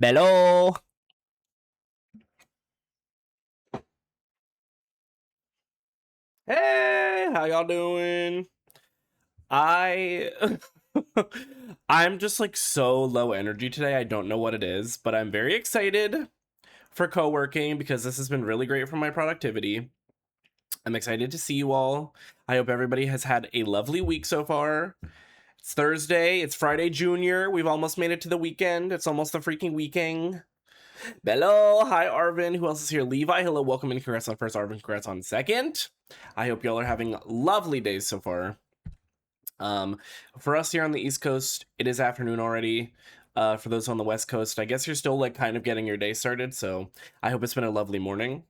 Hello. Hey, how y'all doing? I I'm just like so low energy today. I don't know what it is, but I'm very excited for co-working because this has been really great for my productivity. I'm excited to see you all. I hope everybody has had a lovely week so far. It's Thursday, it's Friday Junior. We've almost made it to the weekend. It's almost the freaking weekend. Hello, hi Arvin. Who else is here? Levi, hello, welcome and congrats on first. Arvin, congrats on second. I hope y'all are having lovely days so far. For us here on the East Coast, it is afternoon already. For those on the West Coast, I guess you're still like kind of getting your day started. So I hope it's been a lovely morning.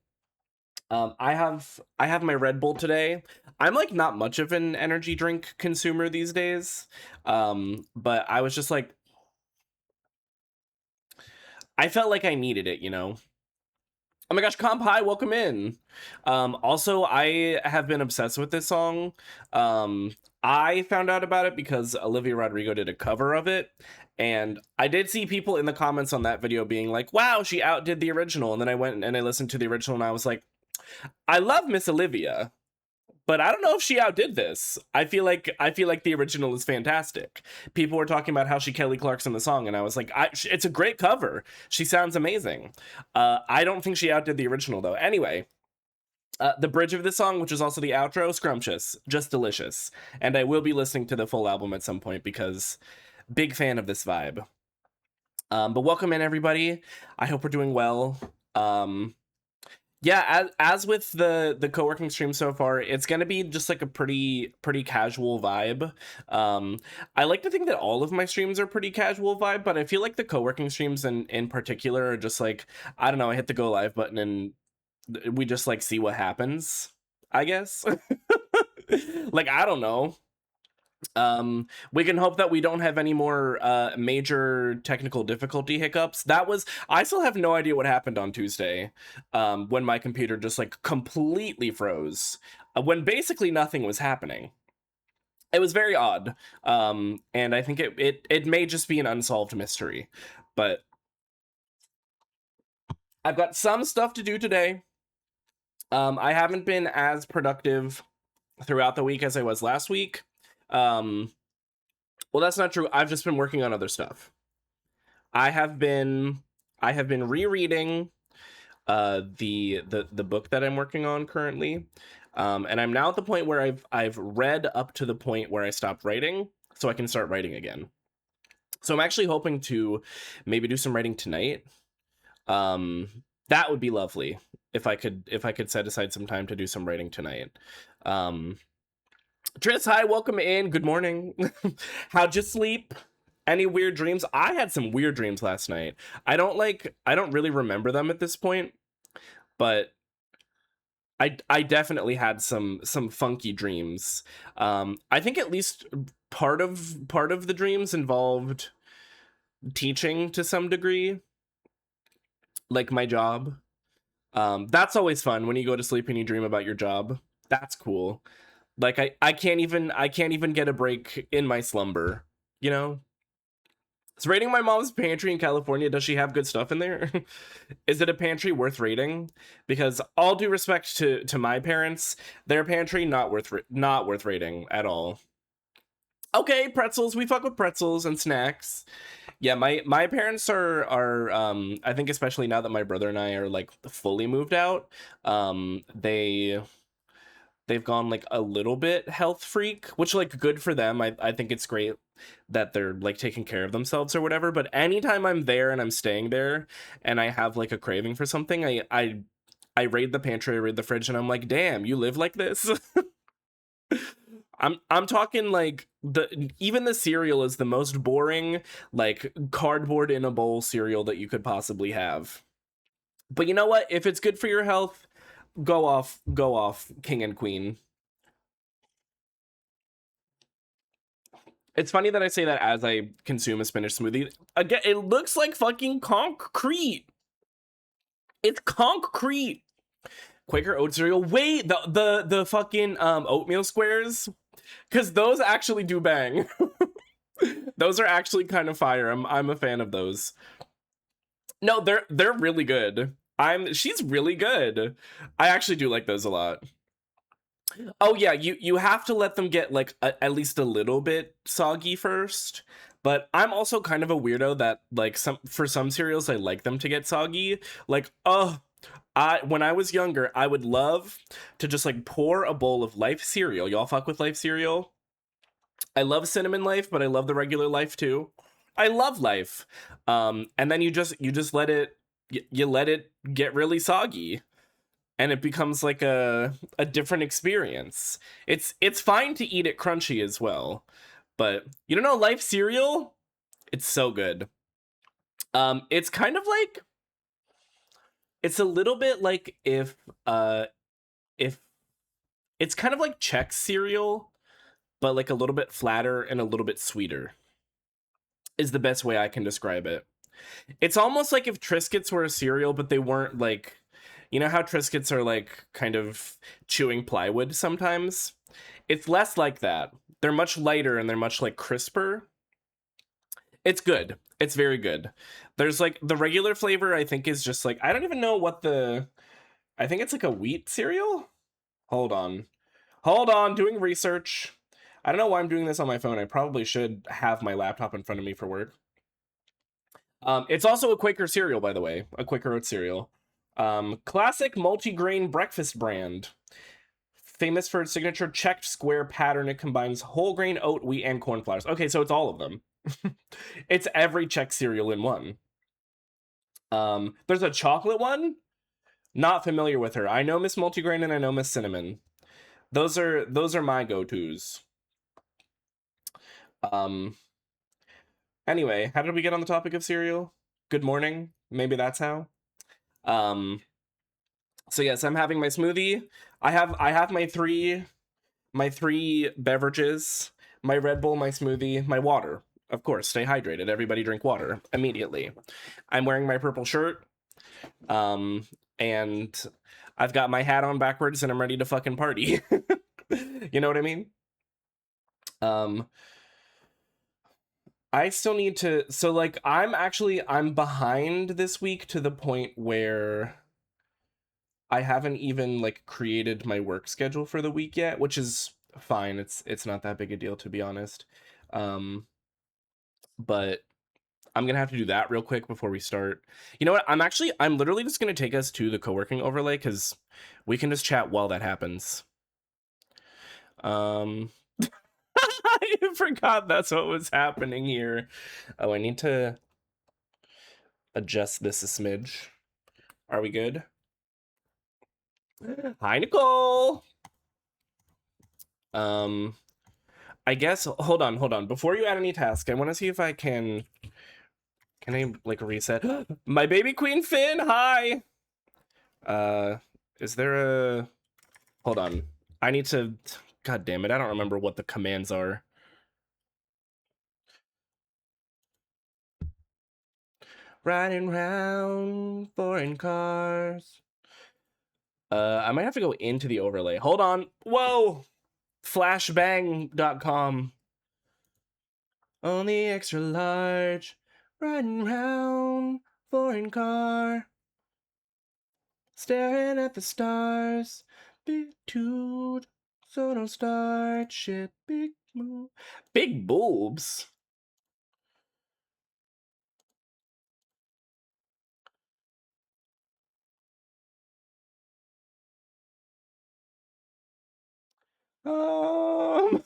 I have my Red Bull today. I'm like not much of an energy drink consumer these days. But I was just like, I felt like I needed it, you know. Oh my gosh, Comp, hi, welcome in. Also, I have been obsessed with this song. I found out about it because Olivia Rodrigo did a cover of it, and I did see people in the comments on that video being like, wow, she outdid the original, and then I went and I listened to the original, and I was like, I love Miss Olivia, but I don't know if she outdid this. I feel like the original is fantastic. People were talking about how she Kelly Clarkson the song, and I was like, it's a great cover. She sounds amazing. I don't think she outdid the original though. Anyway, the bridge of the song, which is also the outro, scrumptious, just delicious. And I will be listening to the full album at some point because big fan of this vibe. But welcome in everybody. I hope we're doing well. Yeah, as with the co-working stream so far, it's gonna be just like a pretty casual vibe. I like to think that all of my streams are pretty casual vibe, but I feel like the co-working streams in particular are just like, I don't know, I hit the go live button and we just like see what happens, I guess. Like, I don't know. We can hope that we don't have any more major technical difficulty hiccups. I still have no idea what happened on Tuesday, when my computer just like completely froze, when basically nothing was happening. It was very odd, and I think it may just be an unsolved mystery, but I've got some stuff to do today. I haven't been as productive throughout the week as I was last week. Well, that's not true. I've just been working on other stuff. I have been rereading the book that I'm working on currently. And I'm now at the point where I've read up to the point where I stopped writing, so I can start writing again. So I'm actually hoping to maybe do some writing tonight. That would be lovely if I could set aside some time to do some writing tonight. Tris, hi, welcome in. Good morning. How'd you sleep? Any weird dreams? I had some weird dreams last night. I don't really remember them at this point, but I definitely had some funky dreams. I think at least part of the dreams involved teaching to some degree, like my job. That's always fun when you go to sleep and you dream about your job. That's cool. Like I can't even get a break in my slumber, you know? It's raiding my mom's pantry in California. Does she have good stuff in there? Is it a pantry worth raiding? Because all due respect to my parents, their pantry not worth raiding at all. Okay, pretzels. We fuck with pretzels and snacks. Yeah, my parents are I think especially now that my brother and I are like fully moved out, they've gone like a little bit health freak, which like good for them. I think it's great that they're like taking care of themselves or whatever, but anytime I'm there and I'm staying there and I have like a craving for something, I raid the pantry, I raid the fridge, and I'm like, damn, you live like this? I'm talking like even the cereal is the most boring, like cardboard in a bowl cereal that you could possibly have. But you know what? If it's good for your health, go off, king and queen. It's funny that I say that as I consume a spinach smoothie. Again, it looks like fucking concrete. It's concrete. Quaker oat cereal. Wait, the fucking oatmeal squares, because those actually do bang. Those are actually kind of fire. I'm a fan of those. No, they're really good. She's really good. I actually do like those a lot. Oh yeah, you have to let them get like at least a little bit soggy first. But I'm also kind of a weirdo that like some cereals I like them to get soggy. Like, oh, I when I was younger, I would love to just like pour a bowl of Life cereal. Y'all fuck with Life cereal? I love Cinnamon Life, but I love the regular Life too. I love Life. And then you just let it you let it get really soggy and it becomes like a different experience. It's fine to eat it crunchy as well. But you don't know Life cereal? It's so good. It's kind of like it's a little bit like if it's kind of like Chex cereal, but like a little bit flatter and a little bit sweeter is the best way I can describe it. It's almost like if Triscuits were a cereal, but they weren't like, you know how Triscuits are like kind of chewing plywood sometimes? It's less like that. They're much lighter and they're much like crisper. It's good. It's very good. There's like the regular flavor, I think, is just like, I don't even know what I think it's like a wheat cereal. Hold on. Hold on, doing research. I don't know why I'm doing this on my phone. I probably should have my laptop in front of me for work. It's also a Quaker cereal, by the way, a Quaker oat cereal. Classic multi-grain breakfast brand. Famous for its signature checked square pattern. It combines whole grain oat, wheat, and corn flours. Okay, so it's all of them. It's every Chex cereal in one. There's a chocolate one. Not familiar with her. I know Miss Multigrain and I know Miss Cinnamon. Those are my go-tos. Anyway, how did we get on the topic of cereal? Good morning. Maybe that's how. So yes, I'm having my smoothie. I have my three beverages, my Red Bull, my smoothie, my water. Of course, stay hydrated. Everybody drink water immediately. I'm wearing my purple shirt. And I've got my hat on backwards and I'm ready to fucking party. You know what I mean? I still need to, so like I'm behind this week to the point where I haven't even like created my work schedule for the week yet, which is fine. It's not that big a deal, to be honest. But I'm gonna have to do that real quick before we start. You know what? I'm literally just gonna take us to the co-working overlay because we can just chat while that happens. I forgot that's what was happening here. Oh, I need to adjust this a smidge. Are we good? Hi, Nicole. I guess hold on. Before you add any task, I want to see if I can I like reset? My baby queen Finn, hi. Is there a hold on. I need to God damn it, I don't remember what the commands are. Riding round foreign cars. I might have to go into the overlay. Hold on. Whoa! Flashbang.com. Only extra large. Riding round foreign car. Staring at the stars. Big toot. So don't start shit. Big move. Big boobs. Oh,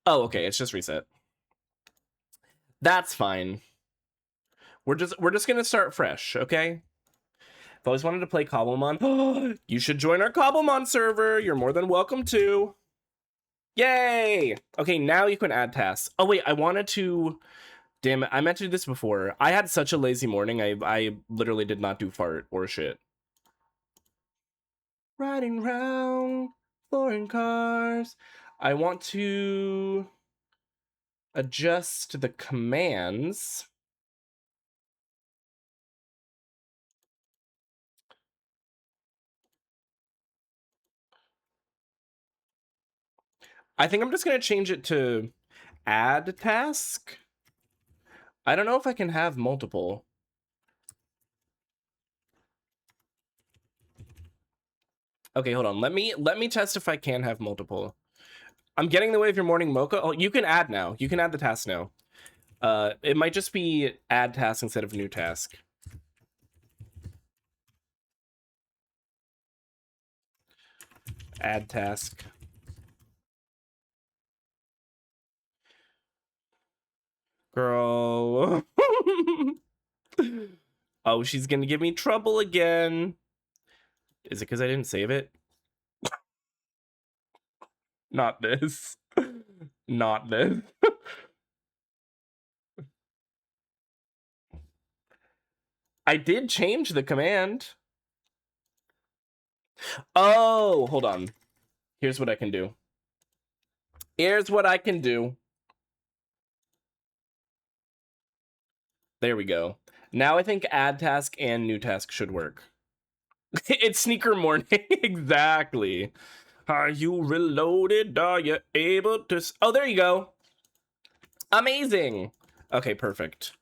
okay, it's just reset. That's fine. We're just gonna start fresh, okay? I've always wanted to play Cobblemon. You should join our Cobblemon server. You're more than welcome to. Yay! Okay, now you can add tasks. Oh wait, I wanted to. Damn it, I meant to do this before. I had such a lazy morning. I literally did not do fart or shit. Riding round foreign cars. I want to adjust the commands. I think I'm just gonna change it to add task. I don't know if I can have multiple. Okay, hold on. Let me test if I can have multiple. I'm getting in the way of your morning mocha. Oh, you can add now. You can add the task now. It might just be add task instead of new task. Add task. Girl. Oh, she's gonna give me trouble again. Is it because I didn't save it? Not this. Not this. I did change the command. Oh, hold on. Here's what I can do. Here's what I can do. There we go. Now I think add task and new task should work. It's sneaker morning. Exactly. Are you reloaded? Are you able to... Oh, there you go. Amazing. Okay, perfect.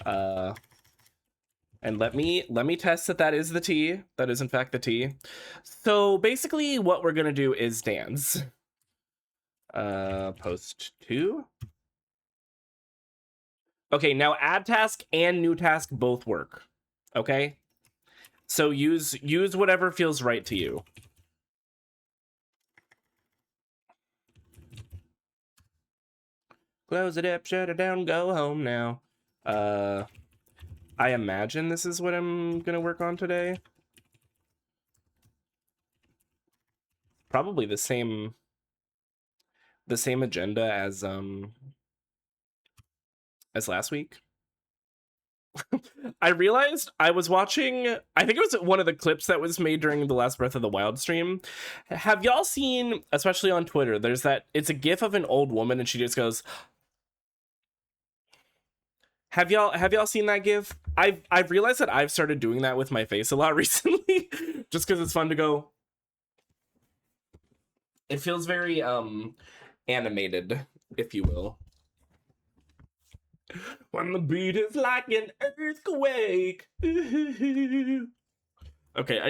And let me test that is the T. That is in fact the T. So basically what we're gonna do is dance. Post 2. Okay, now add task and new task both work. Okay? So use whatever feels right to you. Close it up, shut it down, go home now. I imagine this is what I'm gonna work on today. Probably the same agenda as last week. I realized I was watching, I think it was one of the clips that was made during the last Breath of the Wild stream. Have y'all seen, especially on Twitter, there's that, it's a gif of an old woman and she just goes, have y'all seen that gif? I've realized that I've started doing that with my face a lot recently, just because it's fun to go. It feels very animated, if you will. When the beat is like an earthquake. Okay,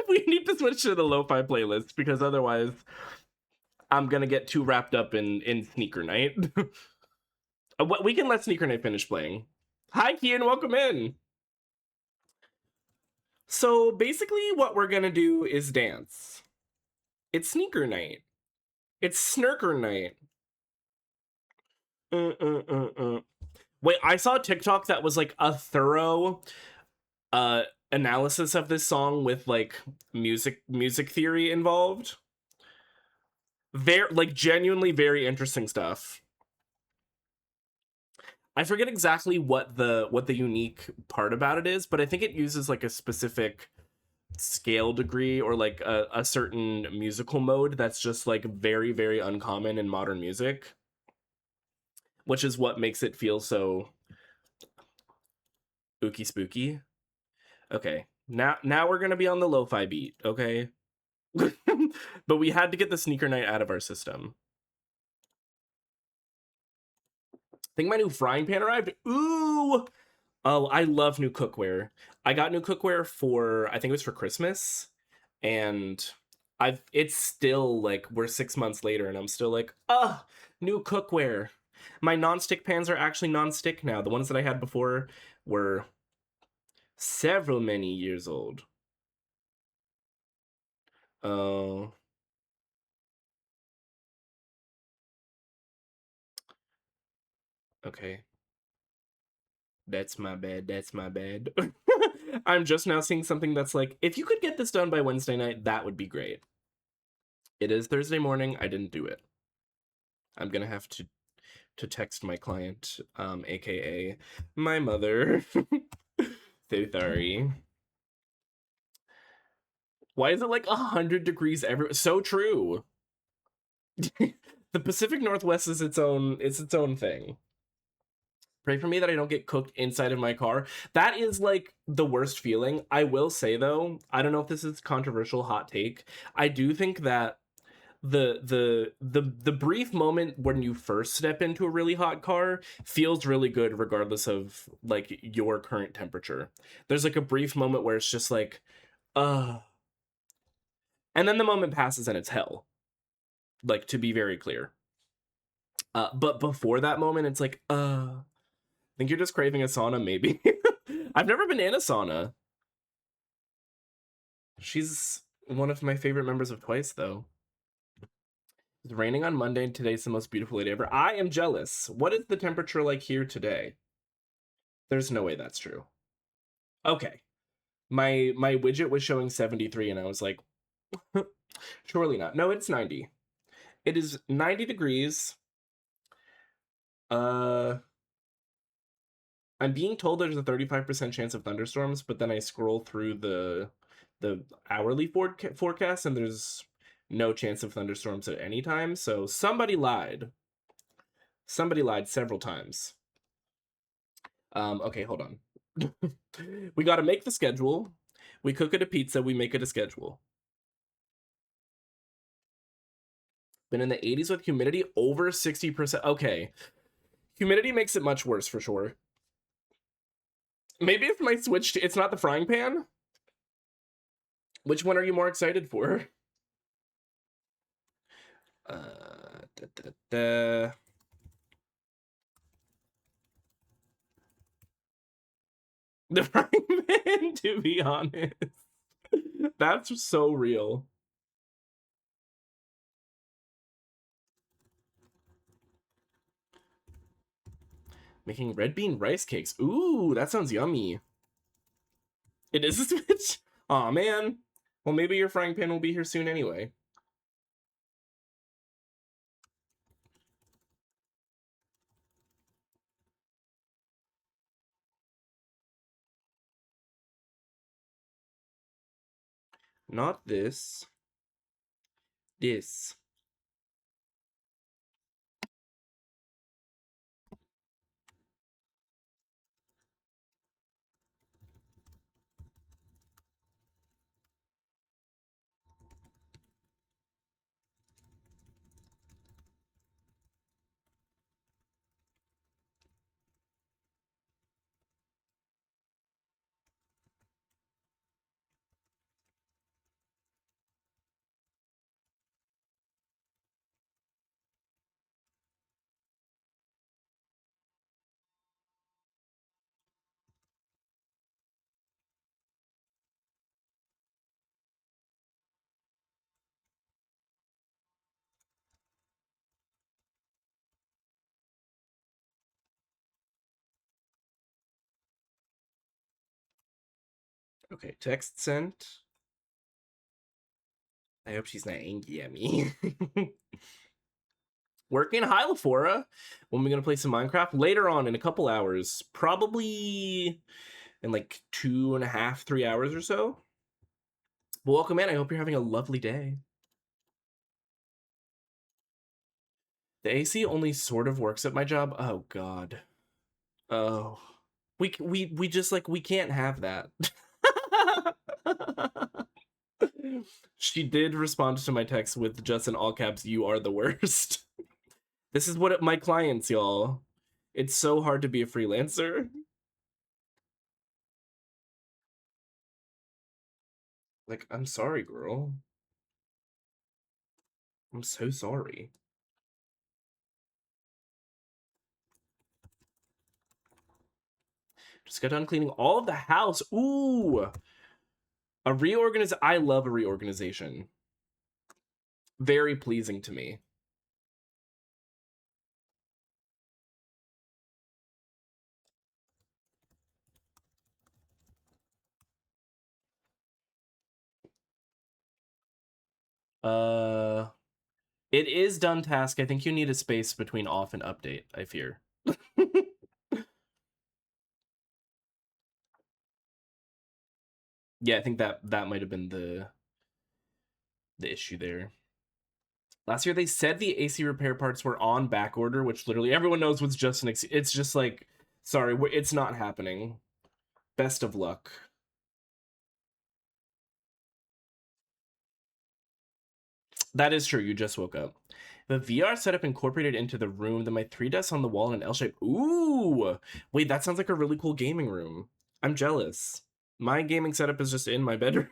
we need to switch to the lo-fi playlist because otherwise I'm gonna get too wrapped up in Sneaker Night. We can let Sneaker Night finish playing. Hi, Kian, welcome in. So basically what we're gonna do is dance. It's Sneaker Night. It's Snurker Night. Wait, I saw a TikTok that was like a thorough analysis of this song with like music theory involved. Very, like, genuinely very interesting stuff. I forget exactly what the unique part about it is, but I think it uses like a specific scale degree or like a certain musical mode that's just like very, very uncommon in modern music, which is what makes it feel so ooky spooky. Okay, now we're gonna be on the lo-fi beat, okay? But we had to get the Sneaker Night out of our system. I think my new frying pan arrived. Ooh! Oh, I love new cookware. I got new cookware for, I think it was for Christmas. And it's still like, we're 6 months later and I'm still like, new cookware. My non-stick pans are actually non-stick now. The ones that I had before were several many years old. Oh. Okay. That's my bad. That's my bad. I'm just now seeing something that's like, if you could get this done by Wednesday night, that would be great. It is Thursday morning. I didn't do it. I'm gonna have to text my client, aka my mother. So sorry. Why is it like 100 degrees everywhere? So true. The Pacific Northwest is its own thing. Pray for me that I don't get cooked inside of my car. That is like the worst feeling. I will say though, I don't know if this is controversial hot take. I do think that the brief moment when you first step into a really hot car feels really good regardless of like your current temperature. There's like a brief moment where it's just like, uh, and then the moment passes and it's hell. Like, to be very clear. But before that moment, it's like, I think you're just craving a sauna, maybe. I've never been in a sauna. She's one of my favorite members of Twice, though. It's raining on Monday, and today's the most beautiful day ever. I am jealous. What is the temperature like here today? There's no way that's true. Okay. My widget was showing 73, and I was like, surely not. No, it's 90. It is 90 degrees. I'm being told there's a 35% chance of thunderstorms, but then I scroll through the hourly forecast and there's no chance of thunderstorms at any time. So somebody lied. Somebody lied several times. Okay, hold on. We got to make the schedule. We cook it a pizza. We make it a schedule. Been in the 80s with humidity over 60%. Okay. Humidity makes it much worse for sure. Maybe if my switch it's not the frying pan. Which one are you more excited for? The frying pan, to be honest. That's so real. Making red bean rice cakes. Ooh, that sounds yummy. It is a switch? Aw, man. Well, maybe your frying pan will be here soon anyway. Not this. This. Okay, text sent. I hope she's not angry at me. Working. Hi, Lafora. When are we gonna play some Minecraft? Later on in a couple hours. Probably in like 2.5, 3 hours or so. But welcome in. I hope you're having a lovely day. The AC only sort of works at my job. Oh God. Oh. We just like we can't have that. She did respond to my text with just in all caps, "You are the worst." This is what my clients, y'all. It's so hard to be a freelancer. Like, I'm sorry, girl. I'm so sorry. Just got done cleaning all of the house. Ooh. I love a reorganization. Very pleasing to me. It is done task. I think you need a space between off and update, I fear. Yeah, I think that might have been the issue there. Last year they said the AC repair parts were on back order, which literally everyone knows was just it's just like, sorry, it's not happening. Best of luck. That is true. You just woke up. The VR setup incorporated into the room, then my 3 desks on the wall in an L shape. Ooh! Wait, that sounds like a really cool gaming room. I'm jealous. My gaming setup is just in my bedroom.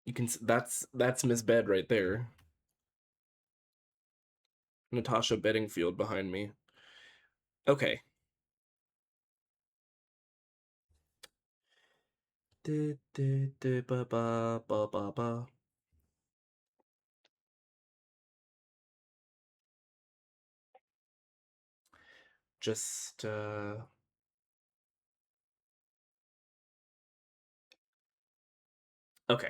You can that's Miss Bed right there. Natasha Bedingfield behind me. Okay. Just okay.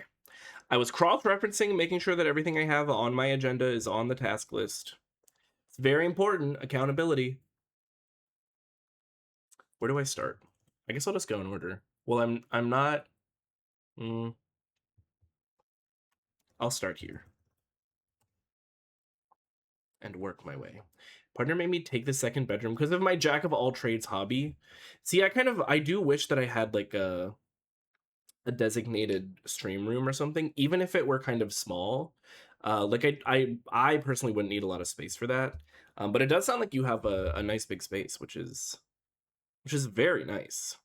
I was cross-referencing, making sure that everything I have on my agenda is on the task list. It's very important. Accountability. Where do I start? I guess I'll just go in order. Well, I'm not. I'll start here and work my way. Partner made me take the second bedroom because of my jack of all trades hobby. See, I do wish that I had like a designated stream room or something, even if it were kind of small. Like I personally wouldn't need a lot of space for that. But it does sound like you have a nice big space, which is very nice.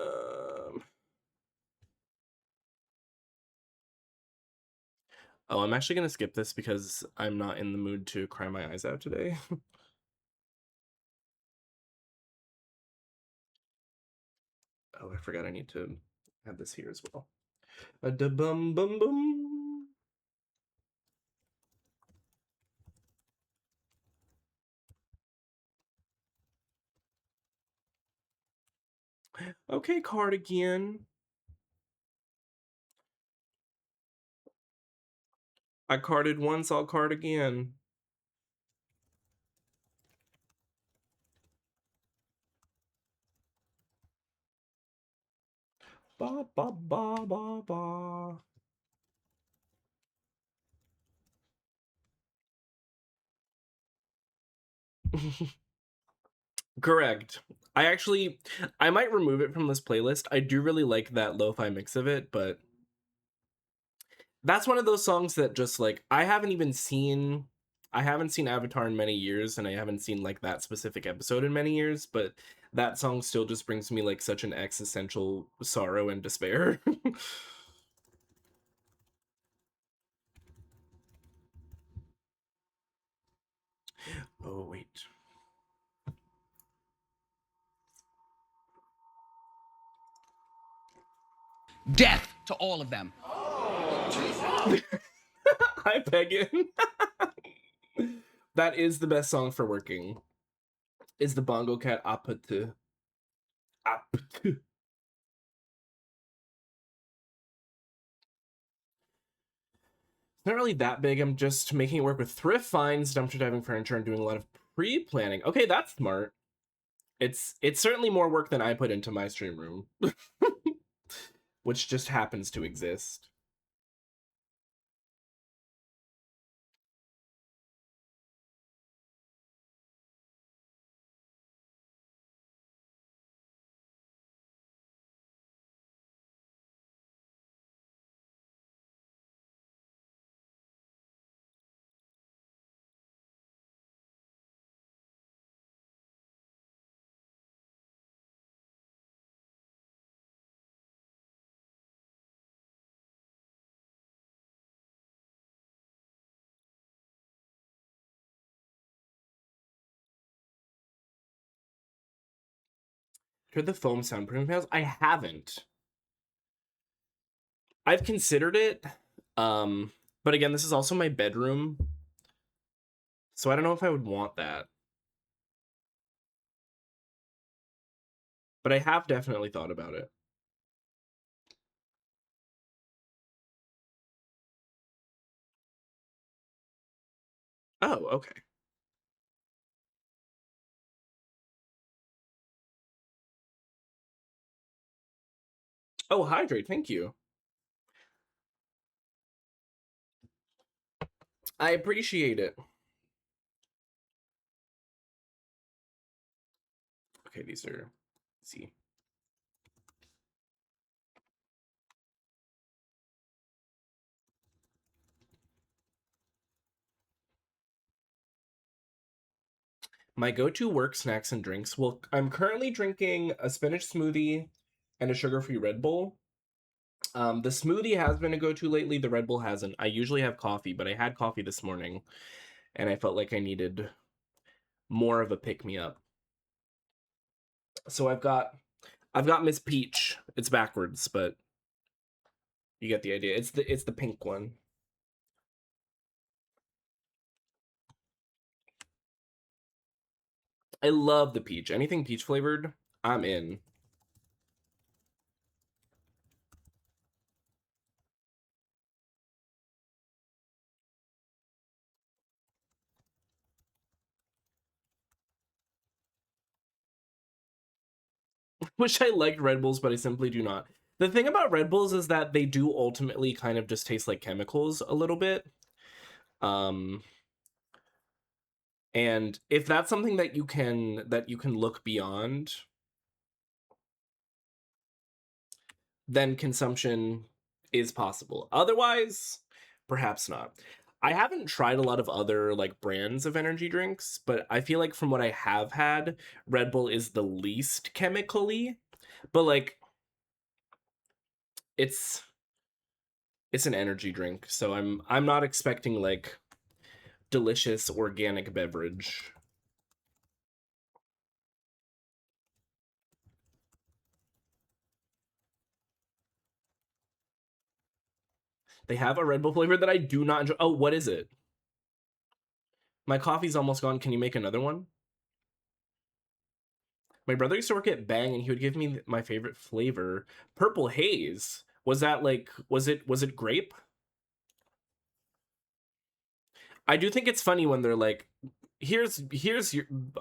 Um, oh, I'm actually gonna skip this because I'm not in the mood to cry my eyes out today. Oh, I forgot I need to add this here as well. A da bum bum bum. Okay, cardigan. I carded once, I'll card again. Ba ba ba ba ba. Correct. I might remove it from this playlist. I do really like that lo-fi mix of it, but that's one of those songs that just like I haven't seen Avatar in many years, and I haven't seen like that specific episode in many years, but that song still just brings me like such an existential sorrow and despair. Oh wait. Death to all of them. Hi, Pagan. That is the best song for working. Is the Bongo Cat Apatu. Apatu. It's not really that big. I'm just making it work with thrift finds, dumpster diving furniture, and doing a lot of pre-planning. Okay, that's smart. It's certainly more work than I put into my stream room, which just happens to exist. Heard the foam soundproofing panels? I haven't. I've considered it, but again, this is also my bedroom, so I don't know if I would want that. But I have definitely thought about it. Oh, okay. Oh, hydrate, thank you. I appreciate it. Okay, these are, let's see. My go-to work snacks and drinks. Well, I'm currently drinking a spinach smoothie and a sugar-free Red Bull. The smoothie has been a go-to lately. The Red Bull hasn't. I usually have coffee, but I had coffee this morning, and I felt like I needed more of a pick-me-up. So I've got Miss Peach. It's backwards, but you get the idea. It's the pink one. I love the peach. Anything peach flavored, I'm in. Wish I liked Red Bulls, but I simply do not. The thing about Red Bulls is that they do ultimately kind of just taste like chemicals a little bit. Um, and if that's something that you can look beyond, then consumption is possible. Otherwise, perhaps not. I haven't tried a lot of other like brands of energy drinks, but I feel like from what I have had, Red Bull is the least chemically. But like it's it's an energy drink, so I'm not expecting like delicious organic beverage. They have a Red Bull flavor that I do not enjoy. Oh, what is it? My coffee's almost gone. Can you make another one? My brother used to work at Bang, and he would give me my favorite flavor, Purple Haze. Was that like was it grape? I do think it's funny when they're like, here's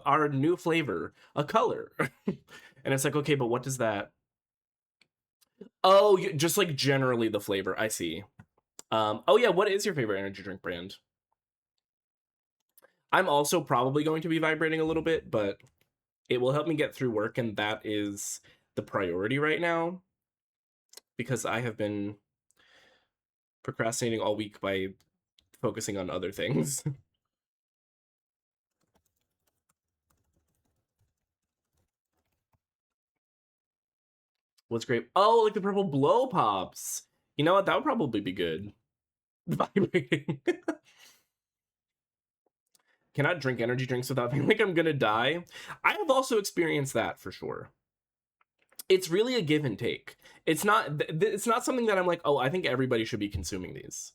our new flavor, a color, and it's like, okay, but what does that? Oh, just like generally the flavor. I see. Oh yeah, what is your favorite energy drink brand? I'm also probably going to be vibrating a little bit, but it will help me get through work, and that is the priority right now because I have been procrastinating all week by focusing on other things. What's great? Oh, like the purple blow pops. You know what? That would probably be good. Vibrating. Cannot drink energy drinks without feeling like I'm gonna die. I have also experienced that for sure. It's really a give and take. It's not something that I'm like, oh, I think everybody should be consuming these.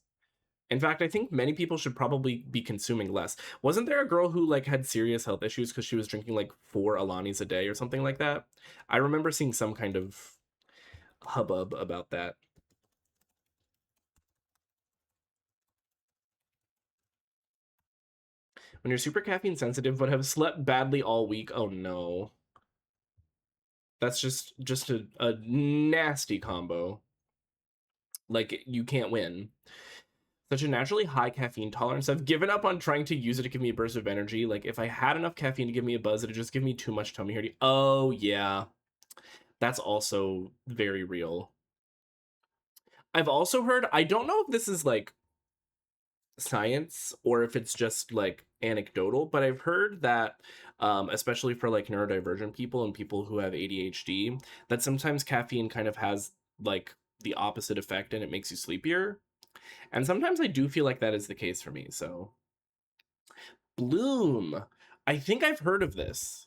In fact, I think many people should probably be consuming less. Wasn't there a girl who like had serious health issues because she was drinking like 4 Alanis a day or something like that? I remember seeing some kind of hubbub about that. When you're super caffeine sensitive but have slept badly all week, oh no. That's just a nasty combo. Like you can't win. Such a naturally high caffeine tolerance. I've given up on trying to use it to give me a burst of energy. Like if I had enough caffeine to give me a buzz, it'd just give me too much tummy hurting. Oh yeah. That's also very real. I've also heard, I don't know if this is like science or if it's just like anecdotal, but I've heard that especially for like neurodivergent people and people who have ADHD, that sometimes caffeine kind of has like the opposite effect and it makes you sleepier. And sometimes I do feel like that is the case for me. So Bloom. I think I've heard of this.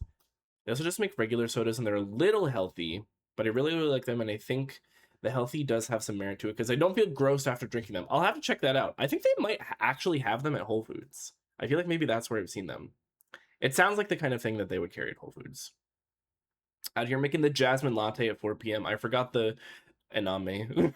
They also just make regular sodas and they're a little healthy, but I really, really like them. And I think the healthy does have some merit to it because I don't feel gross after drinking them. I'll have to check that out. I think they might actually have them at Whole Foods. I feel like maybe that's where I've seen them. It sounds like the kind of thing that they would carry at Whole Foods. Out here making the jasmine latte at 4 p.m. I forgot the ename.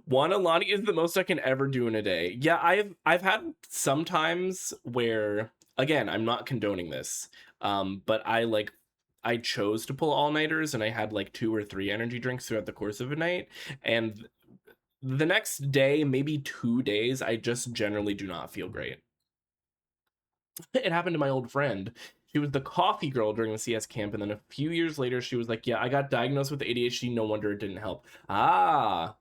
One Alani is the most I can ever do in a day. Yeah, I've had some times where again, I'm not condoning this. But I chose to pull all-nighters and I had like 2 or 3 energy drinks throughout the course of a night. And the next day, maybe 2 days, I just generally do not feel great. It happened to my old friend. She was the coffee girl during the CS camp, and then a few years later, she was like, yeah, I got diagnosed with ADHD. No wonder it didn't help. Ah,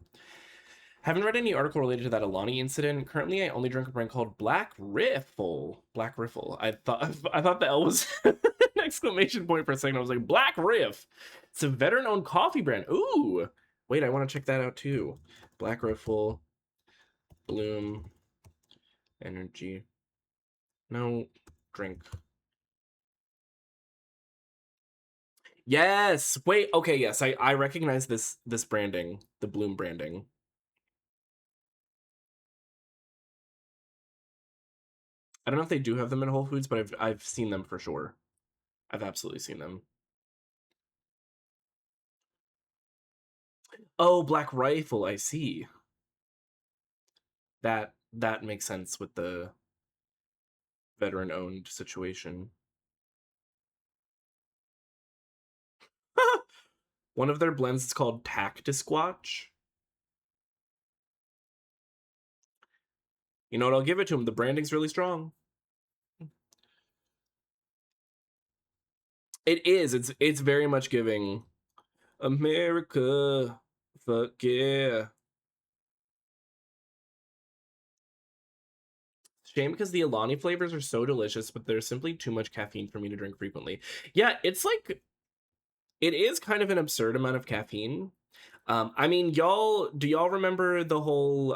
Haven't read any article related to that Alani incident. Currently, I only drink a brand called Black Riffle. Black Riffle. I thought the L was an exclamation point for a second. I was like, Black Riff. It's a veteran-owned coffee brand. Ooh. Wait, I want to check that out too. Black Riffle, Bloom, Energy. No, drink. Yes. Wait. Okay. Yes. I recognize this branding, the Bloom branding. I don't know if they do have them in Whole Foods, but I've seen them for sure. I've absolutely seen them. Oh, Black Rifle. I see. That makes sense with the veteran-owned situation. One of their blends is called Tactisquatch. You know what? I'll give it to them. The branding's really strong. It is. It's very much giving America. Fuck yeah. Shame because the Alani flavors are so delicious, but there's simply too much caffeine for me to drink frequently. Yeah, it's like it is kind of an absurd amount of caffeine. I mean, do y'all remember the whole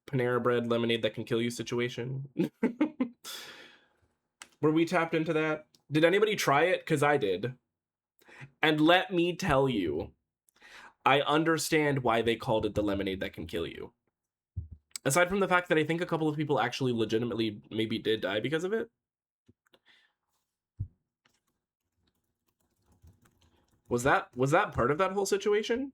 Panera Bread lemonade that can kill you situation? Were we tapped into that? Did anybody try it? Because I did. And let me tell you, I understand why they called it the lemonade that can kill you. Aside from the fact that I think a couple of people actually legitimately maybe did die because of it. Was that part of that whole situation?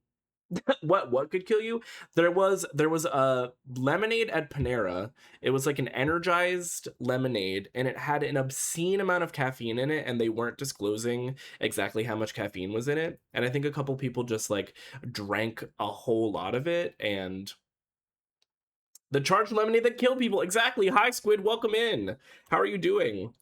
What could kill you? There was a lemonade at Panera. It was like an energized lemonade, and it had an obscene amount of caffeine in it, and they weren't disclosing exactly how much caffeine was in it. And I think a couple people just like drank a whole lot of it, and the charged lemonade that killed people. Exactly. Hi, Squid. Welcome in. How are you doing?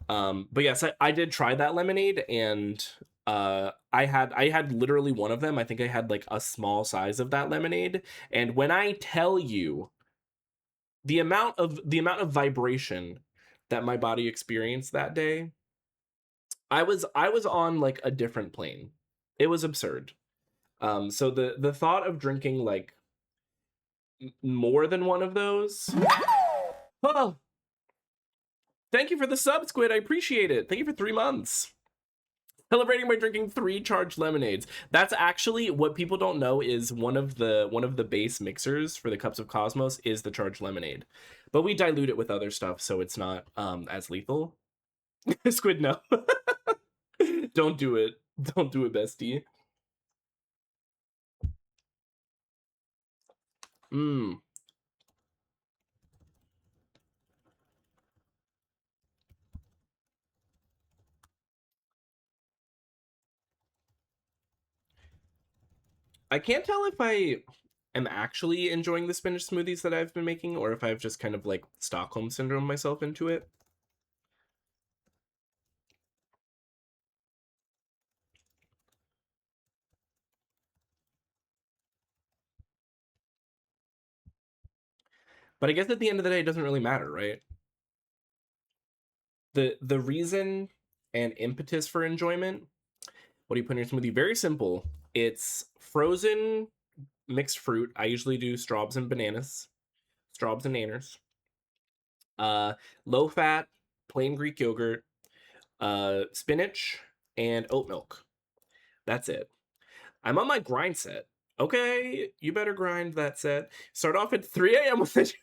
But yes, I did try that lemonade, and I had literally one of them. I think I had like a small size of that lemonade, and when I tell you the amount of vibration that my body experienced that day, I was on like a different plane. It was absurd. So the thought of drinking like more than one of those. Oh, thank you for the sub, Squid. I appreciate it. Thank you for 3 months. Celebrating by drinking 3 charged lemonades. That's actually what people don't know is one of the base mixers for the cups of Cosmos is the charged lemonade, but we dilute it with other stuff so it's not as lethal. Squid, no. Don't do it. Don't do it, bestie. Mm. I can't tell if I am actually enjoying the spinach smoothies that I've been making or if I've just kind of like Stockholm syndrome myself into it. But I guess at the end of the day, it doesn't really matter, right? The reason and impetus for enjoyment. What do you put in your smoothie? Very simple. It's frozen mixed fruit. I usually do straws and bananas, straws and nanners. Low fat, plain Greek yogurt, spinach, and oat milk. That's it. I'm on my grind set. Okay, you better grind that set. Start off at 3 a.m. with it.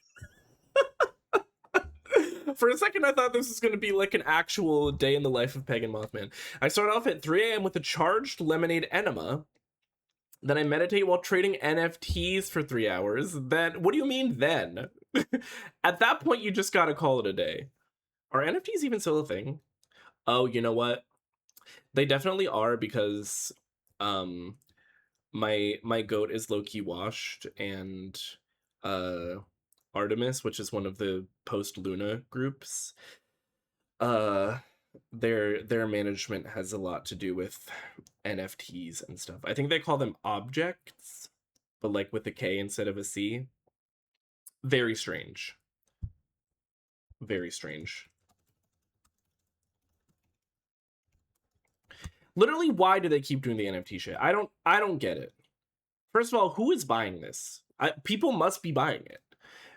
For a second, I thought this was going to be like an actual day in the life of Pagan Mothman. I start off at 3 a.m. with a charged lemonade enema. Then I meditate while trading NFTs for 3 hours. Then, what do you mean then? At that point, you just gotta call it a day. Are NFTs even still a thing? Oh, you know what? They definitely are because um my goat is low-key washed, and uh Artemis, which is one of the post Luna groups, uh their management has a lot to do with NFTs and stuff. I think they call them objects, but like with a K instead of a C. Very strange. Very strange. Literally, why do they keep doing the NFT shit? I don't get it. First of all, who is buying this? People must be buying it.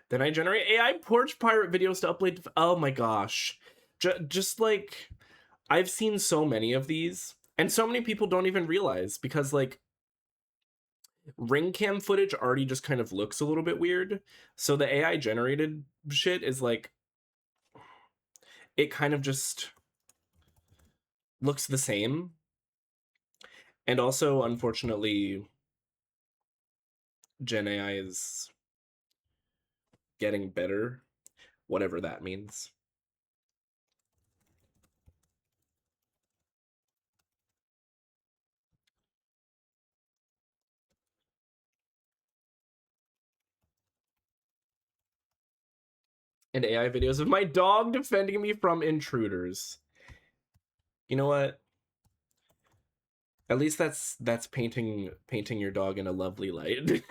Then I generate AI porch pirate videos to upload. Oh my gosh. Just like, I've seen so many of these, and so many people don't even realize, because like ring cam footage already just kind of looks a little bit weird. So the AI generated shit is like, it kind of just looks the same. And also, unfortunately, Gen AI is getting better, whatever that means. And AI videos of my dog defending me from intruders. You know what? At least that's painting your dog in a lovely light.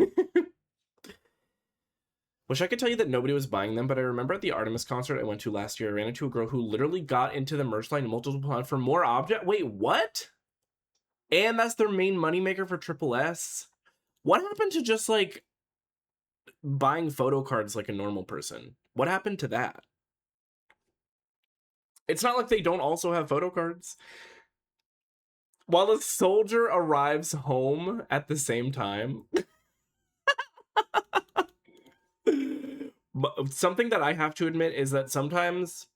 Wish I could tell you that nobody was buying them, but I remember at the Artemis concert I went to last year, I ran into a girl who literally got into the merch line multiple times for more object. Wait, what? And that's their main moneymaker for Triple S? What happened to just like buying photo cards like a normal person? What happened to that? It's not like they don't also have photo cards. While a soldier arrives home at the same time. Something that I have to admit is that sometimes,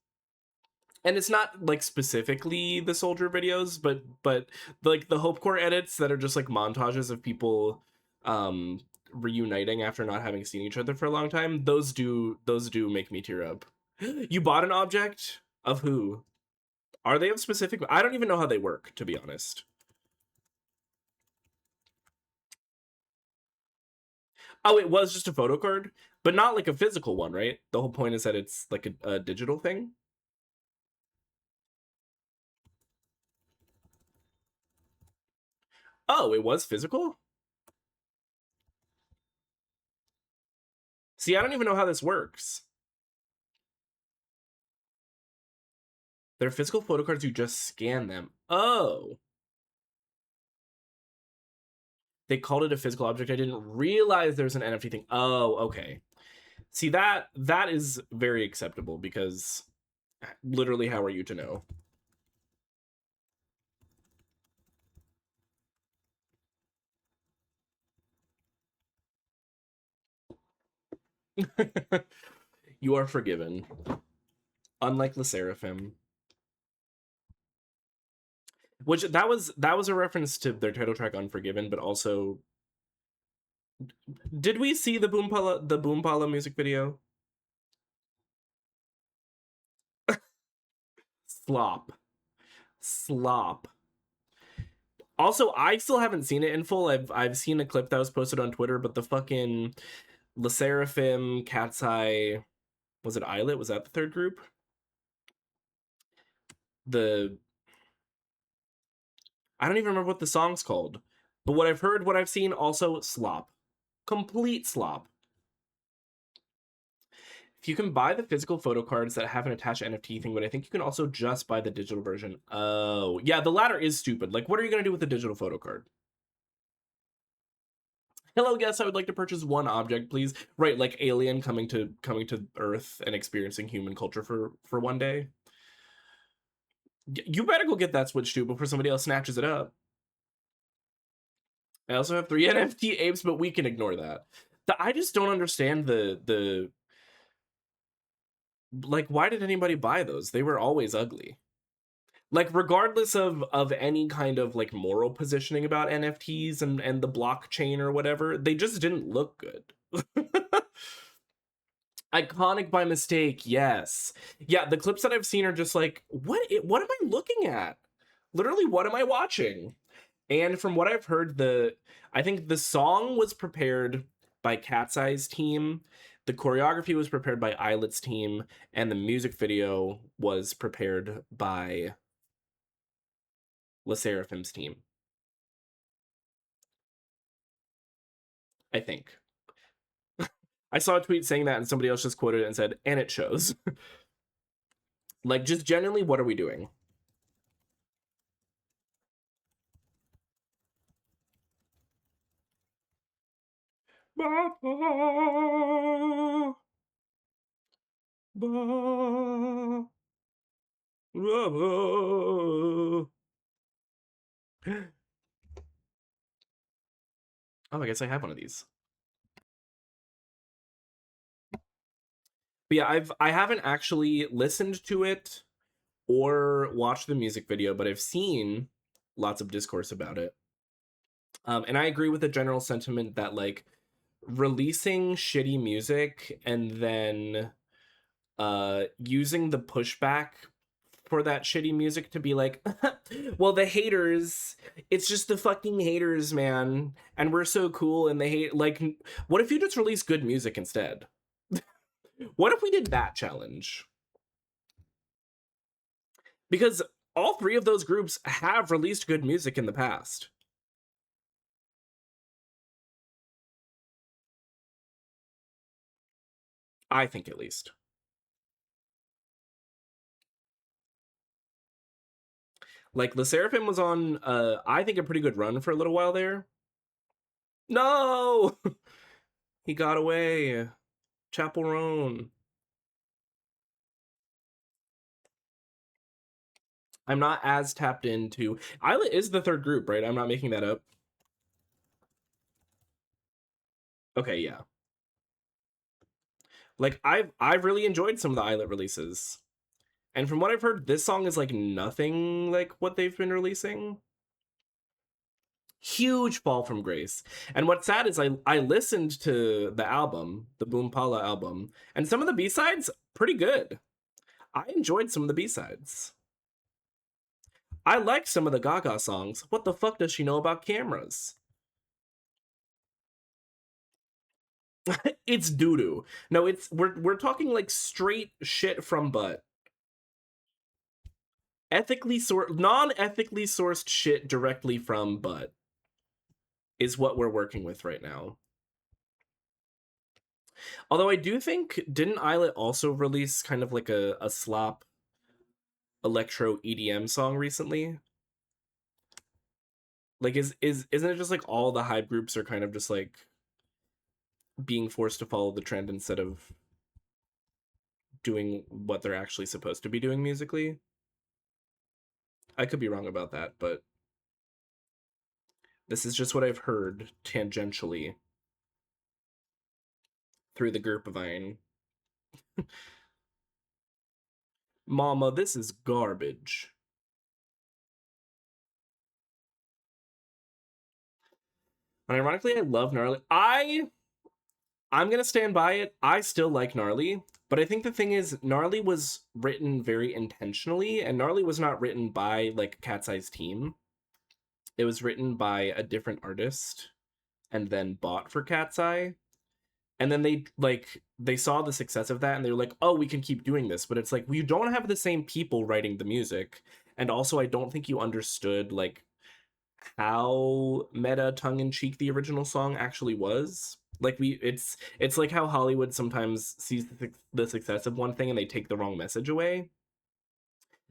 and it's not like specifically the soldier videos, but like the Hope Corps edits that are just like montages of people reuniting after not having seen each other for a long time, those do make me tear up. You bought an object? Of who? Are they of specific? I don't even know how they work, to be honest. Oh, it was just a photo card, but not like a physical one, right? The whole point is that it's like a digital thing. Oh, it was physical? See, I don't even know how this works. They're physical photo cards, you just scan them. Oh. They called it a physical object. I didn't realize there's an NFT thing. Oh, okay. See, that is very acceptable, because literally how are you to know? You are forgiven. Unlike the Seraphim. Which that was a reference to their title track Unforgiven, but also, did we see the Boompala music video? Slop. Also, I still haven't seen it in full. I've seen a clip that was posted on Twitter, but the fucking Le Seraphim, Cat's Eye, was it Islet? Was that the third group? I don't even remember what the song's called. But what I've heard, what I've seen, also slop. Complete slop. If you can buy the physical photo cards that have an attached NFT thing, but I think you can also just buy the digital version. Oh, yeah, the latter is stupid. Like, what are you going to do with the digital photo card? Hello, guess I would like to purchase one object, please. Right, like Alien coming to Earth and experiencing human culture for one day. You better go get that Switch too before somebody else snatches it up. I also have 3 NFT apes, but we can ignore that. I just don't understand the like, why did anybody buy those? They were always ugly. Like, regardless of any kind of like moral positioning about NFTs and the blockchain or whatever, they just didn't look good. Iconic by mistake, yes. Yeah, the clips that I've seen are just like, what am I looking at? Literally, what am I watching? And from what I've heard, I think the song was prepared by Cat's Eye's team, the choreography was prepared by Islet's team, and the music video was prepared by Le Seraphim's team. I think. I saw a tweet saying that and somebody else just quoted it and said, and it shows. Like, just generally, what are we doing? Ba, ba, ba, ba. Oh, I guess I have one of these. But yeah, I haven't actually listened to it or watched the music video, but I've seen lots of discourse about it. And I agree with the general sentiment that like releasing shitty music and then using the pushback for that shitty music to be like, well, the haters, it's just the fucking haters, man, and we're so cool and they hate. Like, what if you just release good music instead? What if we did that challenge? Because all three of those groups have released good music in the past. I think, at least. Like, Le Seraphim was on, I think, a pretty good run for a little while there. No! He got away. Chapel Roan. I'm not as tapped into... Islet is the third group, right? I'm not making that up. Okay, yeah. Like, I've really enjoyed some of the Islet releases. And from what I've heard, this song is, like, nothing like what they've been releasing. Huge fall from grace. And what's sad is I listened to the album, the Boompala album, and some of the B-sides, pretty good. I enjoyed some of the B-sides. I like some of the Gaga songs. What the fuck does she know about cameras? It's doo-doo. No, it's we're talking like straight shit from butt. Non-ethically sourced shit directly from butt is what we're working with right now. Although I do think, didn't Islet also release kind of like a slop electro EDM song recently? Like, isn't it just like all the hype groups are kind of just like being forced to follow the trend instead of doing what they're actually supposed to be doing musically? I could be wrong about that, but this is just what I've heard tangentially through the grapevine. Mama, this is garbage. And ironically, I love Gnarly. I'm gonna stand by it. I still like Gnarly, but I think the thing is, Gnarly was written very intentionally, and Gnarly was not written by like Cat's Eye's team. It was written by a different artist and then bought for Cat's Eye. And then they saw the success of that and they were like, oh, we can keep doing this. But it's like, we don't have the same people writing the music. And also, I don't think you understood like how meta tongue-in-cheek the original song actually was. Like it's like how Hollywood sometimes sees the success of one thing and they take the wrong message away.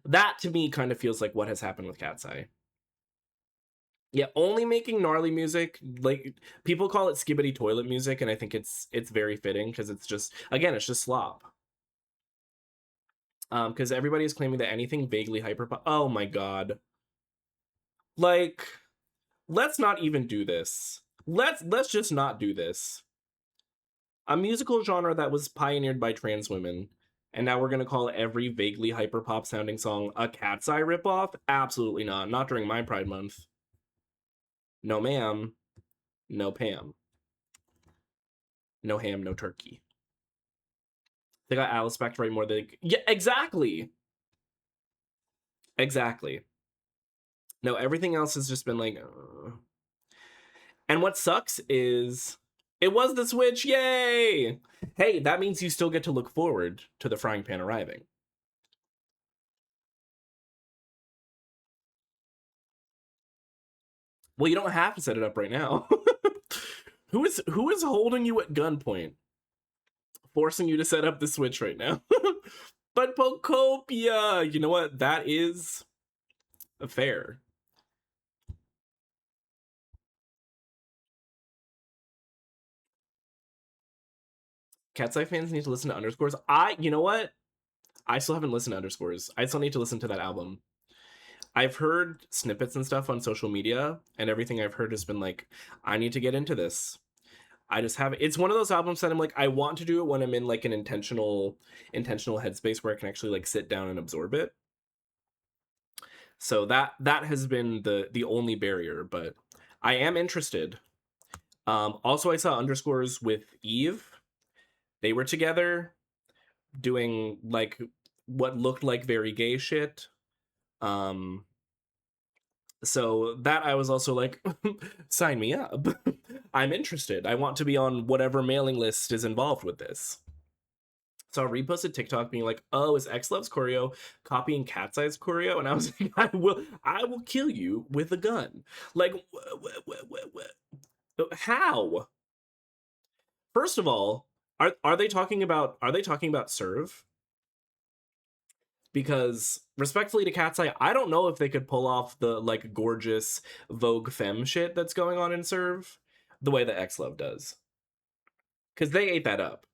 That to me kind of feels like what has happened with Cat's Eye. Yeah, only making gnarly music, like people call it skibbity toilet music, and I think it's very fitting because it's just, again, it's just slop. Because everybody is claiming that anything vaguely hyper, oh my god, like, let's not even do this. Let's just not do this. A musical genre that was pioneered by trans women, and now we're gonna call every vaguely hyper pop sounding song a Cat's Eye ripoff? Absolutely not. Not during my Pride Month. No, ma'am. No, Pam. No ham, no turkey. They got Alice back to write more. Yeah, exactly. Exactly. No, everything else has just been like. And what sucks is it was the Switch. Yay! Hey, that means you still get to look forward to the frying pan arriving. Well, you don't have to set it up right now. Who is holding you at gunpoint, forcing you to set up the Switch right now? But Pokopia, you know what? That is fair. Cat's Eye fans need to listen to Underscores. You know what? I still haven't listened to Underscores. I still need to listen to that album. I've heard snippets and stuff on social media, and everything I've heard has been like, I need to get into this. I just have it's one of those albums that I'm like, I want to do it when I'm in like an intentional headspace where I can actually like sit down and absorb it. So that has been the only barrier, but I am interested. Also I saw Underscores with Eve. They were together doing like what looked like very gay shit. Um so that I was also like, sign me up. I'm interested. I want to be on whatever mailing list is involved with this. So I reposted TikTok being like, "Oh, is X Loves choreo copying Cat's Eye's choreo?" And I was like, I will kill you with a gun." Like, how? First of all, are they talking about Serve? Because respectfully to Cat's Eye, I don't know if they could pull off the like gorgeous Vogue femme shit that's going on in Serve the way that X Love does. Because they ate that up.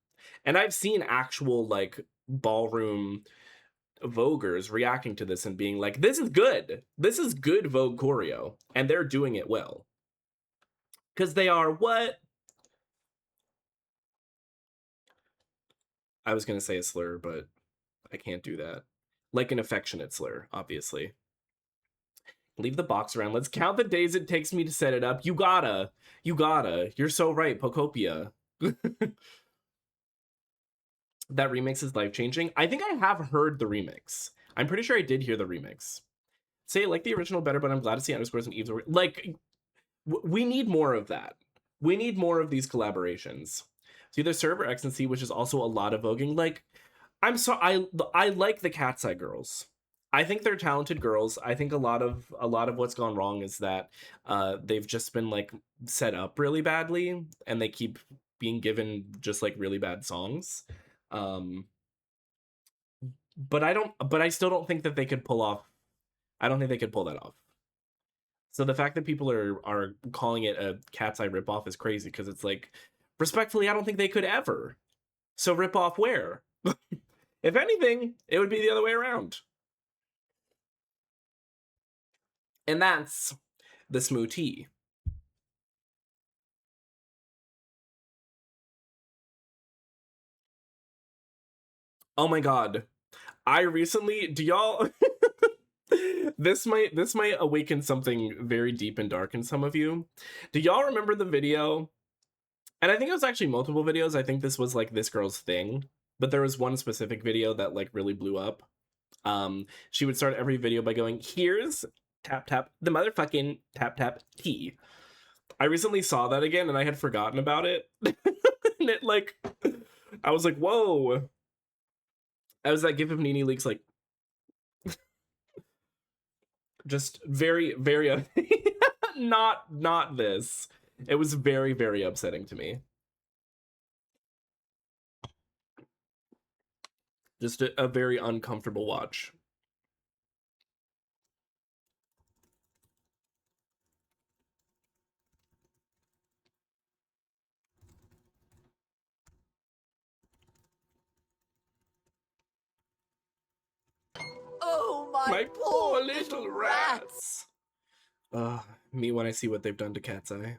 And I've seen actual like ballroom Voguers reacting to this and being like, this is good. This is good Vogue choreo. And they're doing it well. Because they are what? I was going to say a slur, but I can't do that. Like an affectionate slur, obviously. Leave the box around. Let's count the days it takes me to set it up. You gotta. You're so right, Pokopia. That remix is life changing. I think I have heard the remix. I'm pretty sure I did hear the remix. Say I like the original better, but I'm glad to see Underscores and Eve's. Like, we need more of that. We need more of these collaborations. So either Serve or X and C, which is also a lot of voguing. Like, I like the Cat's Eye girls. I think they're talented girls. I think a lot of what's gone wrong is that they've just been like set up really badly, and they keep being given just like really bad songs. Um, but I still don't think that they could pull off. I don't think they could pull that off. So the fact that people are calling it a Cat's Eye ripoff is crazy because it's like, respectfully, I don't think they could ever. So rip off where? If anything, it would be the other way around. And that's the smoothie. Oh my god. I recently do y'all this might awaken something very deep and dark in some of you. Do y'all remember the video? And I think it was actually multiple videos. I think this was like this girl's thing, but there was one specific video that like really blew up. She would start every video by going, "Here's tap tap the motherfucking tap tap tea." I recently saw that again and I had forgotten about it. And it like I was like, "Whoa." I was that gif of Nene Leakes like just very very not this. It was very very upsetting to me. Just a very uncomfortable watch. Oh, My poor little rats. Me when I see what they've done to Cat's Eye.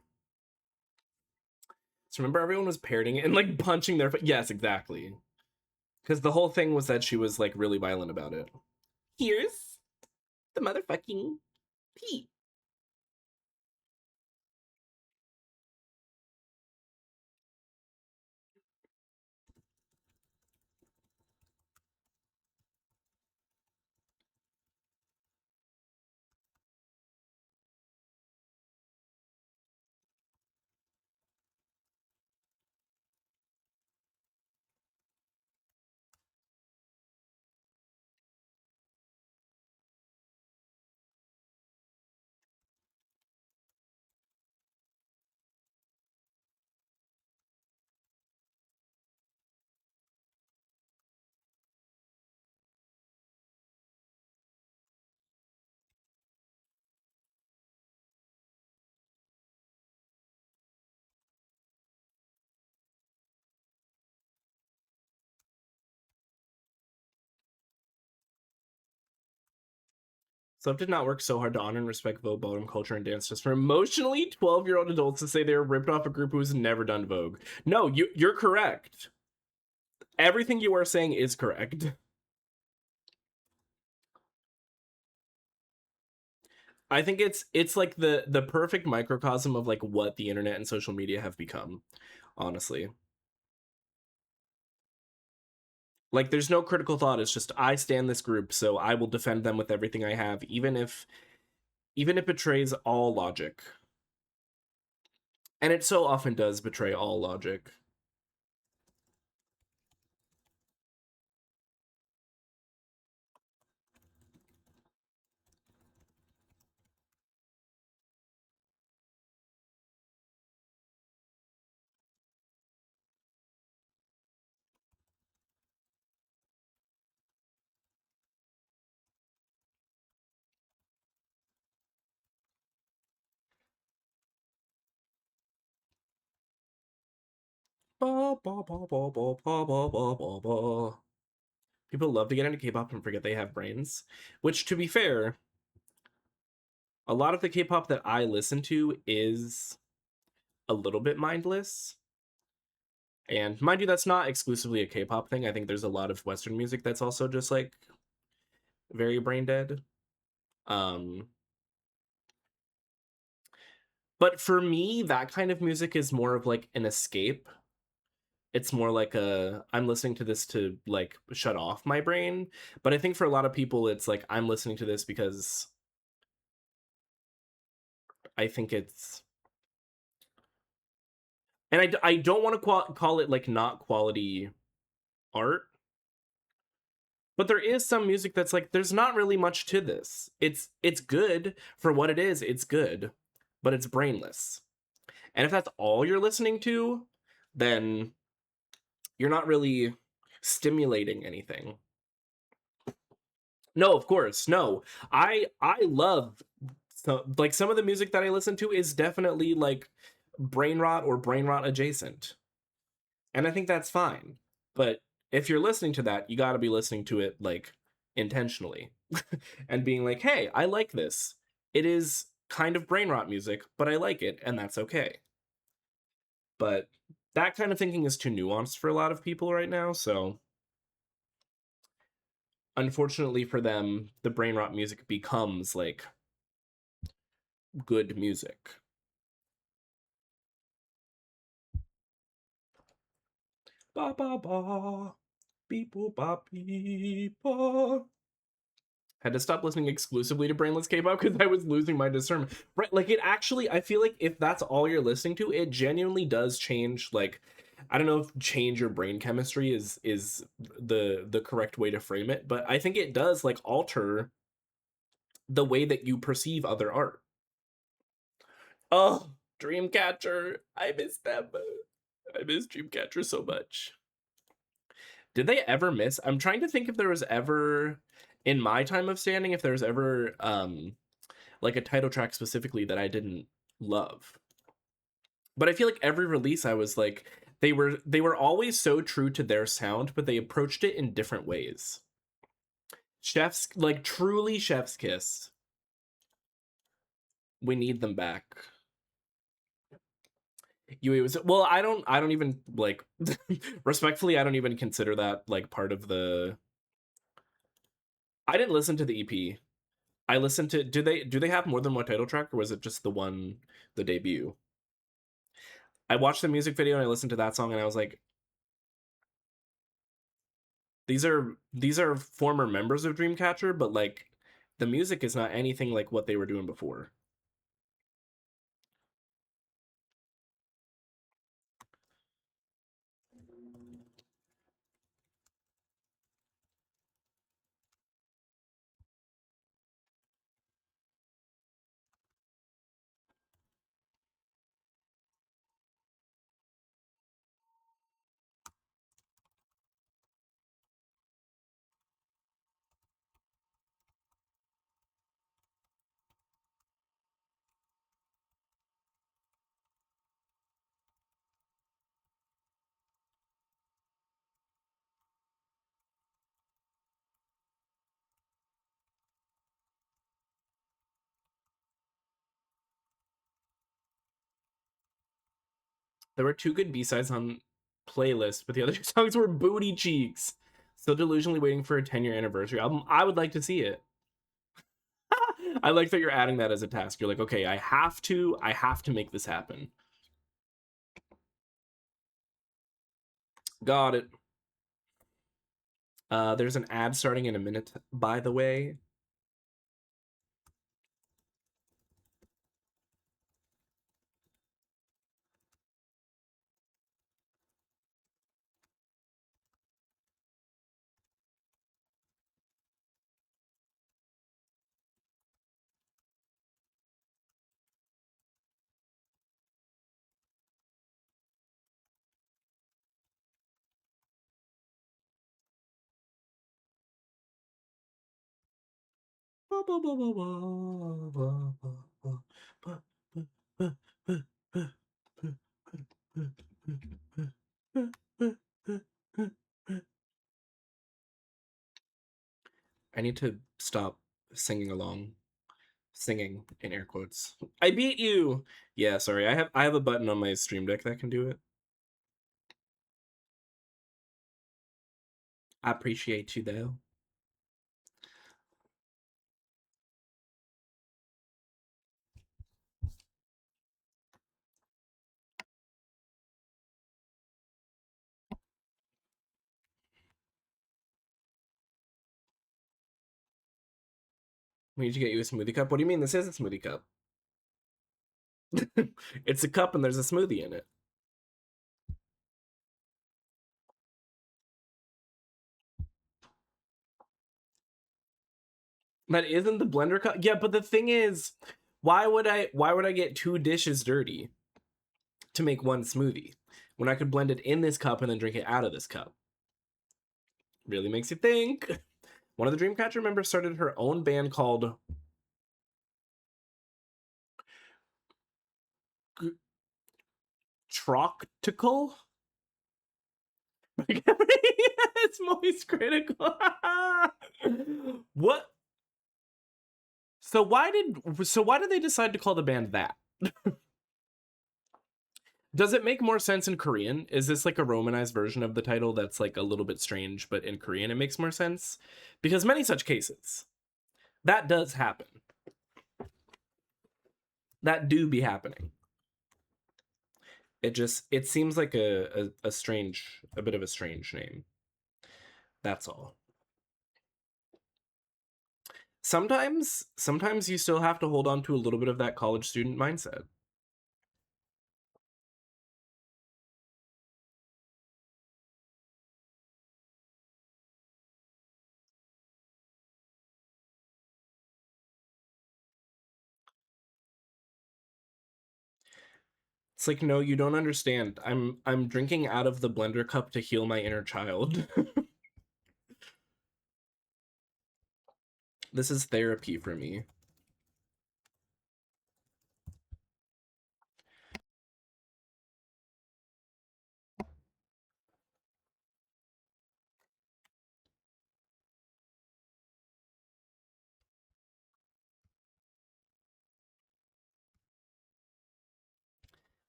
So remember everyone was parroting it and like punching their yes, exactly. Because the whole thing was that she was like really violent about it. Here's the motherfucking tea. Self did not work so hard to honor and respect Vogue ballroom culture and dance just for emotionally 12-year-old adults to say they were ripped off a group who's never done Vogue. No, you're correct. Everything you are saying is correct. I think it's like the perfect microcosm of like what the internet and social media have become, honestly. Like there's no critical thought, it's just I stand this group, so I will defend them with everything I have, even if it betrays all logic. And it so often does betray all logic. People love to get into K-pop and forget they have brains. Which, to be fair, a lot of the K-pop that I listen to is a little bit mindless. And mind you, that's not exclusively a K-pop thing. I think there's a lot of Western music that's also just like very brain dead. But for me, that kind of music is more of like an escape. It's more like I'm listening to this to like shut off my brain. But I think for a lot of people, it's like I'm listening to this because I think it's, and I don't want to call it like not quality art, but there is some music that's like there's not really much to this. It's good for what it is. It's good, but it's brainless. And if that's all you're listening to, then you're not really stimulating anything. No, of course, no. I love, so like some of the music that I listen to is definitely like brain rot or brain rot adjacent. And I think that's fine. But if you're listening to that, you got to be listening to it like intentionally and being like, "Hey, I like this. It is kind of brain rot music, but I like it and that's okay." But that kind of thinking is too nuanced for a lot of people right now, so unfortunately for them, the brain rot music becomes like good music. Ba ba ba, beep boop ba beep ba. Had to stop listening exclusively to brainless K-pop because I was losing my discernment. Right, like it actually, I feel like if that's all you're listening to, it genuinely does change. Like, I don't know if change your brain chemistry is the correct way to frame it, but I think it does like alter the way that you perceive other art. Oh, Dreamcatcher, I miss them. I miss Dreamcatcher so much. Did they ever miss? I'm trying to think if there was ever in my time of standing if there was ever like a title track specifically that I didn't love. But I feel like every release I was like they were always so true to their sound, but they approached it in different ways. Chef's like truly Chef's Kiss. We need them back. Yui was well, I don't even like respectfully, I don't even consider that like part of the I didn't listen to the EP. I listened to do they have more than one title track or was it just the one the debut? I watched the music video and I listened to that song and I was like, these are former members of Dreamcatcher, but like the music is not anything like what they were doing before. There were 2 good B-sides on playlist, but the other 2 songs were booty cheeks. Still delusionally waiting for a 10-year anniversary album. I would like to see it. I like that you're adding that as a task. You're like, okay, I have to make this happen. Got it. There's an ad starting in a minute, by the way. I need to stop singing along. Singing in air quotes. I beat you. Yeah, sorry. I have a button on my Stream Deck that can do it. I appreciate you though. We need to get you a smoothie cup. What do you mean? This is a smoothie cup. It's a cup and there's a smoothie in it. That isn't the blender cup. Yeah, but the thing is, why would I get 2 dishes dirty to make one smoothie when I could blend it in this cup and then drink it out of this cup? Really makes you think. One of the Dreamcatcher members started her own band called Troctical. It's moist critical. What? So why did they decide to call the band that? Does it make more sense in Korean? Is this like a romanized version of the title that's like a little bit strange, but in Korean it makes more sense? Because many such cases, that does happen. That do be happening. It seems like a bit of a strange name. That's all. Sometimes you still have to hold on to a little bit of that college student mindset. It's like, no, you don't understand. I'm drinking out of the blender cup to heal my inner child. This is therapy for me.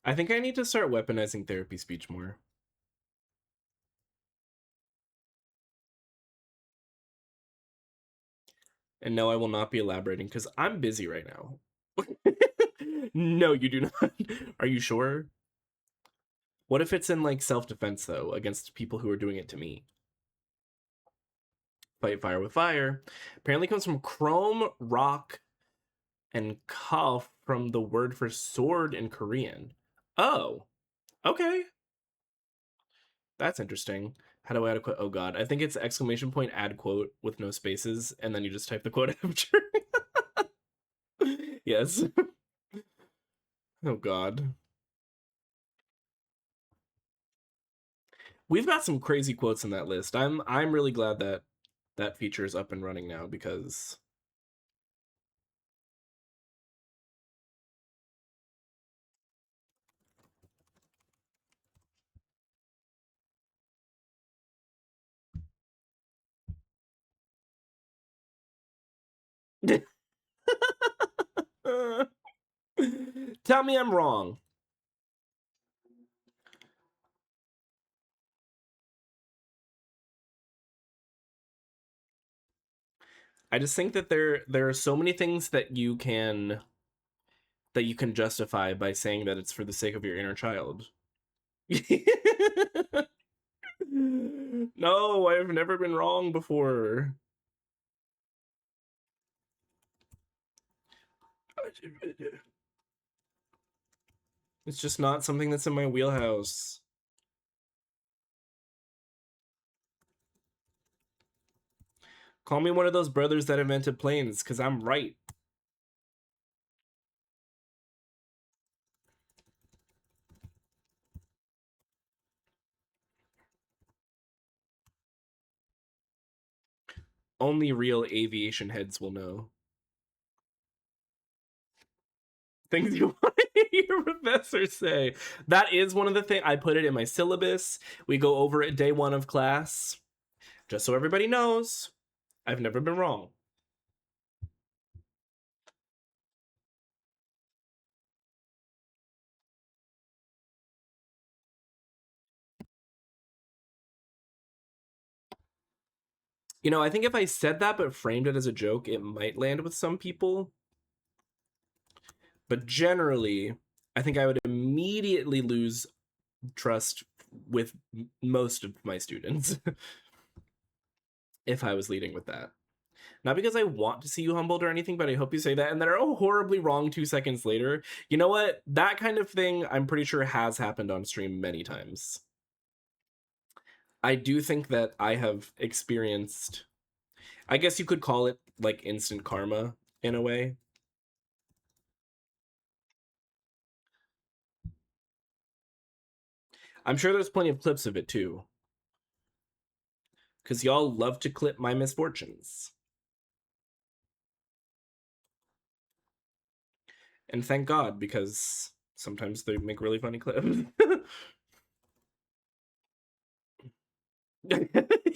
I think I need to start weaponizing therapy speech more. And no, I will not be elaborating because I'm busy right now. No, you do not. Are you sure? What if it's in like self-defense though, against people who are doing it to me? Fight fire with fire. Apparently comes from chrome, rock, and cuff from the word for sword in Korean. Oh, okay. That's interesting. How do I add a quote? Oh god, I think it's exclamation point add quote with no spaces, and then you just type the quote after. Yes. Oh god. We've got some crazy quotes in that list. I'm really glad that that feature is up and running now because tell me I'm wrong. I just think that there are so many things that you can justify by saying that it's for the sake of your inner child. No, I've never been wrong before. It's just not something that's in my wheelhouse. Call me one of those brothers that invented planes, because I'm right. Only real aviation heads will know. Things you want to hear your professor say. That is one of the things. I put it in my syllabus. We go over it day 1 of class. Just so everybody knows, I've never been wrong. You know, I think if I said that but framed it as a joke, it might land with some people. But generally, I think I would immediately lose trust with most of my students if I was leading with that. Not because I want to see you humbled or anything, but I hope you say that and then are horribly wrong 2 seconds later. You know what? That kind of thing, I'm pretty sure has happened on stream many times. I do think that I have experienced, I guess you could call it like instant karma in a way. I'm sure there's plenty of clips of it too. Because y'all love to clip my misfortunes. And thank God, because sometimes they make really funny clips.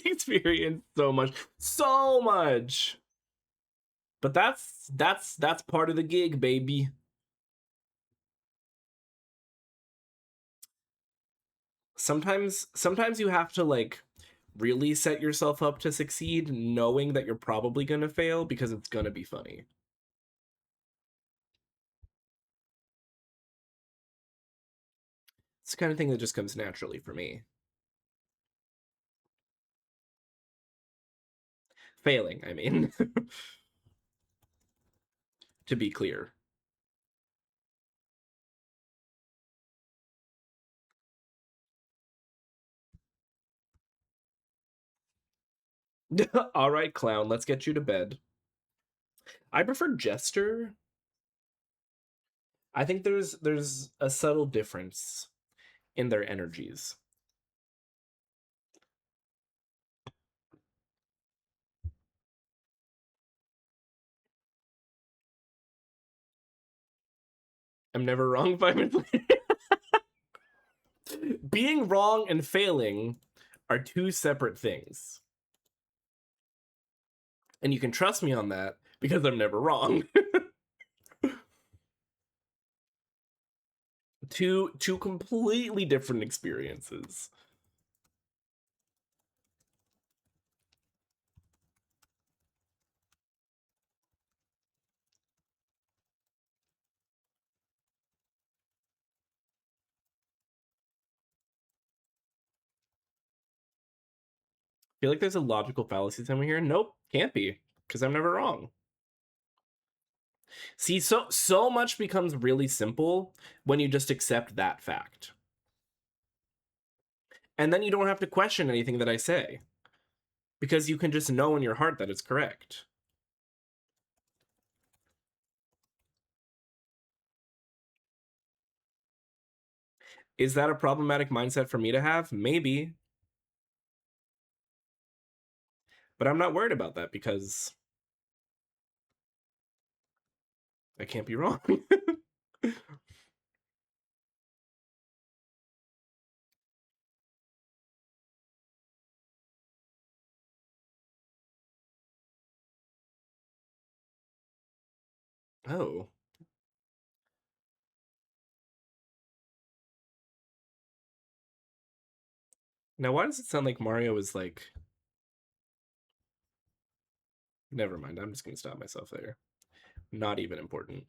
Experience so much. But that's part of the gig, baby. Sometimes you have to like really set yourself up to succeed, knowing that you're probably gonna fail because it's gonna be funny. It's the kind of thing that just comes naturally for me. Failing, I mean. To be clear. All right, clown, let's get you to bed. I prefer Jester. I think there's a subtle difference in their energies. I'm never wrong 5 minutes later. Being wrong and failing are 2 separate things. And you can trust me on that because I'm never wrong. Two completely different experiences. I feel like there's a logical fallacy somewhere here. Nope, can't be, because I'm never wrong. See, so much becomes really simple when you just accept that fact. And then you don't have to question anything that I say, because you can just know in your heart that it's correct. Is that a problematic mindset for me to have? Maybe. But I'm not worried about that because I can't be wrong. Oh. Now, why does it sound like Mario is like Never mind. I'm just gonna stop myself there. Not even important.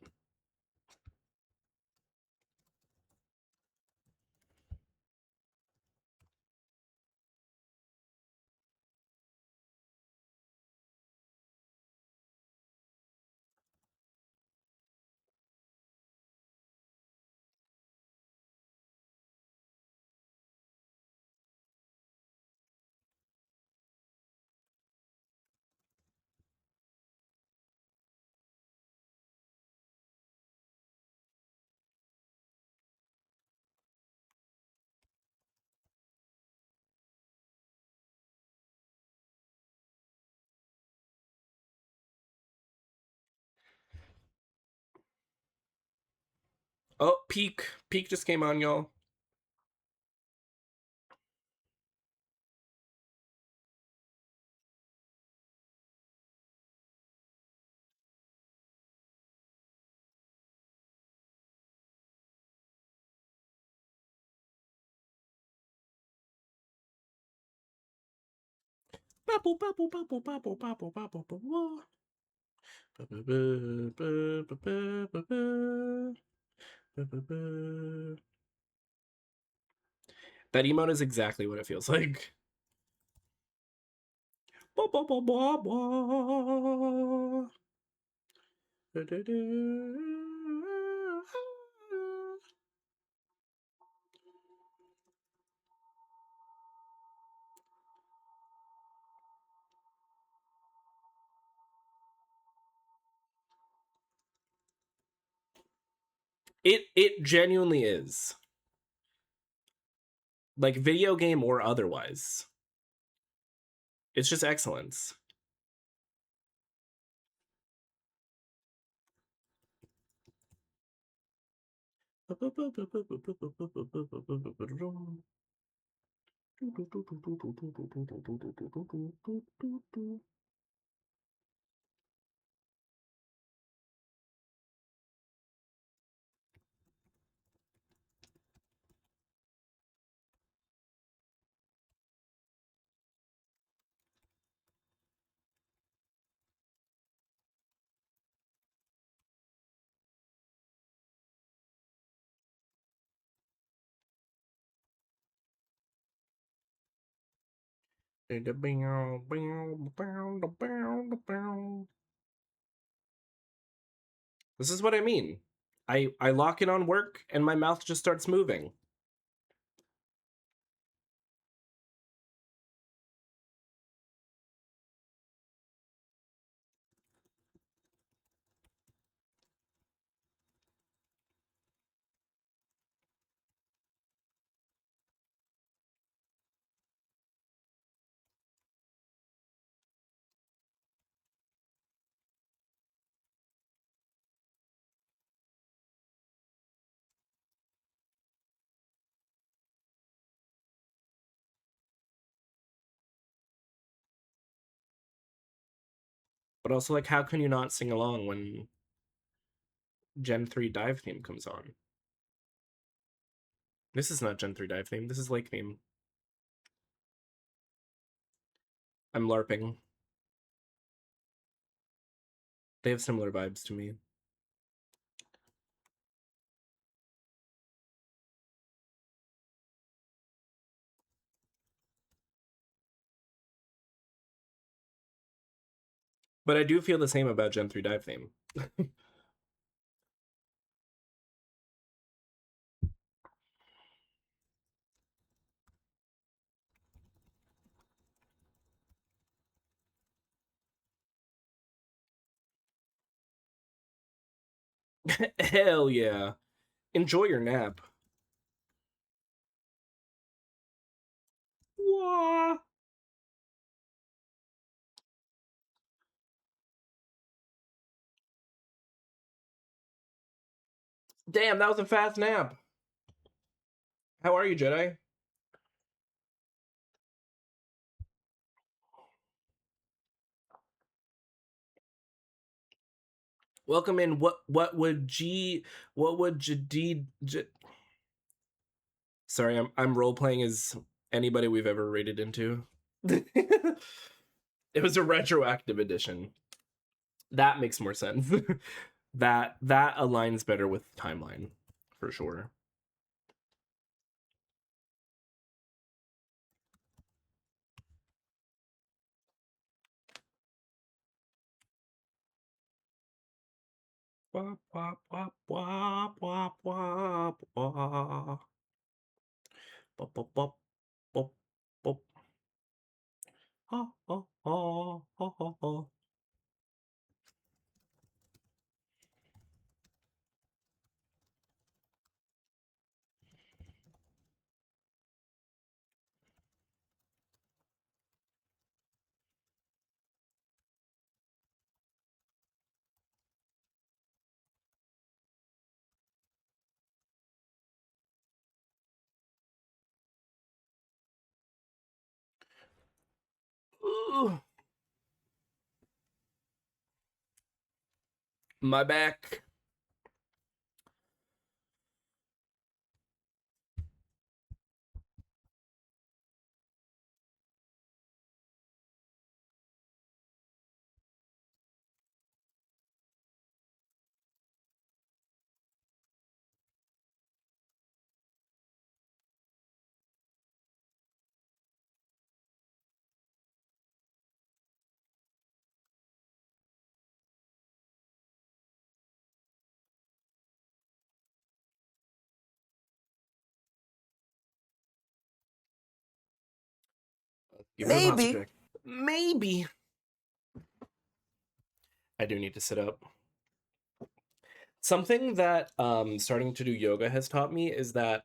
Oh, Peak. Peak just came on, y'all. Bubble, bubble, bubble, bubble, bubble, bubble, bubble. That emote is exactly what it feels like. It genuinely is. Like, video game or otherwise. It's just excellence. This is what I mean. I lock in on work and my mouth just starts moving. But also, like, how can you not sing along when Gen 3 dive theme comes on? This is not Gen 3 dive theme. This is Lake theme. I'm LARPing. They have similar vibes to me. But I do feel the same about Gen 3 dive theme. Hell yeah. Enjoy your nap. Wah. Damn, that was a fast nap. How are you, Jedi? Welcome in. What would Sorry, I'm role playing as anybody we've ever rated into. It was a retroactive edition. That makes more sense. That aligns better with timeline for sure. Wop, wop, wop, wop, wop, wop, wop. Bop, bop, bop, bop, bop. Ha, ha, ha, ha, ha, ha. Ooh, my back. Give her a posture Maybe. check. Maybe. I do need to sit up. Something that starting to do yoga has taught me is that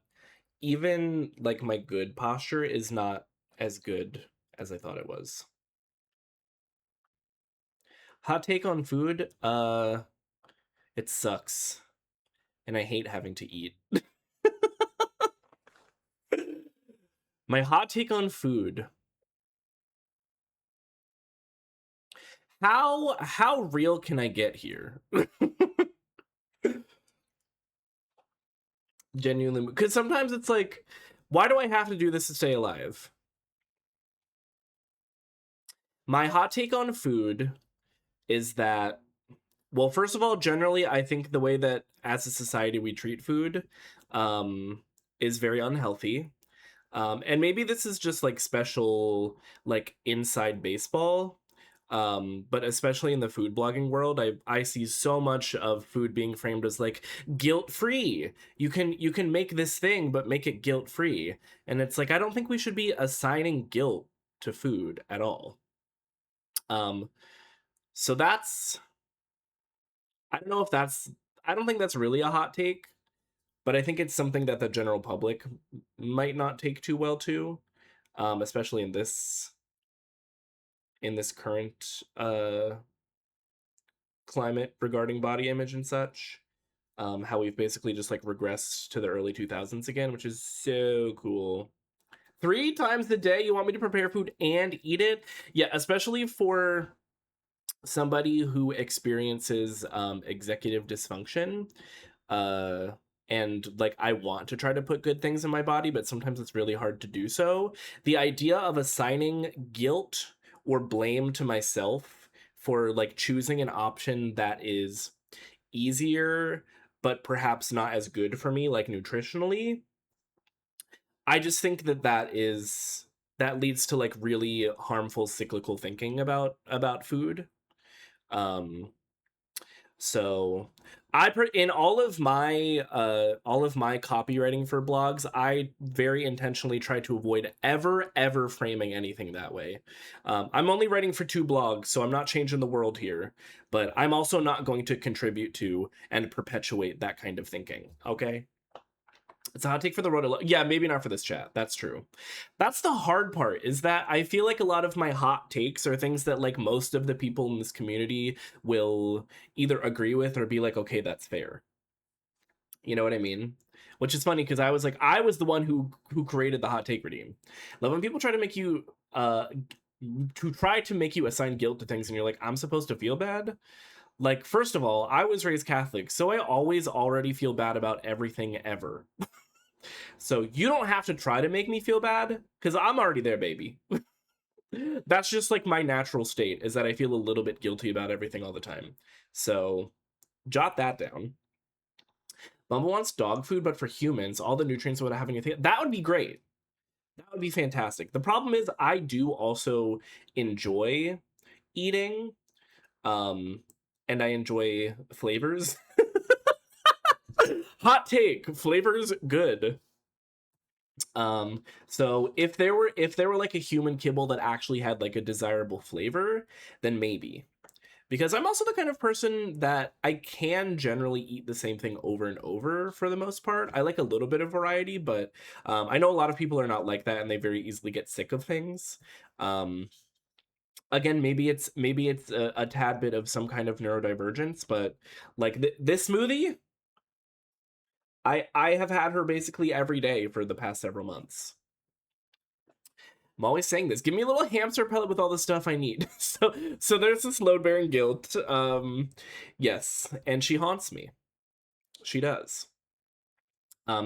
even like my good posture is not as good as I thought it was. Hot take on food, it sucks. And I hate having to eat. My hot take on food. How real can I get here? Genuinely, because sometimes it's like, why do I have to do this to stay alive? My hot take on food is that, well, first of all, generally, I think the way that as a society we treat food is very unhealthy. And maybe this is just like special, like inside baseball. But especially in the food blogging world, I see so much of food being framed as like guilt free. You can make this thing, but make it guilt free. And it's like I don't think we should be assigning guilt to food at all. Um, so that's I don't know if that's I don't think that's really a hot take, but I think it's something that the general public might not take too well to, especially in this current climate regarding body image and such. How we've basically just like regressed to the early 2000s again, which is so cool. 3 times a day, you want me to prepare food and eat it? Yeah, especially for somebody who experiences executive dysfunction. Uh, and like I want to try to put good things in my body, but sometimes it's really hard to do so. The idea of assigning guilt or blame to myself for like choosing an option that is easier but perhaps not as good for me, like nutritionally, I just think that leads to like really harmful cyclical thinking about food. um so in all of my copywriting for blogs, I very intentionally try to avoid ever framing anything that way. I'm only writing for 2 blogs, so I'm not changing the world here, but I'm also not going to contribute to and perpetuate that kind of thinking. Okay, it's a hot take for the road. Yeah, maybe not for this chat. That's true. That's the hard part, is that I feel like a lot of my hot takes are things that like most of the people in this community will either agree with or be like, okay, that's fair. You know what I mean? Which is funny because I was the one who created the hot take redeem. Love when people try to make you assign guilt to things and you're like, I'm supposed to feel bad. Like, first of all, I was raised Catholic, so I always already feel bad about everything ever. So you don't have to try to make me feel bad because I'm already there, baby. that's just like my natural state, is that I feel a little bit guilty about everything all the time. So jot that down. Bumble wants dog food, but for humans, all the nutrients without having anything. That would be great. That would be fantastic. The problem is I do also enjoy eating, and I enjoy flavors. Hot take, flavors good. So if there were like a human kibble that actually had like a desirable flavor, then maybe. Because I'm also the kind of person that I can generally eat the same thing over and over for the most part. I like a little bit of variety, but I know a lot of people are not like that and they very easily get sick of things. Again, maybe it's a tad bit of some kind of neurodivergence, but like this smoothie, I have had her basically every day for the past several months. I'm always saying this. Give me a little hamster pellet with all the stuff I need. So there's this load-bearing guilt. Yes, and she haunts me. She does.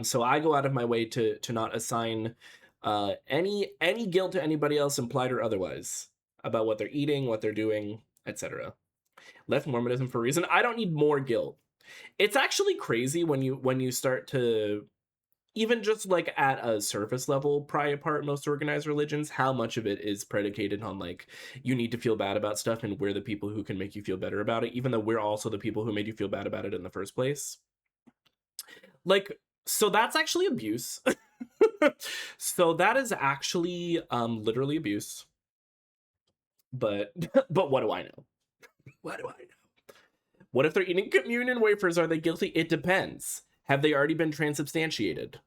So I go out of my way to not assign any guilt to anybody else, implied or otherwise, about what they're eating, what they're doing, etc. Left Mormonism for a reason. I don't need more guilt. It's actually crazy when you start to, even just like at a surface level, pry apart most organized religions, how much of it is predicated on like, you need to feel bad about stuff and we're the people who can make you feel better about it, even though we're also the people who made you feel bad about it in the first place. Like, so that's actually abuse. So that is actually literally abuse. But what do I know? What do I know? What if they're eating communion wafers? Are they guilty? It depends. Have they already been transubstantiated?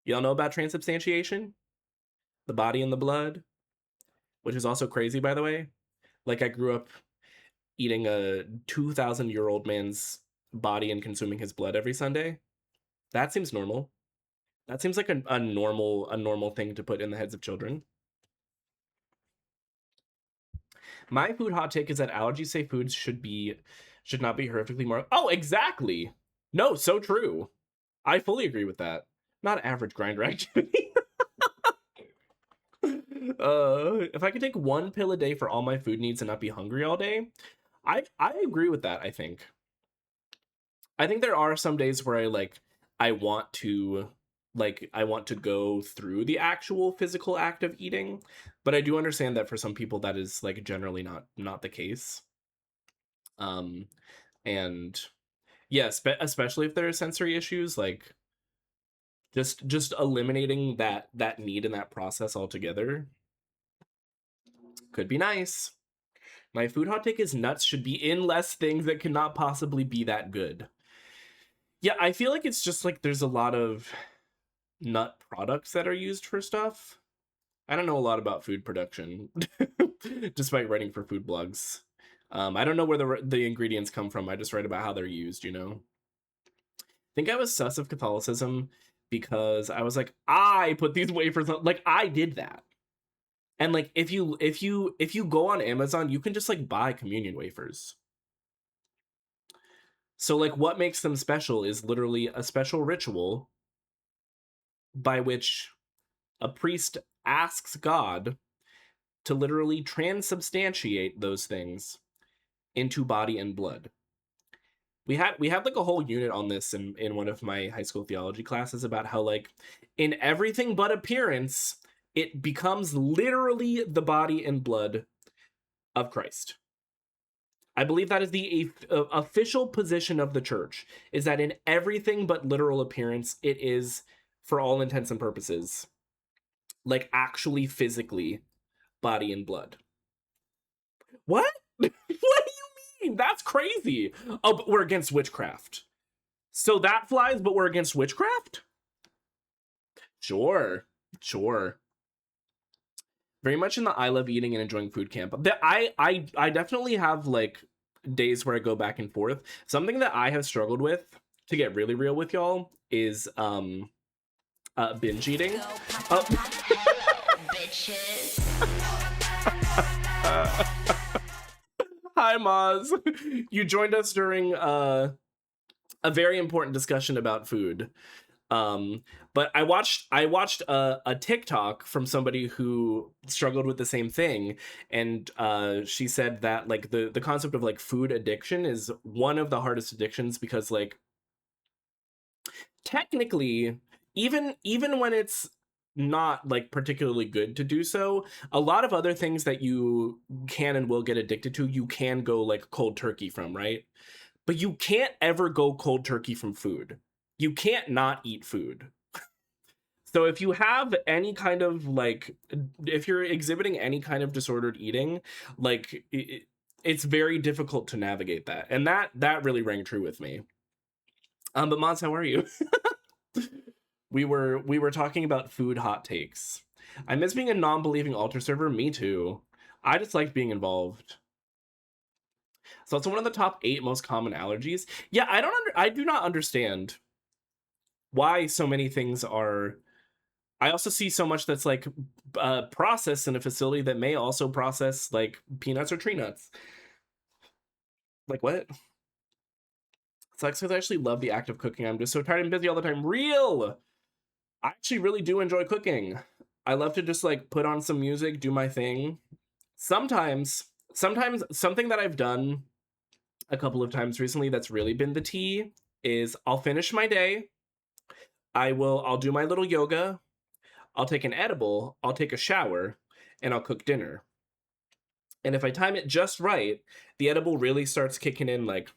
Y'all know about transubstantiation? The body and the blood? Which is also crazy, by the way. Like, I grew up eating a 2,000-year-old man's body and consuming his blood every Sunday. That seems normal. That seems like a normal thing to put in the heads of children. My food hot take is that allergy-safe foods should not be horrifically more. Oh, exactly. No, so true. I fully agree with that. Not average grinder activity. If I could take one pill a day for all my food needs and not be hungry all day, I agree with that. I think there are some days where I want to go through the actual physical act of eating, but I do understand that for some people that is like generally not the case. And yeah, especially if there are sensory issues, like just eliminating that need and that process altogether could be nice. My food hot take is nuts should be in less things that cannot possibly be that good. Yeah, I feel like it's just like there's a lot of nut products that are used for stuff. I don't know a lot about food production, despite writing for food blogs. I don't know where the ingredients come from. I just write about how they're used, you know? I think I was sus of Catholicism because I was like, I put these wafers on, like I did that. And like if you go on Amazon, you can just like buy communion wafers. So like what makes them special is literally a special ritual by which a priest asks God to literally transubstantiate those things into body and blood. We had like a whole unit on this in one of my high school theology classes about how like in everything but appearance, it becomes literally the body and blood of Christ. I believe that is the official position of the church, is that in everything but literal appearance, it is, for all intents and purposes, like actually physically body and blood. What? What do you mean? That's crazy. Oh, but we're against witchcraft. So that flies, but we're against witchcraft? Sure. Very much in the I love eating and enjoying food camp. I definitely have like days where I go back and forth. Something that I have struggled with, to get really real with y'all, is binge eating. Hi, Maz. You joined us during a very important discussion about food. But I watched a TikTok from somebody who struggled with the same thing, and she said that like the concept of like food addiction is one of the hardest addictions because like technically even when it's not like particularly good to do so, a lot of other things that you can and will get addicted to, you can go like cold turkey from, right? But you can't ever go cold turkey from food. You can't not eat food. So if you have any kind of like, if you're exhibiting any kind of disordered eating, like it's very difficult to navigate that, and that really rang true with me. But Mons, how are you? We were talking about food hot takes. I miss being a non-believing altar server. Me too. I just like being involved. So it's one of the top 8 most common allergies. Yeah, I do not understand why so many things are. I also see so much that's like processed in a facility that may also process like peanuts or tree nuts. Like what? Sucks because I actually love the act of cooking. I'm just so tired and busy all the time. Real. I actually really do enjoy cooking. I love to just like put on some music, do my thing. Sometimes something that I've done a couple of times recently that's really been the tea is I'll finish my day. I'll do my little yoga. I'll take an edible, I'll take a shower, and I'll cook dinner. And if I time it just right, the edible really starts kicking in like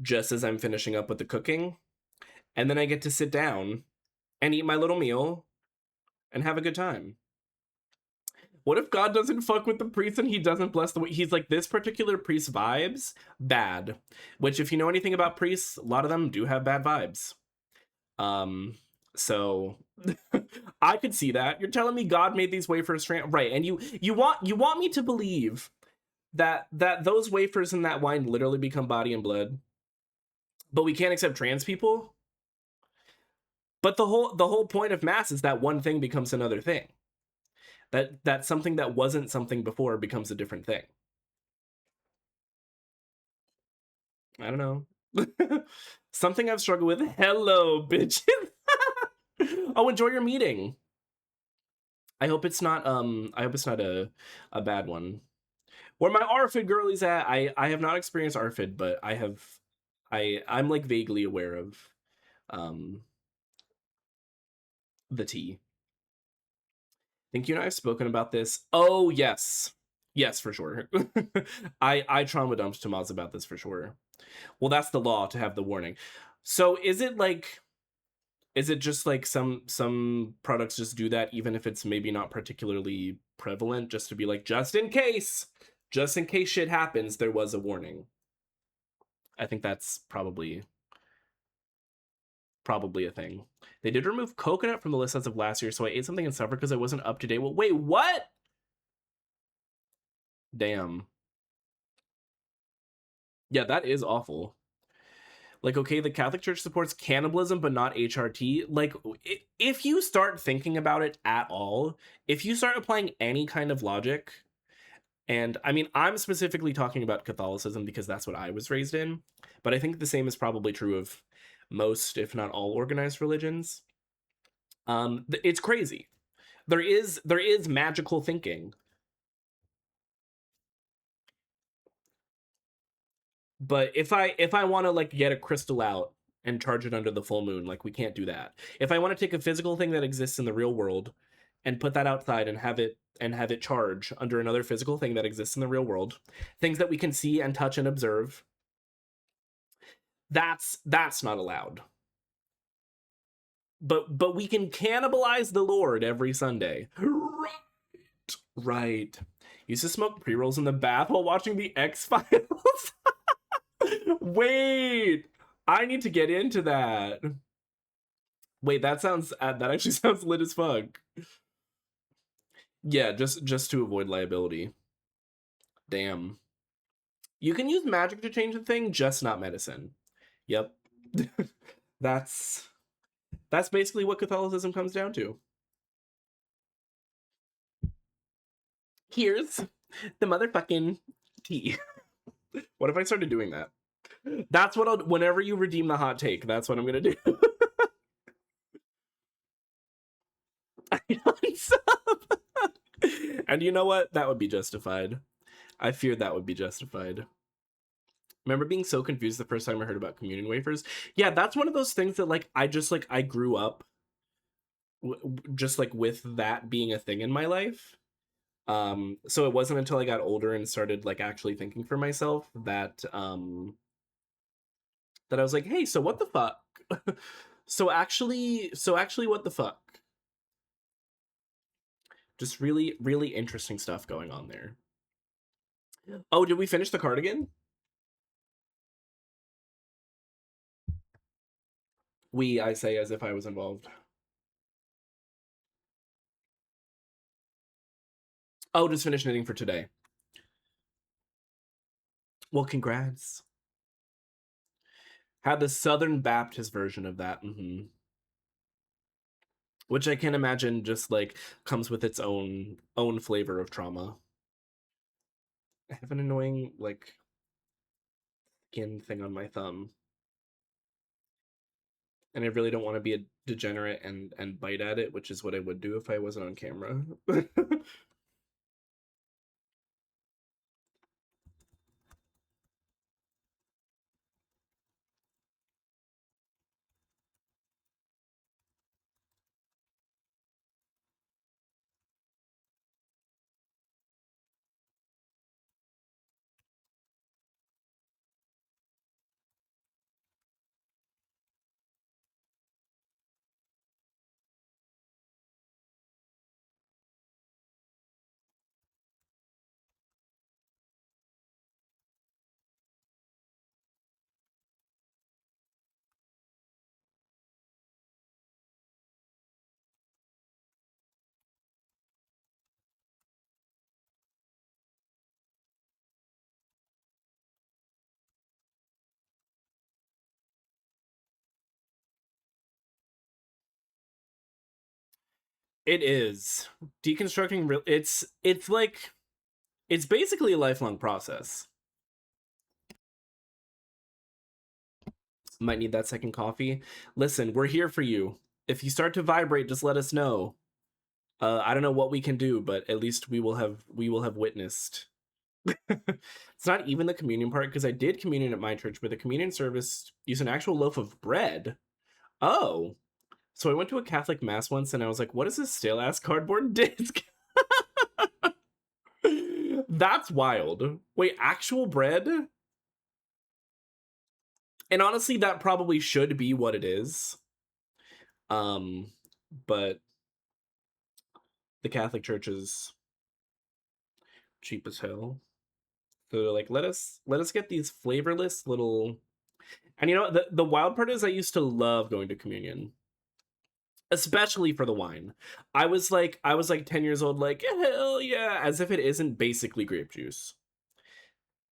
just as I'm finishing up with the cooking. And then I get to sit down and eat my little meal and have a good time. What if God doesn't fuck with the priest and he doesn't bless the way? He's like, this particular priest vibes bad. Which, if you know anything about priests, a lot of them do have bad vibes. So I could see that. You're telling me God made these wafers right, and you want me to believe that those wafers and that wine literally become body and blood, but we can't accept trans people. But the whole point of mass is that one thing becomes another thing. That something that wasn't something before becomes a different thing. I don't know. Something I've struggled with. Hello, bitches. Oh, enjoy your meeting. I hope it's not a bad one. Where my ARFID girlies at, I have not experienced ARFID, but I'm like vaguely aware of the tea. Think you and I have spoken about this? Oh yes. Yes, for sure. I trauma dumped to Maz about this for sure. Well, that's the law to have the warning. So is it just like some products just do that even if it's maybe not particularly prevalent, just to be like, just in case shit happens, there was a warning? I think that's probably a thing. They did remove coconut from the list as of last year, so I ate something and suffered because I wasn't up to date. Well, wait, what? Damn. Yeah, that is awful. Like, okay, the Catholic Church supports cannibalism, but not HRT. Like, if you start thinking about it at all, if you start applying any kind of logic, and I mean, I'm specifically talking about Catholicism because that's what I was raised in, but I think the same is probably true of most, if not all, organized religions. It's crazy. There is magical thinking. But if I want to like get a crystal out and charge it under the full moon, like we can't do that. If I want to take a physical thing that exists in the real world and put that outside and have it charge under another physical thing that exists in the real world, things that we can see and touch and observe, that's not allowed. But we can cannibalize the Lord every Sunday. Right. Used to smoke pre-rolls in the bath while watching the X-Files. Wait, I need to get into that. Wait, that actually sounds lit as fuck. Yeah, just to avoid liability. Damn. You can use magic to change the thing, just not medicine. Yep. That's basically what Catholicism comes down to. Here's the motherfucking tea. What if I started doing that? That's what whenever you redeem the hot take, that's what I'm gonna do. And you know what? That would be justified. I fear that would be justified. Remember being so confused the first time I heard about communion wafers? Yeah, that's one of those things that like I grew up just like with that being a thing in my life. So it wasn't until I got older and started like actually thinking for myself that that I was like, "Hey, so what the fuck?" So actually what the fuck? Just really really interesting stuff going on there. Oh, did we finish the cardigan? I say as if I was involved. Oh, just finished knitting for today. Well, congrats. Had the Southern Baptist version of that. Which I can imagine just like comes with its own flavor of trauma. I have an annoying like skin thing on my thumb. And I really don't want to be a degenerate and bite at it, which is what I would do if I wasn't on camera. It is. Deconstructing it's like it's basically a lifelong process. Might need that second coffee. Listen, we're here for you. If you start to vibrate, just let us know. I don't know what we can do, but at least we will have witnessed. It's not even the communion part because I did communion at my church, but the communion service used an actual loaf of bread. Oh, so I went to a Catholic mass once and I was like, "What is this stale ass cardboard disc?" That's wild. Wait, actual bread? And honestly, that probably should be what it is. But the Catholic Church is cheap as hell. So they're like, let us get these flavorless little. And you know the wild part is I used to love going to communion, especially for the wine. I was like 10 years old, like hell yeah, as if it isn't basically grape juice.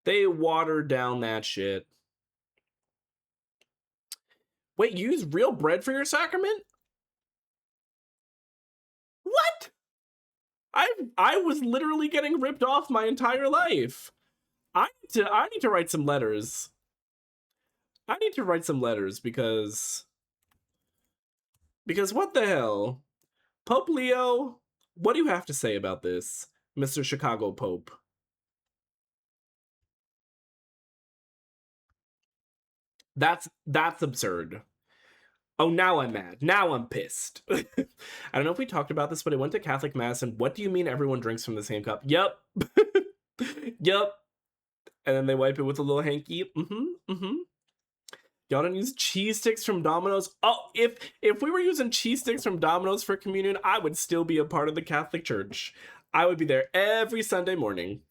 They watered down that shit. Wait, you use real bread for your sacrament? What? I was literally getting ripped off my entire life. I need to write some letters. I need to write some letters because what the hell? Pope Leo, what do you have to say about this, Mr. Chicago Pope? That's absurd. Oh, now I'm mad. Now I'm pissed. I don't know if we talked about this, but I went to Catholic Mass, and what do you mean everyone drinks from the same cup? Yup. Yup. And then they wipe it with a little hanky. Y'all don't use cheese sticks from Domino's? Oh, if we were using cheese sticks from Domino's for communion, I would still be a part of the Catholic Church. I would be there every Sunday morning.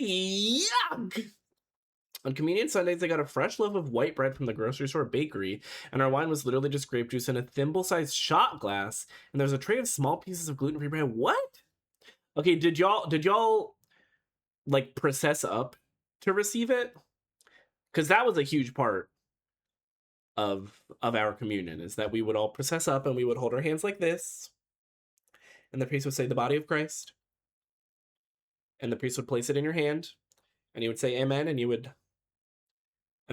Yuck! On communion Sundays, they got a fresh loaf of white bread from the grocery store bakery, and our wine was literally just grape juice in a thimble-sized shot glass, and there's a tray of small pieces of gluten-free bread. What? Okay, did y'all like process up to receive it? Because that was a huge part of our communion, is that we would all process up and we would hold our hands like this, and the priest would say the body of Christ, and the priest would place it in your hand, and he would say amen, and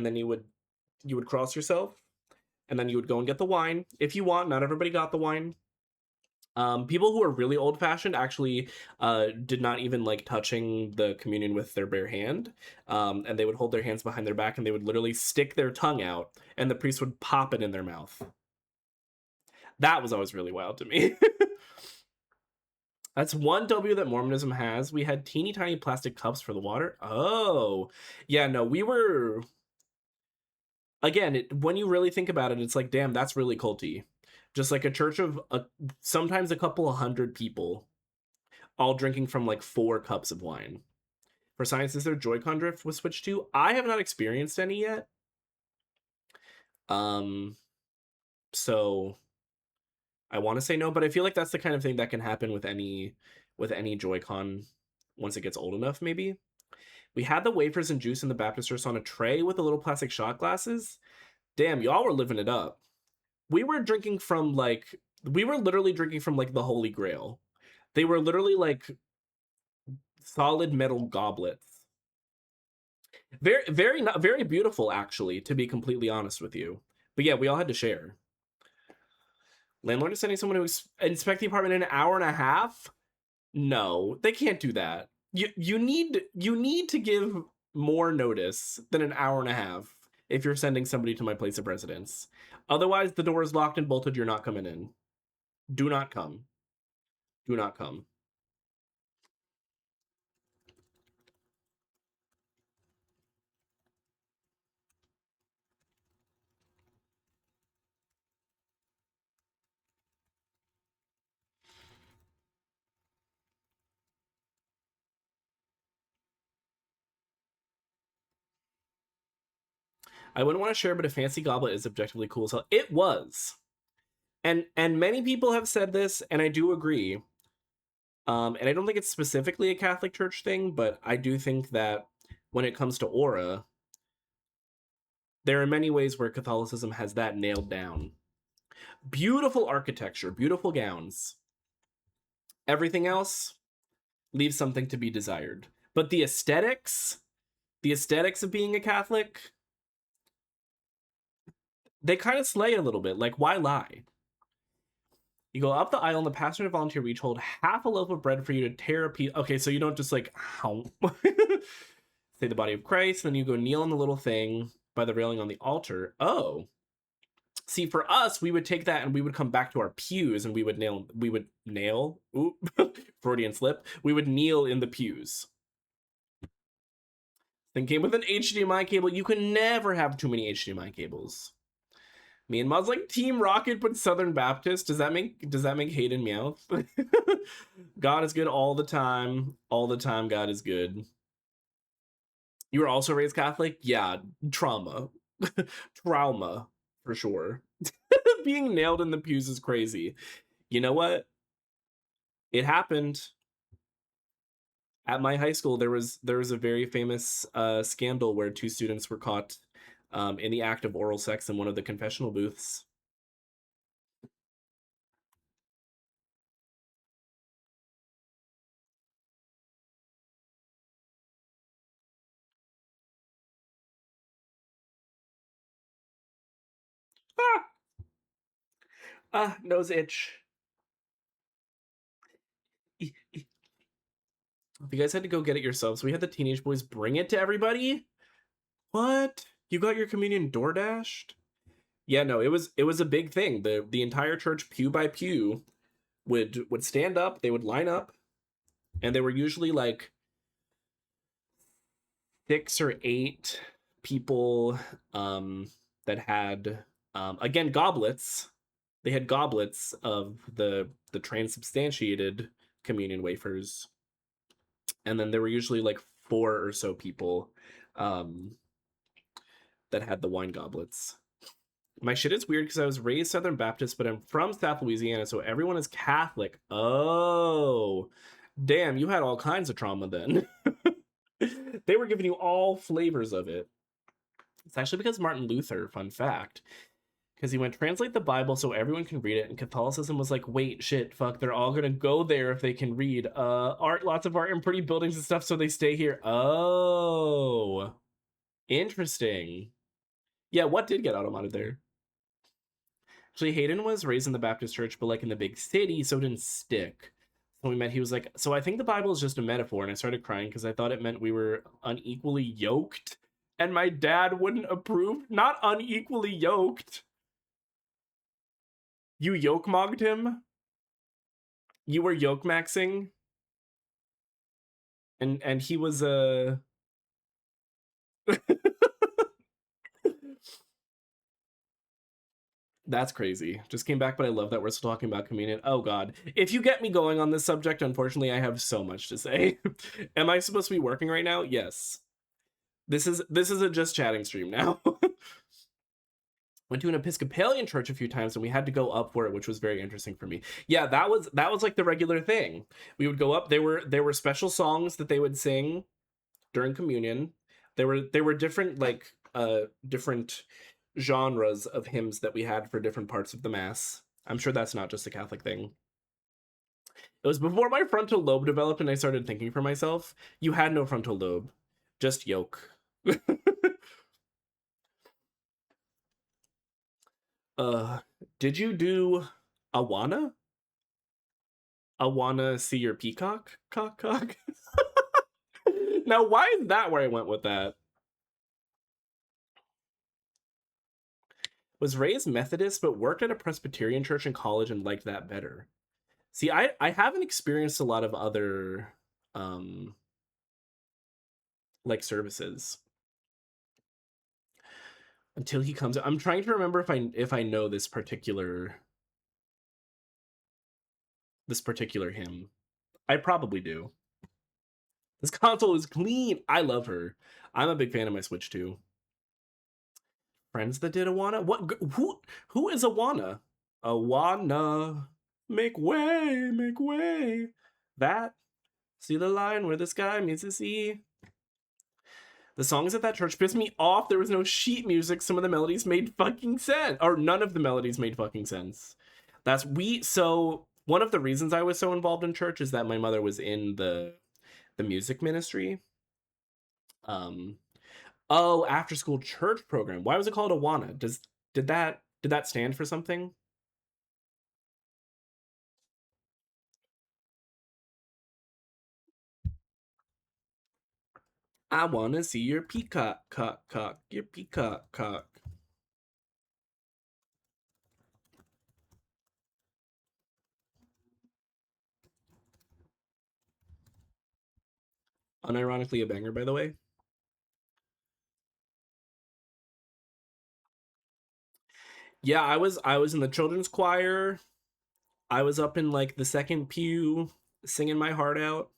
then you would cross yourself, and then you would go and get the wine if you want. Not everybody got the wine. People who are really old-fashioned actually did not even like touching the communion with their bare hand, and they would hold their hands behind their back and they would literally stick their tongue out and the priest would pop it in their mouth. That was always really wild to me. That's one W that Mormonism has. We had teeny tiny plastic cups for the water. Oh, yeah, no, we were... Again, when you really think about it, it's like, damn, that's really culty. Just like a church of sometimes a couple of hundred people all drinking from like 4 cups of wine. For science, is there Joy-Con drift was switched to? I have not experienced any yet. So I want to say no, but I feel like that's the kind of thing that can happen with any Joy-Con once it gets old enough, maybe. We had the wafers and juice in the Baptist church on a tray with the little plastic shot glasses. Damn, y'all were living it up. We were literally drinking from like the Holy Grail. They were literally like solid metal goblets. Very, very, very beautiful, actually, to be completely honest with you. But yeah, we all had to share. Landlord is sending someone to inspect the apartment in an hour and a half? No, they can't do that. You need to give more notice than an hour and a half if you're sending somebody to my place of residence. Otherwise, the door is locked and bolted. You're not coming in. Do not come. Do not come. I wouldn't want to share, but a fancy goblet is objectively cool as hell. It was. And many people have said this, and I do agree. And I don't think it's specifically a Catholic Church thing, but I do think that when it comes to aura, there are many ways where Catholicism has that nailed down. Beautiful architecture, beautiful gowns. Everything else leaves something to be desired. But the aesthetics of being a Catholic, they kind of slay a little bit. Like, why lie? You go up the aisle and the pastor and volunteer each hold half a loaf of bread for you to tear a piece. Okay, so you don't just like, say the body of Christ, then you go kneel on the little thing by the railing on the altar. Oh. See, for us, we would take that and we would come back to our pews and we would nail, Freudian slip. We would kneel in the pews. Then came with an HDMI cable. You can never have too many HDMI cables. Me and Mod's like Team Rocket but Southern Baptist. Does that make Hayden meow? God is good all the time. All the time, God is good. You were also raised Catholic? Yeah, trauma. Trauma, for sure. Being nailed in the pews is crazy. You know what? It happened. At my high school, there was a very famous scandal where 2 students were caught in the act of oral sex in one of the confessional booths. Nose itch. If you guys had to go get it yourselves, we had the teenage boys bring it to everybody. What? You got your communion door dashed? Yeah, no, it was a big thing. The entire church, pew by pew, would stand up. They would line up, and they were usually like 6 or 8 people that had again goblets. They had goblets of the transubstantiated communion wafers, and then there were usually like 4 or so people that had the wine goblets. My shit is weird because I was raised Southern Baptist, but I'm from South Louisiana, so everyone is Catholic. Oh, damn, you had all kinds of trauma then. They were giving you all flavors of it. It's actually because Martin Luther, fun fact, because he went translate the Bible so everyone can read it, and Catholicism was like, wait, shit, fuck, they're all gonna go there if they can read. Art, lots of art and pretty buildings and stuff, so they stay here. Oh, interesting. Yeah, what did get automated there? Actually, Hayden was raised in the Baptist church, but like in the big city, so it didn't stick. When we met, he was like, "So I think the Bible is just a metaphor," and I started crying because I thought it meant we were unequally yoked, and my dad wouldn't approve. Not unequally yoked. You yoke mogged him. You were yoke maxing, and he was a. That's crazy. Just came back, but I love that we're still talking about communion. Oh god. If you get me going on this subject, unfortunately, I have so much to say. Am I supposed to be working right now? Yes. This is a just chatting stream now. Went to an Episcopalian church a few times and we had to go up for it, which was very interesting for me. Yeah, that was like the regular thing. We would go up. There were special songs that they would sing during communion. There were different different genres of hymns that we had for different parts of the mass. I'm sure that's not just a Catholic thing. It was before my frontal lobe developed and I started thinking for myself. You had no frontal lobe, just yoke. uh did you do Awana? Awana see your peacock? Cock. Now why is that where I went with that? Was raised Methodist but worked at a Presbyterian church in college and liked that better. See, I haven't experienced a lot of other like services until he comes. I'm trying to remember if I know this particular hymn. I probably do. This console is clean. I love her. I'm a big fan of my Switch too. Friends that did Awana? What? Who is Awana? Awana, make way, make way. That, see the line where the sky meets the sea. The songs at that church pissed me off. There was no sheet music. Some of the melodies made fucking sense, or none of the melodies made fucking sense. So one of the reasons I was so involved in church is that my mother was in the music ministry. After school church program. Why was it called Awana? Did that stand for something? I wanna see your peacock cock, your peacock cock. Unironically a banger, by the way. Yeah, I was in the children's choir. I was up in like the second pew singing my heart out.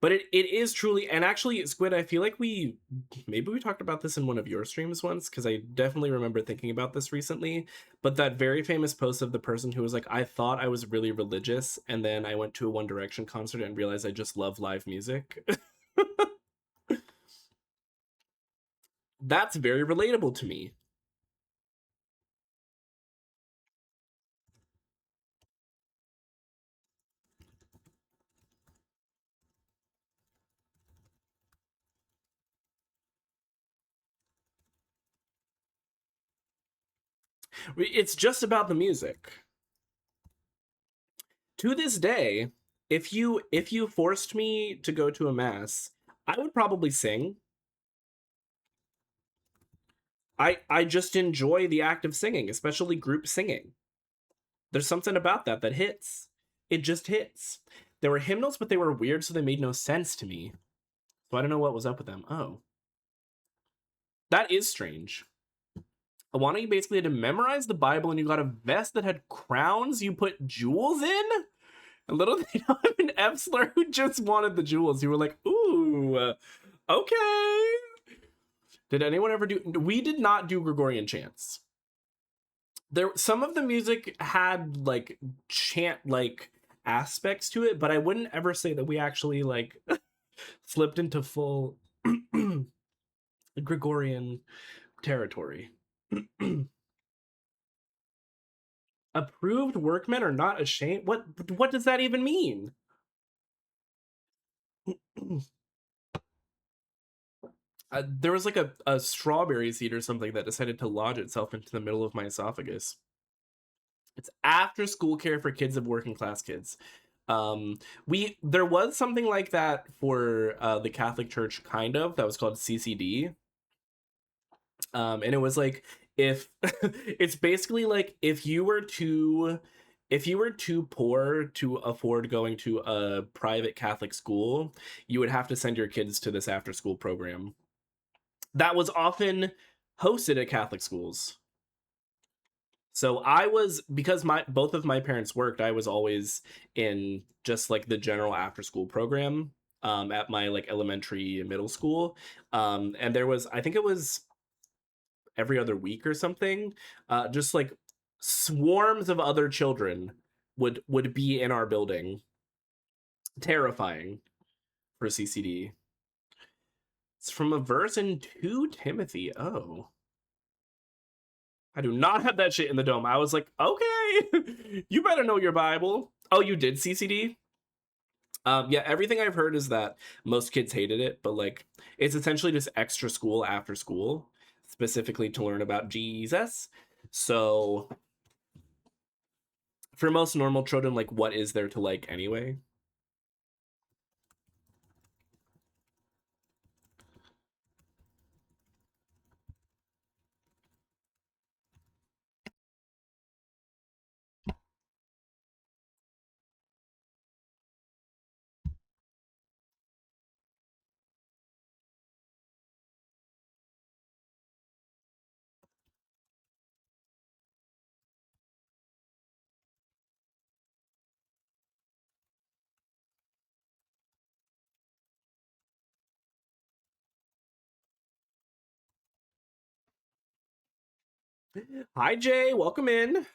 But it is truly, and actually, Squid, I feel like maybe we talked about this in one of your streams once, because I definitely remember thinking about this recently. But that very famous post of the person who was like, I thought I was really religious, and then I went to a One Direction concert and realized I just love live music. That's very relatable to me. It's just about the music. To this day, if you forced me to go to a mass, I would probably sing. I just enjoy the act of singing, especially group singing. There's something about that hits. It just hits. There were hymnals, but they were weird, so they made no sense to me. So I don't know what was up with them. Oh. That is strange. Awana, you basically had to memorize the Bible and you got a vest that had crowns you put jewels in? A little they know I'm an Epsler who just wanted the jewels. You were like, ooh, okay. Did anyone ever do... We did not do Gregorian chants. Some of the music had like chant like aspects to it, but I wouldn't ever say that we actually like slipped into full Gregorian territory. Approved workmen are not ashamed. What does that even mean? There was like a strawberry seed or something that decided to lodge itself into the middle of my esophagus. It's after school care for kids of working class kids. There was something like that for the Catholic Church, kind of, that was called CCD. And it was like, if it's basically like, if you were too poor to afford going to a private Catholic school, you would have to send your kids to this after school program that was often hosted at Catholic schools. So I was, because my both of my parents worked, I was always in just like the general after school program at my like elementary and middle school. And there was, I think it was every other week or something, just like swarms of other children would be in our building. Terrifying for CCD. It's from a verse in 2 Timothy. Oh. I do not have that shit in the dome. I was like, okay, you better know your Bible. Oh, you did CCD? Yeah, everything I've heard is that most kids hated it, but like, it's essentially just extra school after school, specifically to learn about Jesus. So, for most normal children, like, what is there to like anyway? Hi, Jay. Welcome in.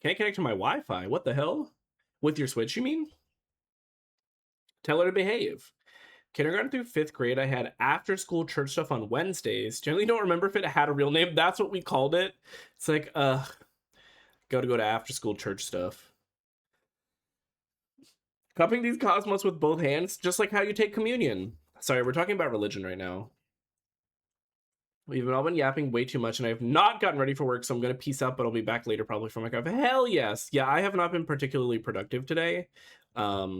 Can't connect to my Wi-Fi. What the hell? With your Switch, you mean? Tell her to behave. Kindergarten through 5th grade, I had after school church stuff on Wednesdays. Generally don't remember if it had a real name. That's what we called it. It's like, go to after school church stuff. Cupping these cosmos with both hands, just like how you take communion. Sorry, we're talking about religion right now. We've all been yapping way too much, and I have not gotten ready for work, so I'm going to peace out, but I'll be back later probably for my coffee. Hell yes. Yeah, I have not been particularly productive today, but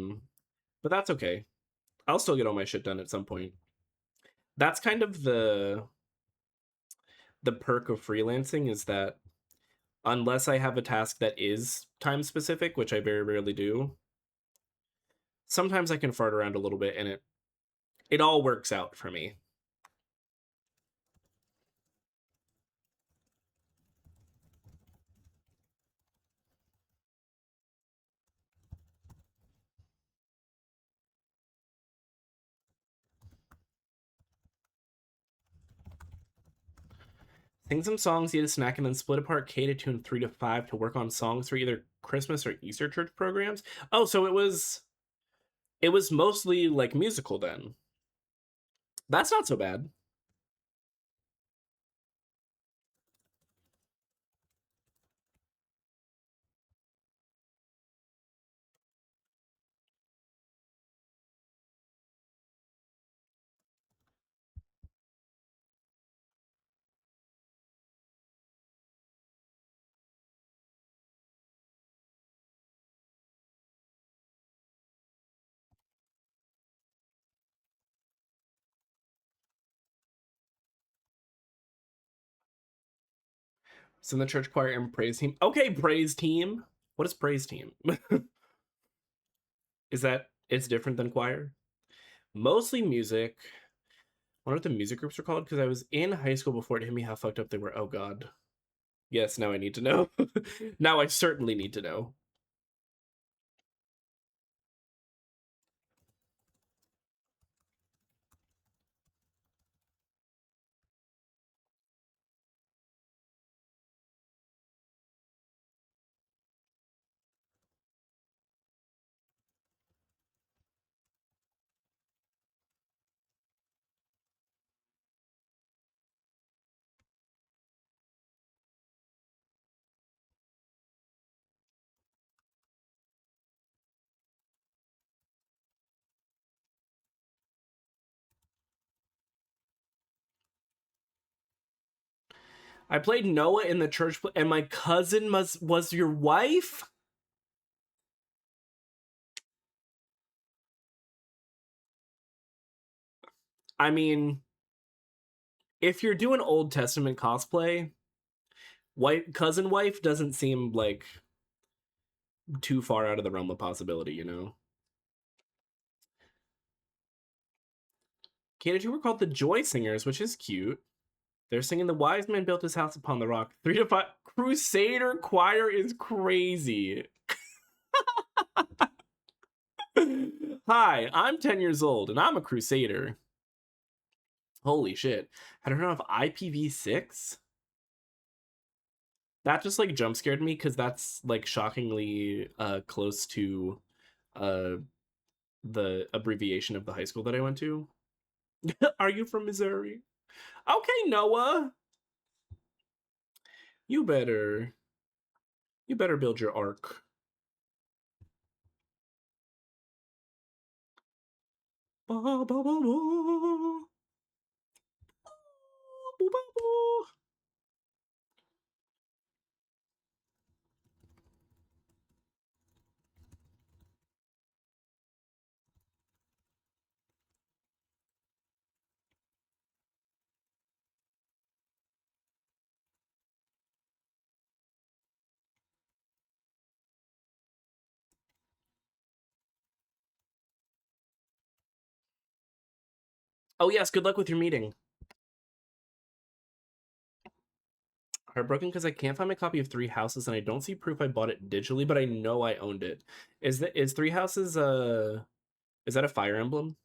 that's okay. I'll still get all my shit done at some point. That's kind of the perk of freelancing, is that unless I have a task that is time specific, which I very rarely do, sometimes I can fart around a little bit and it all works out for me. Sing some songs, eat a snack, and then split apart K to tune 3 to 5 to work on songs for either Christmas or Easter church programs. Oh, so it was mostly like musical then. That's not so bad. So the church choir and praise team. Okay, praise team. What is praise team? Is that it's different than choir? Mostly music. I wonder what the music groups are called, because I was in high school before it hit me how fucked up they were. Oh god. Yes, now I need to know. Now I certainly need to know. I played Noah in the church, and my cousin was your wife? I mean, if you're doing Old Testament cosplay, cousin wife doesn't seem like too far out of the realm of possibility, you know? Canada 2 were called the Joy Singers, which is cute. They're singing The Wise Man Built His House Upon the Rock. 3 to 5. Crusader Choir is crazy. Hi, I'm 10 years old, and I'm a Crusader. Holy shit. I don't know if IPv6? That just like jump scared me because that's like shockingly close to the abbreviation of the high school that I went to. Are you from Missouri? Okay, Noah. You better build your arc. Ba, ba, ba, ba. Oh yes, good luck with your meeting. Heartbroken because I can't find my copy of Three Houses and I don't see proof I bought it digitally, but I know I owned it. Is Three Houses is that a Fire Emblem?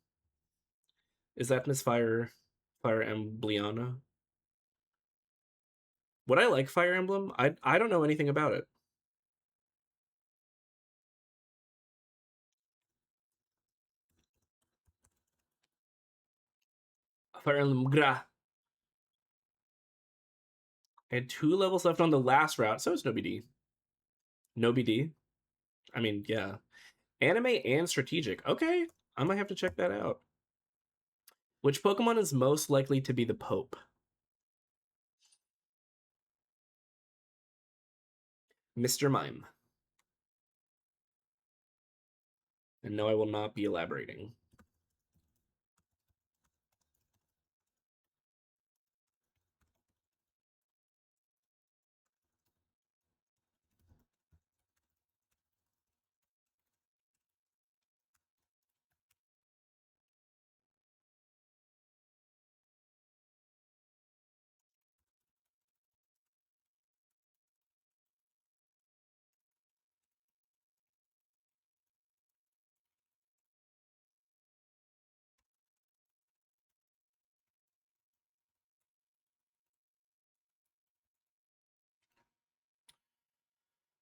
Is that Miss Fire Embleana? Would I like Fire Emblem? I don't know anything about it. Fire Emblem Gra. I had 2 levels left on the last route, so it's no BD. No BD? I mean, yeah. Anime and strategic. Okay, I might have to check that out. Which Pokemon is most likely to be the Pope? Mr. Mime. And no, I will not be elaborating.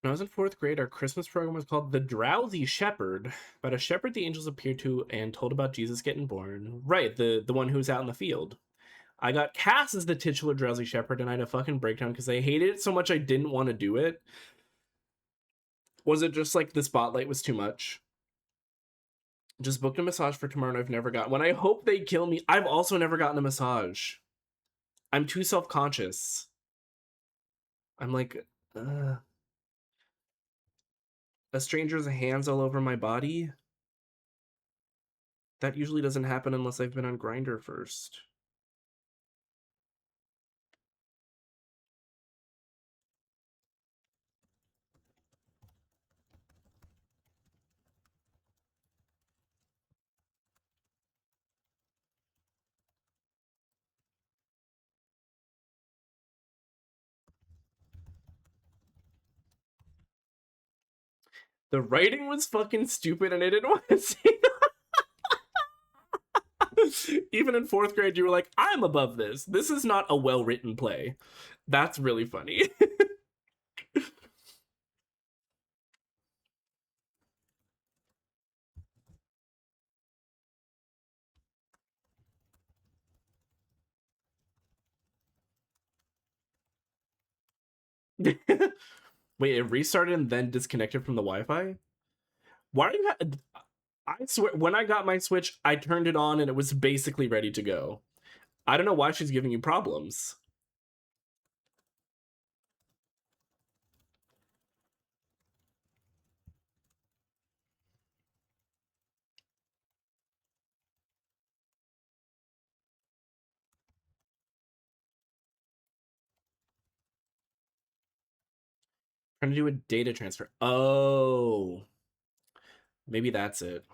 When I was in 4th grade, our Christmas program was called The Drowsy Shepherd. About a shepherd the angels appeared to and told about Jesus getting born. Right, the one who's out in the field. I got cast as the titular Drowsy Shepherd, and I had a fucking breakdown because I hated it so much I didn't want to do it. Was it just like the spotlight was too much? Just booked a massage for tomorrow and I've never got one. I hope they kill me. I've also never gotten a massage. I'm too self-conscious. I'm like, a stranger's hands all over my body? That usually doesn't happen unless I've been on Grindr first. The writing was fucking stupid and I didn't want to see it. Even in 4th grade, you were like, I'm above this. This is not a well-written play. That's really funny. Wait, it restarted and then disconnected from the Wi-Fi? Why do you have... I swear, when I got my Switch, I turned it on and it was basically ready to go. I don't know why she's giving you problems. Trying to do a data transfer. Oh, maybe that's it.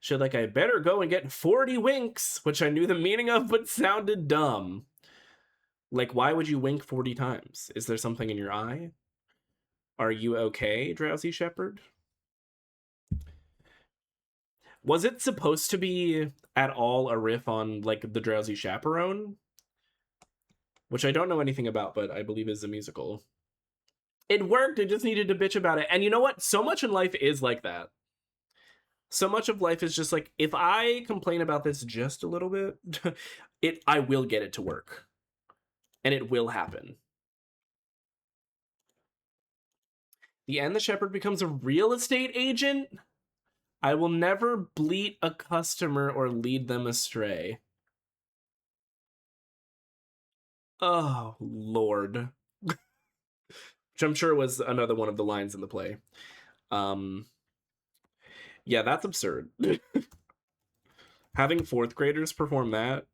Should like I better go and get 40 winks, which I knew the meaning of but sounded dumb. Like, why would you wink 40 times? Is there something in your eye? Are you okay, Drowsy Shepherd? Was it supposed to be at all a riff on like the Drowsy Chaperone? Which I don't know anything about, but I believe is a musical. It worked, I just needed to bitch about it. And you know what? So much in life is like that. So much of life is just like, if I complain about this just a little bit, I will get it to work. And it will happen. The end, the shepherd becomes a real estate agent. I will never bleat a customer or lead them astray. Oh, Lord. Which I'm sure was another one of the lines in the play. Yeah, that's absurd. Having fourth graders perform that.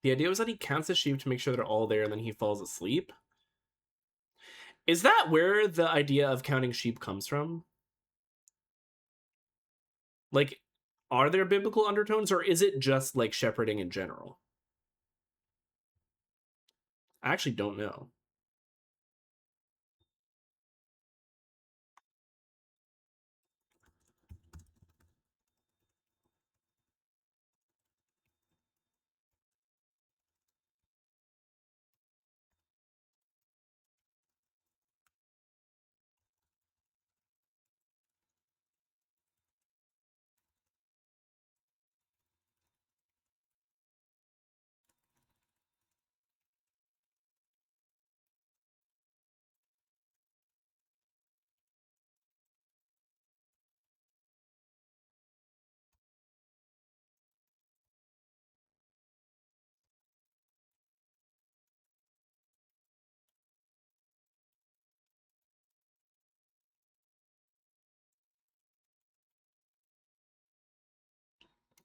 The idea was that he counts the sheep to make sure they're all there and then he falls asleep. Is that where the idea of counting sheep comes from? Like, are there biblical undertones or is it just like shepherding in general? I actually don't know.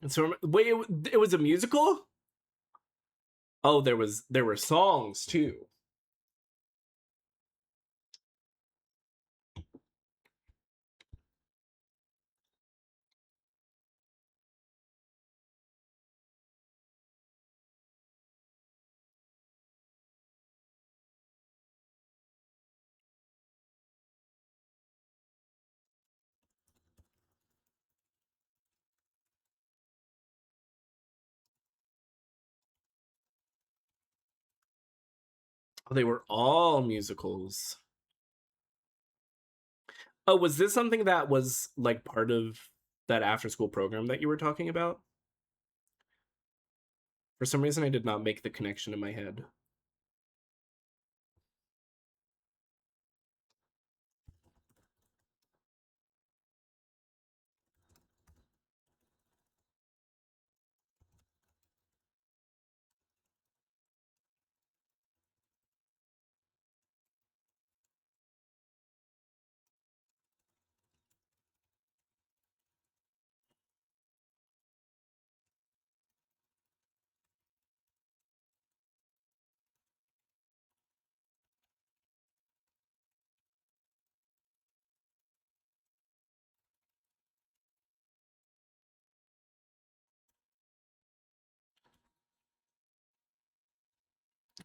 And so wait, it was a musical? Oh, there were songs too. Oh, they were all musicals. Oh, was this something that was like part of that after school program that you were talking about? For some reason, I did not make the connection in my head.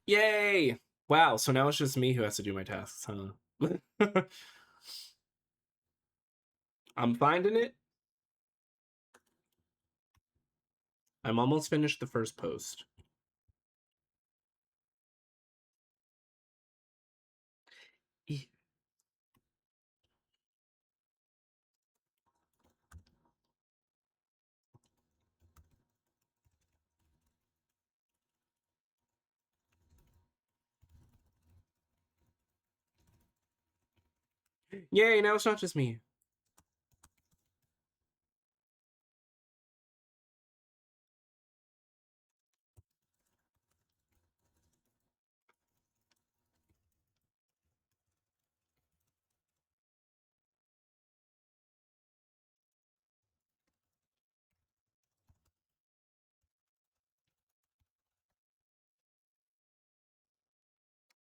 Yay! Wow, so now it's just me who has to do my tasks, huh? I'm finding it. I'm almost finished the first post. Yay, now it's not just me.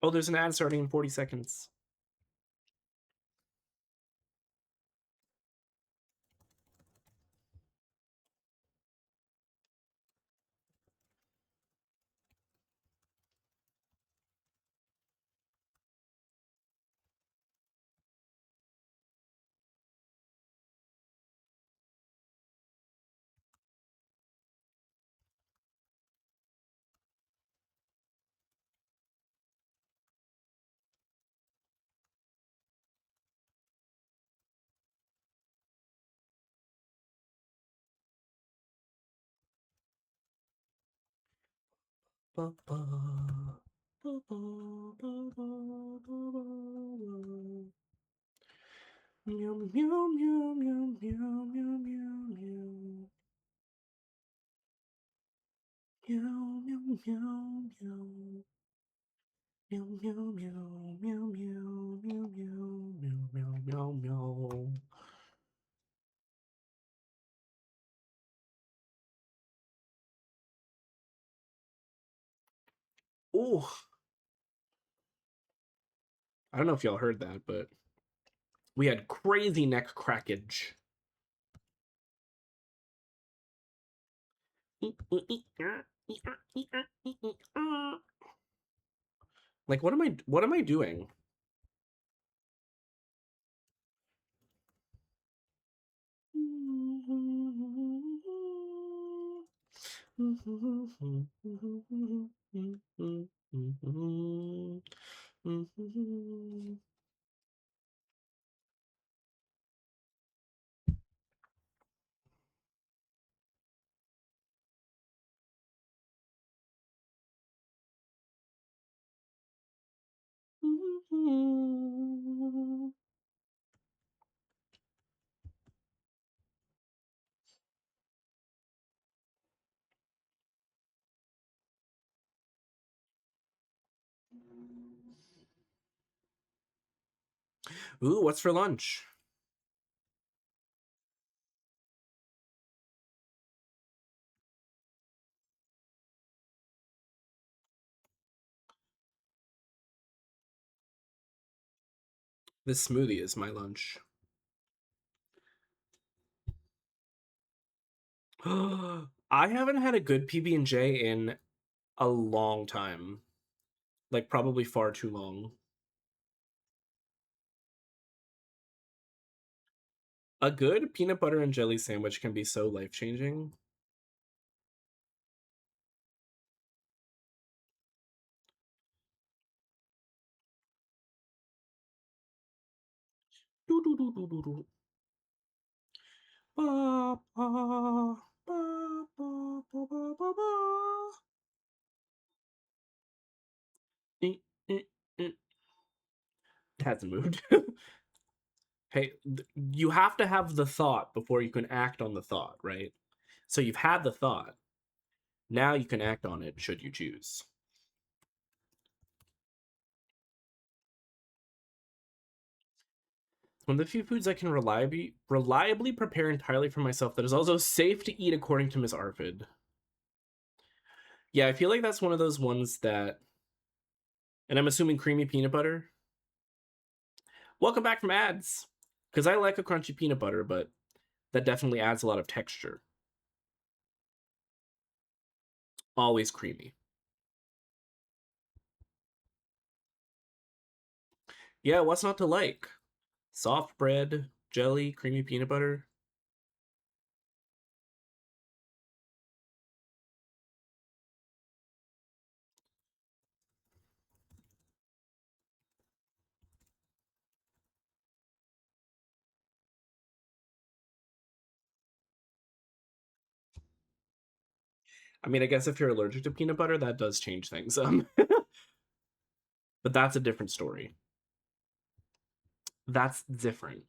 Oh, there's an ad starting in 40 seconds. Meow, meow, meow, meow, meow, meow, meow, meow. Meow, meow, meow, meow. Meow, meow, meow, meow, meow, meow, meow, meow, meow, meow. Oh, I don't know if y'all heard that, but we had crazy neck crackage. Like, what am I doing? Ooh, what's for lunch? This smoothie is my lunch. I haven't had a good PB&J in a long time. Like, probably far too long. A good peanut butter and jelly sandwich can be so life-changing. Ba, ba, ba, ba, ba, ba, ba, ba. It hasn't moved. Hey, you have to have the thought before you can act on the thought, right? So you've had the thought. Now you can act on it should you choose. One of the few foods I can reliably prepare entirely for myself that is also safe to eat according to Miss Arfid. Yeah, I feel like that's one of those ones that, and I'm assuming creamy peanut butter. Welcome back from ads. Because I like a crunchy peanut butter, but that definitely adds a lot of texture. Always creamy. Yeah, what's not to like? Soft bread, jelly, creamy peanut butter. I mean, I guess if you're allergic to peanut butter, that does change things. But that's a different story. That's different.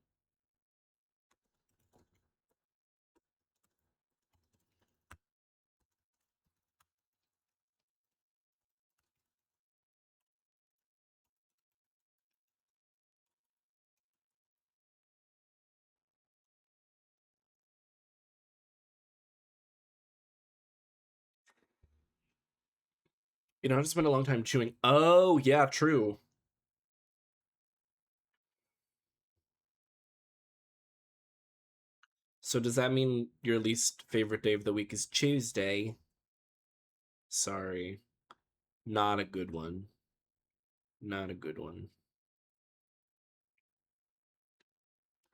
You know, I've just spent a long time chewing. Oh, yeah, true. So does that mean your least favorite day of the week is Tuesday? Sorry. Not a good one. Not a good one.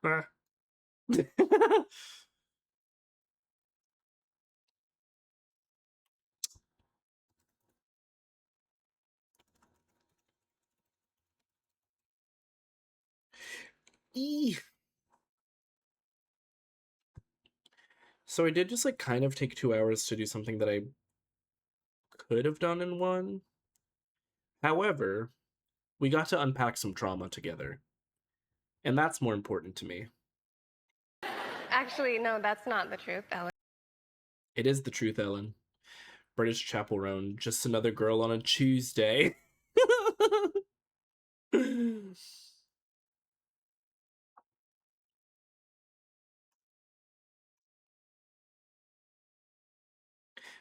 Ah. Eee. So I did just like kind of take 2 hours to do something that I could have done in one. However, we got to unpack some trauma together. And that's more important to me. Actually, no, that's not the truth, Ellen. It is the truth, Ellen. British Chapel Roan, just another girl on a Tuesday.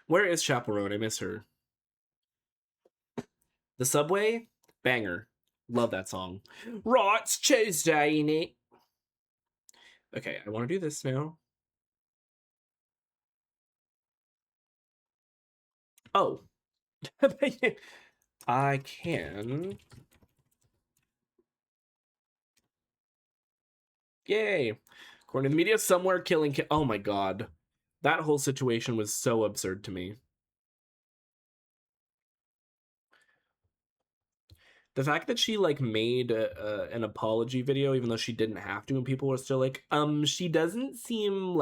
Where is Chapel Roan? I miss her. The Subway? Banger. Love that song. Right, it's Tuesday, innit? Okay, I want to do this now. Oh. I can. Yay. According to the media, somewhere killing oh my god. That whole situation was so absurd to me. The fact that she like made an apology video even though she didn't have to, and people were still like, she doesn't seem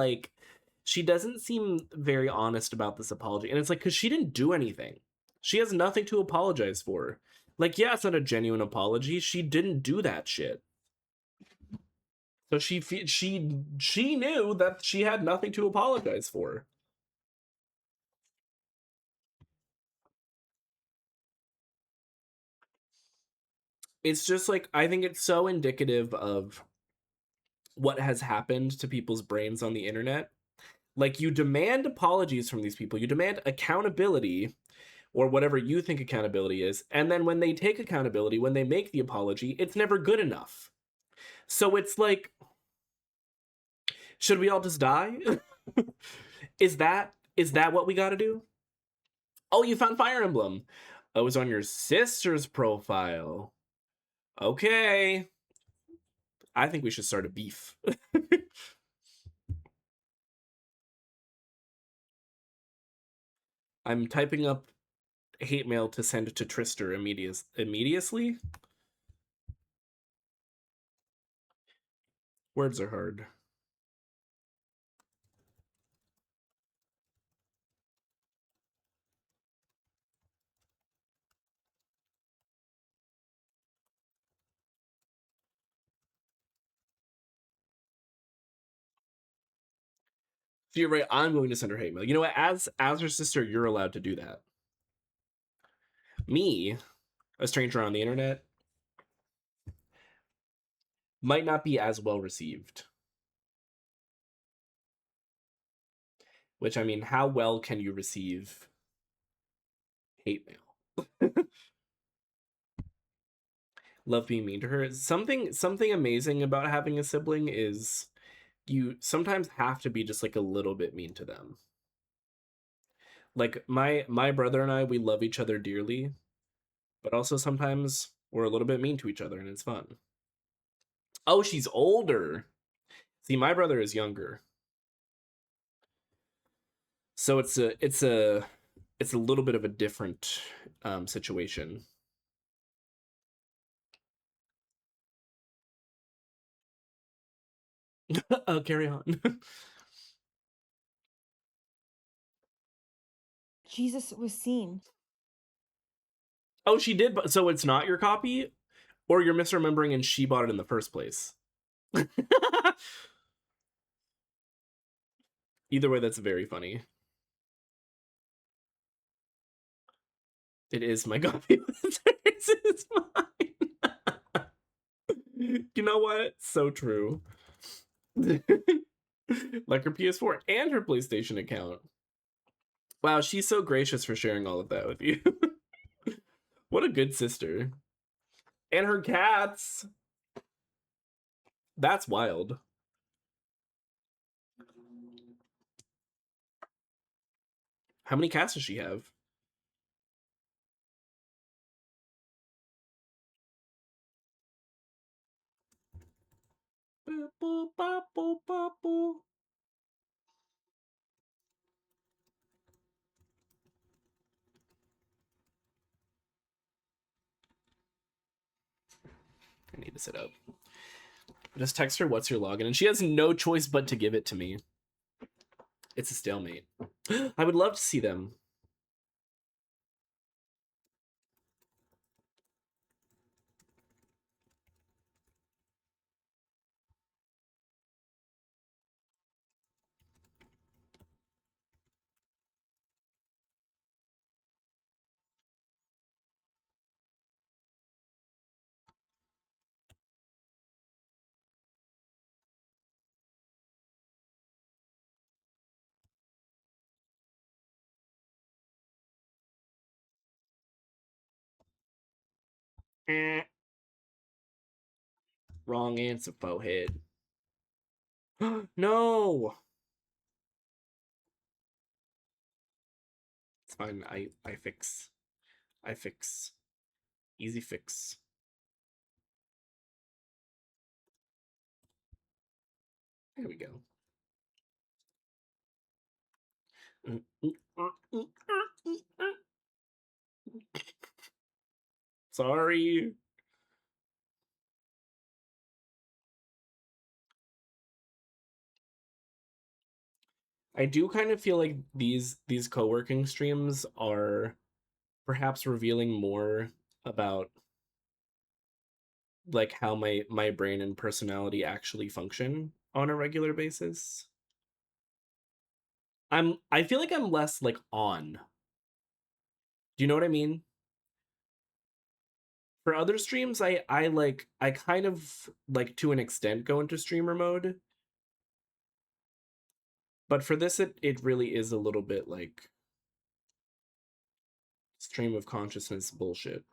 very honest about this apology. And it's like, because she didn't do anything. She has nothing to apologize for. Like, yeah, it's not a genuine apology. She didn't do that shit. So she knew that she had nothing to apologize for. It's just like, I think it's so indicative of what has happened to people's brains on the internet. Like, you demand apologies from these people, you demand accountability, or whatever you think accountability is, and then when they take accountability, when they make the apology, it's never good enough. So it's like, should we all just die? Is that what we gotta do? Oh, you found Fire Emblem. Oh, it was on your sister's profile. Okay. I think we should start a beef. I'm typing up hate mail to send to Trister immediately. Words are hard. So you're right. I'm going to send her hate mail. You know what? As her sister, you're allowed to do that. Me, a stranger on the internet, might not be as well received. Which, I mean, how well can you receive hate mail? Love being mean to her. Something amazing about having a sibling is you sometimes have to be just like a little bit mean to them. Like my brother and I, we love each other dearly, but also sometimes we're a little bit mean to each other, and it's fun. Oh, she's older. See, my brother is younger, so it's a little bit of a different situation. Oh, carry on. Jesus was seen. Oh, she did. So it's not your copy, or you're misremembering, and she bought it in the first place. Either way, that's very funny. It is my copy. It's mine. You know what? So true. Like her PS4 and her PlayStation account. Wow, she's so gracious for sharing all of that with you. What a good sister. And her cats. That's wild. How many cats does she have? I need to sit up. Just text her, what's your login? And she has no choice but to give it to me. It's a stalemate. I would love to see them. Wrong answer, forehead. No! It's fine. I fix. I fix. Easy fix. There we go. Sorry. I do kind of feel like these co-working streams are perhaps revealing more about like how my brain and personality actually function on a regular basis. I feel like I'm less like on. Do you know what I mean? For other streams, I kind of like to an extent go into streamer mode. But for this it really is a little bit like stream of consciousness bullshit.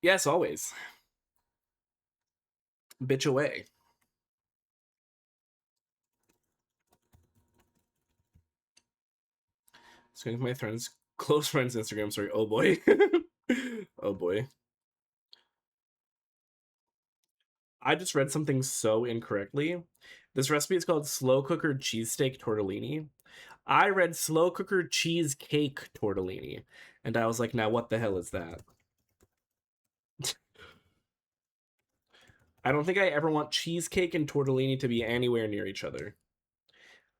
Yes, always. Bitch away. Just going to my friends, close friends Instagram story. Oh boy. Oh boy. I just read something so incorrectly. This recipe is called slow cooker cheesesteak tortellini. I read slow cooker cheesecake tortellini, and I was like, now what the hell is that? I don't think I ever want cheesecake and tortellini to be anywhere near each other.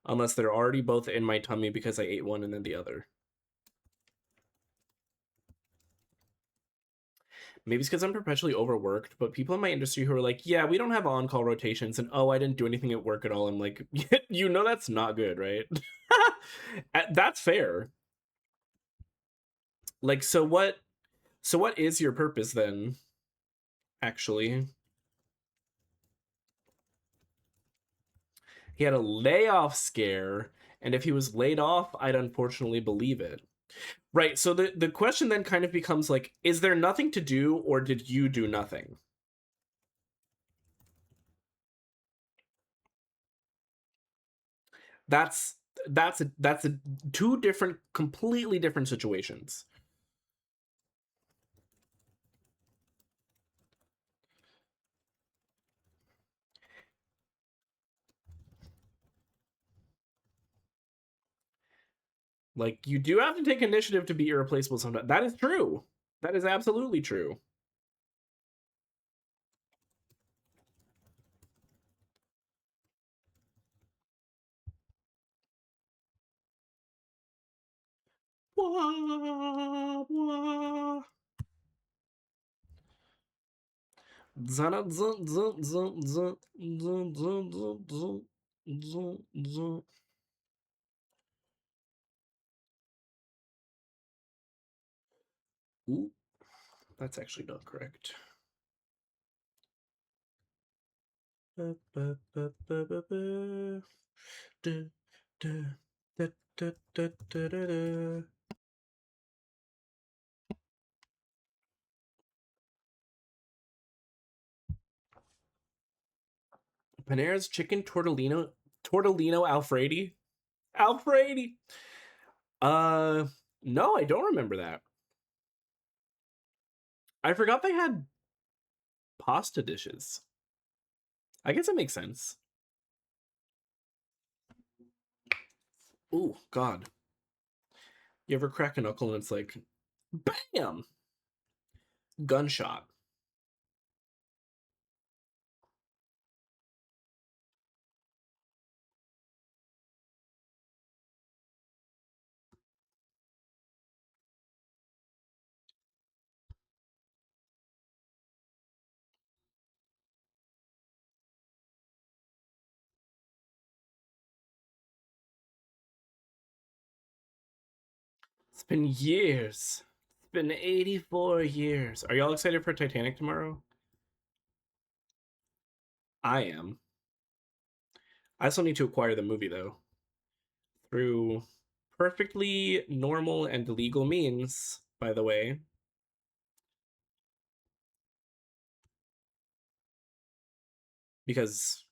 Unless they're already both in my tummy because I ate one and then the other. Maybe it's because I'm perpetually overworked, but people in my industry who are like, yeah, we don't have on-call rotations, and oh, I didn't do anything at work at all. I'm like, you know that's not good, right? That's fair. Like, so what is your purpose then, actually? He had a layoff scare, and if he was laid off, I'd unfortunately believe it. Right, so the question then kind of becomes like, is there nothing to do, or did you do nothing? That's a two different, completely different situations. Like, you do have to take initiative to be irreplaceable sometimes. That is true. That is absolutely true. Blah, blah. Ooh, that's actually not correct. Panera's chicken tortellino Alfredo. Alfredo. No, I don't remember that. I forgot they had pasta dishes. I guess it makes sense. Ooh, God. You ever crack a knuckle and it's like, bam! Gunshot. It's been years. It's been 84 years. Are y'all excited for Titanic tomorrow? I am. I still need to acquire the movie, though. Through perfectly normal and legal means, by the way. Because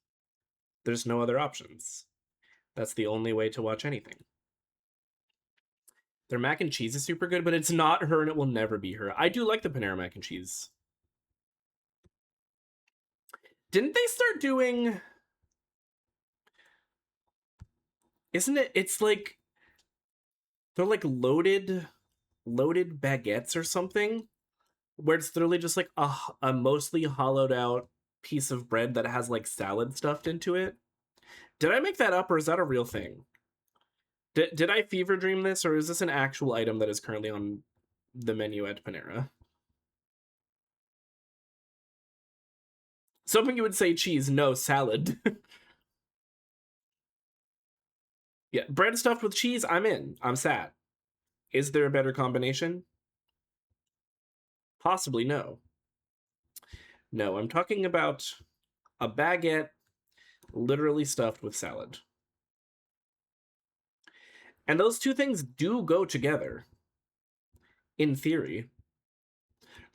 there's no other options. That's the only way to watch anything. Their mac and cheese is super good, but it's not her and it will never be her. I do like the Panera mac and cheese. Didn't they start doing... Isn't it... It's like... They're like loaded baguettes or something? Where it's literally just like a mostly hollowed out piece of bread that has like salad stuffed into it. Did I make that up or is that a real thing? Did I fever dream this or is this an actual item that is currently on the menu at Panera? Something you would say cheese, no, salad. Yeah, bread stuffed with cheese, I'm in. I'm sad. Is there a better combination? Possibly no. No, I'm talking about a baguette literally stuffed with salad. And those two things do go together. In theory.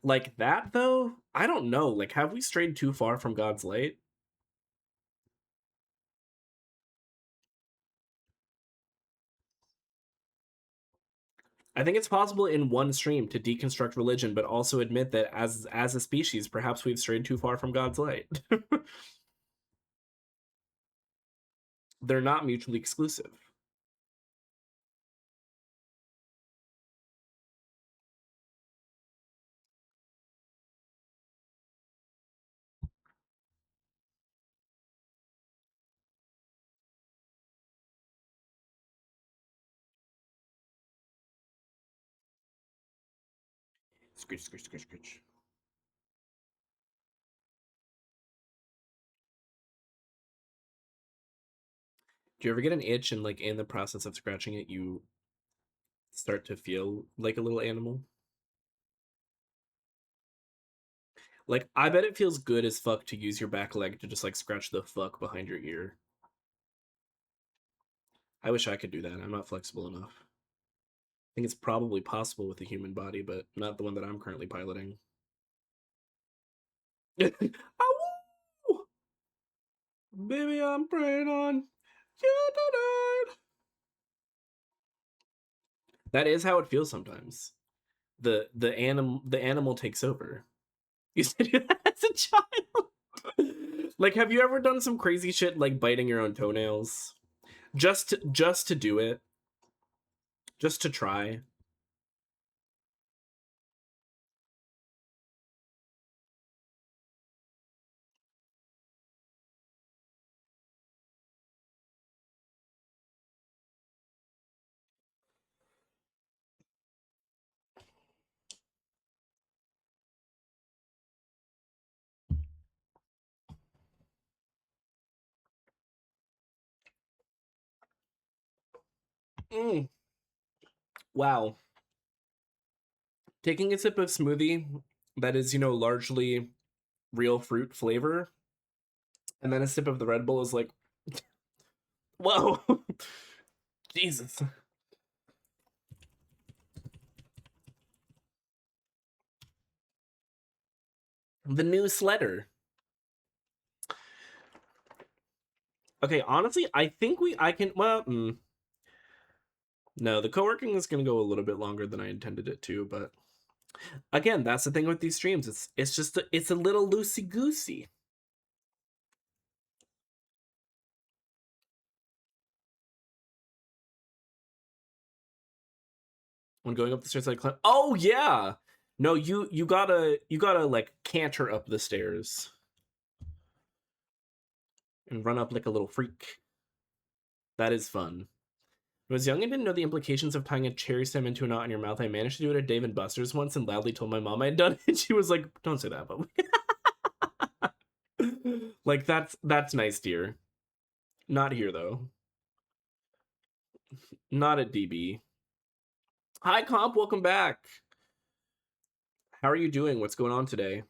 Like that, though? I don't know. Like, have we strayed too far from God's light? I think it's possible in one stream to deconstruct religion, but also admit that as a species, perhaps we've strayed too far from God's light. They're not mutually exclusive. Scritch, scritch, scritch, scritch. Do you ever get an itch and like in the process of scratching it, you start to feel like a little animal? Like, I bet it feels good as fuck to use your back leg to just like scratch the fuck behind your ear. I wish I could do that. I'm not flexible enough. I think it's probably possible with the human body, but not the one that I'm currently piloting. Ow! Baby, I'm praying on you tonight. That is how it feels sometimes. The animal takes over. You used to do that as a child. Like, have you ever done some crazy shit like biting your own toenails? Just to do it. Just to try. Mm. Wow. Taking a sip of smoothie that is, largely real fruit flavor, and then a sip of the Red Bull is like, whoa. Jesus. The new sledder. Okay, honestly, I think I can, well, no, the co-working is going to go a little bit longer than I intended it to, but again, that's the thing with these streams. It's just, it's a little loosey-goosey. When going up the stairs, like, oh yeah! No, you gotta like canter up the stairs and run up like a little freak. That is fun. When I was young and didn't know the implications of tying a cherry stem into a knot in your mouth, I managed to do it at Dave and Buster's once and loudly told my mom I had done it. She was like, "Don't say that," but like that's nice, dear. Not here though. Not at DB. Hi, Comp. Welcome back. How are you doing? What's going on today?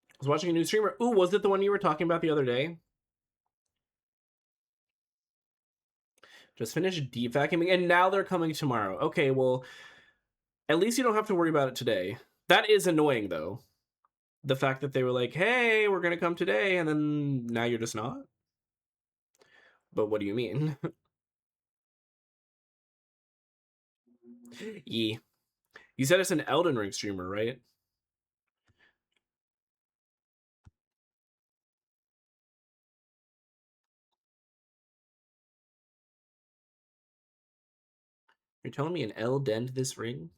I was watching a new streamer. Ooh, was it the one you were talking about the other day? Just finished deep vacuuming, and now they're coming tomorrow. Okay, well, at least you don't have to worry about it today. That is annoying, though. The fact that they were like, hey, we're gonna come today, and then now you're just not? But what do you mean? Yee. You said it's an Elden Ring streamer, right? You're telling me an El dente this ring?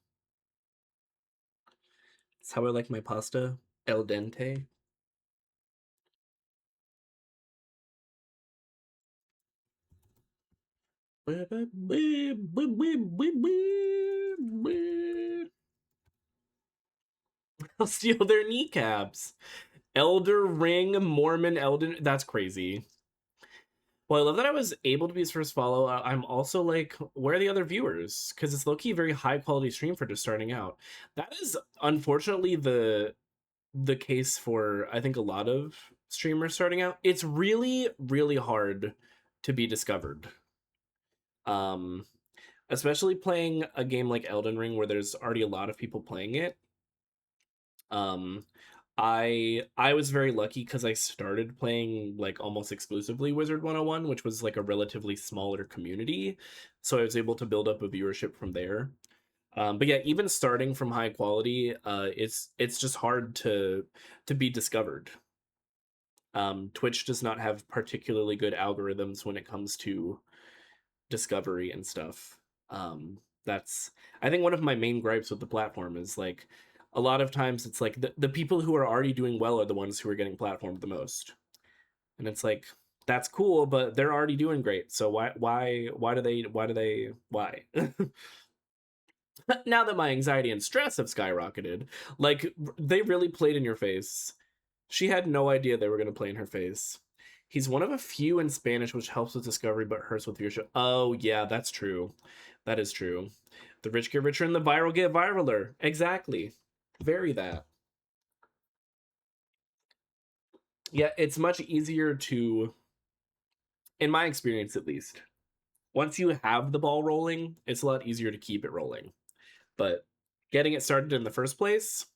That's how I like my pasta. El dente. I'll steal their kneecaps. Elder Ring, Mormon, Elden. That's crazy. Well, I love that I was able to be his first follow. I'm also like, where are the other viewers? Because it's low-key very high quality stream for just starting out. That is unfortunately the case for I think a lot of streamers starting out. It's really, really hard to be discovered. Um, Especially playing a game like Elden Ring where there's already a lot of people playing it. Um, I was very lucky because I started playing like almost exclusively Wizard 101, which was like a relatively smaller community. So I was able to build up a viewership from there. But yeah, even starting from high quality, it's just hard to be discovered. Twitch does not have particularly good algorithms when it comes to discovery and stuff. That's, I think, one of my main gripes with the platform is like a lot of times it's like the people who are already doing well are the ones who are getting platformed the most. And it's like, that's cool, but they're already doing great. So why do they why? Now that my anxiety and stress have skyrocketed, like they really played in your face. She had no idea they were going to play in her face. He's one of a few in Spanish, which helps with discovery but hurts with viewership. Oh, yeah, that's true. That is true. The rich get richer and the viral get viraler. Exactly. Very that. Yeah, it's much easier to, in my experience at least, once you have the ball rolling, it's a lot easier to keep it rolling. But getting it started in the first place,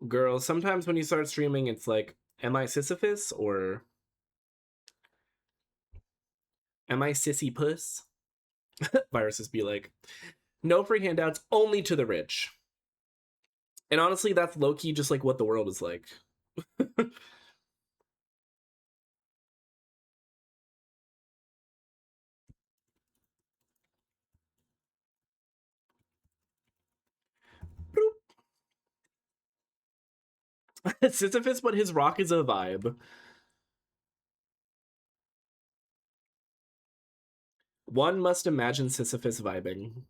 girl, sometimes when you start streaming, it's like, am I Sisyphus or am I Sissy Puss? Viruses be like, no free handouts, only to the rich. And honestly, that's low-key just like what the world is like. Sisyphus, but his rock is a vibe. One must imagine Sisyphus vibing.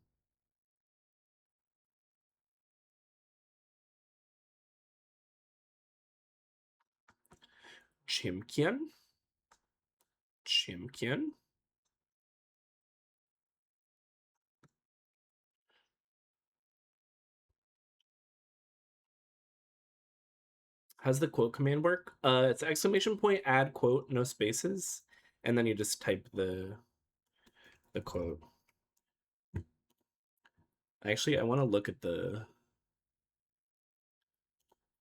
Chimkian? Chimkian? How's the quote command work? It's exclamation point, add quote, no spaces, and then you just type the quote. Actually, I want to look at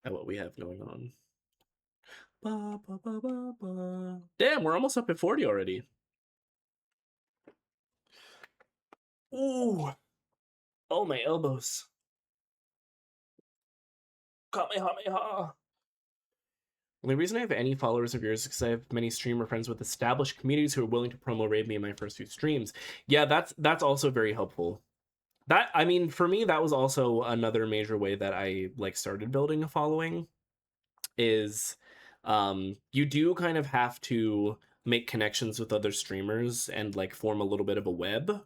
what we have going on. Ba, ba, ba, ba, ba. Damn, we're almost up at 40 already. Ooh. Oh, my elbows. Kamehameha. The only reason I have any followers of yours is because I have many streamer friends with established communities who are willing to promo raid me in my first few streams. Yeah, that's also very helpful. That, I mean, for me, that was also another major way that I like started building a following. Is you do kind of have to make connections with other streamers and like form a little bit of a web.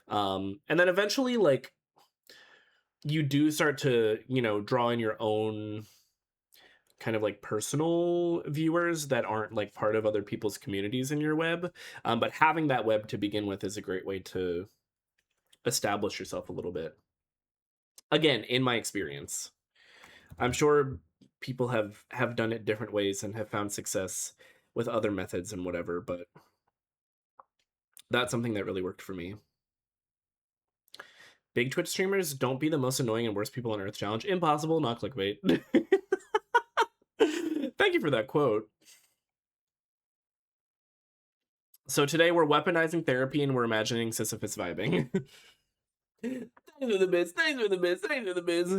And then eventually, like, you do start to, you know, draw in your own kind of like personal viewers that aren't like part of other people's communities in your web. But having that web to begin with is a great way to establish yourself a little bit. Again, in my experience, I'm sure people have done it different ways and have found success with other methods and whatever, but that's something that really worked for me. Big Twitch streamers, don't be the most annoying and worst people on Earth challenge. Impossible, not clickbait. Thank you for that quote. So today we're weaponizing therapy and we're imagining Sisyphus vibing. Thanks for the bits, thanks for the bits, thanks for the bits.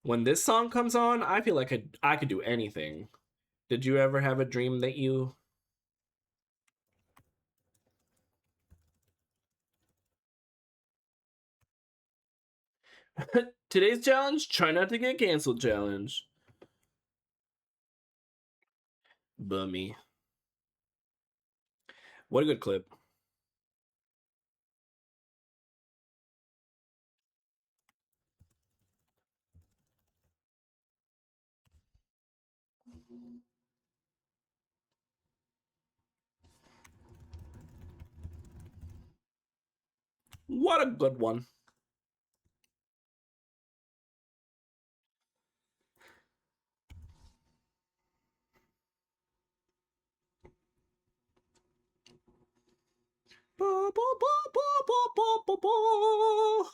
When this song comes on, I feel like I could do anything. Did you ever have a dream that you... Today's challenge, try not to get canceled challenge. Bummy. What a good clip. What a good one. Ba, ba, ba, ba, ba, ba, ba, ba.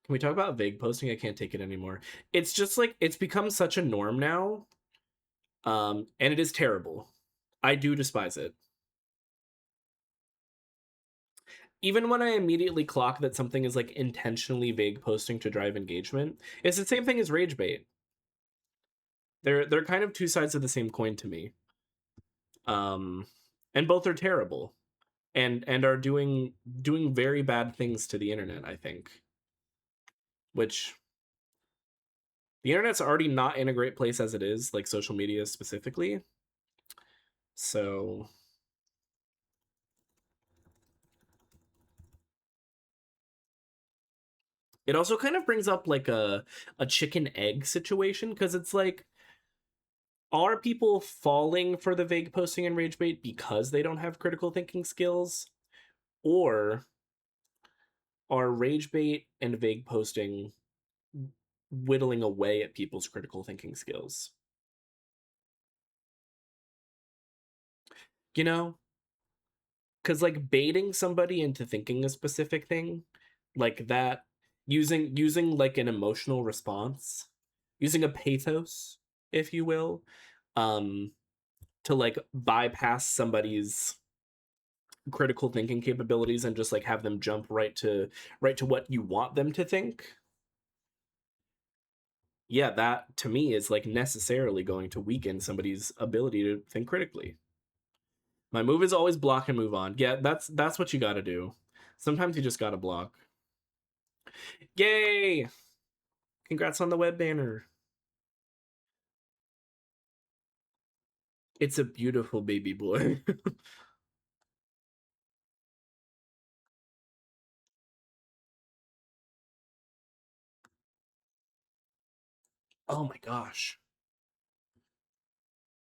Can we talk about vague posting? I can't take it anymore. It's just like it's become such a norm now. And it is terrible. I do despise it. Even when I immediately clock that something is like intentionally vague posting to drive engagement, it's the same thing as rage bait. They're kind of two sides of the same coin to me. And both are terrible and are doing very bad things to the internet, I think. Which the internet's already not in a great place as it is, like social media specifically. So it also kind of brings up like a chicken egg situation, because it's like, are people falling for the vague posting and rage bait because they don't have critical thinking skills, or are rage bait and vague posting whittling away at people's critical thinking skills? You know, because like baiting somebody into thinking a specific thing like that, using like an emotional response, using a pathos, if you will, um to like bypass somebody's critical thinking capabilities and just like have them jump right to what you want them to think. Yeah, that to me is like necessarily going to weaken somebody's ability to think critically. My move is always block and move on. Yeah, that's what you got to do. Sometimes you just got to block. Yay! Congrats on the web banner. It's a beautiful baby boy. Oh my gosh.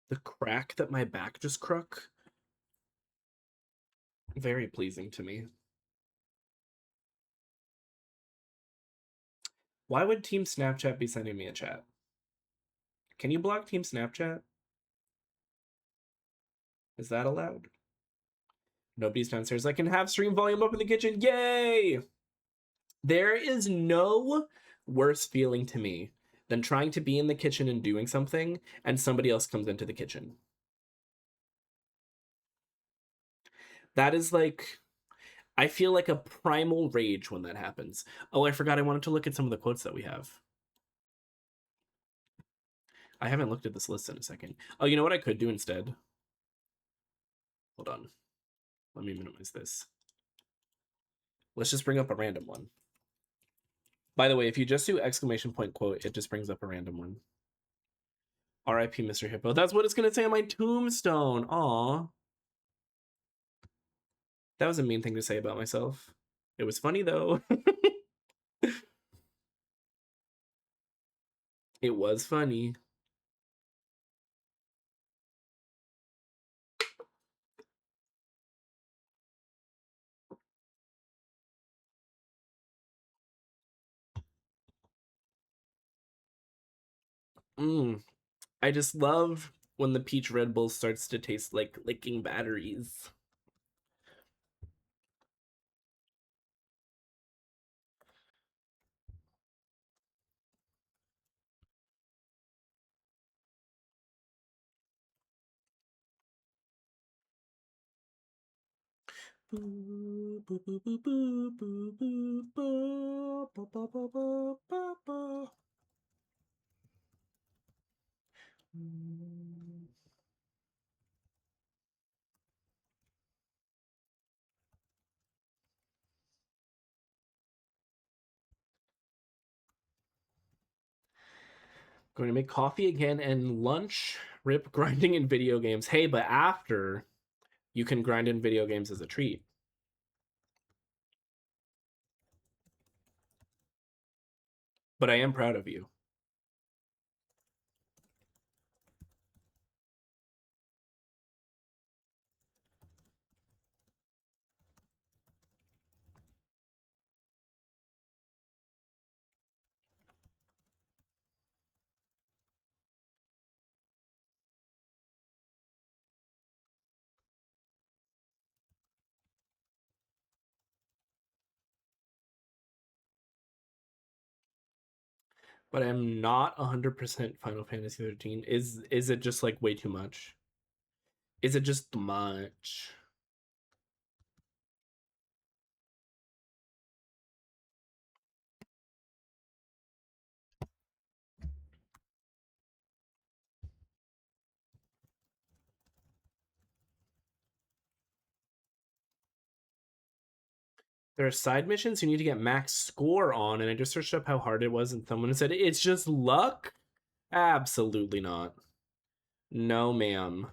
The crack that my back just crook. Very pleasing to me. Why would Team Snapchat be sending me a chat? Can you block Team Snapchat? Is that allowed? Nobody's downstairs. I can have stream volume up in the kitchen. Yay! There is no worse feeling to me than trying to be in the kitchen and doing something and somebody else comes into the kitchen. That is like, I feel like a primal rage when that happens. Oh, I forgot I wanted to look at some of the quotes that we have. I haven't looked at this list in a second. Oh, you know what I could do instead? Hold on. Let me minimize this. Let's just bring up a random one. By the way, if you just do exclamation point quote, it just brings up a random one. R.I.P. Mr. Hippo. That's what it's going to say on my tombstone. Aw. That was a mean thing to say about myself. It was funny, though. It was funny. I just love when the peach Red Bull starts to taste like licking batteries. Going to make coffee again and lunch. Rip grinding in video games. Hey, but after, you can grind in video games as a treat. But I am proud of you. But I'm not 100% Final Fantasy 13. Is it just like way too much? Is it just too much? There are side missions you need to get max score on, and I just searched up how hard it was, and someone said it's just luck. Absolutely not. No, ma'am.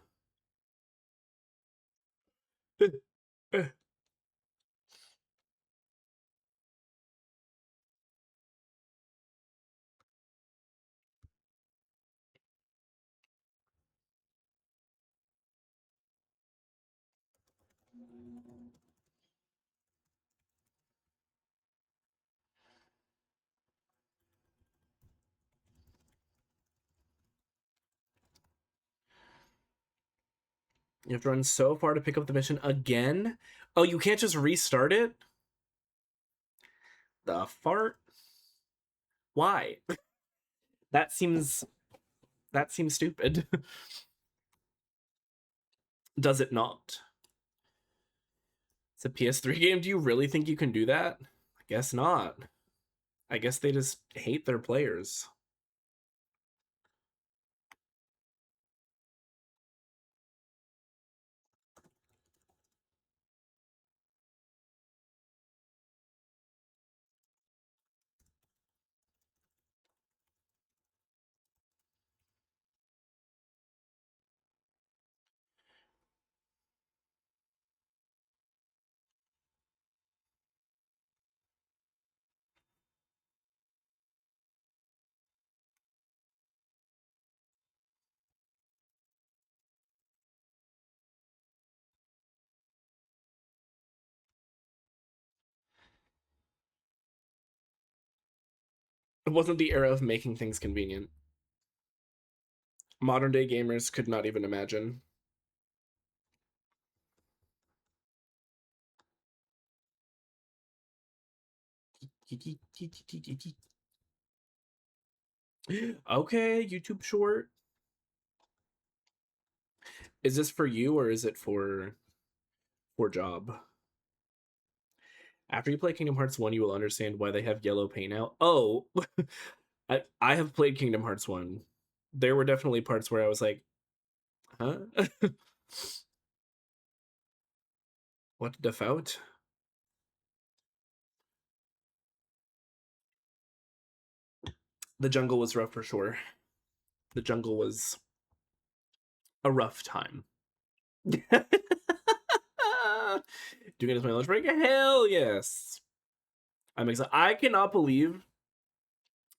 You have to run so far to pick up the mission again? Oh, you can't just restart it? The fart? Why? That seems stupid. Does it not? It's a PS3 game. Do you really think you can do that? I guess not. I guess they just hate their players. It wasn't the era of making things convenient. Modern day gamers could not even imagine. Okay, YouTube short. Is this for you or is it for job? After you play Kingdom Hearts 1, you will understand why they have yellow paint out. Oh, I have played Kingdom Hearts 1. There were definitely parts where I was like, huh? What the fout? The jungle was rough for sure. The jungle was a rough time. Doing it as my lunch break? Hell yes. I'm excited. I cannot believe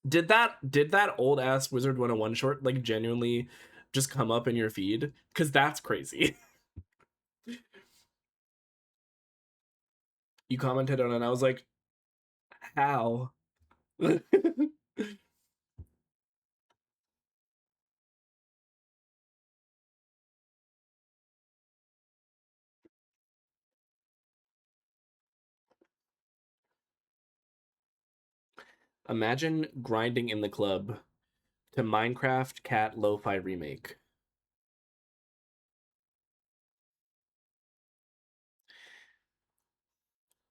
did that old ass Wizard 101 short like genuinely just come up in your feed? Because that's crazy. You commented on it and I was like, how? Imagine grinding in the club to Minecraft Cat Lo-Fi Remake.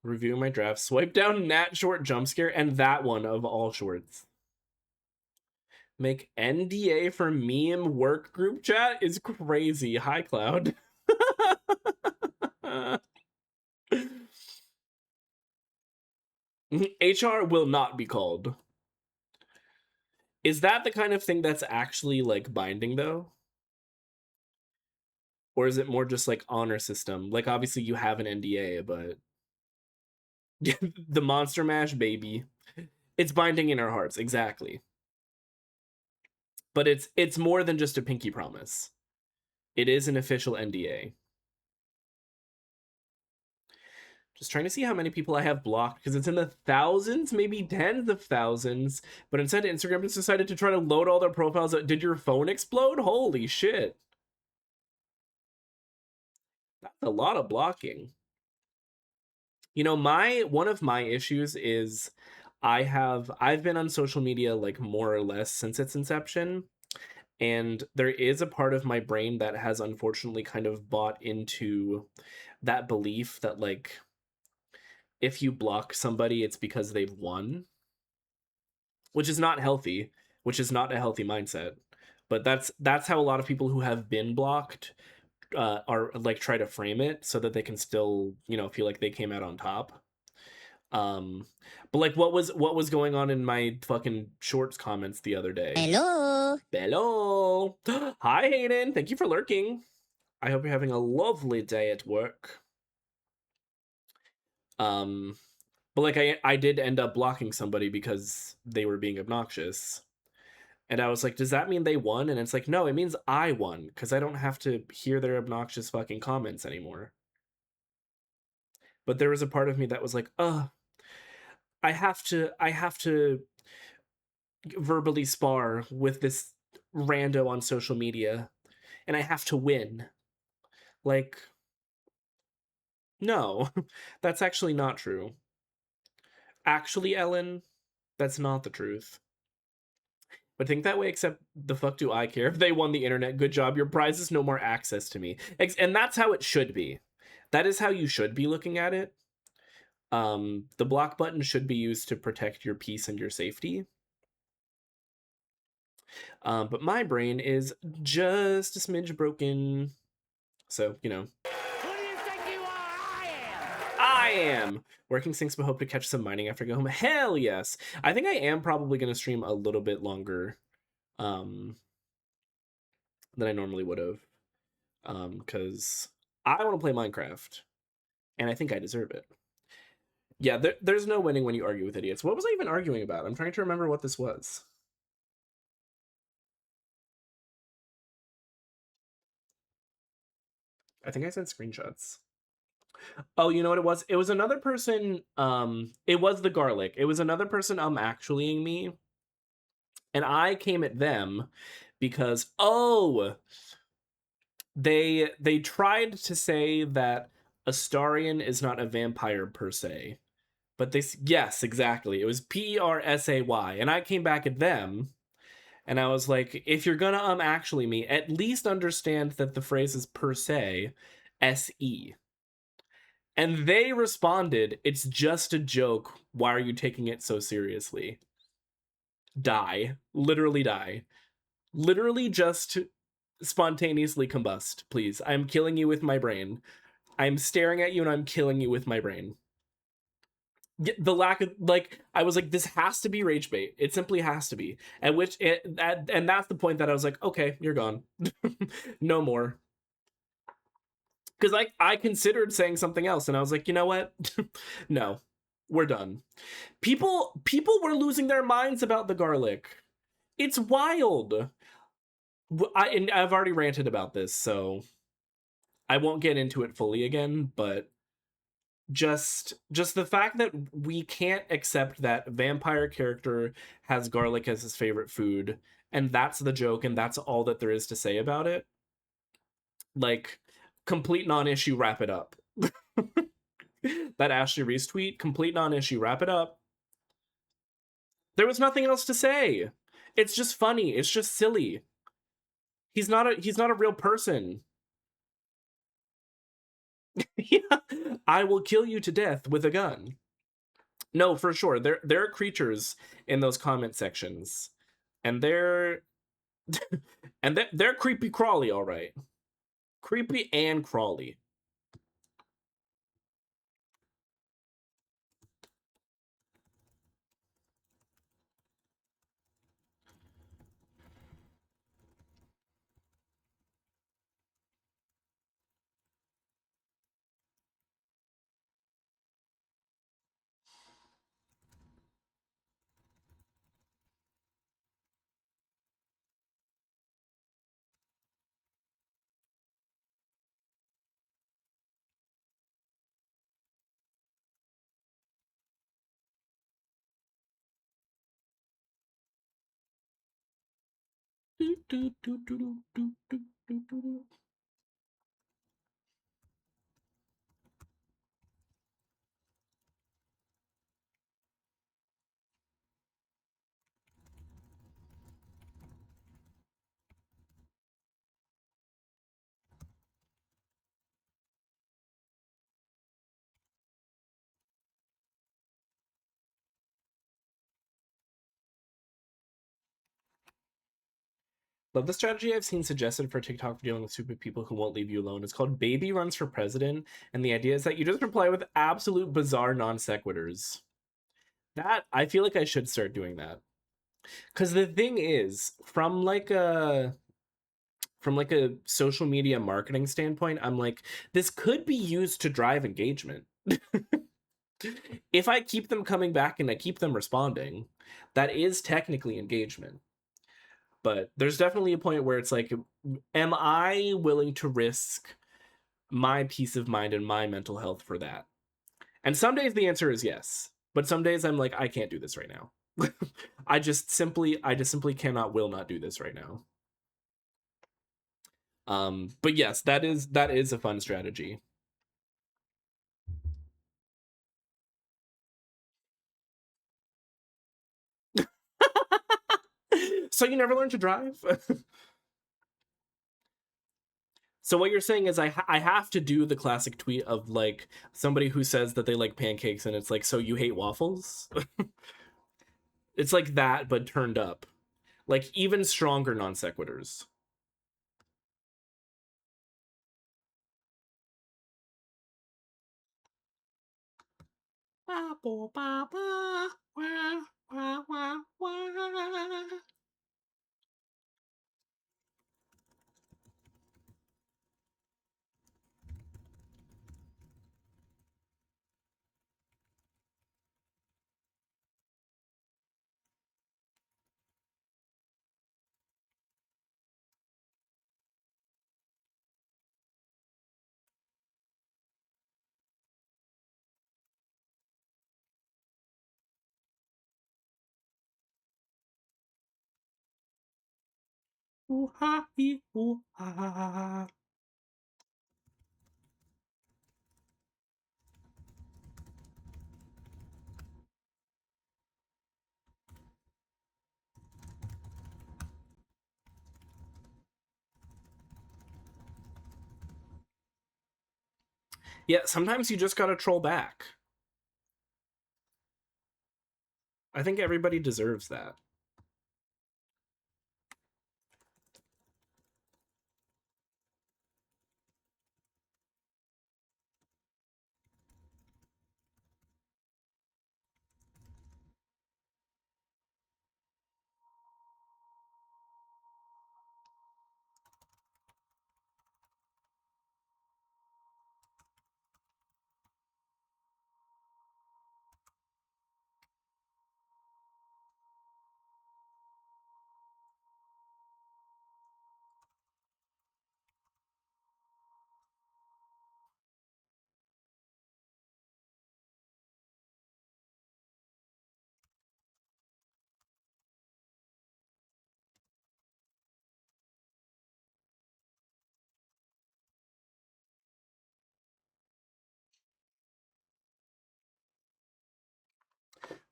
Review my draft. Swipe down Nat Short jump scare and that one of all shorts. Make NDA for meme work group chat is crazy. Hi, Cloud. HR will not be called. Is that the kind of thing that's actually like binding though? Or is it more just like honor system? Like obviously you have an NDA, but the Monster Mash baby. It's binding in our hearts, exactly. But it's more than just a pinky promise. It is an official NDA. Just trying to see how many people I have blocked because it's in the thousands, maybe tens of thousands. But instead, Instagram just decided to try to load all their profiles. Did your phone explode? Holy shit. That's a lot of blocking. You know, one of my issues is I've been on social media like more or less since its inception, and there is a part of my brain that has unfortunately kind of bought into that belief that like if you block somebody it's because they've won, which is not healthy, which is not a healthy mindset. But that's how a lot of people who have been blocked are like try to frame it so that they can still, you know, feel like they came out on top. Um, but like, what was going on in my fucking shorts comments the other day? Hello. Hello. Hi, Hayden. Thank you for lurking. I hope you're having a lovely day at work. Um, but like, I did end up blocking somebody because they were being obnoxious. And I was like, does that mean they won? And it's like, no, it means I won because I don't have to hear their obnoxious fucking comments anymore. But there was a part of me that was like, I have to verbally spar with this rando on social media and I have to win. Like, no, that's actually not true. Actually, Ellen, that's not the truth. But think that way, except the fuck do I care if they won the internet? Good job. Your prize is no more access to me. And that's how it should be. That is how you should be looking at it. The block button should be used to protect your peace and your safety. But my brain is just a smidge broken. So, you know. Who do you think you are? I am! Working sinks but hope to catch some mining after I go home. Hell yes! I think I am probably going to stream a little bit longer than I normally would have. Because I want to play Minecraft. And I think I deserve it. Yeah, there's no winning when you argue with idiots. What was I even arguing about? I'm trying to remember what this was. I think I sent screenshots. Oh, you know what it was? It was another person, it was the garlic. It was another person actuallying me. And I came at them because, they tried to say that Astarion is not a vampire per se. But yes, exactly. It was Persay. And I came back at them and I was like, if you're gonna actually me, at least understand that the phrase is per se, SE. And they responded, it's just a joke. Why are you taking it so seriously? Die. Literally die. Literally just spontaneously combust, please. I'm killing you with my brain. I'm staring at you and I'm killing you with my brain. The lack of, like, I was like, this has to be rage bait. It simply has to be. And that's the point that I was like, okay, you're gone. No more. Because I considered saying something else and I was like, you know what? No, we're done. People were losing their minds about the garlic. It's wild. And I've already ranted about this, so I won't get into it fully again, but just the fact that we can't accept that vampire character has garlic as his favorite food, and that's the joke, and that's all that there is to say about it. Like, complete non-issue, wrap it up. That Ashley Reese tweet, complete non-issue, wrap it up. There was nothing else to say. It's just funny. It's just silly. He's not a real person. Yeah. I will kill you to death with a gun. No, for sure. There are creatures in those comment sections. And they're they're creepy crawly, all right. Creepy and crawly. Love the strategy I've seen suggested for TikTok for dealing with stupid people who won't leave you alone. It's called Baby Runs for President, and the idea is that you just reply with absolute bizarre non sequiturs. That, I feel like I should start doing that. Because the thing is, from like a social media marketing standpoint, I'm like, this could be used to drive engagement. If I keep them coming back and I keep them responding, that is technically engagement. But there's definitely a point where it's like, am I willing to risk my peace of mind and my mental health for that? And some days the answer is yes, but some days I'm like, I can't do this right now. I just simply cannot, will not do this right now. But yes, that is a fun strategy. So you never learned to drive? So what you're saying is I have to do the classic tweet of like somebody who says that they like pancakes and it's like, so you hate waffles? It's like that, but turned up. Like even stronger non sequiturs. Yeah, sometimes you just gotta troll back. I think everybody deserves that.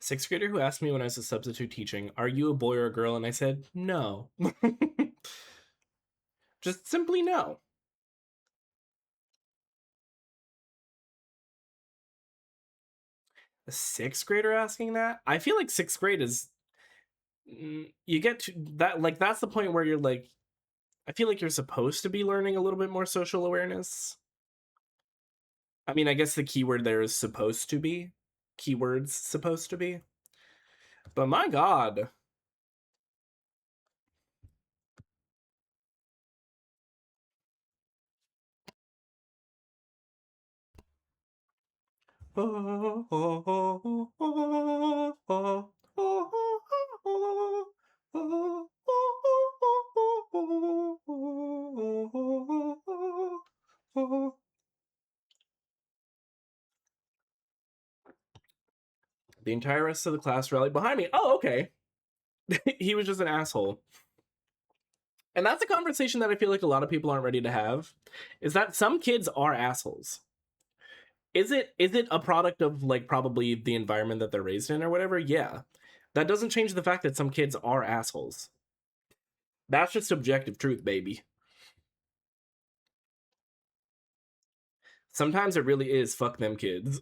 Sixth grader who asked me when I was a substitute teaching, "Are you a boy or a girl?" And I said, "No." Just simply no. A sixth grader asking that? I feel like sixth grade is you get to that, like that's the point where you're like, I feel like you're supposed to be learning a little bit more social awareness. I mean, I guess the keyword there is supposed to be. Keywords supposed to be. But my God. The entire rest of the class rallied behind me. Oh, okay. He was just an asshole. And that's a conversation that I feel like a lot of people aren't ready to have, is that some kids are assholes. Is it a product of like probably the environment that they're raised in or whatever? Yeah. That doesn't change the fact that some kids are assholes. That's just objective truth, baby. Sometimes it really is fuck them kids.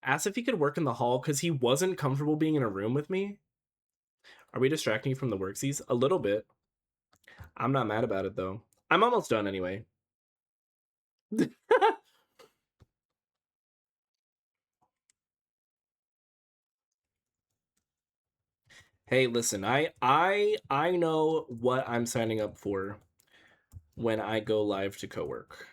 Asked if he could work in the hall because he wasn't comfortable being in a room with me. Are we distracting you from the worksies? A little bit. I'm not mad about it, though. I'm almost done anyway. Hey, listen, I know what I'm signing up for when I go live to co-work.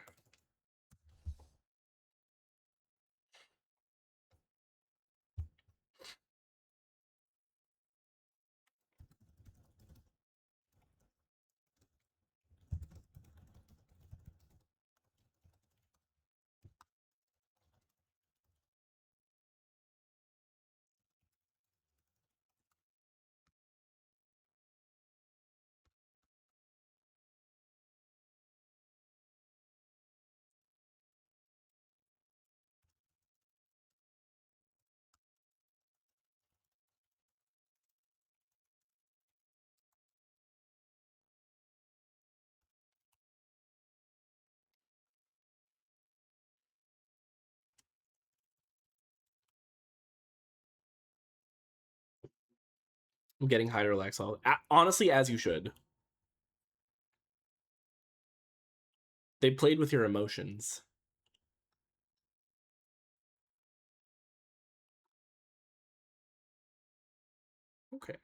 I'm getting high to relax all. Honestly, as you should. They played with your emotions. Okay.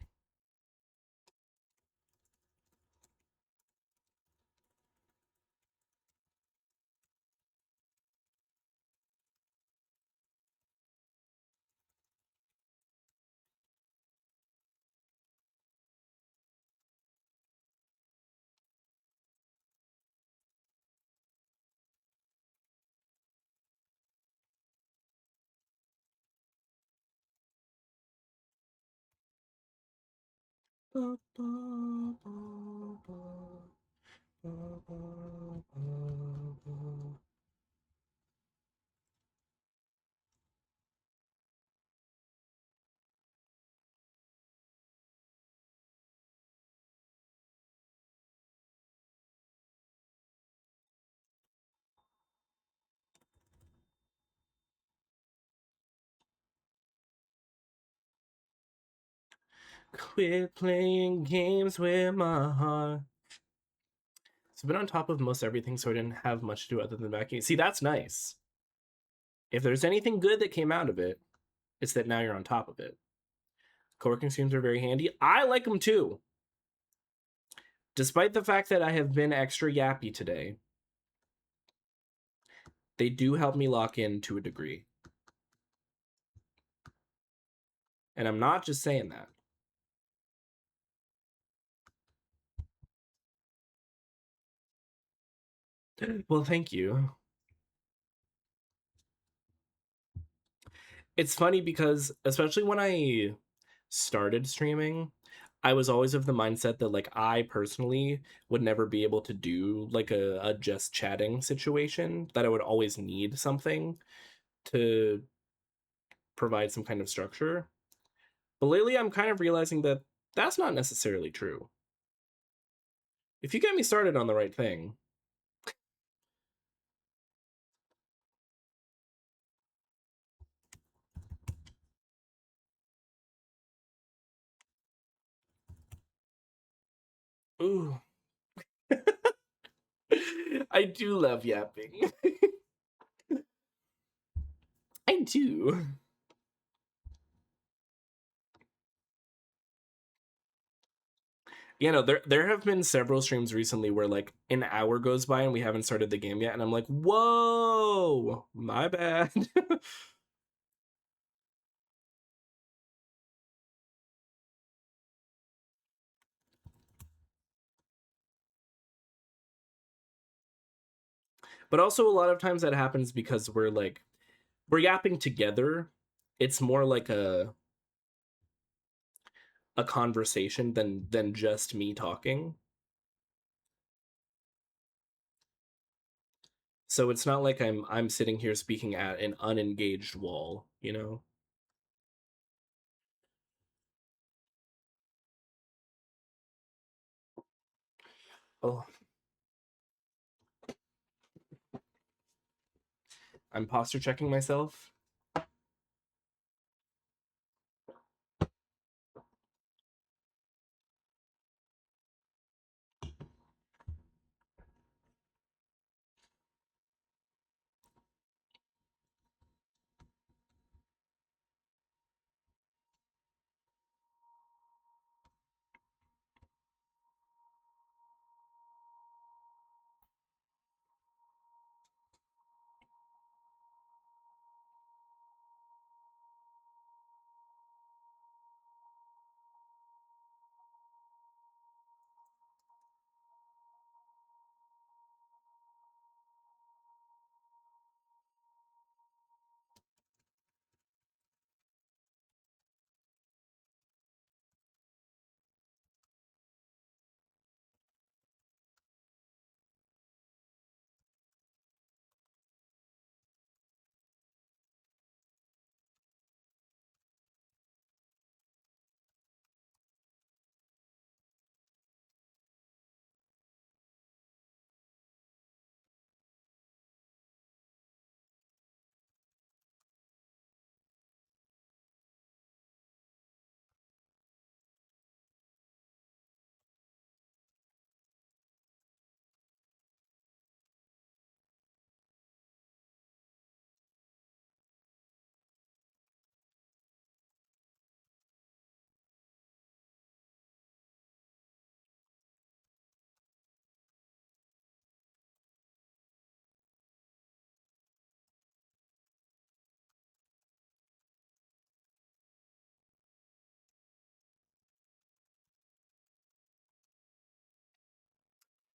Quit playing games with my heart. So I've been on top of most everything, so I didn't have much to do other than backing. See, that's nice. If there's anything good that came out of it, it's that now you're on top of it. Co-working streams are very handy. I like them too. Despite the fact that I have been extra yappy today, they do help me lock in to a degree. And I'm not just saying that. Well, thank you. It's funny because, especially when I started streaming, I was always of the mindset that, like, I personally would never be able to do like a just chatting situation, that I would always need something to provide some kind of structure. But lately, I'm kind of realizing that that's not necessarily true. If you get me started on the right thing. Ooh. I do love yapping. I do. You know, there have been several streams recently where like an hour goes by and we haven't started the game yet, and I'm like, whoa, my bad. But also a lot of times that happens because we're yapping together. It's more like a conversation than just me talking. So it's not like I'm sitting here speaking at an unengaged wall, you know? Oh, I'm posture checking myself.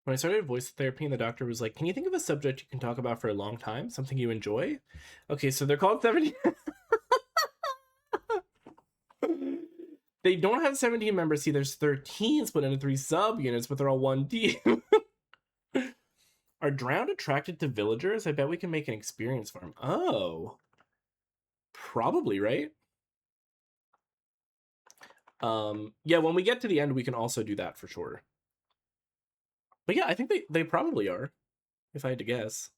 When I started voice therapy, and the doctor was like, "Can you think of a subject you can talk about for a long time? Something you enjoy?" Okay, so they're called 70. They don't have 17 members. See, there's 13 split into 3 subunits, but they're all one team. Are drowned attracted to villagers? I bet we can make an experience farm. Oh. Probably, right? Yeah, when we get to the end, we can also do that for sure. But yeah, I think they probably are, if I had to guess.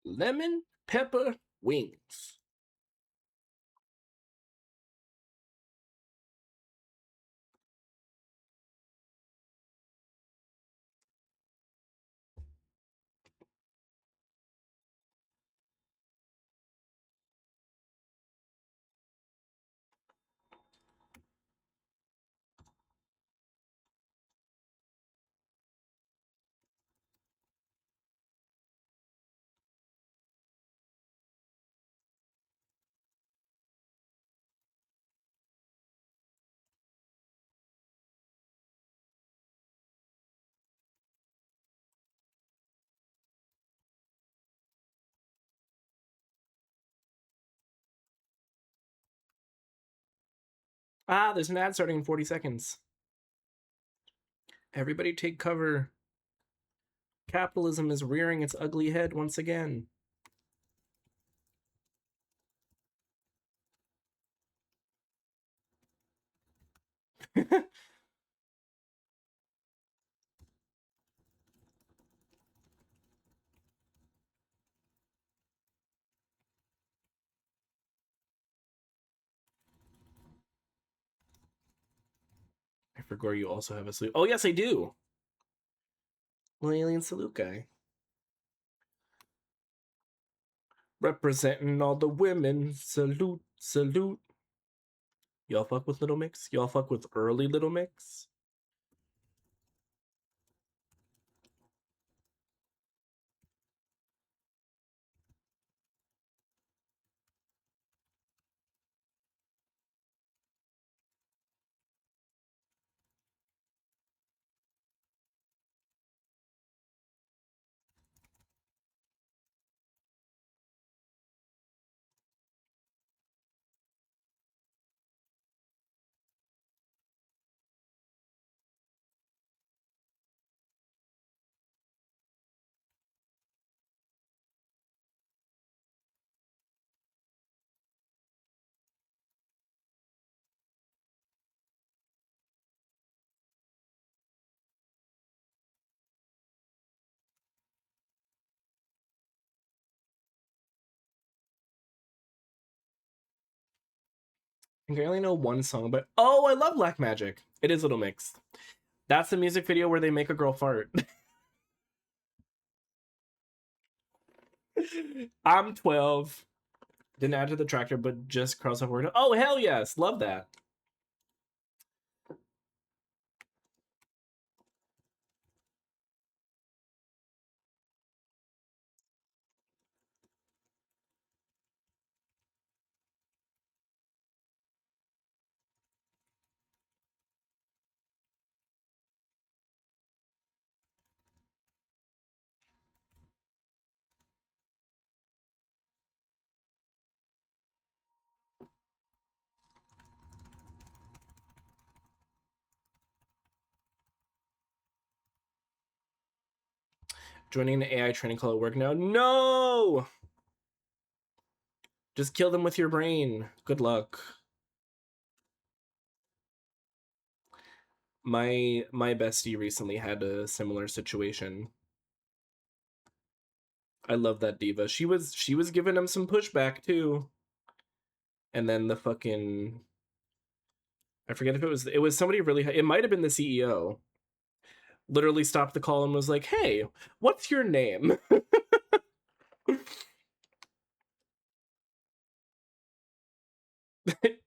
Lemon pepper wings. Ah, there's an ad starting in 40 seconds. Everybody take cover. Capitalism is rearing its ugly head once again. I forgot you also have a salute. Oh, yes, I do. Little alien salute guy. Representing all the women. Salute, salute. Y'all fuck with Little Mix? Y'all fuck with early Little Mix? I think I only know one song, but oh, I love Black Magic. It is Little Mix. That's the music video where they make a girl fart. I'm 12. Didn't add to the tractor, but just cross off word. Oh, hell yes. Love that. Joining an AI training call at work now. No! Just kill them with your brain. Good luck. My bestie recently had a similar situation. I love that diva. She was giving him some pushback too. And then the fucking, I forget if it was somebody really, it might have been the CEO. Literally stopped the call and was like, "Hey, what's your name?"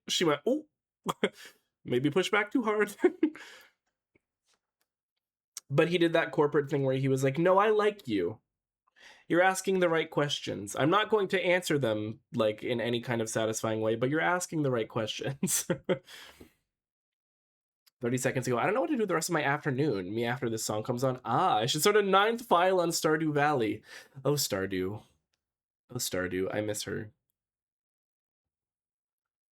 She went, "Oh, maybe push back too hard." But he did that corporate thing where he was like, "No, I like you. You're asking the right questions. I'm not going to answer them like in any kind of satisfying way, but you're asking the right questions." 30 seconds ago, I don't know what to do the rest of my afternoon. Me after this song comes on. I should start a 9th file on Stardew Valley. Oh, Stardew. Oh, Stardew. I miss her.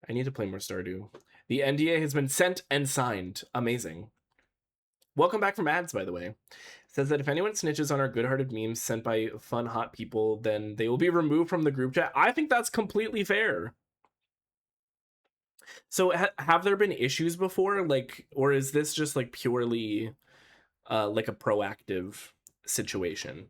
I need to play more Stardew. The NDA has been sent and signed. Amazing. Welcome back from ads, by the way. It says that if anyone snitches on our good-hearted memes sent by fun, hot people, then they will be removed from the group chat. I think that's completely fair. So have there been issues before? Like, or is this just like purely like a proactive situation?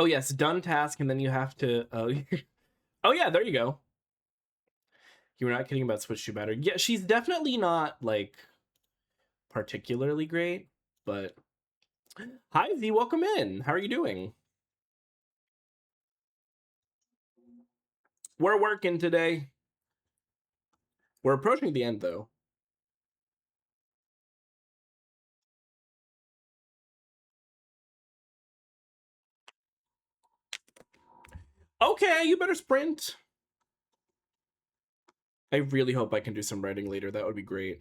Oh yes, done task, and then you have to. Oh yeah, there you go. You were not kidding about Switch 2 battery. Yeah, she's definitely not like particularly great, but hi Z, welcome in. How are you doing? We're working today. We're approaching the end though. Okay, you better sprint. I really hope I can do some writing later. That would be great.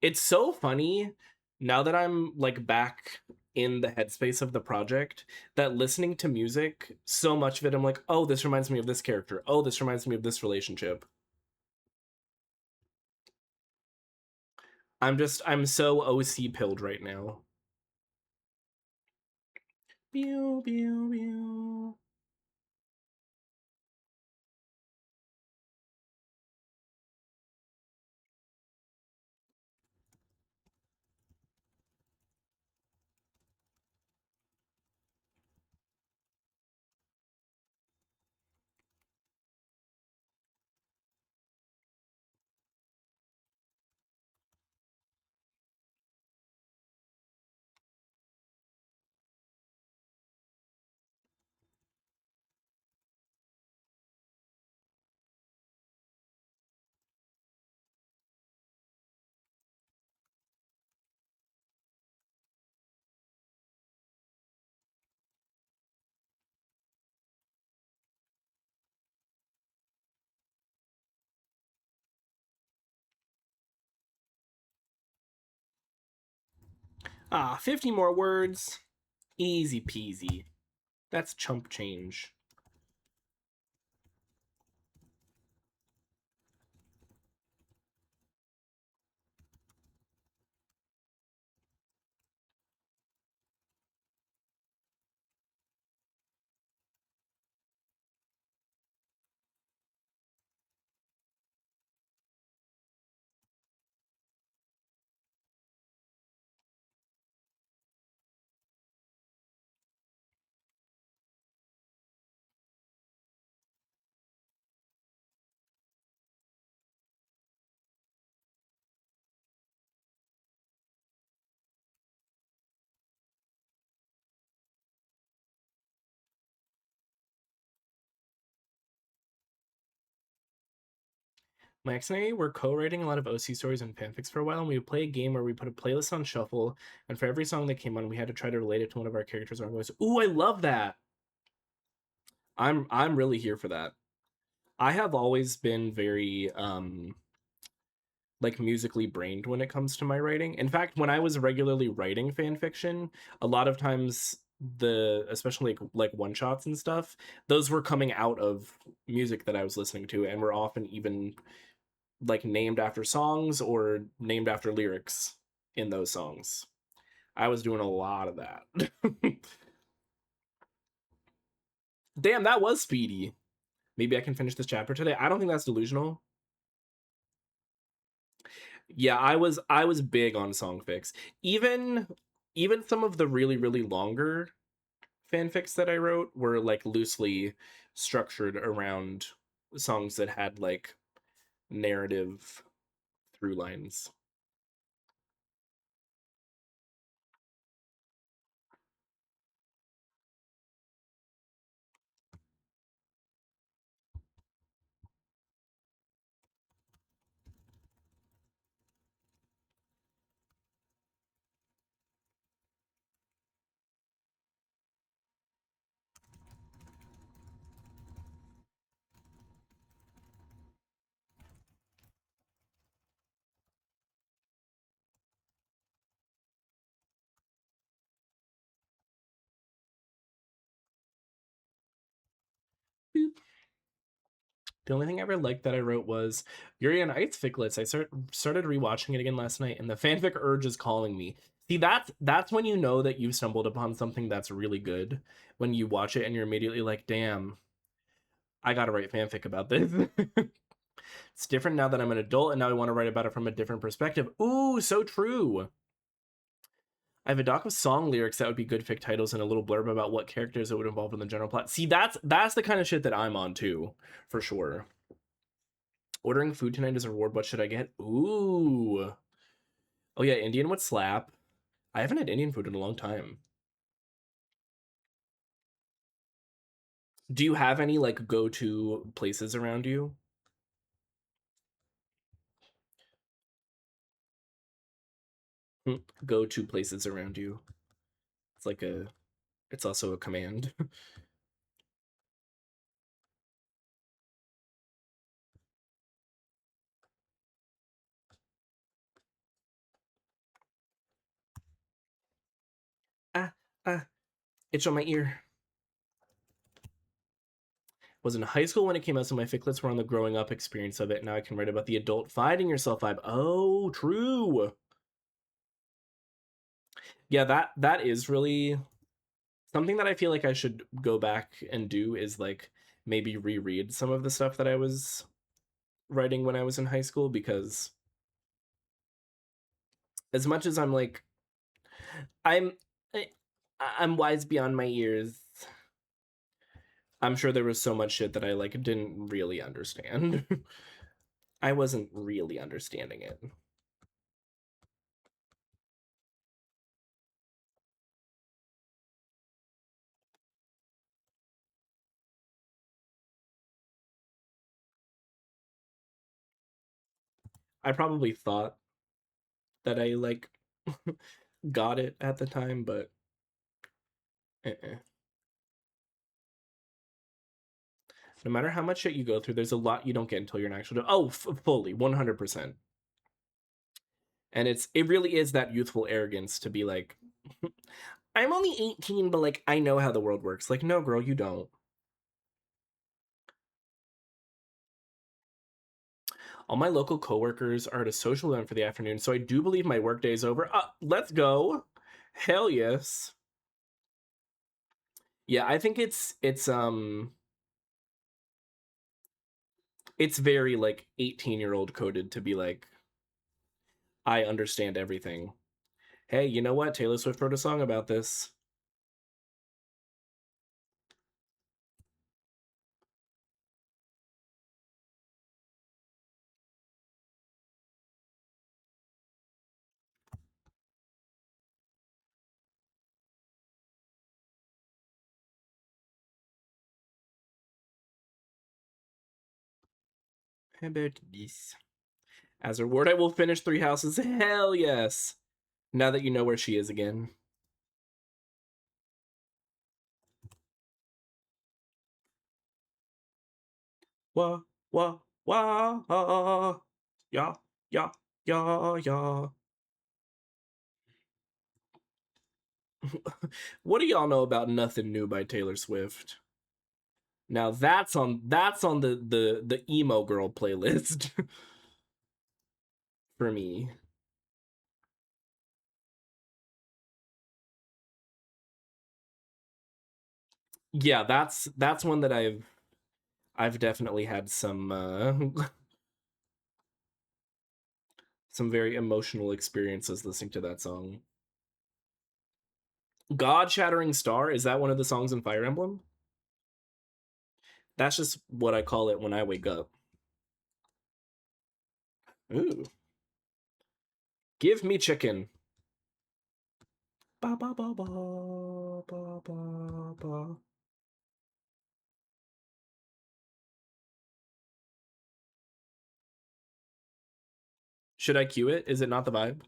It's so funny now that I'm like back in the headspace of the project that listening to music, so much of it I'm like, oh, this reminds me of this character. Oh, this reminds me of this relationship. I'm so OC pilled right now. Pew, pew, pew. 50 more words. Easy peasy. That's chump change. My ex and I were co-writing a lot of OC stories and fanfics for a while, and we would play a game where we put a playlist on shuffle, and for every song that came on, we had to try to relate it to one of our characters or our voice. Ooh, I love that. I'm really here for that. I have always been very like musically brained when it comes to my writing. In fact, when I was regularly writing fan fiction, a lot of times especially like one shots and stuff, those were coming out of music that I was listening to and were often even like named after songs or named after lyrics in those songs. I was doing a lot of that. Damn, that was speedy. Maybe I can finish this chapter today. I don't think that's delusional. Yeah, I was big on song fics. Even some of the really longer fanfics that I wrote were like loosely structured around songs that had like narrative through lines. Boop. The only thing I ever liked that I wrote was Yuri on Ice Ficklets. I started rewatching it again last night, and the fanfic urge is calling me. See, that's when you know that you've stumbled upon something that's really good. When you watch it and you're immediately like, "Damn, I gotta write fanfic about this." It's different now that I'm an adult, and now I want to write about it from a different perspective. Ooh, so true. I have a doc of song lyrics that would be good fic titles and a little blurb about what characters it would involve in the general plot. See, that's the kind of shit that I'm on too, for sure. Ordering food tonight as a reward. What should I get? Ooh. Oh yeah, Indian would slap. I haven't had Indian food in a long time. Do you have any like go-to places around you? Go-to places around you. It's like it's also a command. ah, ah, itch on my ear. Was in high school when it came out, so my ficlets were on the growing up experience of it. Now I can write about the adult finding yourself vibe. Oh, true. Yeah, that is really something that I feel like I should go back and do is like maybe reread some of the stuff that I was writing when I was in high school, because as much as I'm like I'm I- I'm wise beyond my years, I'm sure there was so much shit that I like didn't really understand. I wasn't really understanding it. I probably thought that I like got it at the time, but no matter how much shit you go through, there's a lot you don't get until you're an actual. Fully, 100%. And it really is that youthful arrogance to be like, I'm only 18, but like I know how the world works. Like, no, girl, you don't. All my local coworkers are at a social event for the afternoon, so I do believe my workday is over. Let's go. Hell yes. Yeah, I think it's very like 18-year-old coded to be like, I understand everything. Hey, you know what? Taylor Swift wrote a song about this. How about this? As a reward, I will finish 3 houses. Hell yes. Now that you know where she is again. Wah, wah, wah. Yeah, yeah, yeah, yeah. What do y'all know about Nothing New by Taylor Swift? Now that's on the emo girl playlist for me. Yeah, that's one that I've definitely had some some very emotional experiences listening to that song. God Shattering Star, is that one of the songs in Fire Emblem? That's just what I call it when I wake up. Ooh. Give me chicken. Ba ba ba ba ba ba ba. Should I cue it? Is it not the vibe?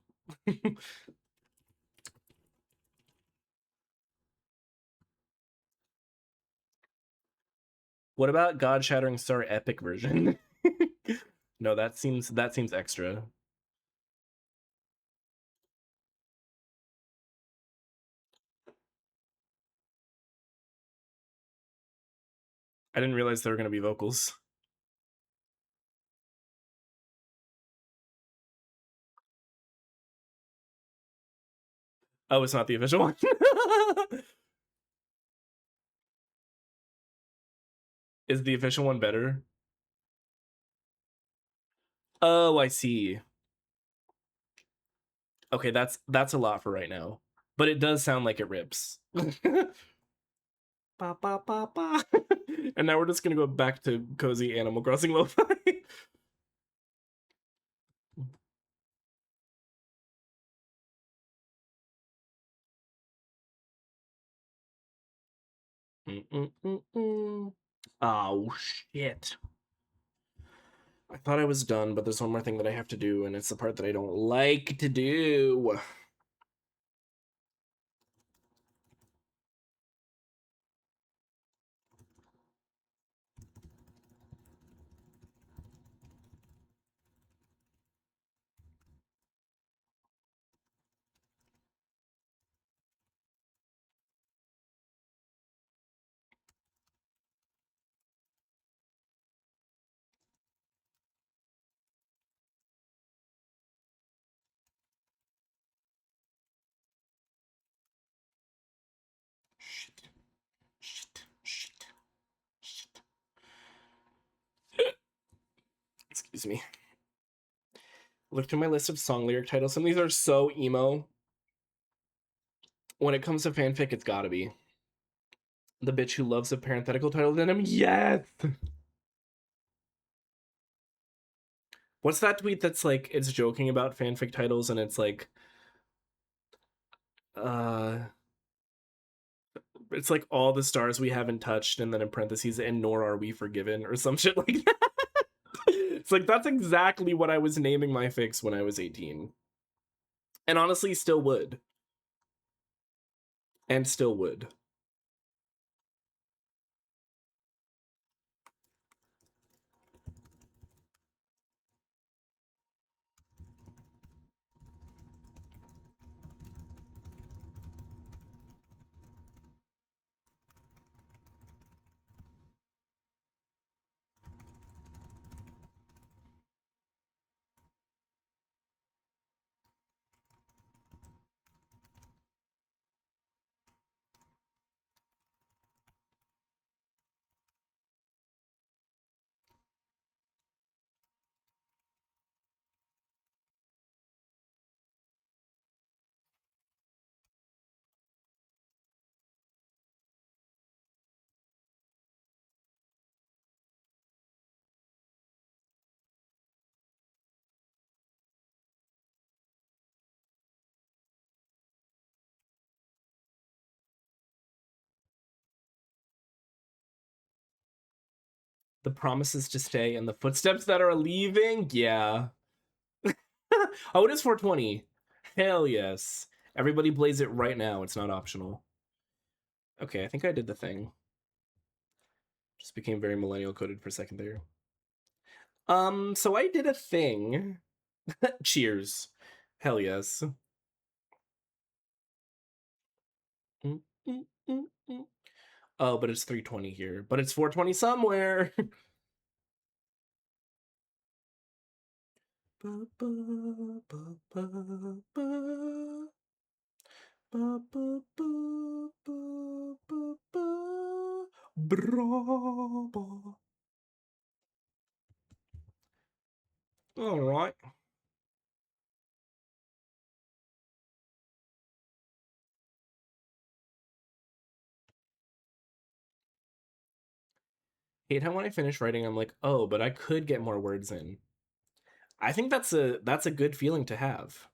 What about God Shattering Star epic version? No, that seems extra. I didn't realize there were gonna be vocals. Oh, it's not the official one. Is the official one better? Oh, I see. Okay, that's a lot for right now. But it does sound like it rips. Ba, ba, ba, ba. And now we're just gonna go back to cozy Animal Crossing lo-fi. Oh shit. I thought I was done, but there's one more thing that I have to do, and it's the part that I don't like to do. Shit. Shit. Shit. Shit. Excuse me. Look to my list of song lyric titles. Some of these are so emo. When it comes to fanfic, it's gotta be The Bitch Who Loves a Parenthetical Title Denim. Yes! What's that tweet that's like, it's joking about fanfic titles and it's like, uh, it's like all the stars we haven't touched, and then in parentheses, and nor are we forgiven, or some shit like that. It's like, that's exactly what I was naming my fics when I was 18. And honestly, still would. And still would. The promises to stay and the footsteps that are leaving. Yeah. Oh, it is 420. Hell yes. Everybody blaze it right now. It's not optional. Okay, I think I did the thing. Just became very millennial coded for a second there. So I did a thing. Cheers. Hell yes. Oh, but it's 320 here. But it's 420 somewhere. Bravo. All right. Hate how when I finish writing, I'm like, oh, but I could get more words in. I think that's a good feeling to have.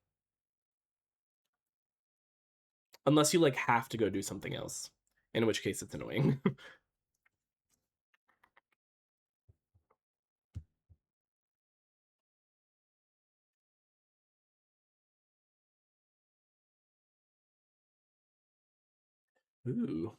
Unless you like have to go do something else, in which case it's annoying. Ooh.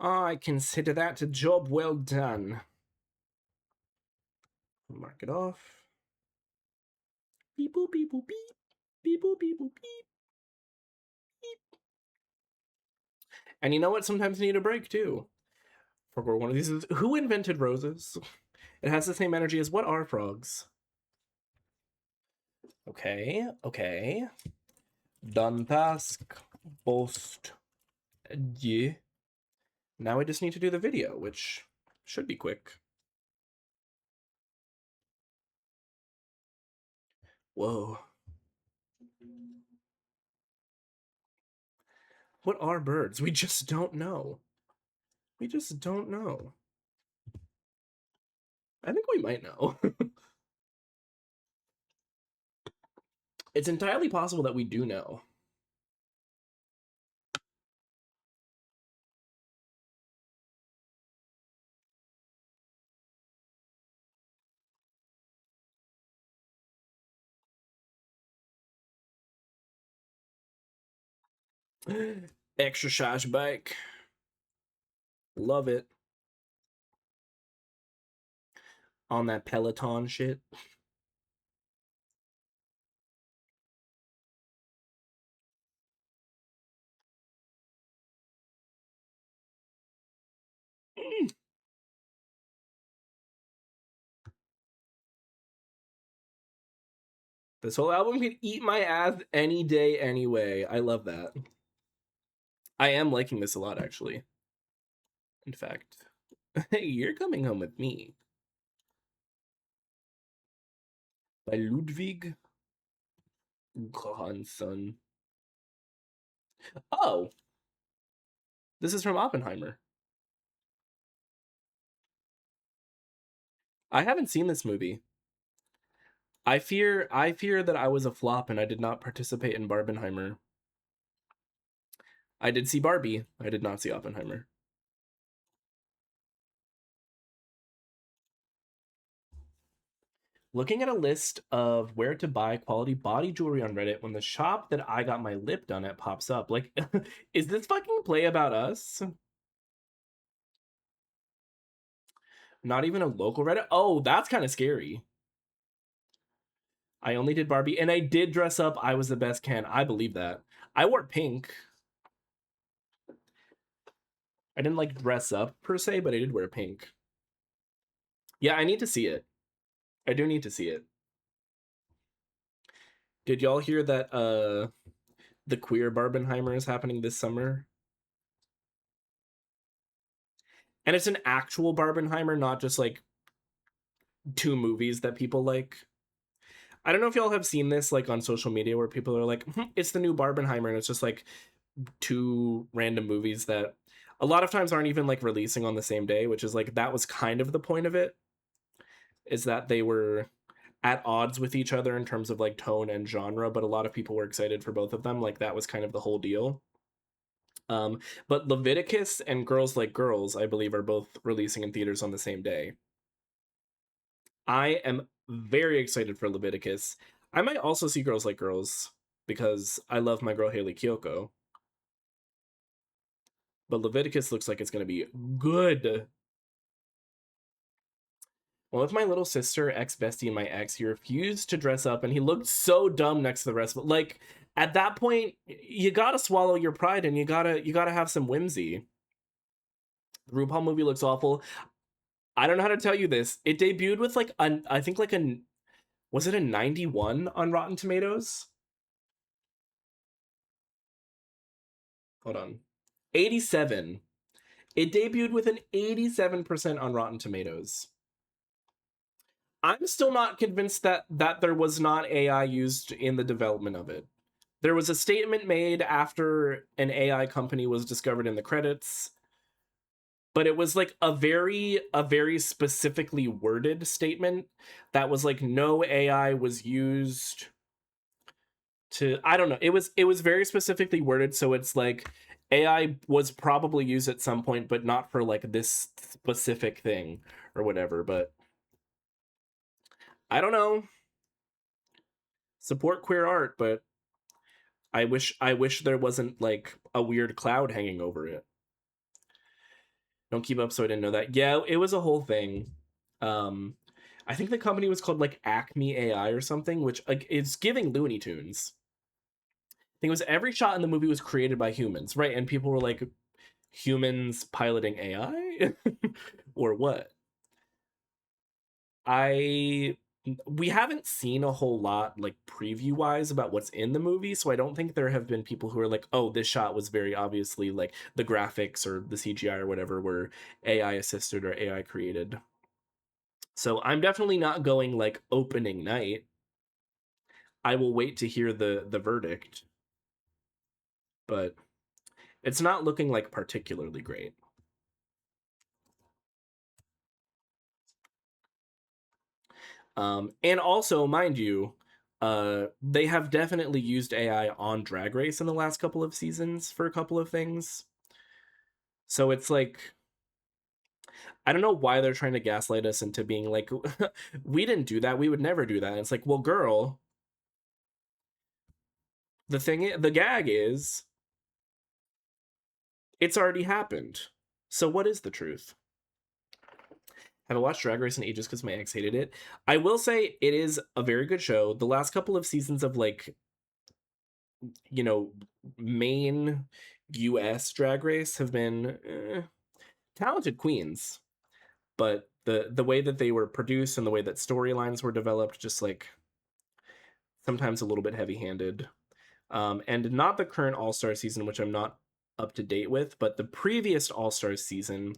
I consider that a job well done. Mark it off. Beep boop beep boop beep. Beep boop beep boop beep. Beep. And you know what? Sometimes you need a break too. For one of these is who invented roses? It has the same energy as what are frogs? Okay, okay. Done task. Post. Yeah. Now I just need to do the video, which should be quick. Whoa. What are birds? We just don't know. We just don't know. I think we might know. It's entirely possible that we do know. Exercise bike. Love it. On that Peloton shit. This whole album could eat my ass any day, anyway. I love that. I am liking this a lot, actually. In fact, hey, you're coming home with me. By Ludwig Göransson. Oh, this is from Oppenheimer. I haven't seen this movie. I fear that I was a flop and I did not participate in Barbenheimer. I did see Barbie. I did not see Oppenheimer. Looking at a list of where to buy quality body jewelry on Reddit when the shop that I got my lip done at pops up. Like, is this fucking play about us? Not even a local Reddit? Oh, that's kind of scary. I only did Barbie, and I did dress up. I was the best Ken. I believe that. I wore pink. I didn't like dress up per se, but I did wear pink. Yeah, I need to see it. I do need to see it. Did y'all hear that the queer Barbenheimer is happening this summer? And it's an actual Barbenheimer, not just like two movies that people like. I don't know if y'all have seen this like on social media where people are like, it's the new Barbenheimer, and it's just like two random movies that a lot of times aren't even like releasing on the same day, which is like that was kind of the point of it, is that they were at odds with each other in terms of like tone and genre, but a lot of people were excited for both of them. Like that was kind of the whole deal. Um, but Leviticus and Girls Like Girls, I believe, are both releasing in theaters on the same day. I am very excited for Leviticus. I might also see Girls Like Girls because I love my girl Haley Kiyoko. But Leviticus looks like it's going to be good. Well, with my little sister, ex bestie, and my ex, he refused to dress up, and he looked so dumb next to the rest of it. Like at that point, you gotta swallow your pride, and you gotta have some whimsy. The RuPaul movie looks awful. I don't know how to tell you this. It debuted with like I think like was it a 91 on Rotten Tomatoes? Hold on, 87. It debuted with an 87% on Rotten Tomatoes. I'm still not convinced that there was not AI used in the development of it. There was a statement made after an AI company was discovered in the credits, but it was like a very specifically worded statement that was like no AI was used to, I don't know. It was very specifically worded, so it's like AI was probably used at some point, but not for like this specific thing or whatever, but I don't know. Support queer art, but I wish there wasn't like a weird cloud hanging over it. Don't keep up so I didn't know that. Yeah, it was a whole thing. Um I think the company was called like Acme AI or something, which like it's giving Looney Tunes. I think it was every shot in the movie was created by humans, right? And people were like, humans piloting AI? Or what? I we haven't seen a whole lot like preview wise about what's in the movie, so I don't think there have been people who are like, oh, this shot was very obviously like the graphics or the CGI or whatever were AI assisted or AI created. So I'm definitely not going like opening night. I will wait to hear the verdict, but it's not looking like particularly great. And also, mind you, they have definitely used AI on Drag Race in the last couple of seasons for a couple of things. So it's like, I don't know why they're trying to gaslight us into being like, we didn't do that. We would never do that. And it's like, well, girl, the gag is, it's already happened. So what is the truth? Haven't watched Drag Race in ages because my ex hated it. I will say it is a very good show. The last couple of seasons of like, you know, main US Drag Race have been talented queens, but the way that they were produced and the way that storylines were developed, just like sometimes a little bit heavy-handed. And not the current All-Star season, which I'm not up to date with, but the previous All-Star season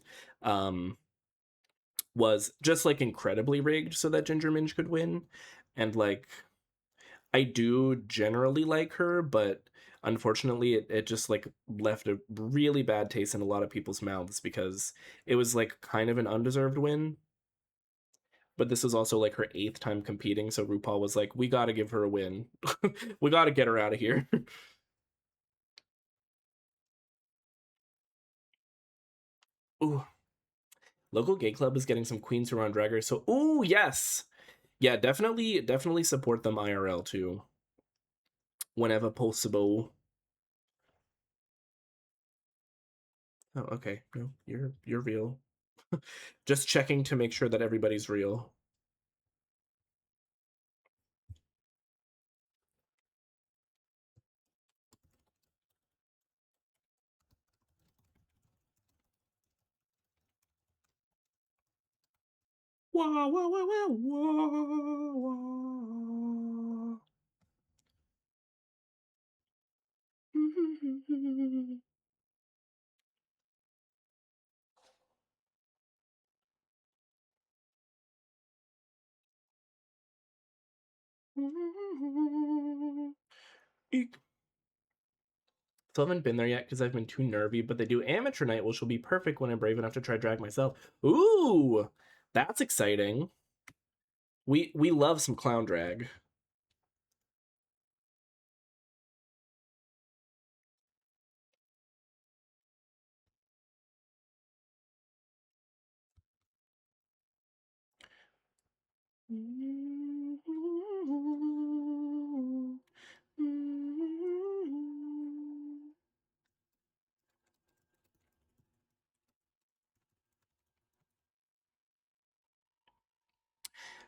was just like incredibly rigged so that Ginger Minj could win. And like I do generally like her, but unfortunately it just like left a really bad taste in a lot of people's mouths because it was like kind of an undeserved win. But this was also like her 8th time competing, so RuPaul was like, we gotta give her a win. We gotta get her out of here. Ooh. Local gay club is getting some queens who are on Drag Race, so ooh, yes. Yeah, definitely support them IRL too. Whenever possible. Oh, okay. No, you're real. Just checking to make sure that everybody's real. Wah, wah, wah, wah, wah, wah. Eek. Still haven't been there yet because I've been too nervy, but they do amateur night, which will be perfect when I'm brave enough to try drag myself. Ooh, that's exciting. We love some clown drag.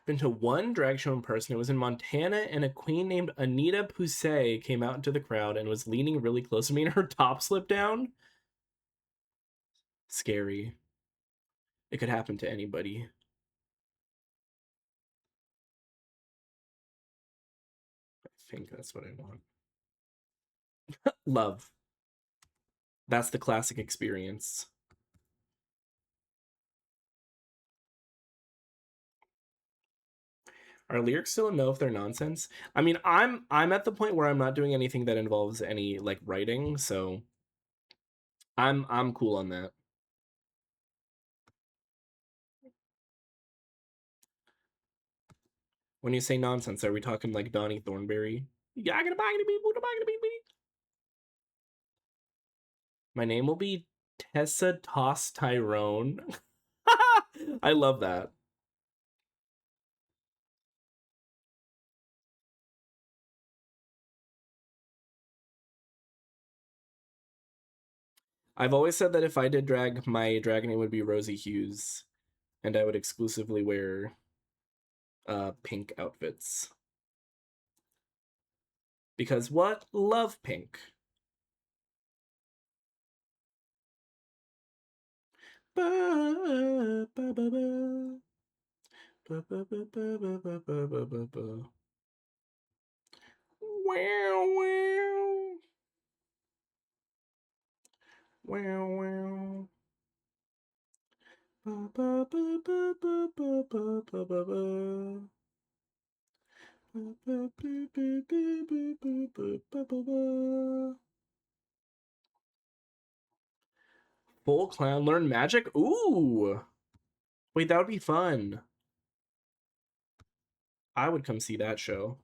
Been to one drag show in person. It was in Montana, and a queen named Anita Poussey came out into the crowd and was leaning really close to me, and her top slipped down. Scary. It could happen to anybody. I think that's what I want. Love. That's the classic experience. Are lyrics still a no if they're nonsense? I mean, I'm at the point where I'm not doing anything that involves any like writing, so I'm cool on that. When you say nonsense, are we talking like Donnie Thornberry? My name will be Tessa Toss Tyrone. I love that. I've always said that if I did drag, my drag name would be Rosie Hughes, and I would exclusively wear pink outfits. Because what? Love pink. Ba, ba, ba, ba. Ba, ba, ba, ba, ba, ba, ba, ba, ba, ba. Wow, wow. Wow, wow. Ba, ba, ba, ba, ba, ba, ba, ba, ba, ba. Ba, ba, ba, ba, ba, ba, ba, ba, ba, ba. Full clown learn magic? Ooh. Wait, that would be fun. I would come see that show.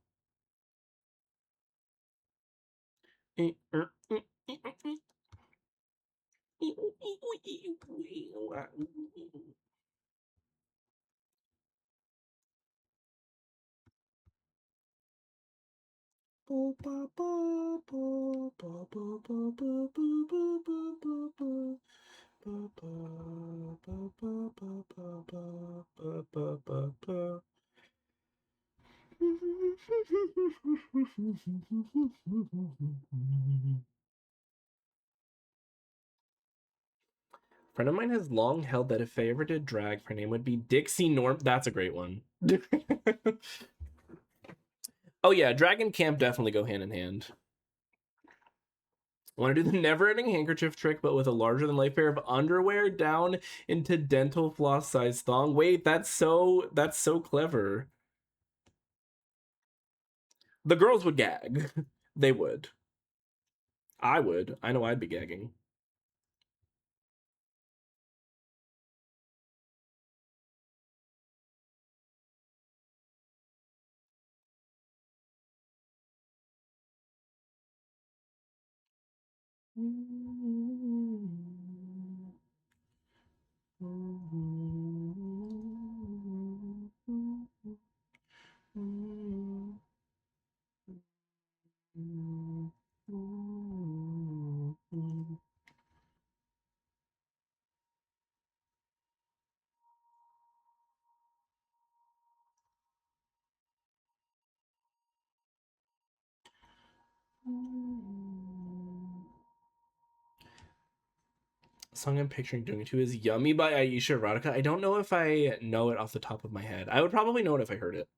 Friend of mine has long held that if I ever did drag, her name would be Dixie Norm. That's a great one. Oh yeah, drag and camp definitely go hand in hand. I want to do the never-ending handkerchief trick, but with a larger-than-life pair of underwear down into dental floss size thong. Wait, that's so clever. The girls would gag. They would. I would. I know I'd be gagging. Song I'm picturing doing it to is Yummy by Aisha Erotica. I don't know if I know it off the top of my head. I would probably know it if I heard it.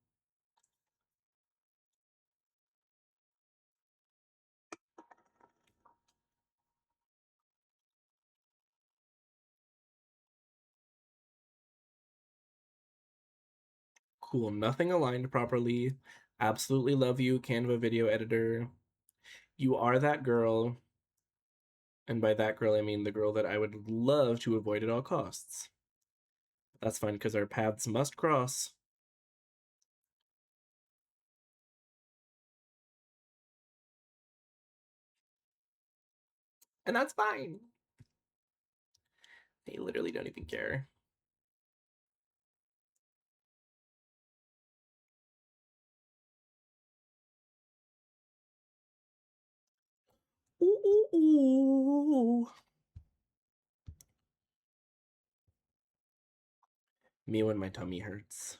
Cool, nothing aligned properly. Absolutely love you, Canva video editor. You are that girl. And by that girl, I mean the girl that I would love to avoid at all costs. That's fine, because our paths must cross. And that's fine. They literally don't even care. Ooh, ooh, ooh. Me when my tummy hurts.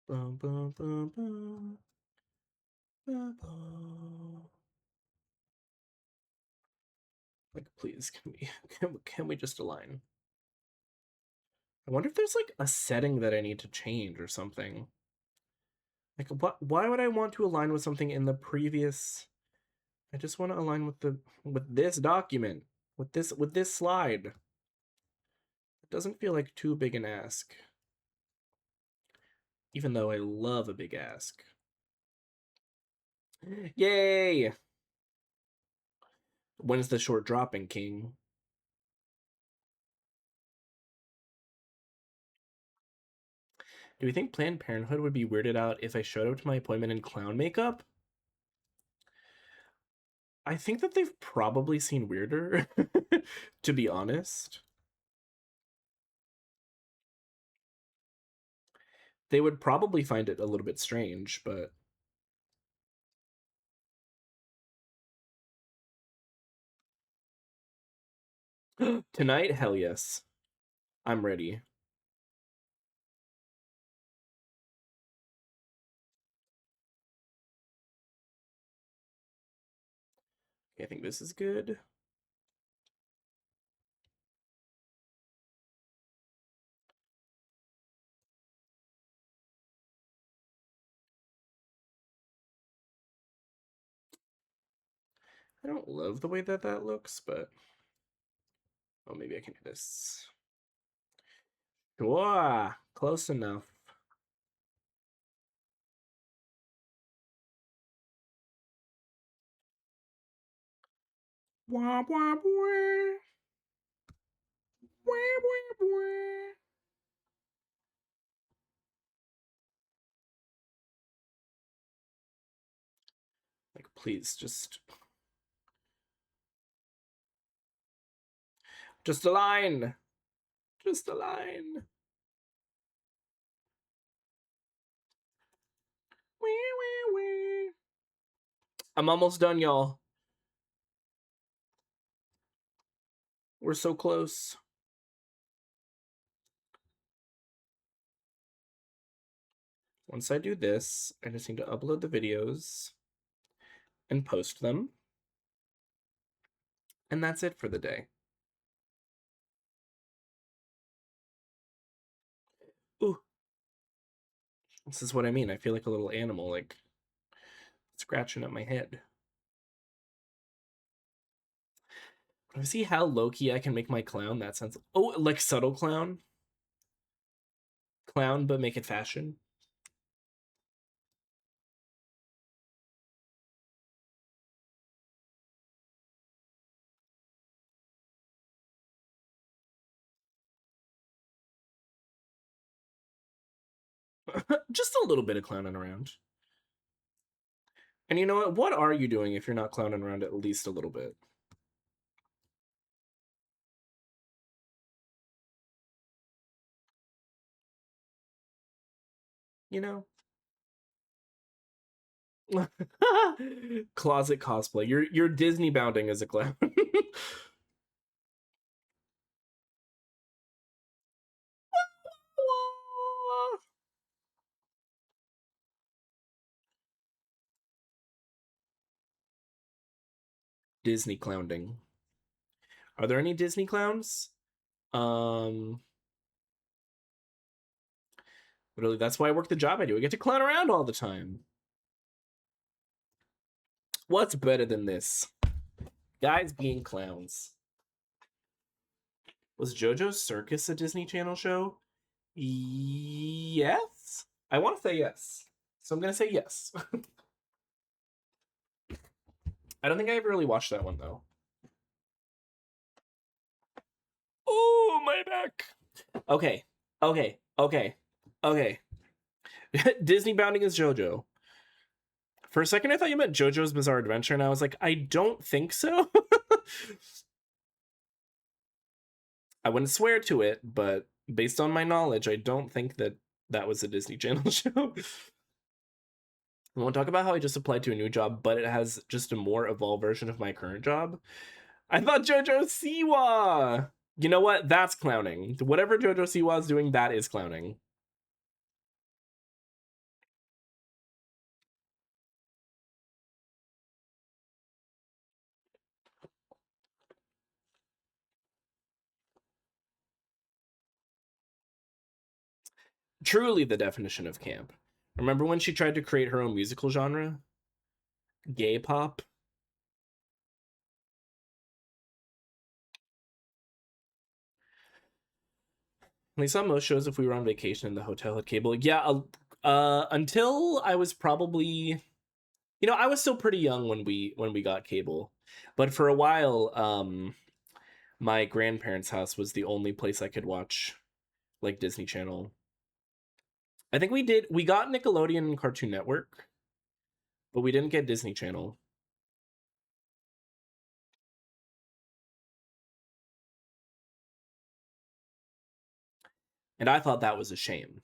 Bum, bum, bum, bum. Bum, bum. Like, please, can we just align? I wonder if there's like a setting that I need to change or something. Like, why would I want to align with something in the previous? I just want to align with this document, with this slide. It doesn't feel like too big an ask. Even though I love a big ask. Yay! When's the short dropping, King? Do we think Planned Parenthood would be weirded out if I showed up to my appointment in clown makeup? I think that they've probably seen weirder, to be honest. They would probably find it a little bit strange, but... Tonight? Hell yes. I'm ready. I think this is good. I don't love the way that that looks, but... Oh, maybe I can do this. Sure, close enough. Wah, wah, wah. Wah, wah, wah. Like, please, just a line. Just a line. Wee, wee, wee. I'm almost done, y'all. We're so close. Once I do this, I just need to upload the videos and post them. And that's it for the day. Ooh. This is what I mean. I feel like a little animal, like, scratching at my head. But see how low-key I can make my clown? That sounds... Oh, like subtle clown? Clown, but make it fashion? Just a little bit of clowning around. And you know what? What are you doing if you're not clowning around at least a little bit? You know? Closet cosplay. You're Disney bounding as a clown. Disney clowning. Are there any Disney clowns? Literally, that's why I work the job I do. I get to clown around all the time. What's better than this? Guys being clowns. Was JoJo's Circus a Disney Channel show? Yes? I want to say yes. So I'm going to say yes. I don't think I ever really watched that one, though. Oh, my back. Okay. Disney bounding is JoJo. For a second, I thought you meant JoJo's Bizarre Adventure, and I was like, I don't think so. I wouldn't swear to it, but based on my knowledge, I don't think that that was a Disney Channel show. I won't talk about how I just applied to a new job, but it has just a more evolved version of my current job. I thought JoJo Siwa! You know what? That's clowning. Whatever JoJo Siwa is doing, that is clowning. Truly the definition of camp. Remember when she tried to create her own musical genre? Gay pop? We saw most shows if we were on vacation and the hotel had cable. Yeah, until I was probably, I was still pretty young when we got cable, but for a while, my grandparents' house was the only place I could watch like Disney Channel. I think we got Nickelodeon and Cartoon Network, but we didn't get Disney Channel. And I thought that was a shame.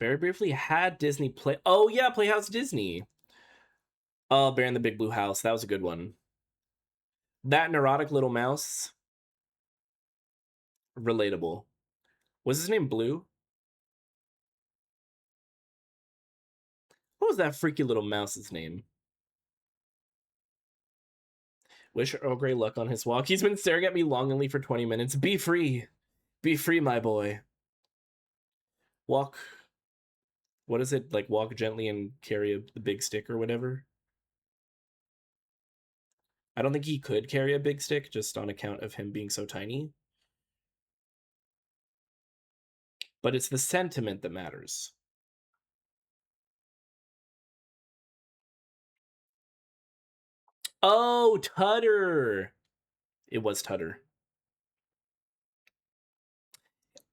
Very briefly had Disney Play. Oh yeah, Playhouse Disney. Oh, Bear in the Big Blue House. That was a good one. That neurotic little mouse. Relatable. Was his name Blue? What was that freaky little mouse's name? Wish Earl Grey luck on his walk. He's been staring at me longingly for 20 minutes. Be free. Be free, my boy. Walk. What is it? Like, walk gently and carry the big stick or whatever? I don't think he could carry a big stick just on account of him being so tiny. But it's the sentiment that matters. Oh, Tutter. It was Tutter.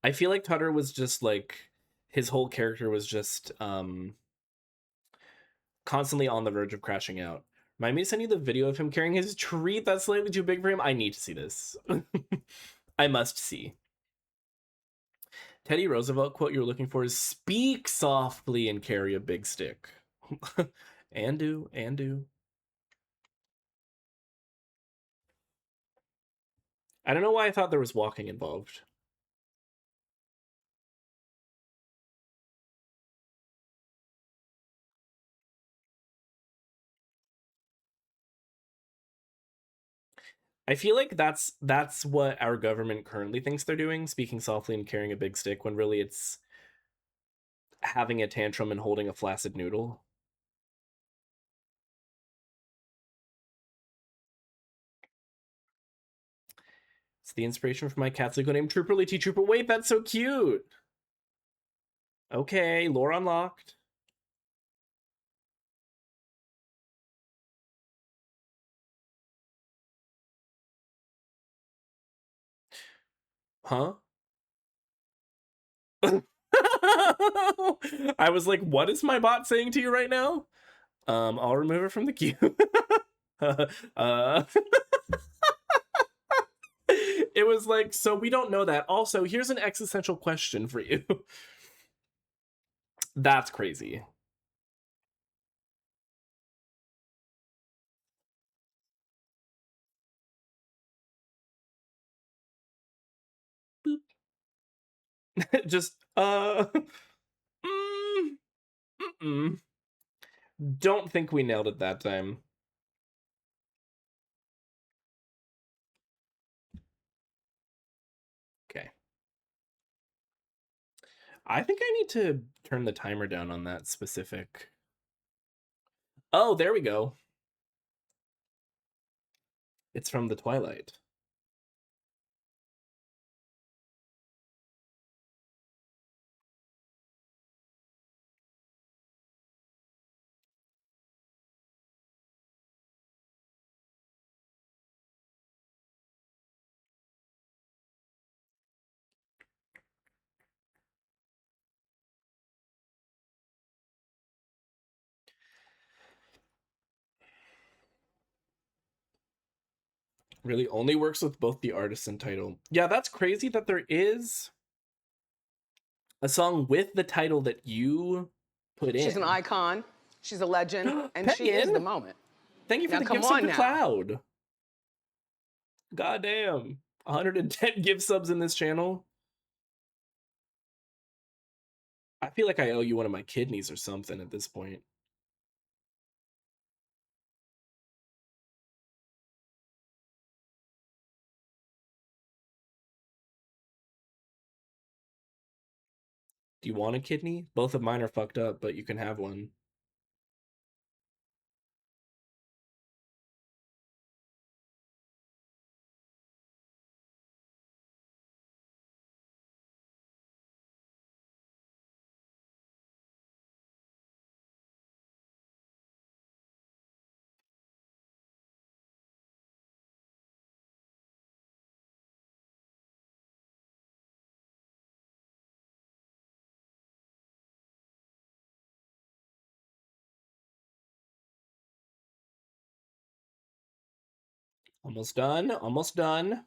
I feel like Tutter was just like, his whole character was just constantly on the verge of crashing out. Remind me to send you the video of him carrying his treat that's slightly too big for him. I need to see this. I must see. Teddy Roosevelt quote you're looking for is speak softly and carry a big stick. And do. I don't know why I thought there was walking involved. I feel like that's what our government currently thinks they're doing, speaking softly and carrying a big stick, when really it's having a tantrum and holding a flaccid noodle. It's the inspiration for my cat's Lego named Trooper T Trooper. Wait, that's so cute. Okay, lore unlocked. Huh? I was like, what is my bot saying to you right now? I'll remove her from the queue. It was like, so we don't know that. Also, here's an existential question for you. That's crazy. Boop. Just mm, mm-mm. Don't think we nailed it that time. Okay. I think I need to turn the timer down on that specific. Oh, there we go. It's from the Twilight. Really only works with both the artist and title. Yeah, that's crazy that there is a song with the title that you put in. She's an icon, she's a legend, and she is the moment. Thank you for Now, the come gift sub on to now. Cloud. Goddamn. 110 gift subs in this channel. I feel like I owe you one of my kidneys or something at this point. Do you want a kidney? Both of mine are fucked up, but you can have one. Almost done. Almost done.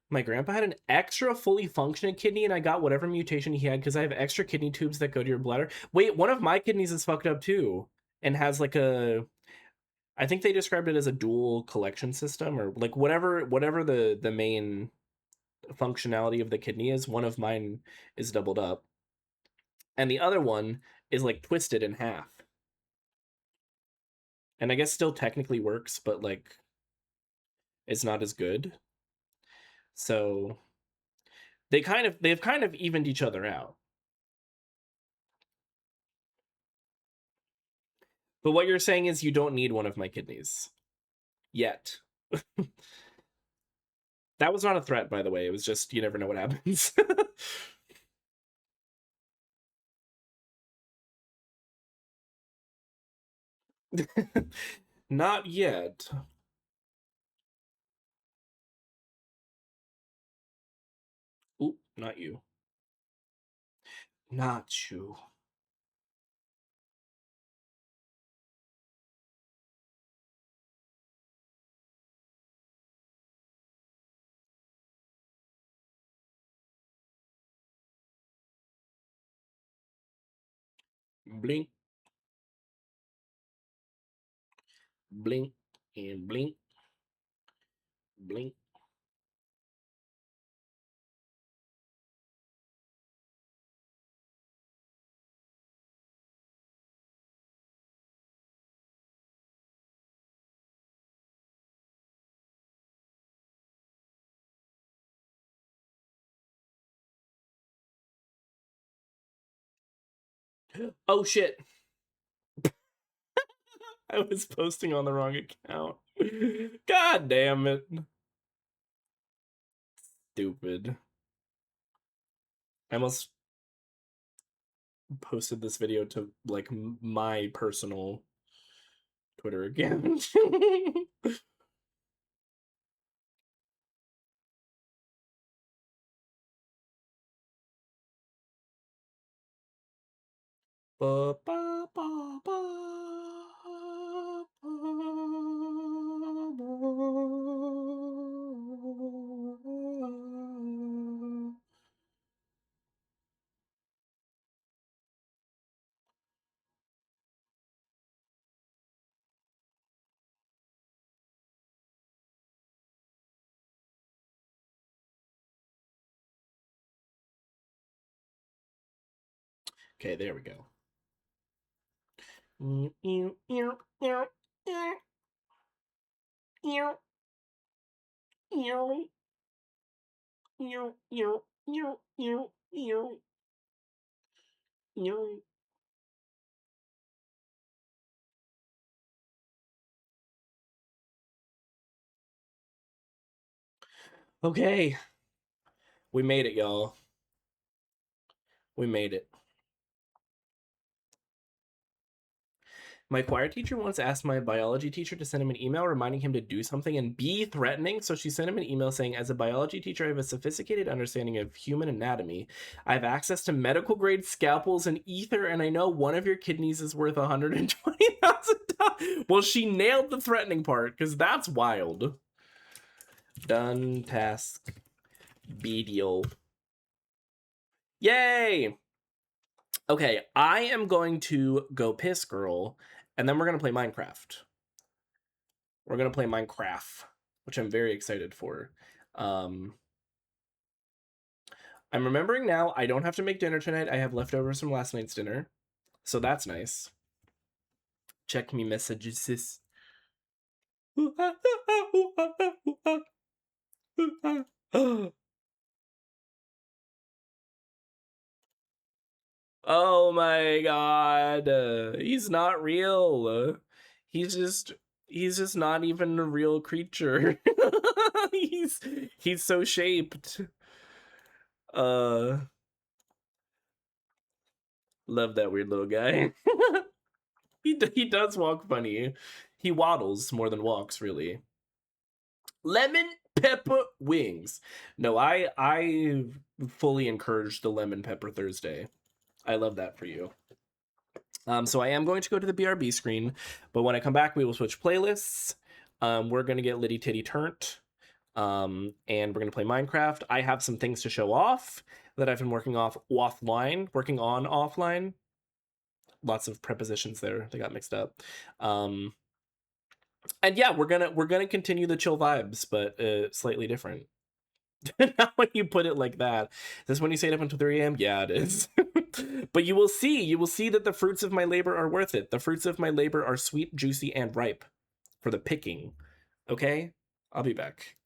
My grandpa had an extra fully functioning kidney, and I got whatever mutation he had because I have extra kidney tubes that go to your bladder. Wait, one of my kidneys is fucked up too, and has like a. I think they described it as a dual collection system, or like whatever the main functionality of the kidney is. One of mine is doubled up, and the other one is like twisted in half. And I guess still technically works, but like it's not as good. So they've kind of evened each other out. But what you're saying is you don't need one of my kidneys yet. That was not a threat, by the way. It was just you never know what happens. Not yet. Oop, not you. Not you. Blink. Blink and blink. Blink. Oh shit. I was posting on the wrong account. God damn it. Stupid. I almost posted this video to like my personal Twitter account. Ba, ba, ba, ba, ba. Okay, there we go. Okay, we made it, y'all. We made it. My choir teacher once asked my biology teacher to send him an email reminding him to do something and be threatening, so she sent him an email saying, as a biology teacher, I have a sophisticated understanding of human anatomy. I have access to medical grade scalpels and ether, and I know one of your kidneys is worth $120,000. Well, she nailed the threatening part, because that's wild. Done task. Deal. Yay! Okay, I am going to go piss, girl, and then we're going to play Minecraft. We're going to play Minecraft, which I'm very excited for. I'm remembering now I don't have to make dinner tonight. I have leftovers from last night's dinner, so that's nice. Check me messages, sis. Oh my god. He's not real. He's just not even a real creature. he's so shaped. Love that weird little guy. He does walk funny. He waddles more than walks, really. Lemon pepper wings. No, I fully encourage the lemon pepper Thursday. I love that for you. So I am going to go to the BRB screen, but when I come back, we will switch playlists. We're gonna get Litty Titty Turnt, and we're gonna play Minecraft. I have some things to show off that I've been working on offline. Lots of prepositions there, they got mixed up. And yeah, we're gonna continue the chill vibes, but slightly different. Not when you put it like that. Is this when you stayed up until 3 a.m.? Yeah, it is. But you will see that the fruits of my labor are worth it. The fruits of my labor are sweet, juicy, and ripe for the picking. Okay? I'll be back.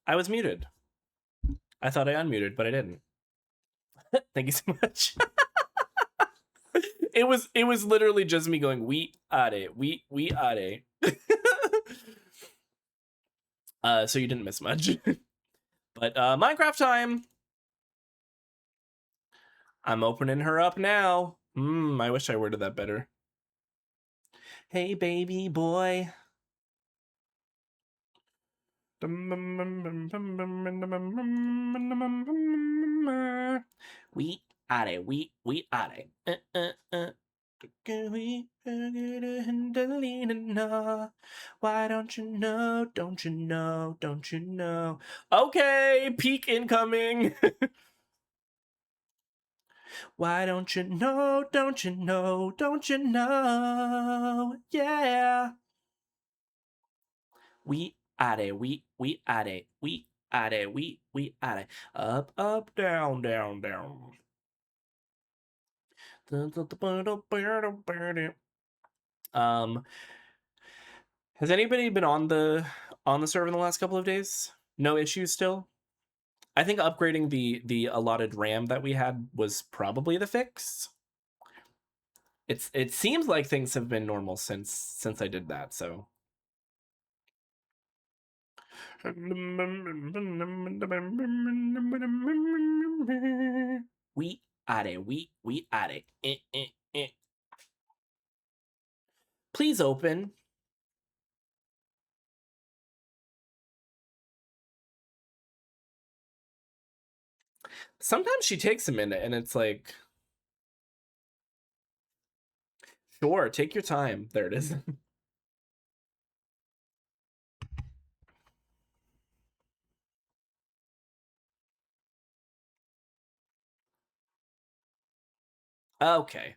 I was muted. I thought I unmuted, but I didn't. Thank you so much. It was literally just me going, we are it. We are it. So you didn't miss much. But Minecraft time. I'm opening her up now. I wish I worded that better. Hey, baby boy. We are it. We are it. Why don't you know? Don't you know? Don't you know? Okay, peak incoming. Why don't you know? Don't you know? Don't you know? Yeah. We are it. We are it. We are it. We are it. Up, up, down, down, down. Has anybody been on the server in the last couple of days? No issues still? I think upgrading the allotted RAM that we had was probably the fix. It seems like things have been normal since I did that, so. We are it. We are it. Please open. Sometimes she takes a minute and it's like, sure, take your time. There it is. Okay.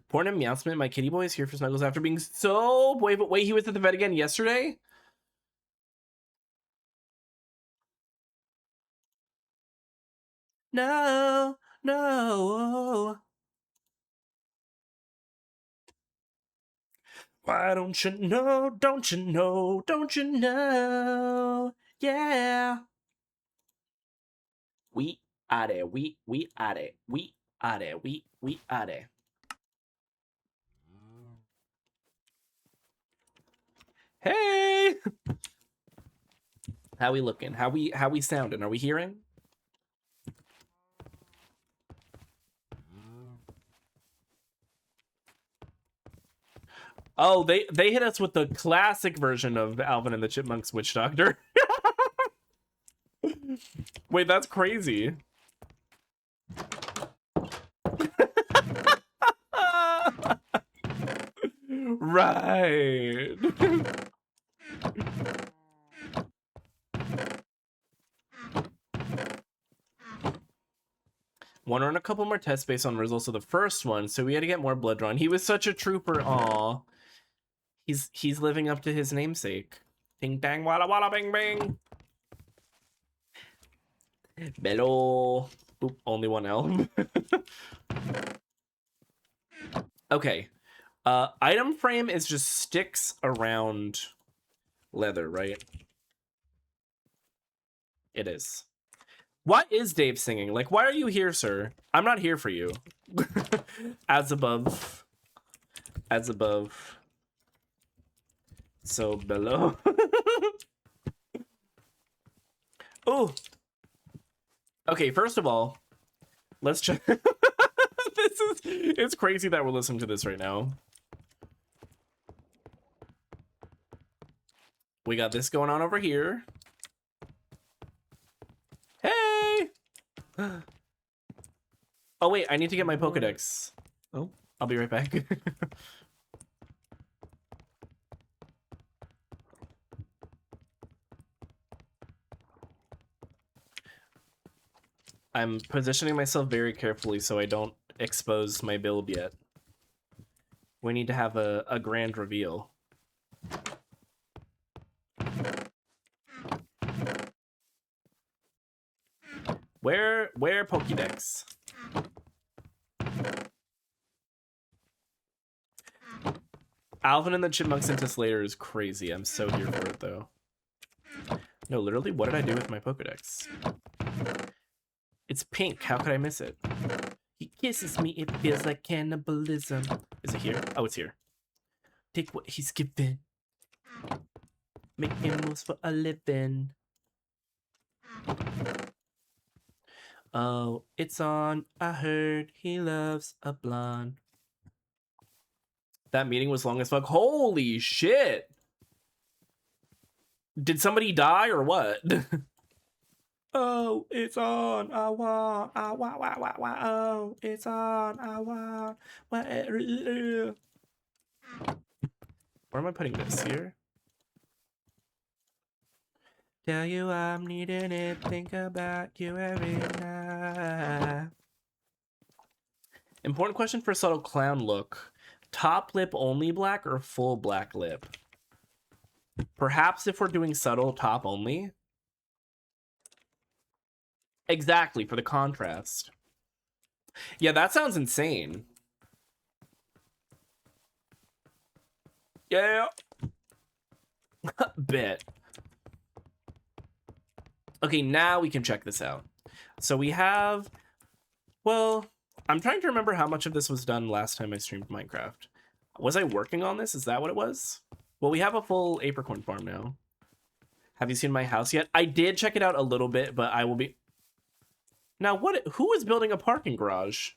Porn and Meowsman, my kitty boy is here for snuggles after being so... Wait, he was at the vet again yesterday? No, no. Why don't you know? Don't you know? Don't you know? Yeah. We are it. We are it. We are it. We are it. Hey. How we looking? How we sounding? Are we hearing? Oh, they hit us with the classic version of Alvin and the Chipmunks Witch Doctor. Wait, that's crazy. Right. Want to run a couple more tests based on results of the first one, so we had to get more blood drawn. He was such a trooper. Aw. He's living up to his namesake. Ding dang walla walla bing bing. Bello. Oop, only one L. Okay. Item frame is just sticks around leather, right? It is. Why is Dave singing? Like, why are you here, sir? I'm not here for you. As above. As above. So below. Oh. Okay, first of all, let's check. It's crazy that we're listening to this right now. We got this going on over here. Hey! Oh wait, I need to get my Pokedex. Oh, I'll be right back. I'm positioning myself very carefully so I don't expose my build yet. We need to have a grand reveal. Where Pokédex? Alvin and the Chipmunks into Slater is crazy. I'm so here for it though. No, literally, what did I do with my Pokedex? It's pink. How could I miss it? He kisses me. It feels like cannibalism. Is it here? Oh, it's here. Take what he's given. Making moves for a living. Oh, it's on. I heard he loves a blonde. That meeting was long as fuck. Holy shit! Did somebody die or what? Oh, it's on. I want. Oh, it's on. I want. Where am I putting this here? Tell you I'm needing it. Think about you every night. Important question for subtle clown look. Top lip only black or full black lip? Perhaps if we're doing subtle, top only. Exactly, for the contrast. Yeah, that sounds insane. Yeah. Bet. Okay, now we can check this out. So we have, well, I'm trying to remember how much of this was done last time I streamed Minecraft. Was I working on this? Is that what it was? Well, we have a full apricorn farm now. Have you seen my house yet? I did check it out a little bit, but I will be... Now, who is building a parking garage?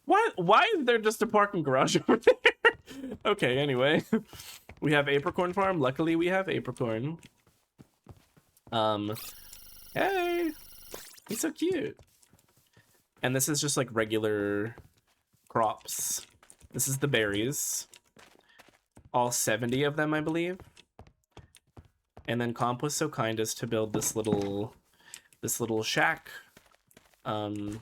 Why is there just a parking garage over there? Okay, anyway. We have apricorn farm. Luckily, we have apricorn. Hey, he's so cute. And this is just like regular crops. This is the berries. All 70 of them, I believe. And then Comp was so kind as to build this little shack. And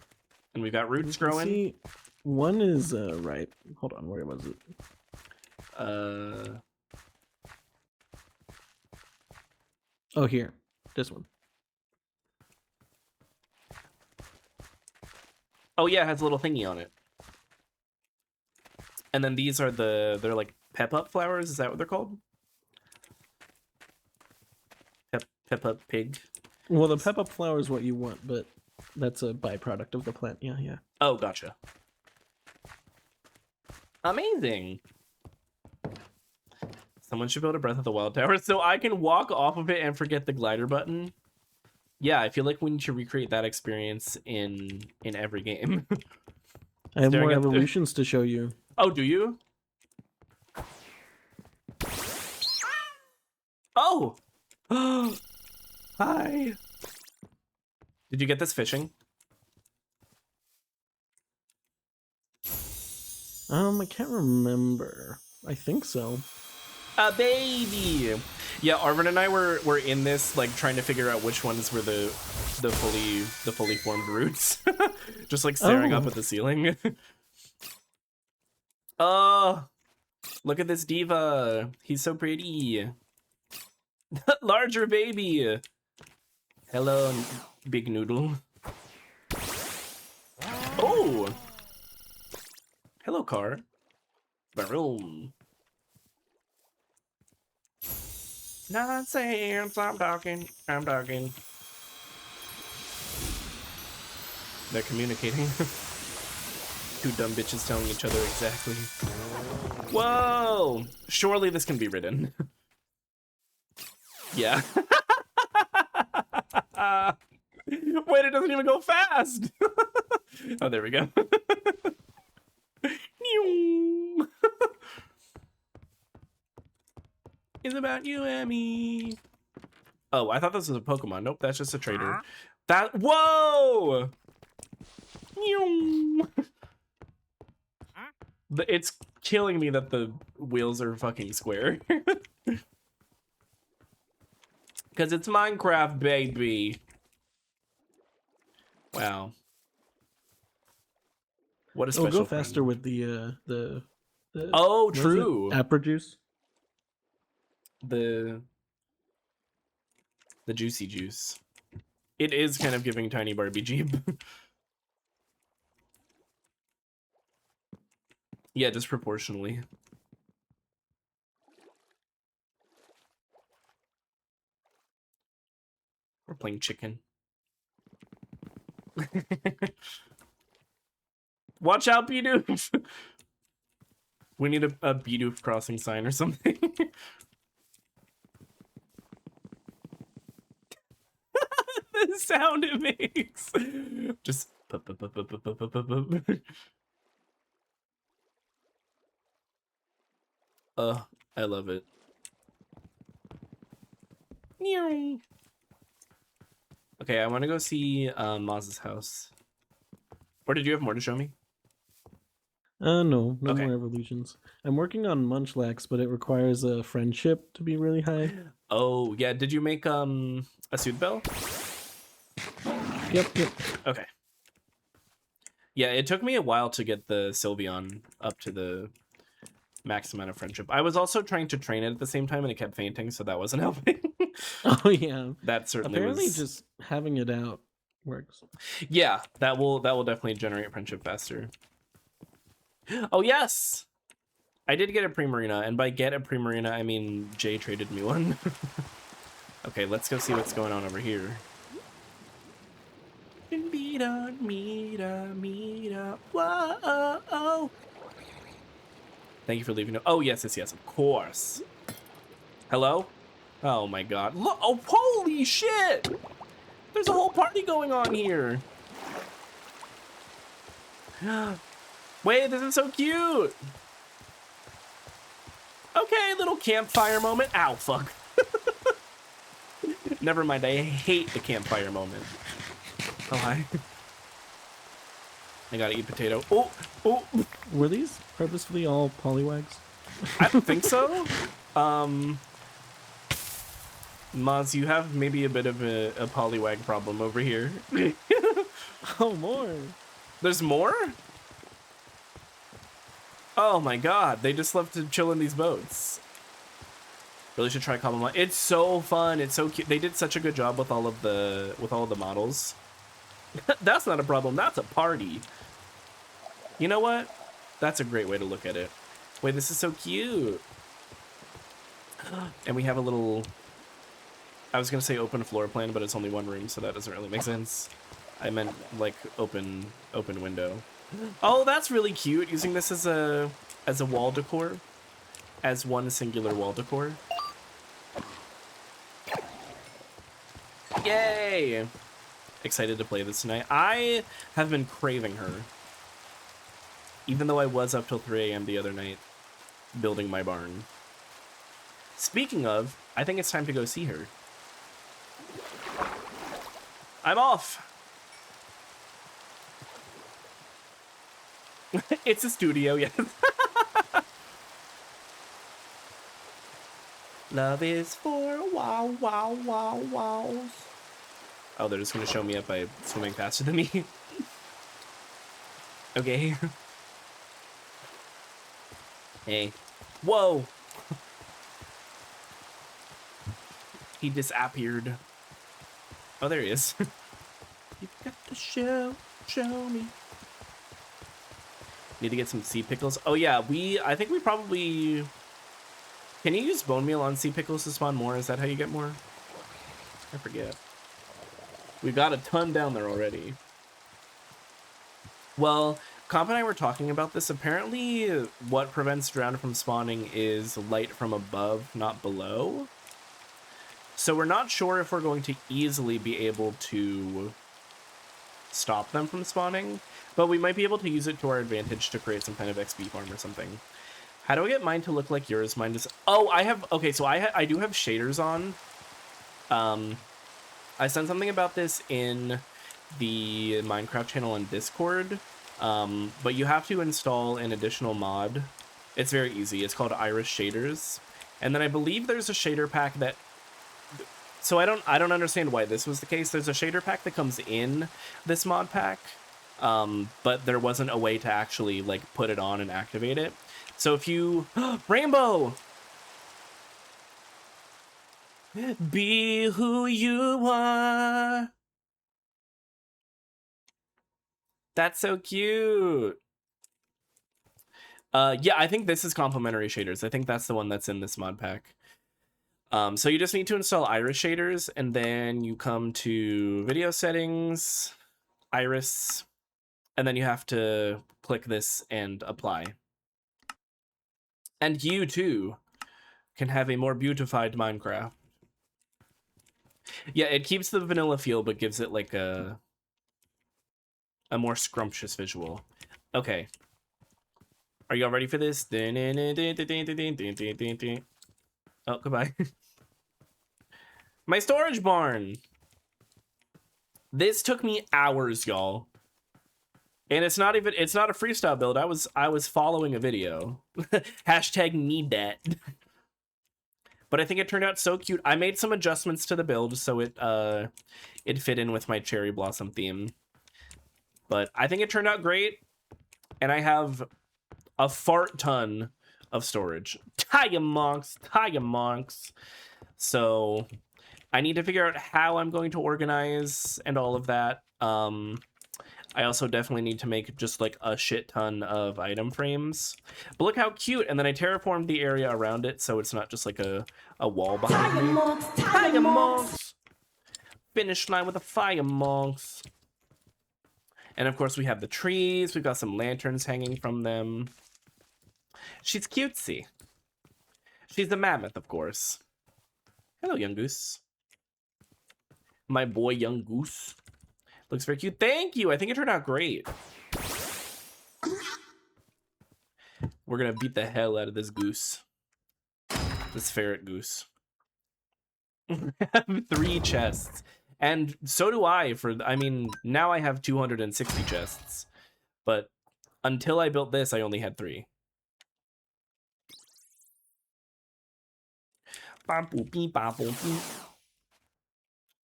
we've got roots growing. See, one is right. Hold on, where was it? Oh, here. This one. Oh yeah, it has a little thingy on it. And then these are they're like pep-up flowers, is that what they're called? Pep-up pig. Well, the pep-up flower is what you want, but that's a byproduct of the plant. Yeah, yeah. Oh, gotcha. Amazing. Someone should build a Breath of the Wild tower so I can walk off of it and forget the glider button. Yeah, I feel like we need to recreate that experience in every game. I have more evolutions to show you. Oh, do you? Oh! Hi. Did you get this fishing? I can't remember. I think so. A baby. Yeah, Arvin and I were in this like trying to figure out which ones were the fully formed roots. Just like staring up at the ceiling. Oh, look at this diva. He's so pretty. Larger baby. Hello, big noodle. Oh. Hello, car. Baroom. Nonsense. I'm talking. They're communicating. Two dumb bitches telling each other exactly. Whoa! Surely this can be written. Yeah. Wait, it doesn't even go fast! Oh, there we go. It's about you and me. Oh, I thought this was a Pokemon. Nope, that's just a trader. That, whoa! It's killing me that the wheels are fucking square. Because it's Minecraft, baby. Wow. What a special It'll go friend. faster with the oh, true. Apple juice. The juicy juice. It is kind of giving Tiny Barbie Jeep. Yeah, disproportionately. We're playing chicken. Watch out, Bidoof! We need a Bidoof crossing sign or something. The sound it makes. Just. I love it. Okay, I want to go see Maz's house. Or did you have more to show me? No Okay. more evolutions. I'm working on Munchlax, but it requires a friendship to be really high. Oh, yeah. Did you make a Sooth Bell? Yep. Okay. Yeah, it took me a while to get the Sylveon up to the max amount of friendship. I was also trying to train it at the same time, and it kept fainting, so that wasn't helping. Oh yeah. That certainly Apparently was... just having it out works. Yeah, that will definitely generate friendship faster. Oh, yes! I did get a Primarina, and by get a Primarina, I mean Jay traded me one. Okay, let's go see what's going on over here. Whoa! Thank you for leaving. Oh, yes, of course. Hello? Oh my god. Look, oh, holy shit! There's a whole party going on here. Wait, this is so cute. Okay, little campfire moment. Ow, fuck. Never mind, I hate the campfire moment. Oh, hi. I gotta eat potato. Oh. Were these purposefully all Poliwags? I don't think so. Maz, you have maybe a bit of a Poliwag problem over here. Oh, more. There's more? Oh my god, they just love to chill in these boats. Really should try Cobblemon. It's so fun. It's so cute. They did such a good job with all of the models. That's not a problem. That's a party. You know what? That's a great way to look at it. Wait, this is so cute. And we have a little... I was gonna say open floor plan, but it's only one room, so that doesn't really make sense. I meant like open window. Oh, that's really cute. Using this as a wall decor, as one singular wall decor. Yay! Excited to play this tonight. I have been craving her, even though I was up till 3 a.m. the other night building my barn. Speaking of, I think it's time to go see her. I'm off. It's a studio, yes. Love is for wow. Oh, they're just gonna show me up by swimming faster than me. Okay. Hey. Whoa. He disappeared. Oh, there he is. You've got to show me. Need to get some sea pickles. Oh yeah, I think we probably... Can you use bone meal on sea pickles to spawn more? Is that how you get more? I forget. We've got a ton down there already. Well, Comp and I were talking about this. Apparently, what prevents drown from spawning is light from above, not below. So we're not sure if we're going to easily be able to stop them from spawning, but we might be able to use it to our advantage to create some kind of XP farm or something. How do I get mine to look like yours? Mine is... Oh, I have... Okay, so I do have shaders on. I sent something about this in the Minecraft channel on Discord, but you have to install an additional mod. It's very easy. It's called Iris Shaders. And then I believe there's a shader pack that... So I don't understand why this was the case. There's a shader pack that comes in this mod pack, but there wasn't a way to actually like put it on and activate it. So if you... Rainbow! Be who you are. That's so cute. Yeah, I think this is complementary shaders. I think that's the one that's in this mod pack. So you just need to install iris shaders, and then you come to video settings, iris, and then you have to click this and apply. And you too can have a more beautified Minecraft. Yeah, it keeps the vanilla feel, but gives it like a more scrumptious visual. Okay. Are y'all ready for this? Oh, goodbye. My storage barn. This took me hours, y'all. And it's not a freestyle build. I was following a video. Hashtag need that. But I think it turned out so cute. I made some adjustments to the build so it fit in with my cherry blossom theme. But I think it turned out great. And I have a fart ton of storage. Tiger monks. So I need to figure out how I'm going to organize and all of that. I also definitely need to make just like a shit ton of item frames. But look how cute. And then I terraformed the area around it so it's not just like a wall behind me. Tiger monks. Finish line with the fire monks. And of course we have the trees. We've got some lanterns hanging from them. She's cutesy. She's a mammoth, of course. Hello, young goose. My boy, young goose. Looks very cute. Thank you. I think it turned out great. We're gonna beat the hell out of this goose. This ferret goose. I have 3 chests. And so do I I mean, now I have 260 chests. But until I built this, I only had 3.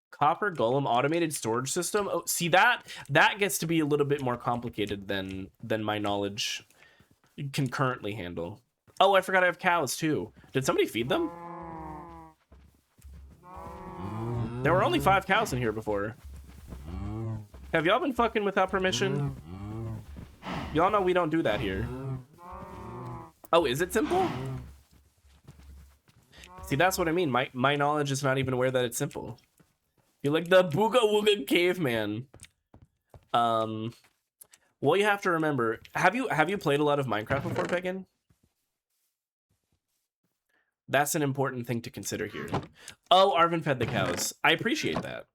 Copper golem automated storage system. Oh, see, that gets to be a little bit more complicated than my knowledge can currently handle. Oh, I forgot I have cows too. Did somebody feed them? There were only 5 cows in here before. Have y'all been fucking without permission? Y'all know we don't do that here. Oh, is it simple? See, that's what I mean. My knowledge is not even aware that it's simple. You're like the Booga Wooga caveman. Well, you have to remember. Have you played a lot of Minecraft before, Pegan? That's an important thing to consider here. Oh, Arvin fed the cows. I appreciate that.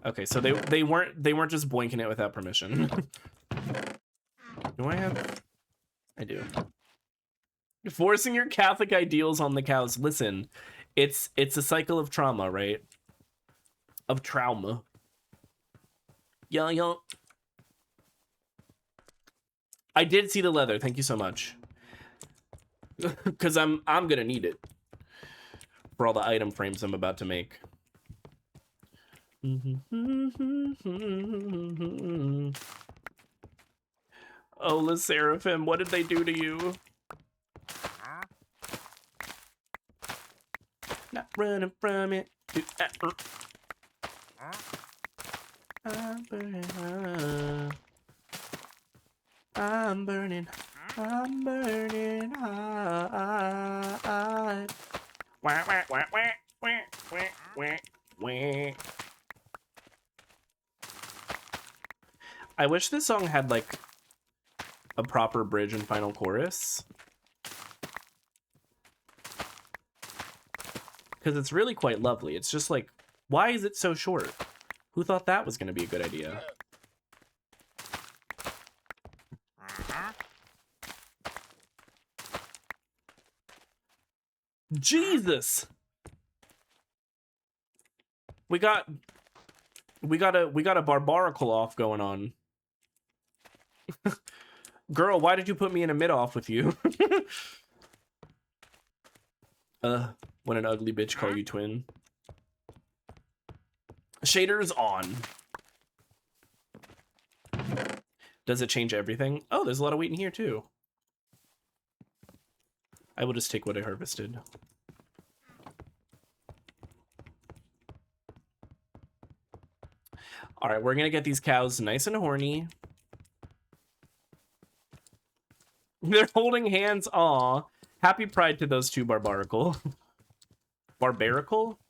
Okay, so they weren't just boinking it without permission. Do I have? I do. Forcing your Catholic ideals on the cows. Listen, it's a cycle of trauma, right? Of trauma. Yeah. I did see the leather. Thank you so much. Because I'm gonna need it for all the item frames I'm about to make. Oh, La Seraphim, what did they do to you? Not running from it. I'm burning. I'm burning. I'm burning hot. Wah, wah, wah, wah, wah, wah, wah, wah. I wish this song had like a proper bridge and final chorus. Because it's really quite lovely. It's just like, why is it so short? Who thought that was going to be a good idea? Jesus! We got a barbarical off going on. Girl, why did you put me in a mid-off with you? When an ugly bitch call you twin. Shaders on. Does it change everything? Oh, there's a lot of wheat in here too. I will just take what I harvested. All right, we're gonna get these cows nice and horny. They're holding hands. Aw. Happy Pride to those two barbarical. Barbarical?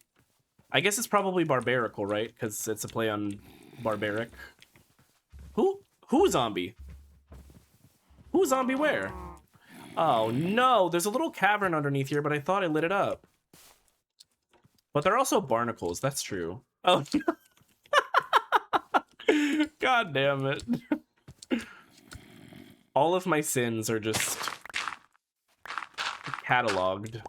I guess it's probably barbarical, right? Because it's a play on barbaric. Who zombie? Who zombie where? Oh no, there's a little cavern underneath here, but I thought I lit it up. But they're also barnacles, that's true. Oh no. God damn it. All of my sins are just cataloged.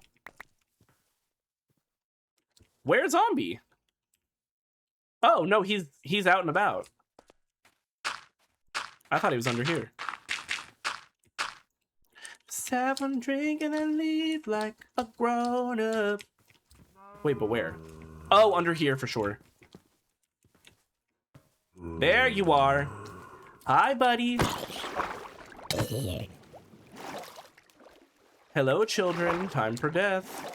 Where's zombie? Oh no, he's out and about. I thought he was under here. 7 drinking and leave like a grown up. Wait, but where? Oh, under here for sure. There you are. Hi, buddy. Hello, children. Time for death.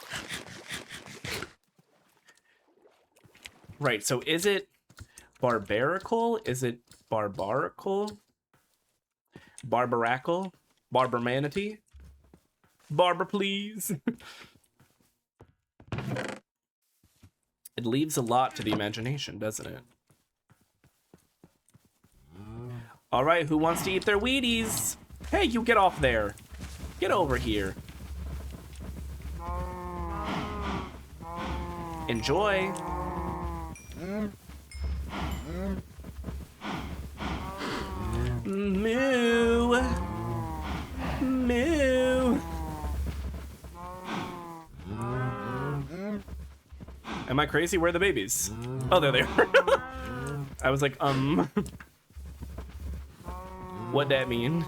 Right, so is it barbarical? Is it barbarical? Barbaracal? Barbermanity? Barber, please. It leaves a lot to the imagination, doesn't it? All right, who wants to eat their Wheaties? Hey, you get off there. Get over here. Enjoy. Moo. Moo. Am I crazy? Where are the babies? Oh, they're there. I was like, What'd that mean?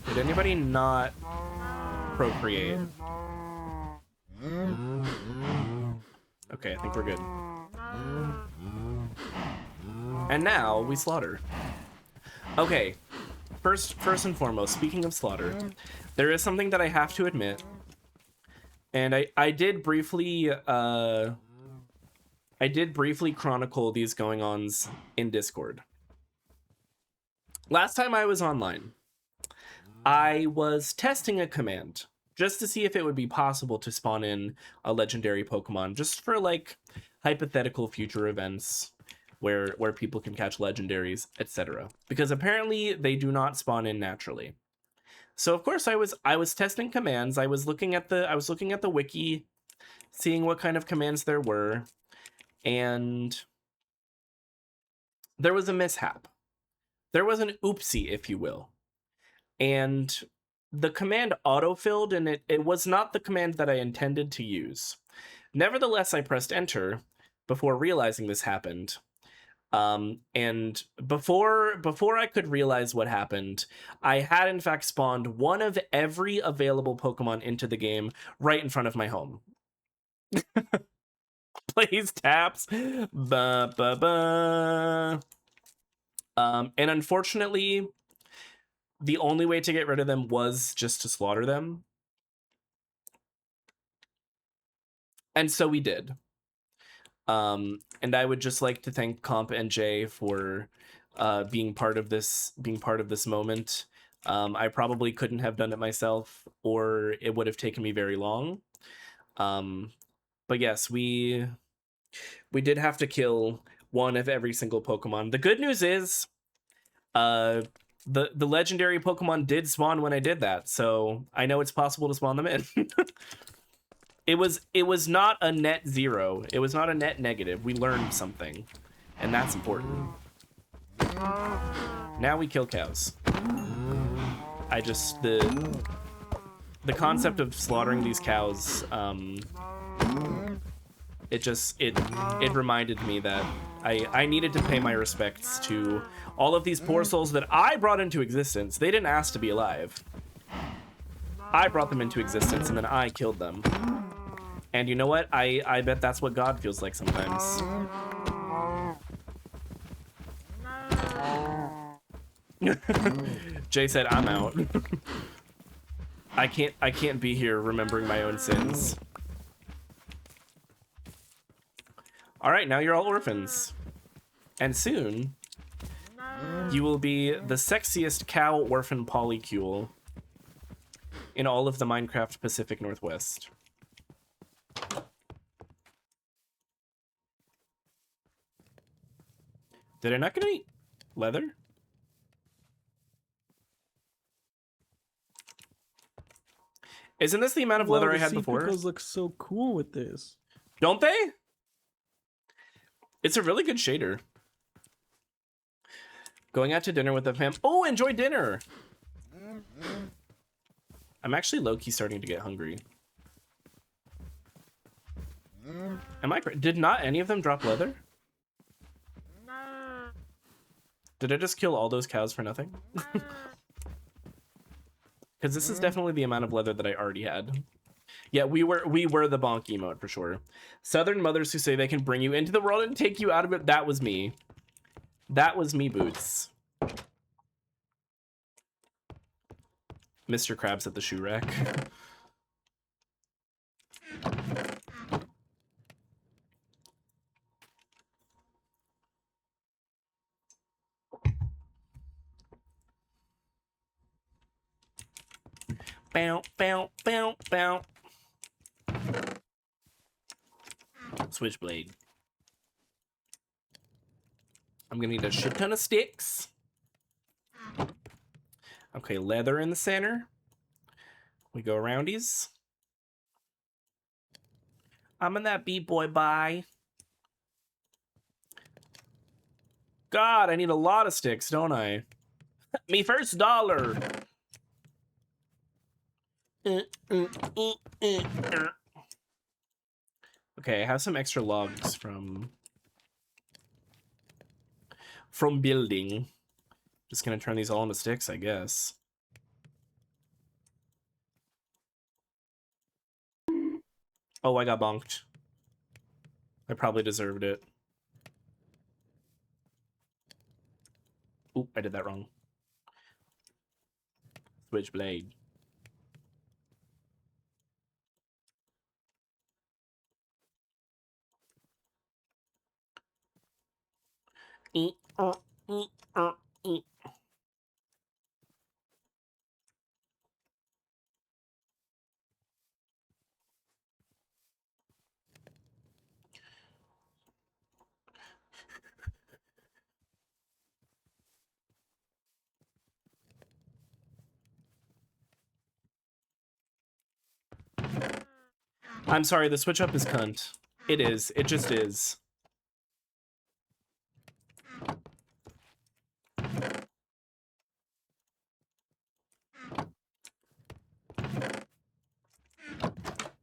Did anybody not procreate? Okay, I think we're good. And now we slaughter. Okay, first and foremost, speaking of slaughter, there is something that I have to admit, and I did briefly chronicle these going-ons in Discord. Last time I was online, I was testing a command just to see if it would be possible to spawn in a legendary Pokemon, just for like hypothetical future events where people can catch legendaries, etc. Because apparently they do not spawn in naturally. So of course I was testing commands. I was looking at the wiki, seeing what kind of commands there were, and there was a mishap. There was an oopsie, if you will. And the command autofilled, and it was not the command that I intended to use. Nevertheless, I pressed enter before realizing this happened. And before I could realize what happened, I had in fact spawned one of every available Pokemon into the game right in front of my home. Plays taps. Ba, ba, ba. And unfortunately, the only way to get rid of them was just to slaughter them. And so we did. And I would just like to thank Comp and Jay for being part of this moment. I probably couldn't have done it myself, or it would have taken me very long. But yes, we did have to kill one of every single Pokemon. The good news is, the legendary Pokemon did spawn when I did that, so I know it's possible to spawn them in. It was not a net zero. It was not a net negative. We learned something, and that's important. Now we kill cows. I just the concept of slaughtering these cows, it reminded me that I needed to pay my respects to all of these poor souls that I brought into existence. They didn't ask to be alive. I brought them into existence, and then I killed them. And you know what? I bet that's what God feels like sometimes. Jay said, I'm out. I can't be here remembering my own sins. Alright, now you're all orphans. And soon, you will be the sexiest cow orphan polycule in all of the Minecraft Pacific Northwest. Did I not get any leather? Isn't this the amount of leather I had before? The look so cool with this. Don't they? It's a really good shader. Going out to dinner with the fam. Oh, enjoy dinner. I'm actually low-key starting to get hungry. Am I? Did not any of them drop leather? Did I just kill all those cows for nothing? Because this is definitely the amount of leather that I already had. Yeah, we were the bonk emote for sure. Southern mothers who say they can bring you into the world and take you out of it. That was me. That was me, Boots. Mr. Krabs at the shoe rack. Bow, bow, bow, bow. Switchblade. I'm gonna need a shit ton of sticks. Okay, leather in the center. We go roundies. I'm in that beat boy bye. God, I need a lot of sticks, don't I? Me first dollar. Okay, I have some extra logs from building. Just gonna turn these all into sticks, I guess. Oh, I got bonked. I probably deserved it. Oop, I did that wrong. Switchblade. I'm sorry, the switch up is cunt. It is. It just is.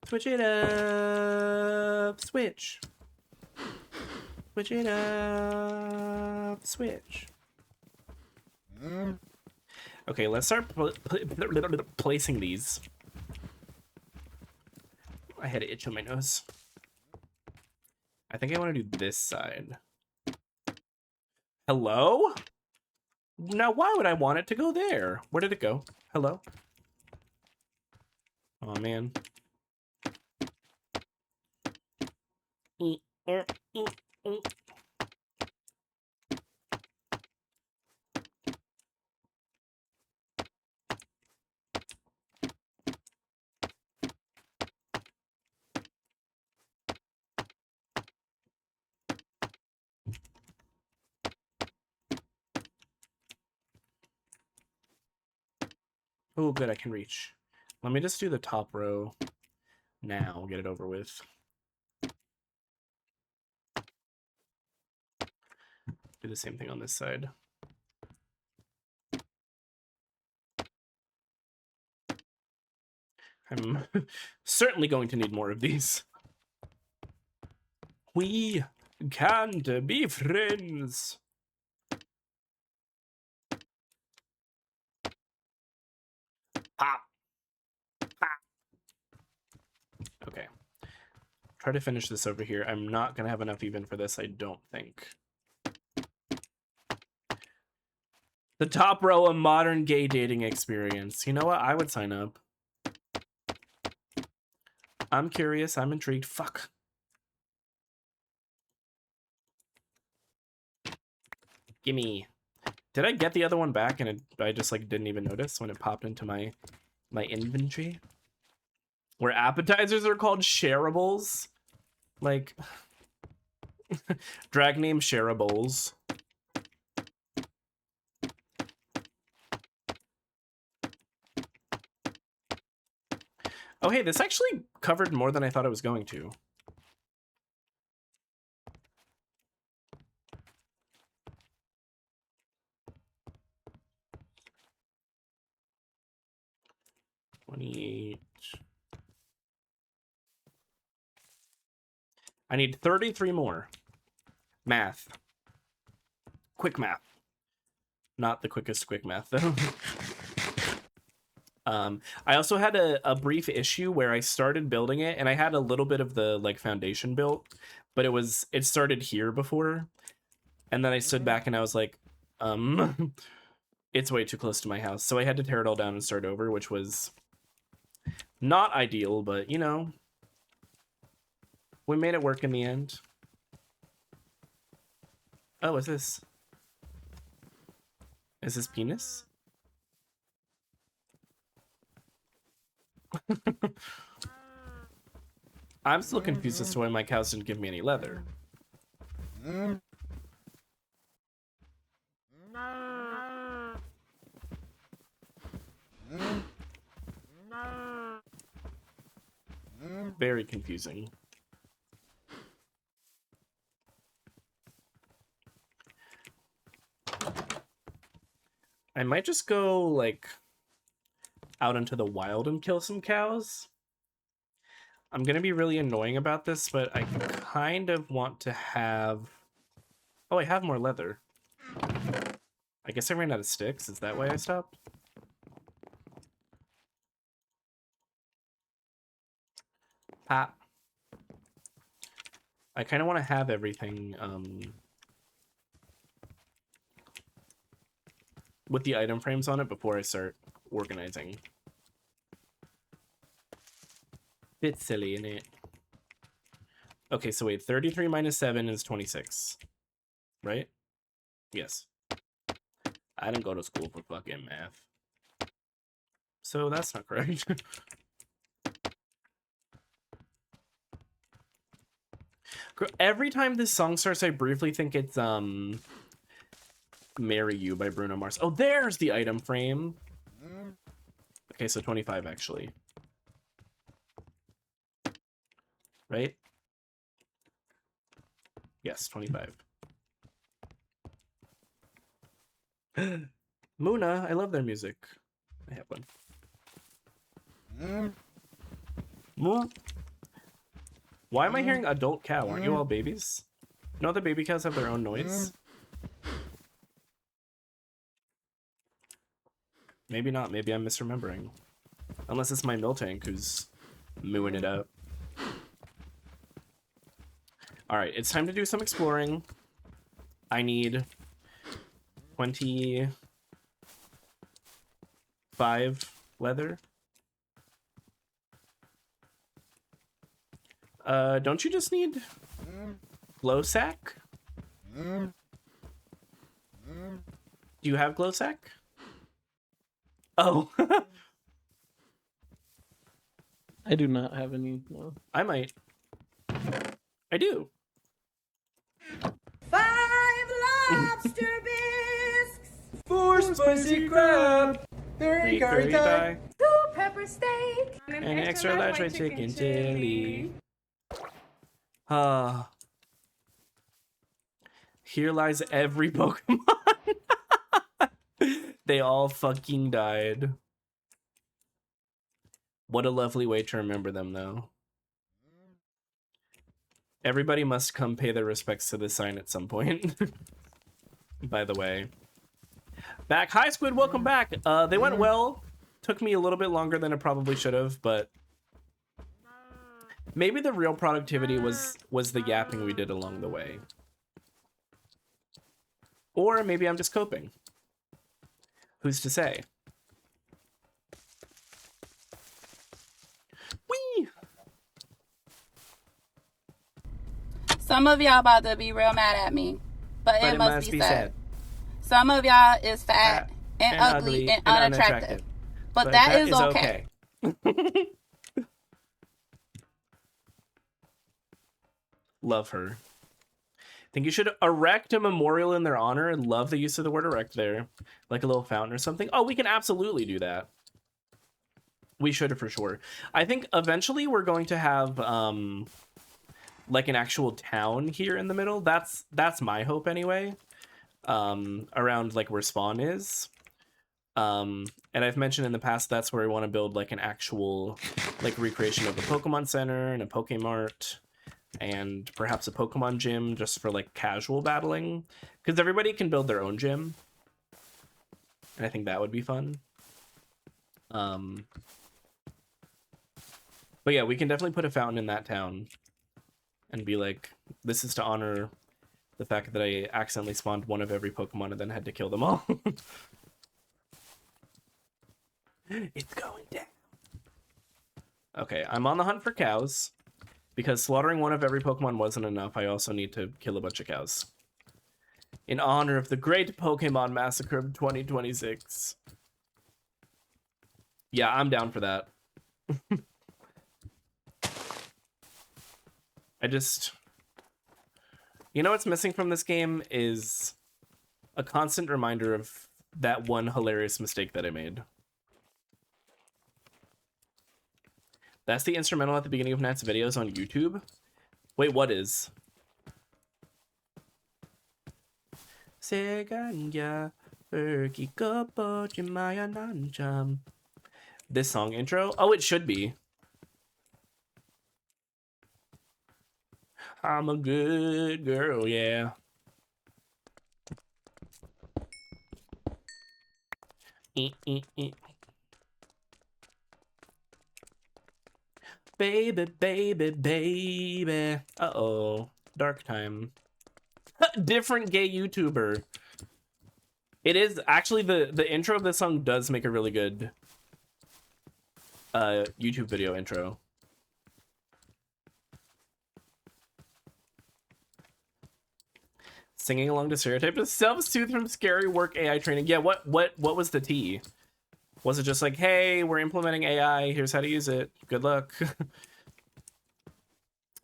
Switch it up. Switch. Switch it up. Switch. Okay, let's start placing these. I had an itch on my nose. I think I want to do this side. Hello? Now, why would I want it to go there? Where did it go? Hello? Oh, man. Oh, good, I can reach. Let me just do the top row now, get it over with. Do the same thing on this side. I'm certainly going to need more of these. We can't be friends. Pop. Pop. Okay. Try to finish this over here. I'm not going to have enough even for this, I don't think. The top row, a modern gay dating experience. You know what? I would sign up. I'm curious. I'm intrigued. Fuck. Gimme. Did I get the other one back and I just like didn't even notice when it popped into my my inventory. Where appetizers are called shareables. Like, drag name shareables. Oh, hey, this actually covered more than I thought it was going to. I need 33 more. Math. Quick math. Not the quickest quick math, though. I also had a brief issue where I started building it, and I had a little bit of the, like, foundation built, but it started here before, and then I stood back and I was like, it's way too close to my house, so I had to tear it all down and start over, which was not ideal, but, you know, we made it work in the end. Oh, what's this? Is this penis? I'm still confused as to why my cows didn't give me any leather. Very confusing. I might just go, like, out into the wild and kill some cows. I'm gonna be really annoying about this, but I kind of want to have... Oh, I have more leather. I guess I ran out of sticks. Is that why I stopped? Pop. I kind of want to have everything with the item frames on it before I start organizing. Bit silly, innit? Okay, so wait, 33 minus 7 is 26. Right? Yes. I didn't go to school for fucking math. So that's not correct. Every time this song starts, I briefly think it's Marry You by Bruno Mars. Oh, there's the item frame. Okay, so 25 actually. Right? Yes, 25. Muna, I love their music. I have one. Why am I hearing adult cow? Aren't you all babies? No, the baby cows have their own noise. Maybe not. Maybe I'm misremembering. Unless it's my mill tank who's mooing it out. Alright, it's time to do some exploring. I need 25 leather. Don't you just need glow sack? Do you have glow sack? Oh. I do not have any. No. I might. I do. 5 lobster bisques, 4 spicy crab, 3 curry thigh, 2 pepper steak, and an extra large white chicken chili. Here lies every Pokemon. They all fucking died. What a lovely way to remember them, though. Everybody must come pay their respects to this sign at some point. By the way. Back. Hi, Squid. Welcome back. They went well. Took me a little bit longer than it probably should have, but maybe the real productivity was the yapping we did along the way. Or maybe I'm just coping. Who's to say? Whee! Some of y'all about to be real mad at me, but it must be said. Some of y'all is fat and ugly and unattractive. But that is okay. Love her. Think you should erect a memorial in their honor, and love the use of the word erect there. Like a little fountain or something. Oh, we can absolutely do that. We should for sure. I think eventually we're going to have like an actual town here in the middle. That's my hope anyway. Around like where spawn is. And I've mentioned in the past that's where I want to build like an actual like recreation of a Pokemon Center and a Pokemart. And perhaps a Pokemon gym just for like casual battling, because everybody can build their own gym, and I think that would be fun. But yeah, we can definitely put a fountain in that town and be like, this is to honor the fact that I accidentally spawned one of every Pokemon and then had to kill them all. It's going down. Okay, I'm on the hunt for cows. Because slaughtering one of every Pokemon wasn't enough, I also need to kill a bunch of cows. In honor of the great Pokemon Massacre of 2026. Yeah, I'm down for that. I just... You know what's missing from this game is a constant reminder of that one hilarious mistake that I made. That's the instrumental at the beginning of Nat's videos on YouTube. Wait, what is? This song intro? Oh, it should be. I'm a good girl, yeah. Baby, baby, baby. Uh-oh. Dark time. Different gay YouTuber. It is actually the intro of this song does make a really good YouTube video intro. Singing along to Stereotype is self-soothe from scary work AI training. Yeah, what was the tea? Was it just like, hey, we're implementing AI, here's how to use it, good luck? If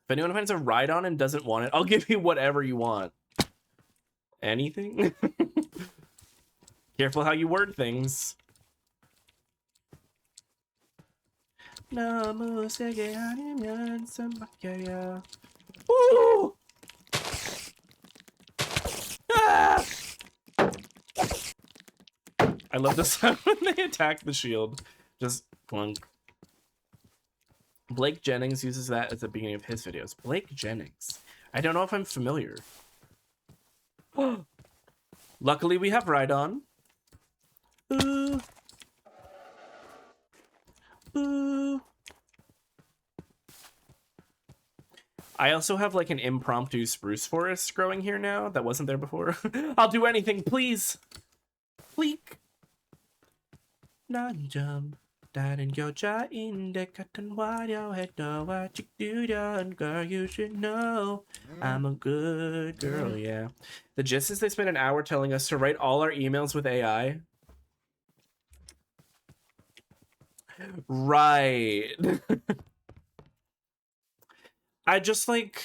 anyone finds a ride-on and doesn't want it, I'll give you whatever you want. Anything? Careful how you word things. Woo! Ah! I love the sound when they attack the shield. Just clunk. Blake Jennings uses that at the beginning of his videos. Blake Jennings. I don't know if I'm familiar. Luckily, we have Rhydon. Ooh. Ooh. I also have like an impromptu spruce forest growing here now that wasn't there before. I'll do anything, please. Pleek. Nanjam. Darin yoja in the cotton wide your head know what you do done, girl, you should know. I'm a good girl, yeah. The gist is they spent an hour telling us to write all our emails with AI. Right. I just like,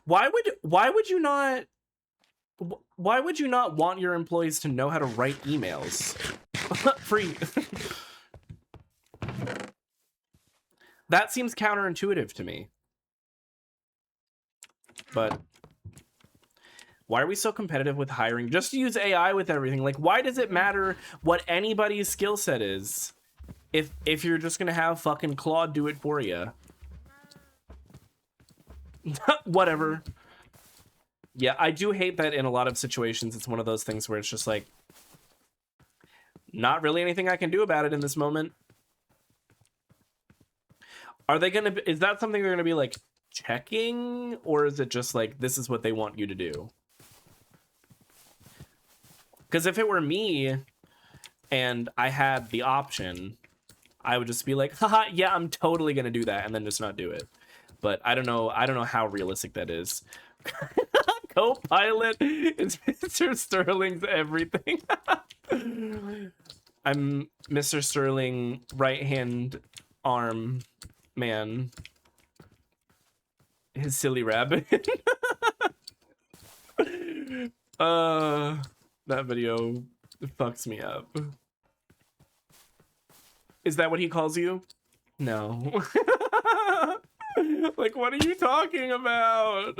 why would you not want your employees to know how to write emails? Free. That seems counterintuitive to me. But why are we so competitive with hiring? Just use AI with everything. Like, why does it matter what anybody's skill set is if you're just gonna have fucking Claude do it for you? Whatever. Yeah, I do hate that in a lot of situations. It's one of those things where it's just like, not really anything I can do about it in this moment. Are they gonna? Is that something they're gonna be like checking, or is it just like this is what they want you to do? Because if it were me, and I had the option, I would just be like, haha, yeah, I'm totally gonna do that, and then just not do it. But I don't know how realistic that is. Co-pilot is Mr. Sterling's everything. I'm Mr. Sterling right hand arm man. His silly rabbit. That video fucks me up. Is that what he calls you? No. Like, what are you talking about?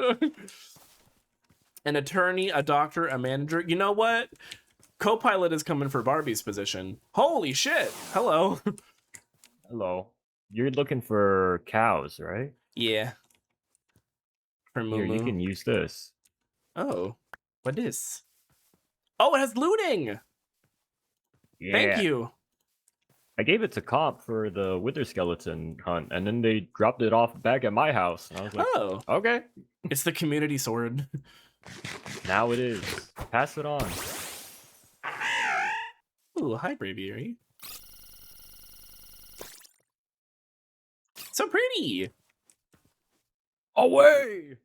An attorney, a doctor, a manager. You know what? Co-pilot is coming for Barbie's position. Holy shit. Hello. Hello. You're looking for cows, right? Yeah. For Here, you Moo. can use this. Oh. What is? Oh, it has looting. Yeah. Thank you. I gave it to Comp for the Wither Skeleton hunt, and then they dropped it off back at my house. And I was like, Oh. okay. It's the community sword. Now it is. Pass it on. Ooh, hi, Braviary. So pretty. Away!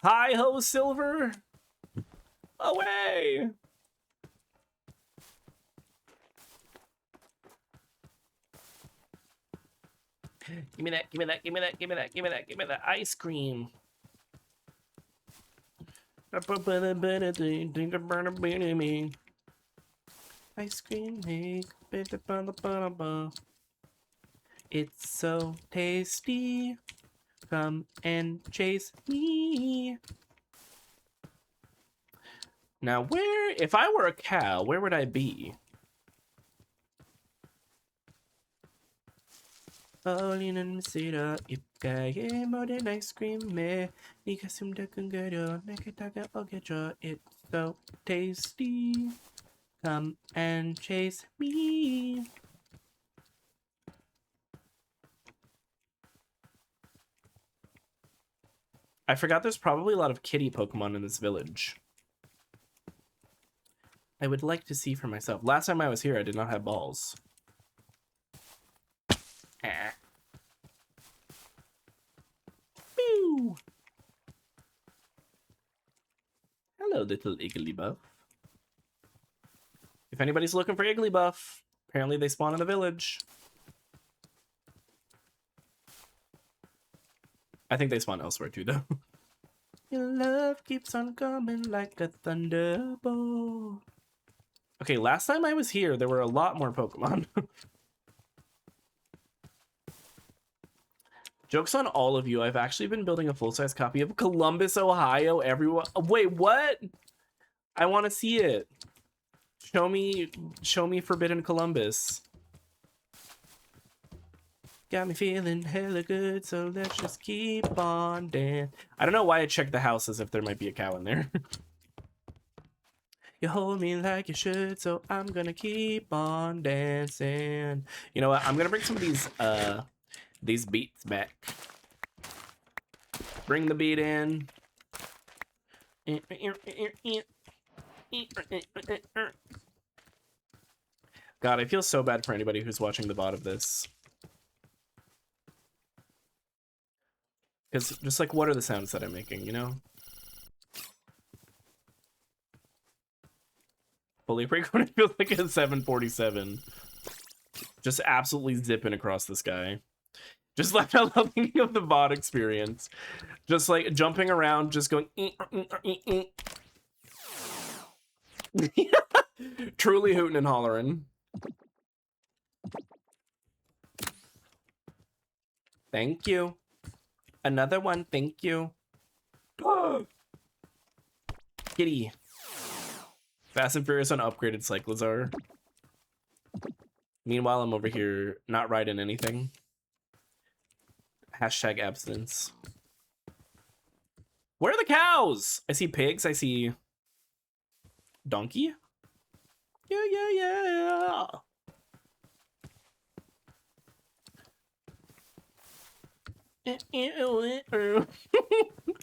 Hi ho, Silver. Away. Give me that, give me that, give me that, give me that, give me that, give me that ice cream. Ice cream make it's so tasty. Come and chase me. Now where, if I were a cow, where would I be? Olin misira ipkaye modern ice cream me nikasum da kungero nakataka ogejo. It's so tasty. Come and chase me. I forgot there's probably a lot of kitty Pokemon in this village. I would like to see for myself. Last time I was here, I did not have balls. Ah. Pew. Hello, little Igglybuff. If anybody's looking for Igglybuff, apparently they spawn in the village. I think they spawn elsewhere too, though. Your love keeps on coming like a thunderbolt. Okay, last time I was here, there were a lot more Pokemon. Joke's on all of you. I've actually been building a full-size copy of Columbus, Ohio. Everyone, wait, what? I want to see it. Show me Forbidden Columbus. Got me feeling hella good, so let's just keep on dancing. I don't know why I checked the house as if there might be a cow in there. You hold me like you should, so I'm gonna keep on dancing. You know what? I'm gonna bring some of these beats back. Bring the beat in. God, I feel so bad for anybody who's watching the VOD of this. Because just like, what are the sounds that I'm making, you know? Fully frequent, it feels like a 747. Just absolutely zipping across the sky. Just left out loud thinking of the VOD experience. Just like jumping around, just going. Truly hooting and hollering. Thank you. Another one, thank you. Kitty. Fast and Furious on upgraded Cyclizar. Meanwhile, I'm over here not riding anything. Hashtag abstinence. Where are the cows? I see pigs. I see donkey. Yeah.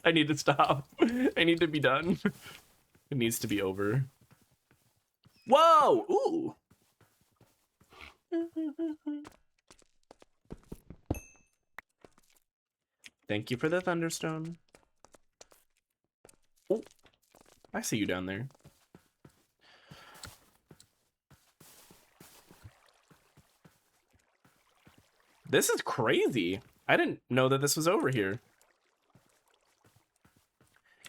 I need to stop. I need to be done. It needs to be over. Whoa! Ooh! Thank you for the Thunderstone. Oh, I see you down there. This is crazy. I didn't know that this was over here.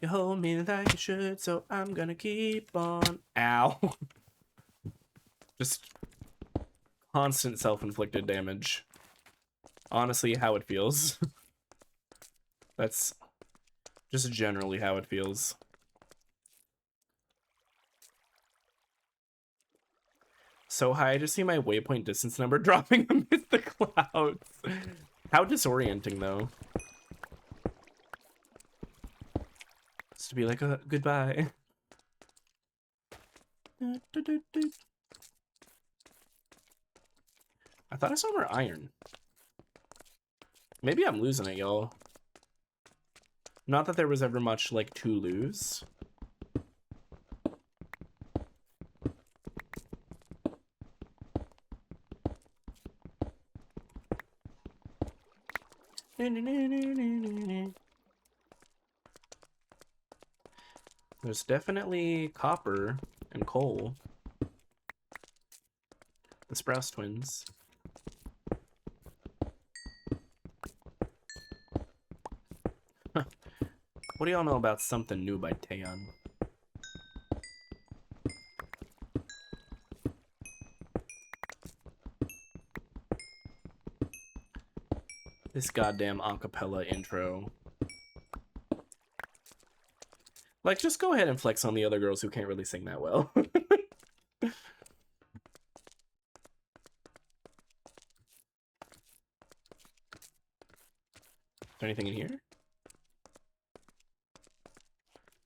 You hold me like you should, so I'm gonna keep on. Ow. Just constant self-inflicted damage. Honestly, how it feels. That's just generally how it feels. So high, I just see my waypoint distance number dropping amidst the clouds. How disorienting, though. Just to be like, goodbye. I thought I saw more iron. Maybe I'm losing it, y'all. Not that there was ever much, like, to lose. There's definitely copper and coal. The Sprouse twins. Huh. What do y'all know about Something New by Taeyeon? This goddamn acapella intro. Like, just go ahead and flex on the other girls who can't really sing that well. Is there anything in here?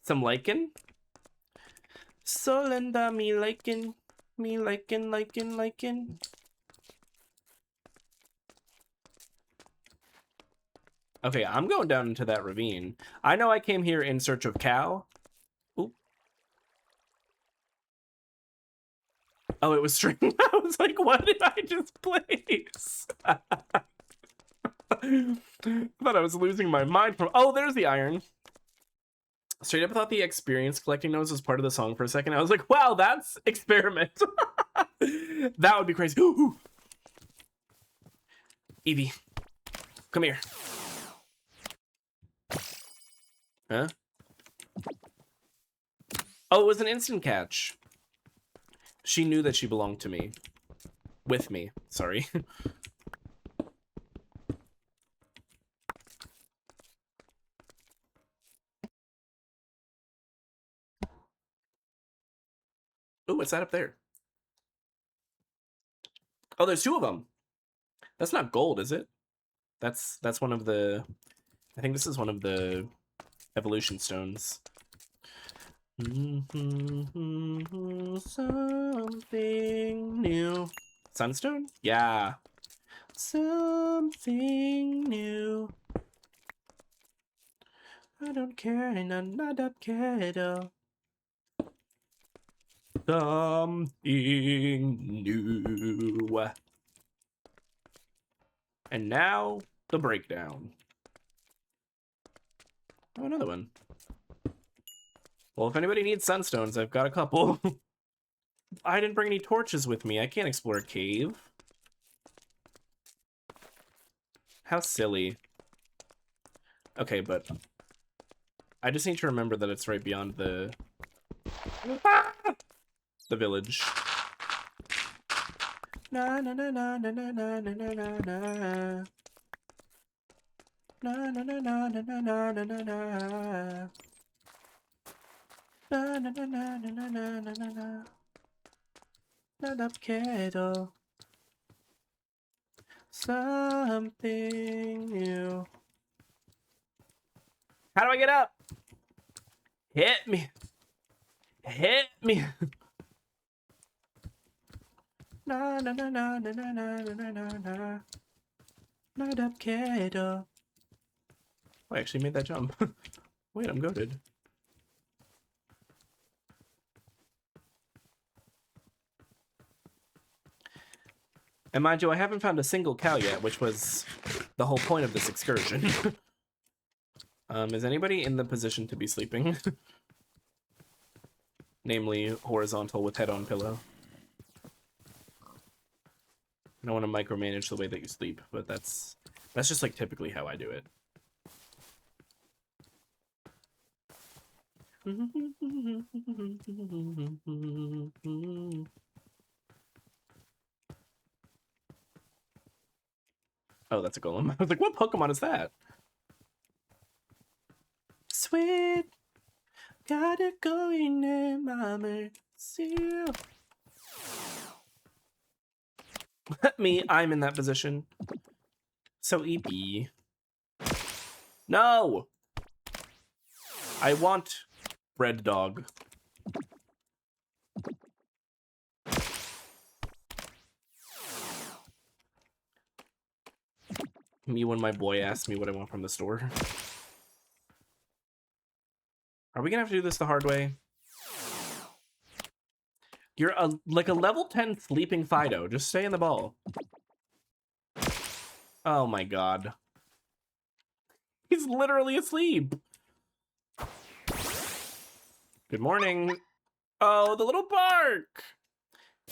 Some lichen? Solenda me lichen. Me lichen. Okay, I'm going down into that ravine. I know I came here in search of cow. Oop. Oh, it was string. I was like, what did I just place? I thought I was losing my mind from... Oh, there's the iron. Straight up thought the experience collecting those was part of the song for a second. I was like, wow, that's experiment. That would be crazy. Ooh. Evie, come here. Huh? Oh, it was an instant catch. She knew that she belonged to me. With me, sorry. Ooh, what's that up there? Oh, there's two of them. That's not gold, is it? That's one of the... I think this is one of the evolution stones. Something new. Sunstone? Yeah. Something new. I don't care, and I don't care at all. Something new. And now, the breakdown. Oh, another one. Well, if anybody needs sunstones, I've got a couple. I didn't bring any torches with me. I can't explore a cave. How silly. Okay, but I just need to remember that it's right beyond the village. Na na na na na na na na na na na. Na na na na na na na na na na. Na na na na na na na na na na. Nadapkedo. Something new. How do I get up? Hit me. Hit me. Na na na na na na na na na na. Nadapkedo. I actually made that jump. Wait, I'm goated. And mind you, I haven't found a single cow yet, which was the whole point of this excursion. Is anybody in the position to be sleeping? Namely, horizontal with head on pillow. I don't want to micromanage the way that you sleep, but that's just like typically how I do it. Oh, that's a golem. I was like, what Pokemon is that? Sweet, got it going in my mercy. Me, I'm in that position. So EP. No! I want bread dog. Me when my boy asks me what I want from the store. Are we gonna have to do this the hard way? You're like a level 10 sleeping Fido. Just stay in the ball. Oh my god. He's literally asleep. Good morning. Oh, the little bark.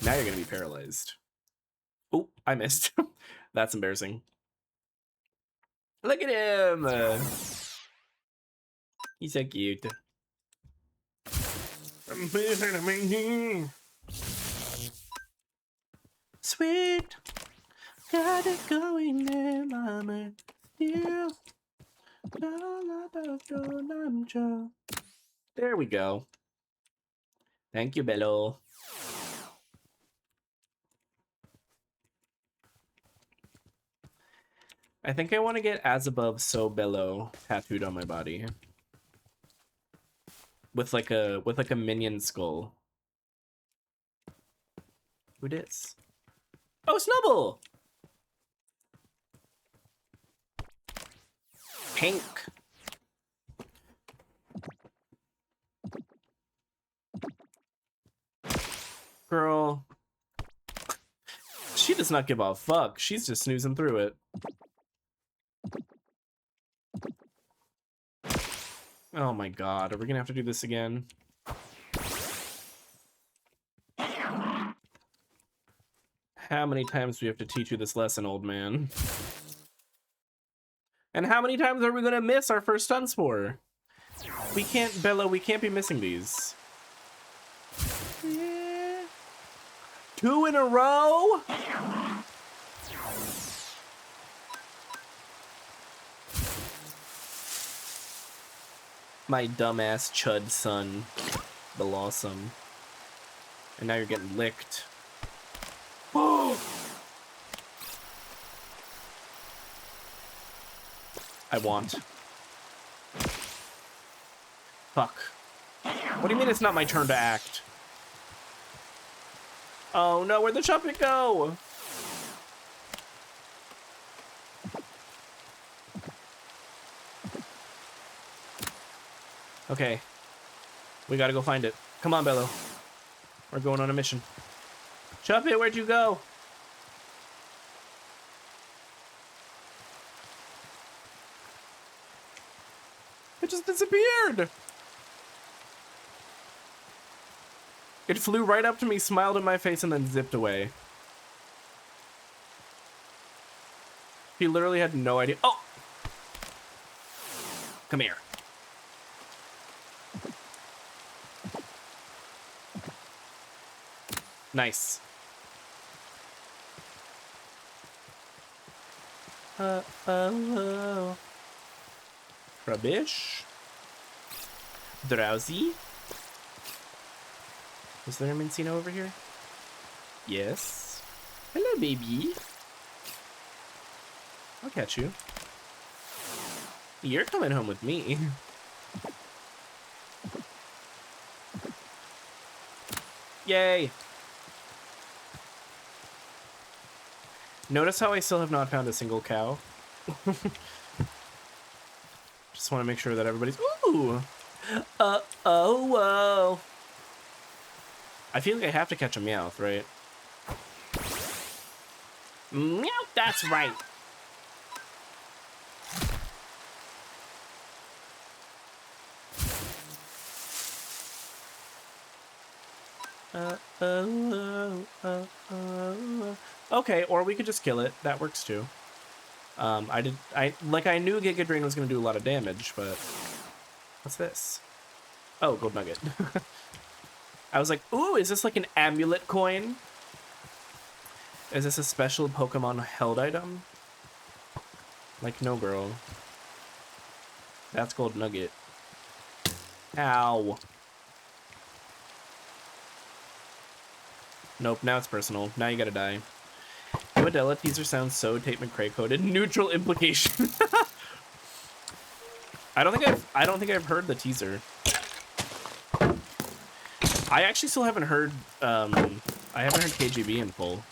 Now you're gonna be paralyzed. Oh, I missed. That's embarrassing. Look at him. He's so cute. Sweet, got it going in mama. Still, there we go. Thank you, Bello. I think I want to get as above so below tattooed on my body. With like a minion skull. Who dis? Oh, Snubble! Pink. Girl. She does not give a fuck. She's just snoozing through it. Oh my god, are we gonna have to do this again? How many times do we have to teach you this lesson, old man? And how many times are we gonna miss our first stun spore? We can't, Bella, we can't be missing these. Yeah. 2 in a row? My dumbass chud son. Blossom. And now you're getting licked. Oh! I want. Fuck. What do you mean it's not my turn to act? Oh no, where'd the trumpet go? Okay. We gotta go find it. Come on, Bello. We're going on a mission. Chuppet, where'd you go? It just disappeared! It flew right up to me, smiled in my face, and then zipped away. He literally had no idea. Oh! Come here. Nice. Oh. Rubbish. Drowsy. Is there a Mincino over here? Yes. Hello, baby. I'll catch you. You're coming home with me. Yay. Notice how I still have not found a single cow. Just want to make sure that everybody's... Ooh! Oh, whoa. I feel like I have to catch a Meowth, right? Meow, that's right. Okay, or we could just kill it. That works too. I knew Giga Drain was gonna do a lot of damage, but what's this? Oh, gold nugget. I was like, ooh, is this like an amulet coin? Is this a special Pokemon held item? Like, no, girl. That's gold nugget. Ow. Nope, now it's personal. Now you gotta die. Modella teaser sounds so Tate McRae coded. Neutral implication. I don't think I've heard the teaser. I actually still haven't heard I haven't heard KGB in full.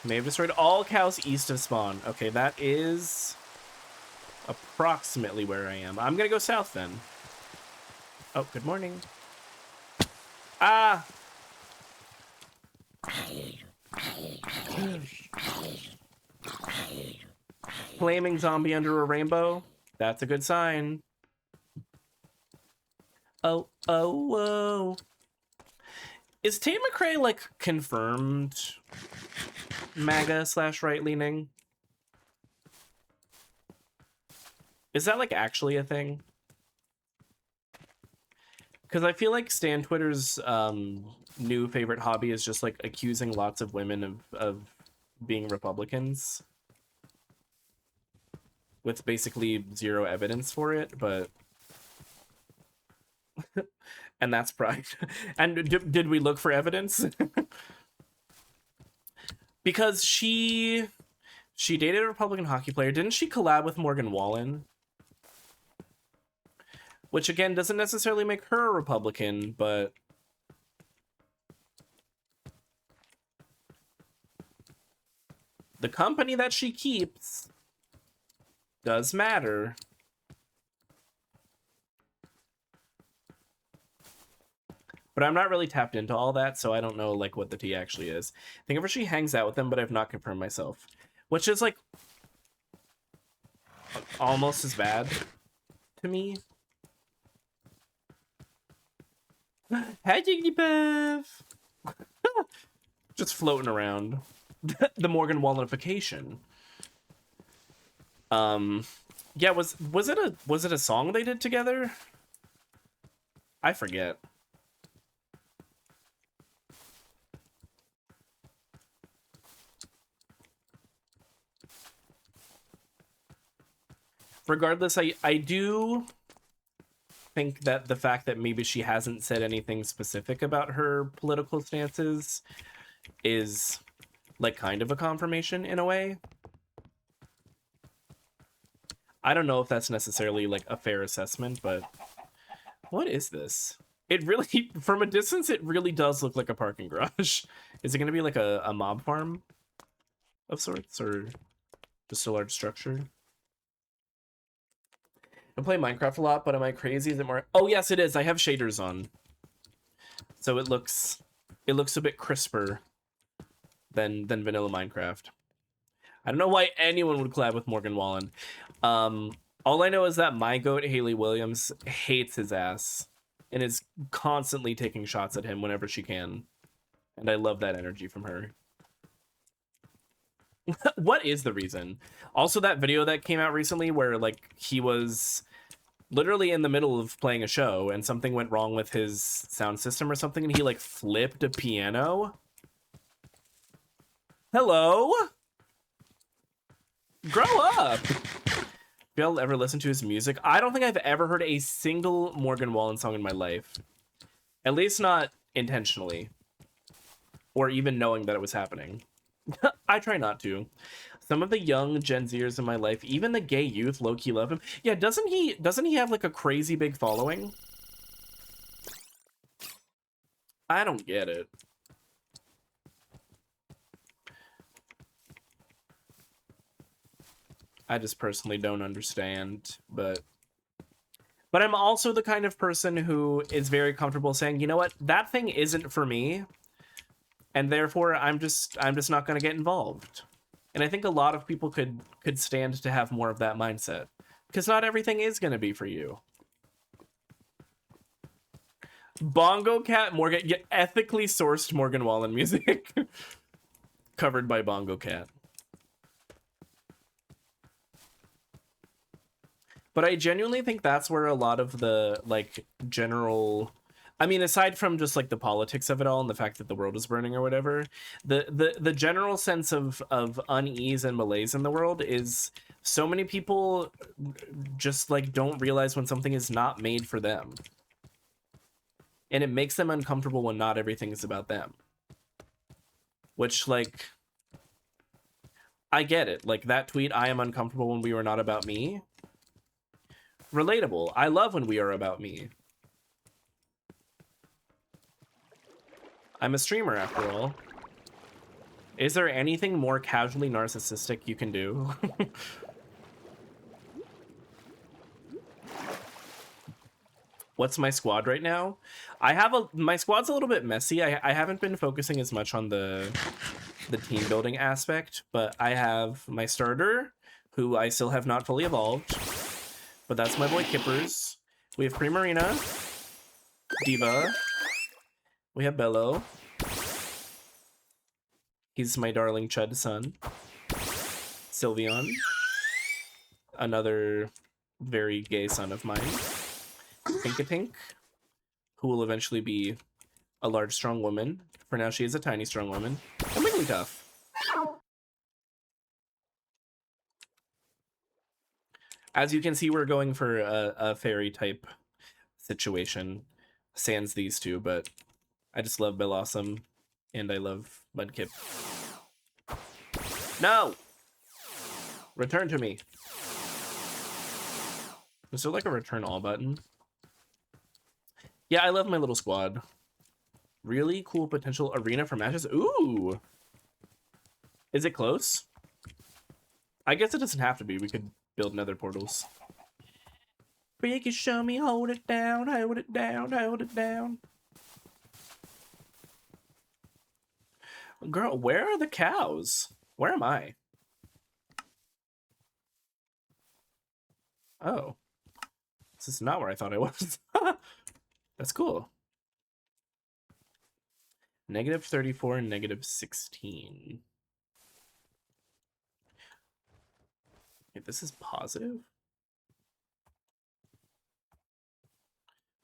May have destroyed all cows east of spawn. Okay, that is approximately where I am. I'm gonna go south then. Oh, good morning. Ah! Flaming zombie under a rainbow. That's a good sign. Oh, oh, whoa. Is Tate McRae, like, confirmed MAGA / right-leaning? Is that, like, actually a thing? Because I feel like Stan Twitter's new favorite hobby is just, like, accusing lots of women of being Republicans. With basically zero evidence for it, but... and that's pride. And did we look for evidence? Because she dated a Republican hockey player. Didn't she collab with Morgan Wallen? Which, again, doesn't necessarily make her a Republican, but... the company that she keeps does matter. But I'm not really tapped into all that, so I don't know, like, what the tea actually is. I think ever she hangs out with them, but I've not confirmed myself. Which is, like, almost as bad to me. Hi, Jigglypuff! Just floating around. The Morgan Wallenification. Yeah, was it a song they did together? I forget. Regardless, I do think that the fact that maybe she hasn't said anything specific about her political stances is, like, kind of a confirmation in a way. I don't know if that's necessarily, like, a fair assessment, but what is this? It really, from a distance, it really does look like a parking garage. Is it going to be like a mob farm of sorts, or just a large structure? I play Minecraft a lot, but am I crazy? Is it more? Oh yes, it is. I have shaders on, so it looks a bit crisper than vanilla Minecraft. I don't know why anyone would collab with Morgan Wallen. All I know is that my goat Haley Williams hates his ass and is constantly taking shots at him whenever she can, and I love that energy from her. What is the reason? Also, that video that came out recently where, like, he was literally in the middle of playing a show and something went wrong with his sound system or something, and he, like, flipped a piano. Hello? Grow up! If y'all ever listen to his music, I don't think I've ever heard a single Morgan Wallen song in my life. At least not intentionally. Or even knowing that it was happening. I try not to. Some of the young Gen Zers in my life, even the gay youth, low-key love him. Yeah, doesn't he have, like, a crazy big following? I don't get it. I just personally don't understand, but I'm also the kind of person who is very comfortable saying, you know what, that thing isn't for me, and therefore I'm just not going to get involved. And I think a lot of people could stand to have more of that mindset, because not everything is going to be for you. Bongo Cat Morgan, yeah, ethically sourced Morgan Wallen music. Covered by Bongo Cat. But I genuinely think that's where a lot of the, like, general... I mean, aside from just, like, the politics of it all and the fact that the world is burning or whatever, the general sense of unease and malaise in the world is so many people just, like, don't realize when something is not made for them. And it makes them uncomfortable when not everything is about them. Which, like... I get it. Like, that tweet, I am uncomfortable when we were not about me. Relatable. I love when we are about me. I'm a streamer, after all. Is there anything more casually narcissistic you can do? What's my squad right now? My squad's a little bit messy. I haven't been focusing as much on the team building aspect, but I have my starter, who I still have not fully evolved, but that's my boy Kippers. We have Primarina, Diva, we have Bello. He's my darling Chud son. Sylveon, another very gay son of mine. Tinkatink, who will eventually be a large, strong woman. For now, she is a tiny, strong woman. And Wigglytuff. As you can see, we're going for a fairy type situation, sans these two, but I just love Bellossom, and I love Mudkip. No! Return to me. Is there like a return all button? Yeah, I love my little squad. Really cool potential arena for matches. Ooh! Is it close? I guess it doesn't have to be. We could build nether portals. Freaky, show me, hold it down, hold it down, hold it down. Girl, where are the cows? Where am I? Oh. This is not where I thought I was. That's cool. -34 and -16. Wait, this is positive?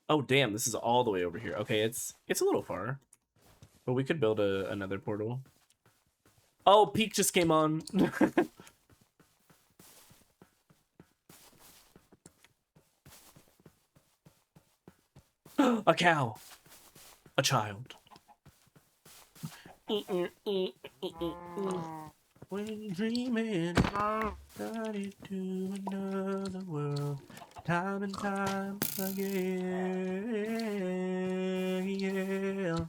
Oh, damn, this is all the way over here. Okay, it's a little far. But we could build another portal. Oh, Peak just came on. A cow. A child. When dreaming, started to another world, time and time again. Yeah.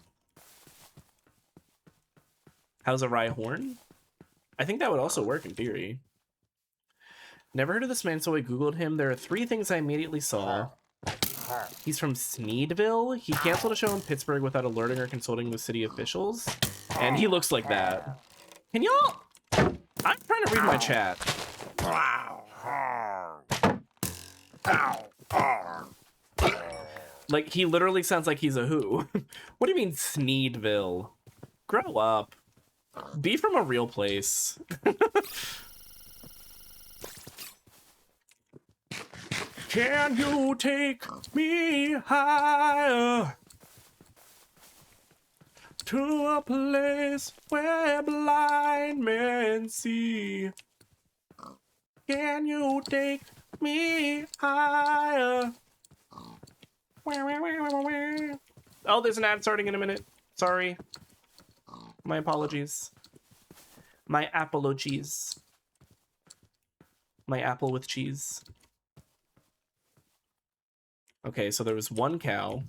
How's a Rhyhorn? I think that would also work in theory. Never heard of this man, so I googled him. There are 3 things I immediately saw. He's from Sneedville. He canceled a show in Pittsburgh without alerting or consulting with city officials. And he looks like that. Can y'all... I'm trying to read my chat. Like, he literally sounds like he's a who. What do you mean, Sneedville? Grow up. Be from a real place. Can you take me higher to a place where blind men see? Can you take me higher? Oh, there's an ad starting in a minute. Sorry. My apologies. My apologies. My apple with cheese. Okay, so there was 1 cow.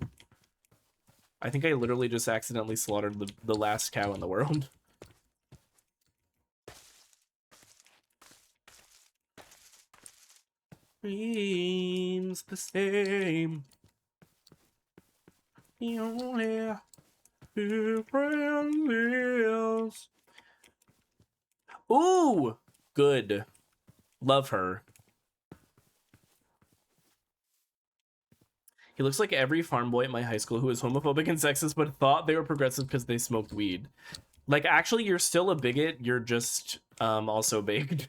I think I literally just accidentally slaughtered the last cow in the world. Seems the same. The only difference is... Ooh! Good. Love her. He looks like every farm boy at my high school who was homophobic and sexist but thought they were progressive because they smoked weed. Like, actually, you're still a bigot. You're just also baked.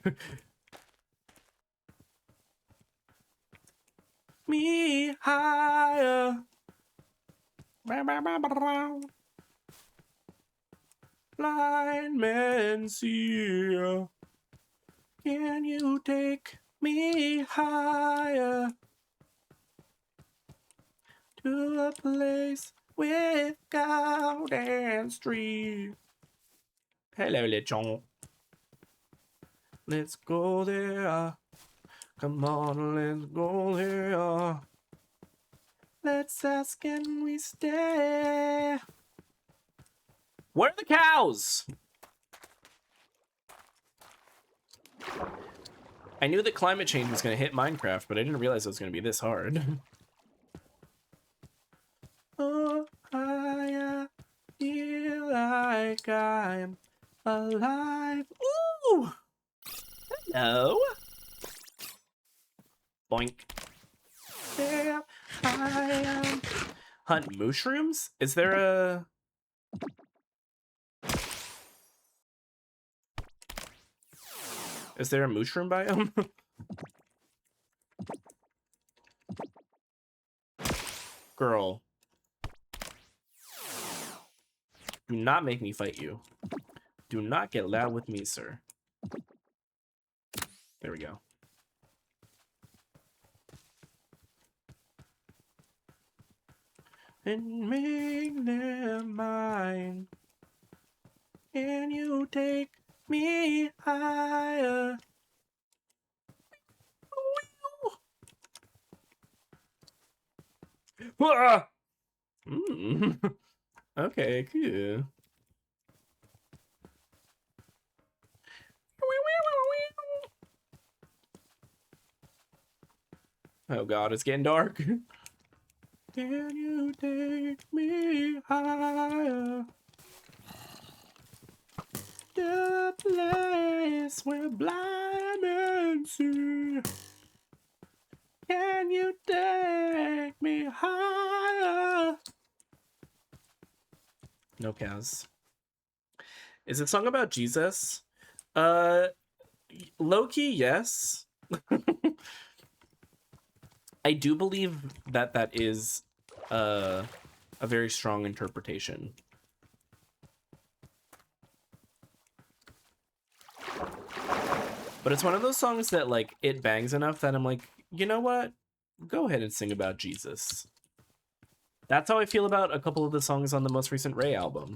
Me higher. Blind men see. Can you take me higher to a place with golden street? Hello, lechon. Let's go there. Come on, let's go there. Let's ask, can we stay? Where are the cows? I knew that climate change was going to hit Minecraft, but I didn't realize it was going to be this hard. Oh, I feel like I'm alive. Ooh! Hello? Boink. There I am. Hunt mushrooms? Is there a... Is there a mushroom biome? Girl. Do not make me fight you. Do not get loud with me, sir. There we go. And make them mine. Can you take me higher? Ah! Okay, cool. Oh god, it's getting dark. Can you take me higher? The place where blind men see. Can you take me higher? No cows. Is it a song about Jesus? Low-key, yes. I do believe that that is a very strong interpretation. But it's one of those songs that, like, it bangs enough that I'm like, you know what? Go ahead and sing about Jesus. That's how I feel about a couple of the songs on the most recent Ray album.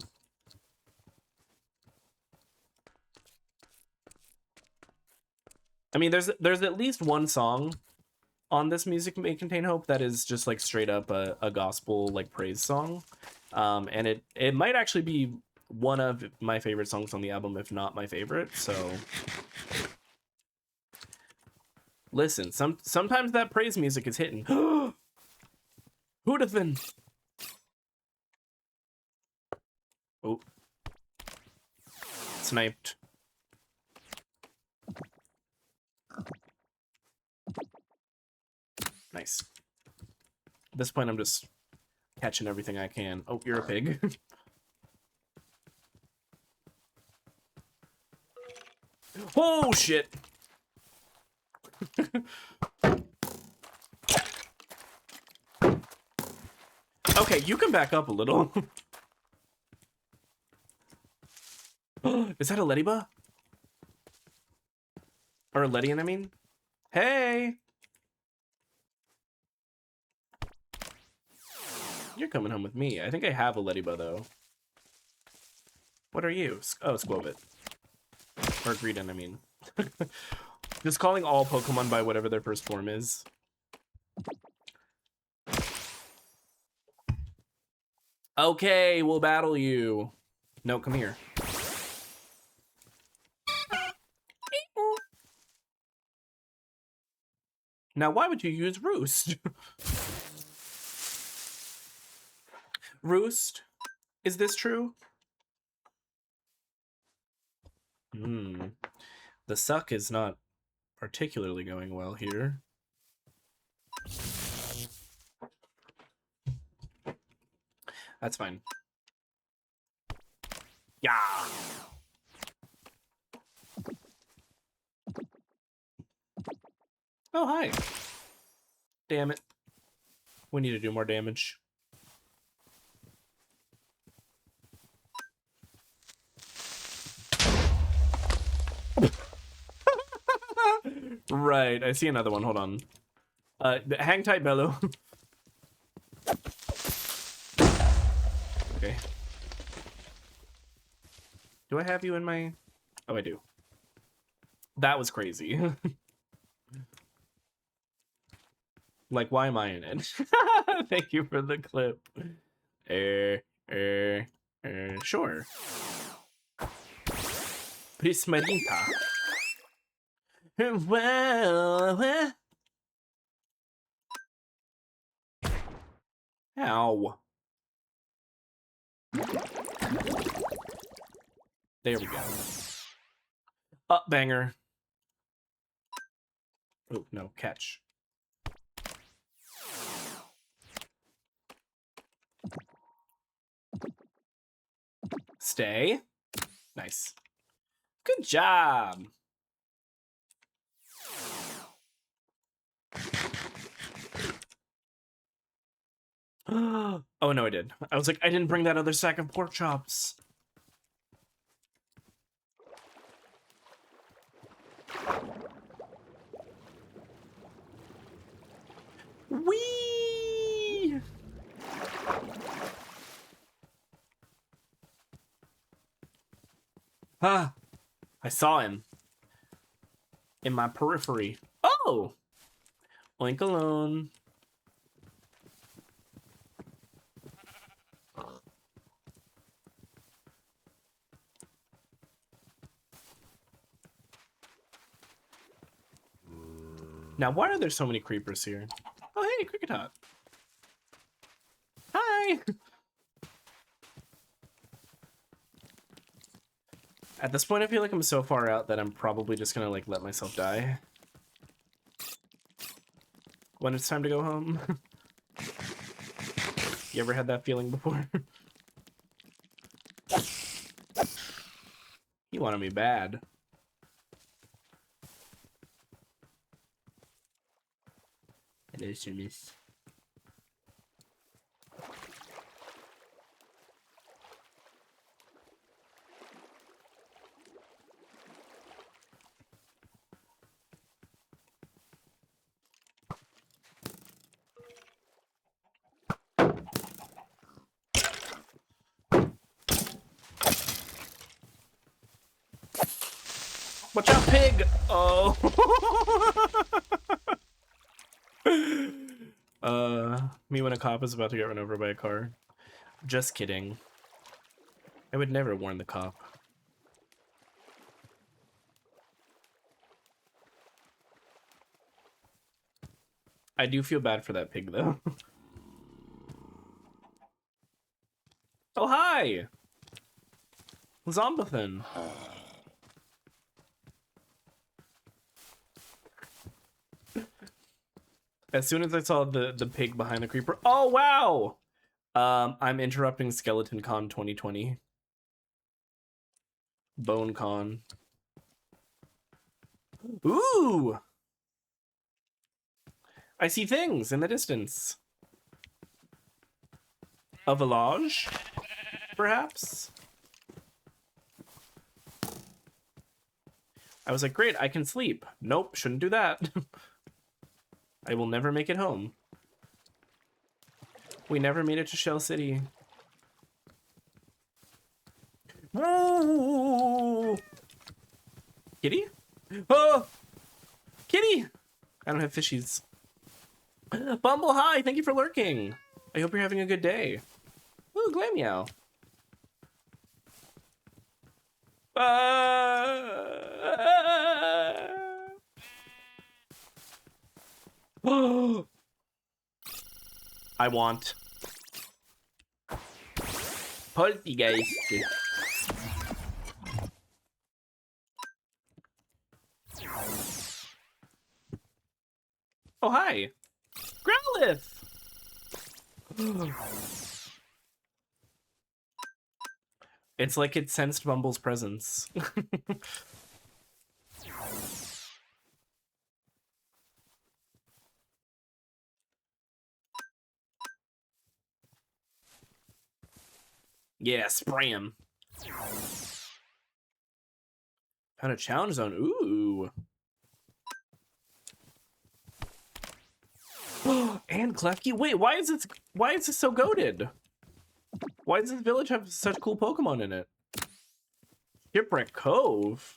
I mean, there's at least one song on This Music May Contain Hope that is just like straight up a gospel like praise song. And it might actually be one of my favorite songs on the album, if not my favorite. So listen, sometimes that praise music is hitting. Who'd have been? Oh. Sniped. Nice. At this point, I'm just catching everything I can. Oh, you're a pig. Oh, shit. Okay, you can back up a little. Is that a Ladybug? Or a Ledian, I mean? Hey! You're coming home with me. I think I have a Ladybug, though. What are you? Oh, Squovit. Or Greedent, I mean. Just calling all Pokemon by whatever their first form is. Okay, we'll battle you. No, come here. Now, why would you use Roost? Roost? Is this true? The suck is not particularly going well here. That's fine. Yeah. Oh, hi. Damn it. We need to do more damage. Right, I see another one. Hold on. Hang tight, Bello. Okay. Do I have you in my... Oh, I do. That was crazy. Like, why am I in it? Thank you for the clip. Sure. Prismarita. Well, ow. There we go. Up banger. Oh, no, catch. Stay. Nice. Good job. Oh, no, I did. I was like, I didn't bring that other sack of pork chops. Whee! Ah, I saw him in my periphery. Oh, Oink alone. Now, why are there so many creepers here? Oh, hey, Cricket Hot. Hi. At this point, I feel like I'm so far out that I'm probably just gonna like let myself die when it's time to go home. You ever had that feeling before? He wanted me bad. Hello, Sir Miss. Watch out, pig! Oh. Me when a cop is about to get run over by a car. Just kidding. I would never warn the cop. I do feel bad for that pig, though. Oh, hi! Zombathan. As soon as I saw the pig behind the creeper... Oh, wow! I'm interrupting Skeleton Con 2020. Bone Con. Ooh! I see things in the distance. A village, perhaps? I was like, great, I can sleep. Nope, shouldn't do that. I will never make it home. We never made it to Shell City. Woo! Kitty? Oh! Kitty! I don't have fishies. Bumble, hi! Thank you for lurking. I hope you're having a good day. Ooh, Glammeow. I want Poltergeist. Oh, hi. Growlithe. It's like it sensed Bumble's presence. Yeah, spray him. Found a challenge zone. Ooh. And Klefki. Wait, why is this so goated? Why does this village have such cool Pokemon in it? Shipwreck Cove.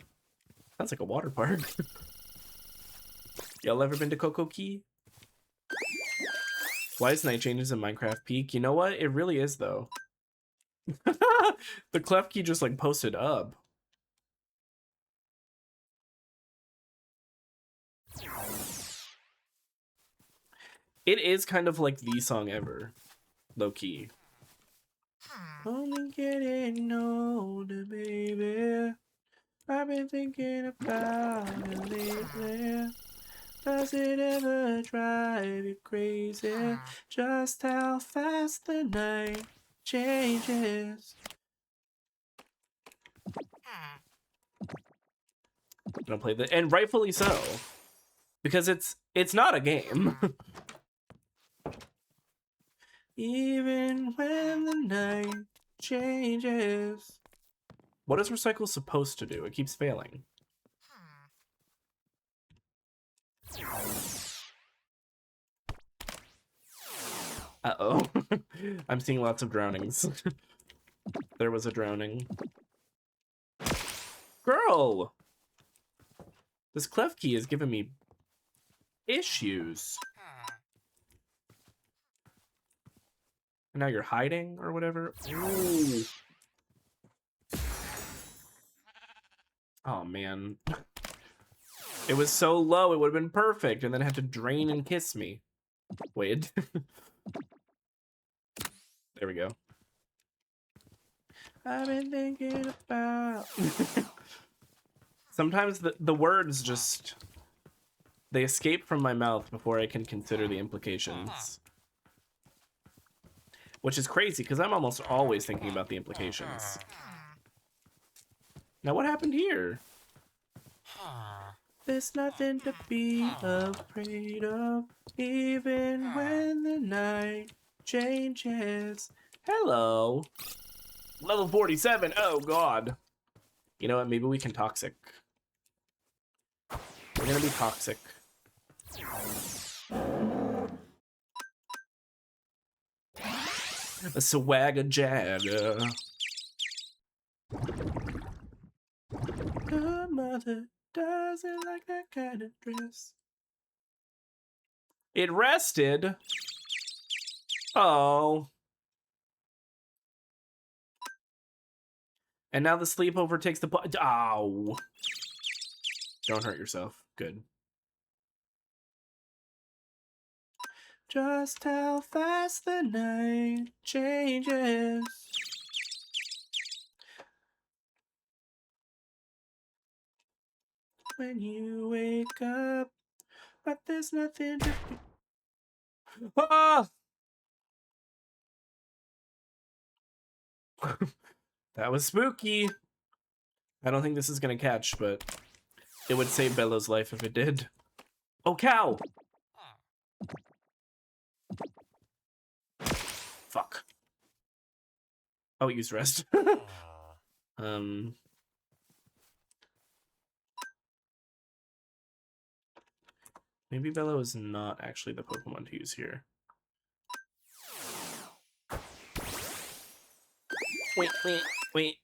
Sounds like a water park. Y'all ever been to Coco Key? Why is Night Changes in Minecraft peak? You know what? It really is though. The Klefki just like posted up. It is kind of like the song ever, low key. Only getting older, baby. I've been thinking about it lately. Does it ever drive you crazy? Just how fast the night changes. Don't play the, and rightfully so, because it's not a game. Even when the night changes. What is recycle supposed to do? It keeps failing. Uh-oh. I'm seeing lots of drownings. There was a drowning. Girl! This Klefki is giving me issues. And now you're hiding or whatever. Ooh. Oh man. It was so low, it would have been perfect, and then it had to drain and kiss me. Wait. There we go. I've been thinking about... Sometimes the words just... They escape from my mouth before I can consider the implications. Which is crazy, because I'm almost always thinking about the implications. Now what happened here? There's nothing to be afraid of, even when the night changes. Hello. Level 47, oh god. You know what, maybe we can toxic. We're gonna be toxic. A swagger jagger. Her mother doesn't like that kind of dress. It rested. Oh. And now the sleep overtakes the... Ow. Don't hurt yourself. Good. Just how fast the night changes. When you wake up, but there's nothing to do. Ah! That was spooky. I don't think this is gonna catch, but it would save Bella's life if it did. Oh, cow! Fuck. Oh, it used rest. Maybe Bella is not actually the Pokemon to use here. Wait.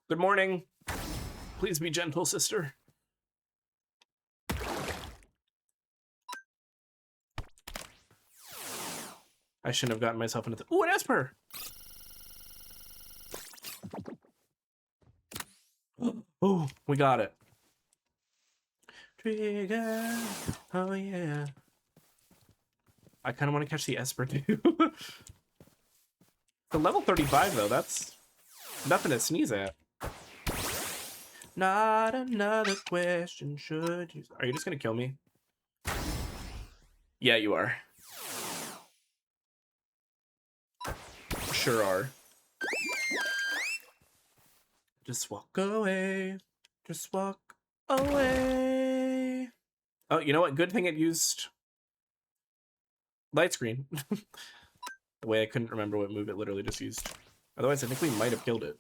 Good morning. Please be gentle, sister. I shouldn't have gotten myself into the... Ooh, an Esper! Oh, we got it. Trigger. Oh, yeah. I kind of want to catch the Esper, too. The level 35, though, that's nothing to sneeze at. Not another question, should you... Are you just going to kill me? Yeah, you are. sure are. Just walk away. Just walk away. Oh, you know what? Good thing it used light screen. The way I couldn't remember what move it literally just used. Otherwise, I think we might have killed it.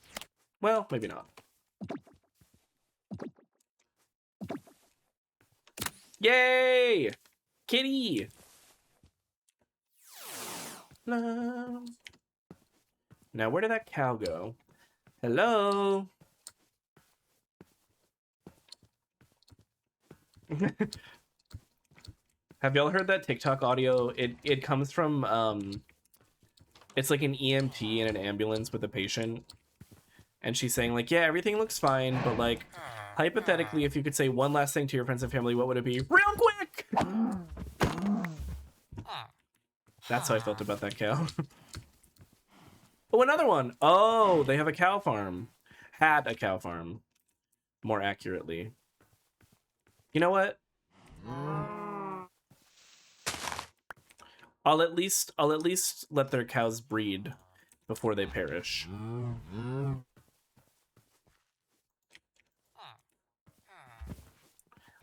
Well, maybe not. Yay! Kitty! No. Now, where did that cow go? Hello? Have y'all heard that TikTok audio? It comes from, it's like an EMT in an ambulance with a patient. And she's saying, like, yeah, everything looks fine, but, like, hypothetically, if you could say one last thing to your friends and family, what would it be? Real quick! That's how I felt about that cow. Oh, another one! Oh, they have a cow farm. Had a cow farm, more accurately. You know what? I'll at least let their cows breed before they perish.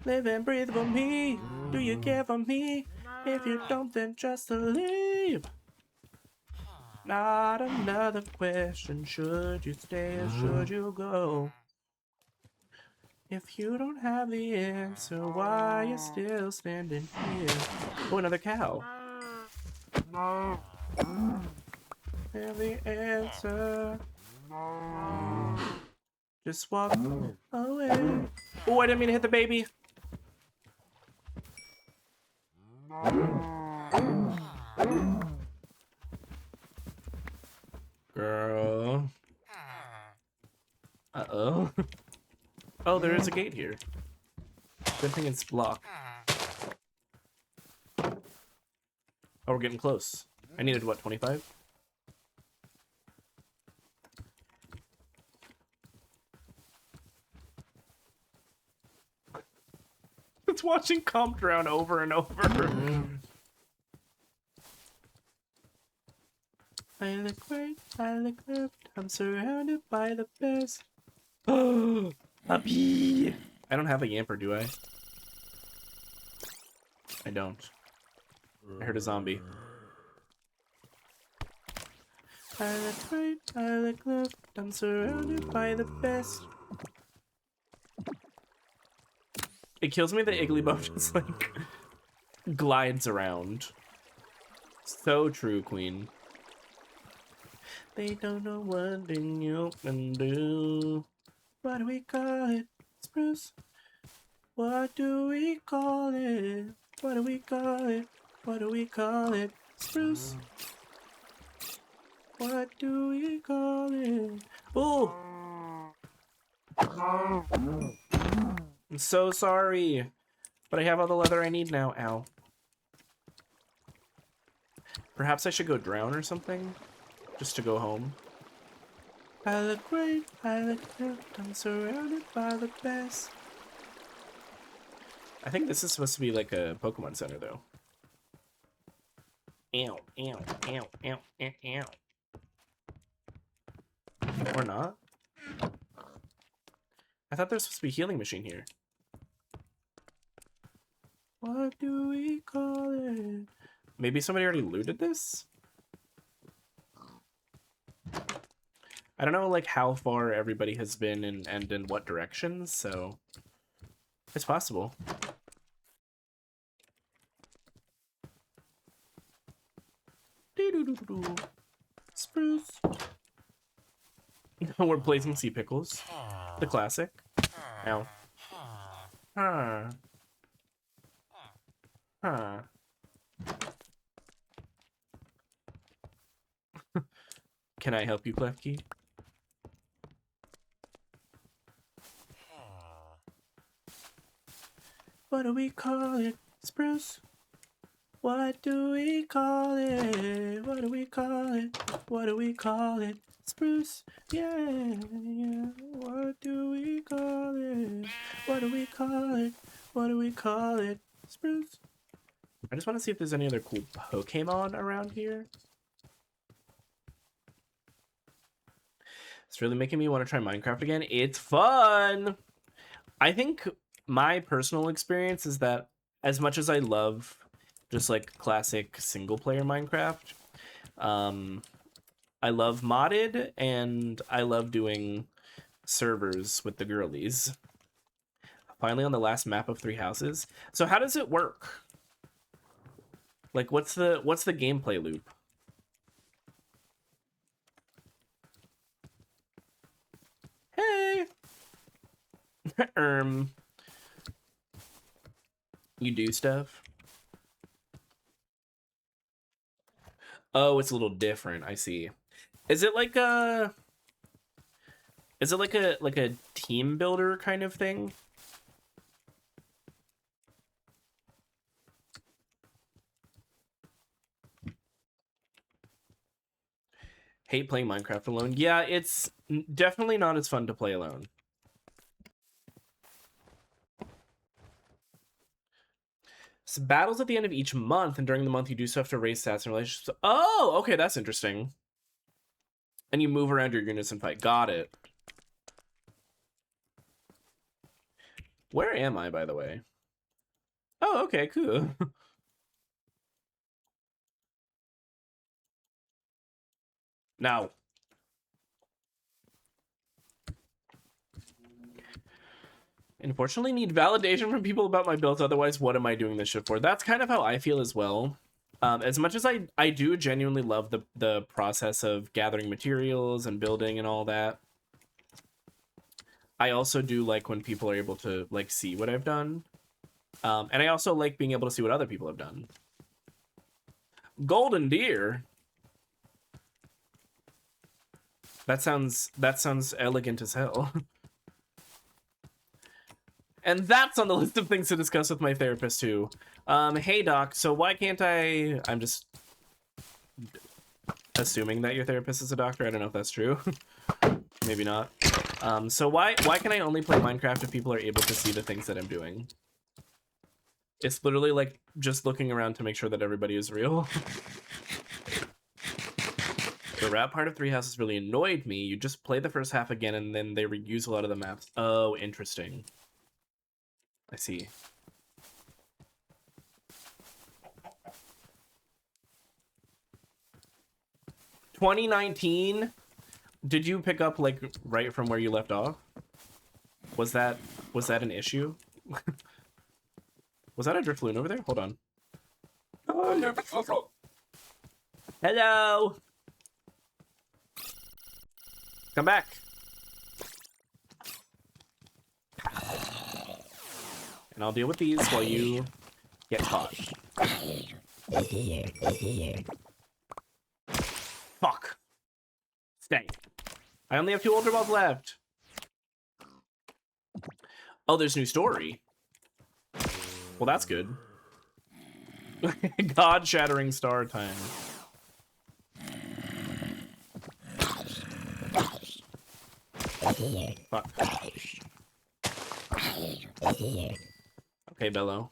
Live and breathe for me. Do you care for me? If you don't, then just leave. Not another question. Should you stay or should you go? If you don't have the answer, why you still standing here? Oh, another cow. Have the answer. Just walk away. Oh, I didn't mean to hit the baby. Girl. Uh-oh. Oh, there is a gate here. Good thing it's blocked. Oh, we're getting close. I needed, what, 25? It's watching Comp drown over and over. I look right, I look left, I'm surrounded by the best. Oh, puppy! I don't have a Yamper, do I? I don't. I heard a zombie. I look right, I look left, I'm surrounded by the best. It kills me that Igglybuff just, like, glides around. So true, Queen. They don't know what you can do. What do we call it? Spruce? What do we call it? What do we call it? What do we call it? Spruce? What do we call it? Oh! I'm so sorry, but I have all the leather I need now. Ow. Perhaps I should go drown or something? Just to go home. I look great, I look left, I'm surrounded by the best. I think this is supposed to be like a Pokemon Center, though. Ow, ow, ow, ow, ow, ow. Or not? I thought there was supposed to be a healing machine here. What do we call it? Maybe somebody already looted this? I don't know, like, how far everybody has been and in what directions, so it's possible. Doo-doo-doo-doo. Spruce. We're blazing sea pickles. The classic. Ow. Huh. Huh. Can I help you, Klefki? What do we call it? Spruce? What do we call it? What do we call it? What do we call it? Spruce? Yeah, yeah. What do we call it? What do we call it? What do we call it? Spruce? I just want to see if there's any other cool Pokemon around here. It's really making me want to try Minecraft again. It's fun. I think my personal experience is that as much as I love just like classic single player Minecraft, I love modded and I love doing servers with the girlies. Finally on the last map of 3 houses. So how does it work? Like what's the gameplay loop? Hey. You do stuff? Oh, it's a little different. I see. Is it like a team builder kind of thing? Hate playing Minecraft alone. Yeah, it's definitely not as fun to play alone. So battles at the end of each month, and during the month you do stuff to raise stats and relationships. Oh, okay, that's interesting. And you move around your units and fight. Got it. Where am I, by the way? Oh, okay, cool. Now. Unfortunately, need validation from people about my builds. Otherwise, what am I doing this shit for? That's kind of how I feel as well. As much as I do genuinely love the process of gathering materials and building and all that, I also do like when people are able to like see what I've done. And I also like being able to see what other people have done. Golden deer. That sounds elegant as hell. And that's on the list of things to discuss with my therapist too. Hey doc, so why can't I'm just assuming that your therapist is a doctor. I don't know if that's true. Maybe not. So why can I only play Minecraft if people are able to see the things that I'm doing? It's literally like just looking around to make sure that everybody is real. The rap part of 3 houses really annoyed me. You just play the first half again and then they reuse a lot of the maps. Oh, interesting. I see. "2019? Did you pick up like right from where you left off? Was that an issue? Was that a drift loon over there? Hold on. Hello. Come back. And I'll deal with these while you get caught. Fuck. Stay. I only have 2 older balls left. Oh, there's a new story. Well, that's good. God-shattering star time. Fuck. Okay, Bello.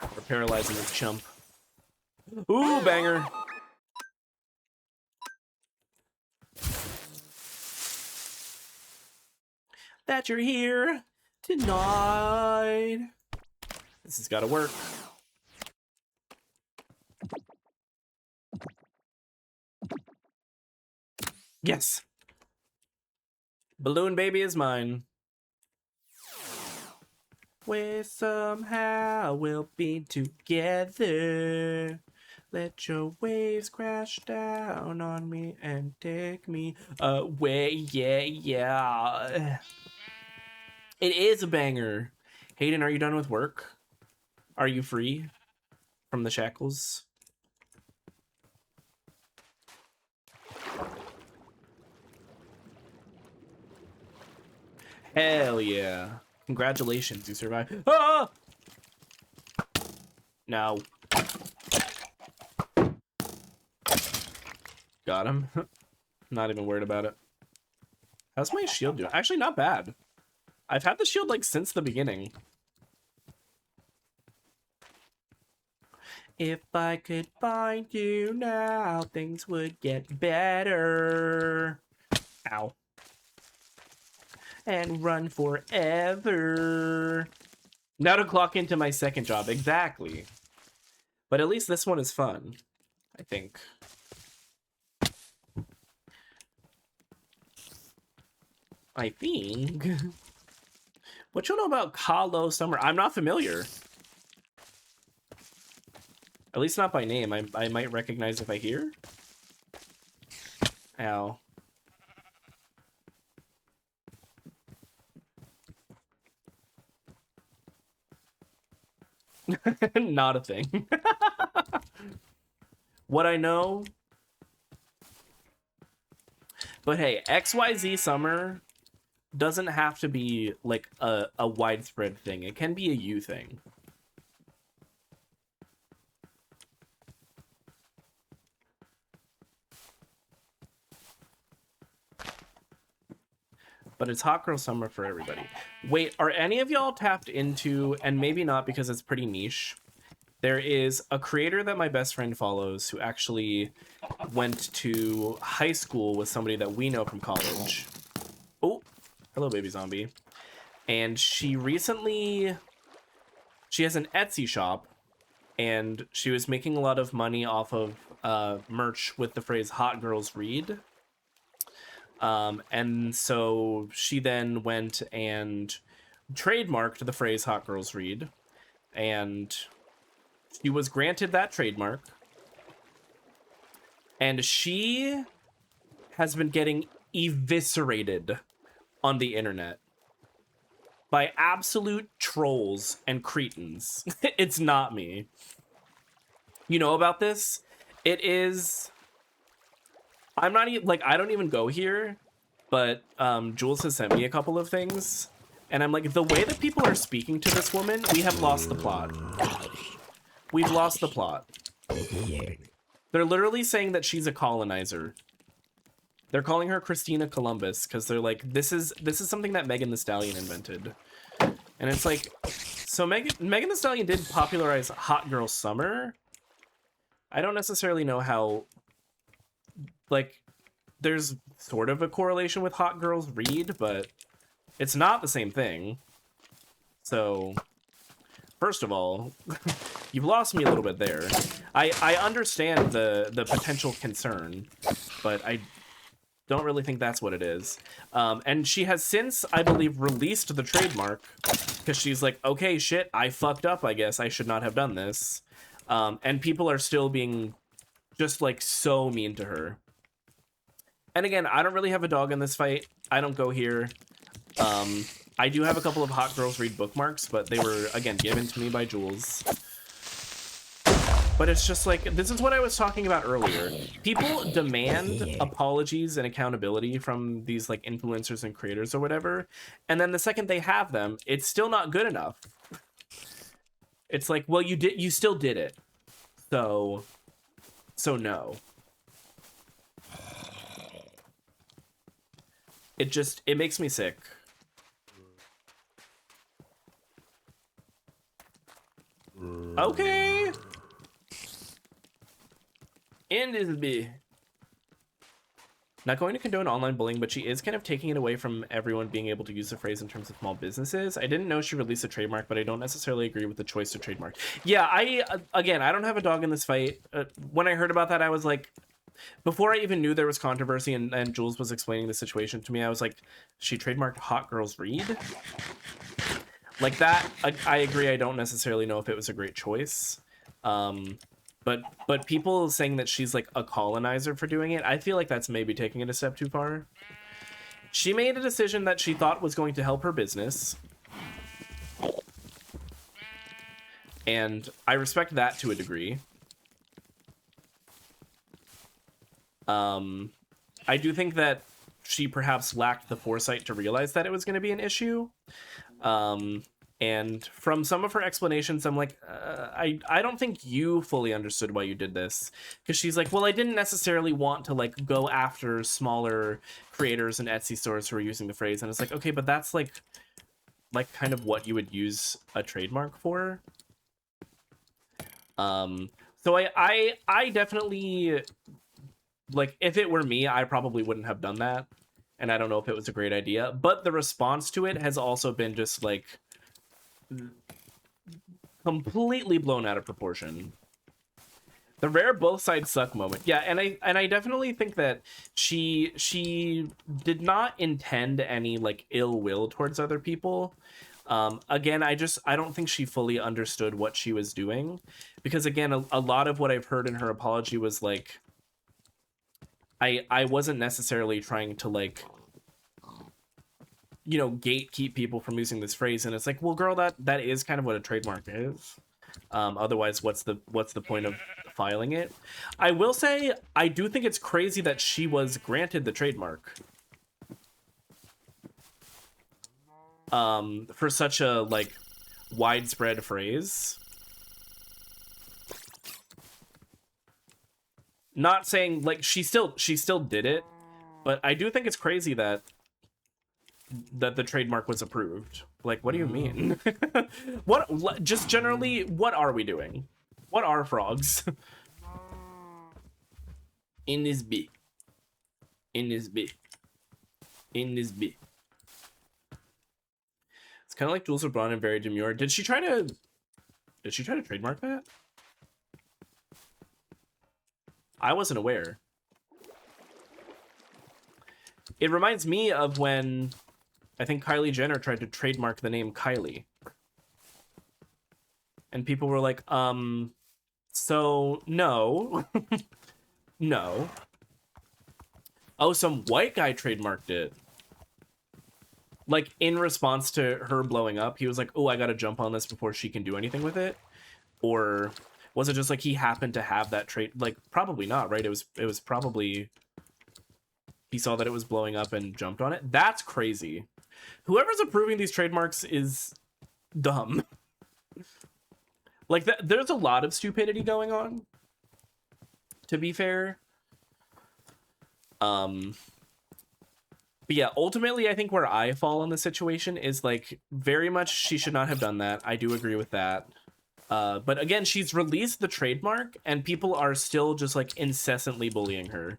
We're paralyzing this chump. Ooh, banger. That you're here tonight. This has got to work. Yes. Balloon baby is mine. We somehow will be together. Let your waves crash down on me and take me away. Yeah, yeah. It is a banger. Hayden, are you done with work? Are you free from the shackles? Hell yeah. Congratulations, you survived. Ah! No. Got him. Not even worried about it. How's my shield doing? Actually, not bad. I've had the shield like since the beginning. If I could find you now, things would get better. Ow. and run forever. Now to clock into my second job. Exactly. But at least this one is fun, I think. I think. What you know about Kalo Summer? I'm not familiar. At least not by name. I might recognize if I hear. Ow. Not a thing. What I know. But hey, XYZ Summer doesn't have to be like a widespread thing. It can be a you thing. But it's Hot Girl Summer for everybody. Wait, are any of y'all tapped into, and maybe not because it's pretty niche, there is a creator that my best friend follows who actually went to high school with somebody that we know from college. Oh, hello, baby zombie. And she has an Etsy shop, and she was making a lot of money off of merch with the phrase Hot Girls Read. And so she then went and trademarked the phrase Hot Girls Read, and she was granted that trademark, and she has been getting eviscerated on the internet by absolute trolls and cretins. It's not me. You know about this? It is... I'm not even, like, I don't even go here, but Jules has sent me a couple of things, and I'm like, the way that people are speaking to this woman, we have lost the plot. We've lost the plot. They're literally saying that she's a colonizer. They're calling her Christina Columbus, because they're like, this is something that Megan Thee Stallion invented. And it's like, so Megan Thee Stallion did popularize Hot Girl Summer. I don't necessarily know how... Like, there's sort of a correlation with Hot Girls Read, but it's not the same thing. So, first of all, you've lost me a little bit there. I understand the potential concern, but I don't really think that's what it is. And she has since, I believe, released the trademark, because she's like, okay, shit, I fucked up, I guess. I should not have done this. And people are still being just, like, so mean to her. And again, I don't really have a dog in this fight. I don't go here. I do have a couple of Hot Girls Read bookmarks, but they were, again, given to me by Jules. But it's just like, this is what I was talking about earlier. People demand apologies and accountability from these like influencers and creators or whatever. And then the second they have them, it's still not good enough. It's like, well, you still did it. So no. It makes me sick. Okay. End is B. Not going to condone online bullying, but she is kind of taking it away from everyone being able to use the phrase in terms of small businesses. I didn't know she released a trademark, but I don't necessarily agree with the choice to trademark. Yeah, again, I don't have a dog in this fight. When I heard about that, I was like, before I even knew there was controversy and Jules was explaining the situation to me, I was like, she trademarked Hot Girls Read? Like that, I agree. I don't necessarily know if it was a great choice. But people saying that she's like a colonizer for doing it, I feel like that's maybe taking it a step too far. She made a decision that she thought was going to help her business. And I respect that to a degree. I do think that she perhaps lacked the foresight to realize that it was going to be an issue. And from some of her explanations, I'm like, I don't think you fully understood why you did this. Because she's like, well, I didn't necessarily want to like go after smaller creators and Etsy stores who are using the phrase. And it's like, okay, but that's like kind of what you would use a trademark for. So I definitely, like, if it were me, I probably wouldn't have done that. and I don't know if it was a great idea, but the response to it has also been just like completely blown out of proportion. The rare both sides suck moment. Yeah, and I definitely think that she did not intend any like ill will towards other people. Again, I don't think she fully understood what she was doing, because again, a lot of what I've heard in her apology was like, I wasn't necessarily trying to like, you know, gatekeep people from using this phrase, and it's like, well, girl, that is kind of what a trademark is. Otherwise, what's the point of filing it? I will say, I do think it's crazy that she was granted the trademark. For such a like widespread phrase. Not saying like she still did it, but I do think it's crazy that the trademark was approved. Like, what do you mean? What, just generally, what are we doing? What are frogs? In this bit. In this bit. In this bit. It's kind of like Jules LeBron and very demure. Did she try to trademark that? I wasn't aware. It reminds me of when I think Kylie Jenner tried to trademark the name Kylie. And people were like, so no. No. Oh, some white guy trademarked it. Like, in response to her blowing up, he was like, oh, I gotta jump on this before she can do anything with it. Or was it just like he happened to have that trade? Like, probably not, right? It was probably he saw that it was blowing up and jumped on it. That's crazy. Whoever's approving these trademarks is dumb. Like, there's a lot of stupidity going on, to be fair. But yeah, ultimately, I think where I fall in the situation is like, very much she should not have done that. I do agree with that. But again, she's released the trademark and people are still just like incessantly bullying her.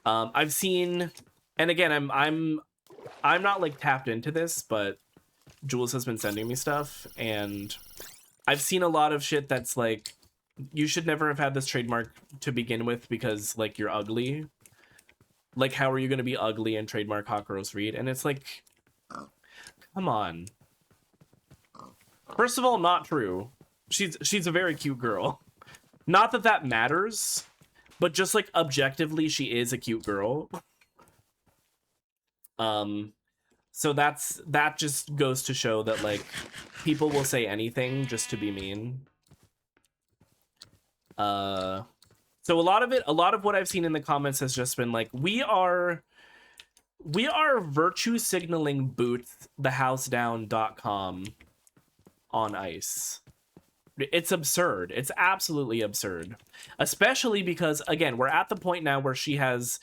I've seen, and again, I'm not like tapped into this, but Jules has been sending me stuff and I've seen a lot of shit that's like, you should never have had this trademark to begin with because like you're ugly. Like, how are you going to be ugly and trademark Hot Girls Read? And it's like, come on. First of all, not true. She's a very cute girl. Not that that matters, but just like objectively, she is a cute girl. So that just goes to show that like people will say anything just to be mean. So a lot of what I've seen in the comments has just been like, we are virtue signaling boots thehousedown.com on ice. It's absurd. It's absolutely absurd. Especially because, again, we're at the point now where she's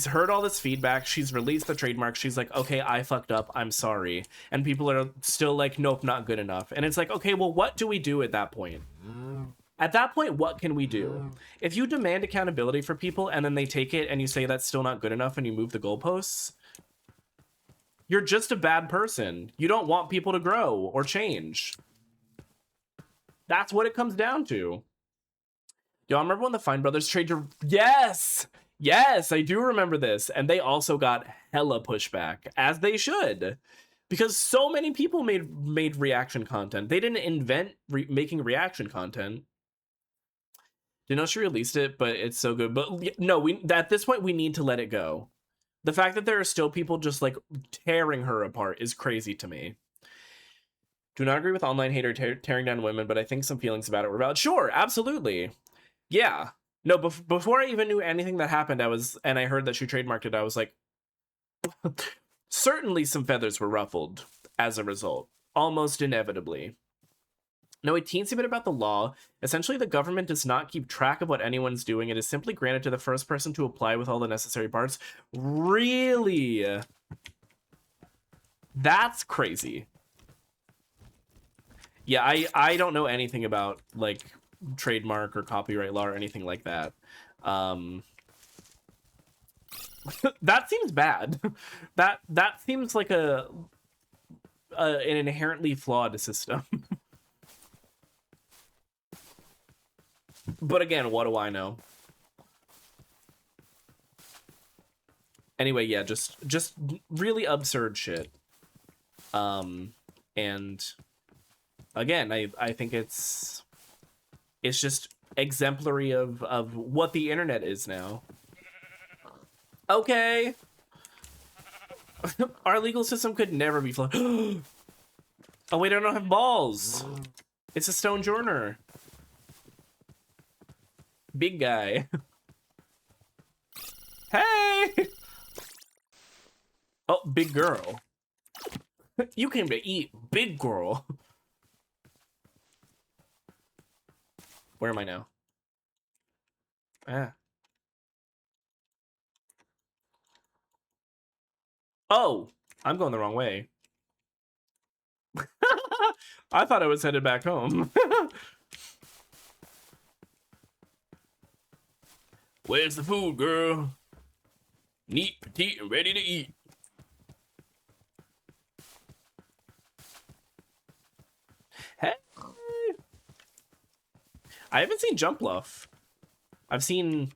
heard all this feedback, she's released the trademark, she's like, okay, I fucked up, I'm sorry. And people are still like, nope, not good enough. And it's like, okay, well, what do we do at that point? At that point, what can we do? If you demand accountability for people and then they take it and you say that's still not good enough and you move the goalposts, you're just a bad person. You don't want people to grow or change. That's what it comes down to. Yo, I remember when the Fine Brothers trade your... Yes! Yes, I do remember this. And they also got hella pushback, as they should. Because so many people made reaction content. They didn't invent making reaction content. Didn't know she released it, but it's so good. But no, at this point, we need to let it go. The fact that there are still people just like tearing her apart is crazy to me. Do not agree with online hater tearing down women, but I think some feelings about it were valid. Sure, absolutely. Yeah. No, before I even knew anything that happened, I heard that she trademarked it, I was like, certainly some feathers were ruffled as a result, almost inevitably. Know a teensy bit about the law. Essentially, the government does not keep track of what anyone's doing. It is simply granted to the first person to apply with all the necessary parts. Really? That's crazy. Yeah, I don't know anything about, like, trademark or copyright law or anything like that. That seems bad. That seems like an inherently flawed system. But again, what do I know? Anyway, yeah, just really absurd shit. And again, I think it's just exemplary of what the internet is now. Okay. Our legal system could never be flawed. Oh wait, I don't have balls. It's a stone journer. Big guy. Hey! Oh, big girl. You came to eat, big girl. Where am I now? Ah. Oh, I'm going the wrong way. I thought I was headed back home. Where's the food, girl? Neat, petite, and ready to eat. Hey! I haven't seen Jump Bluff. I've seen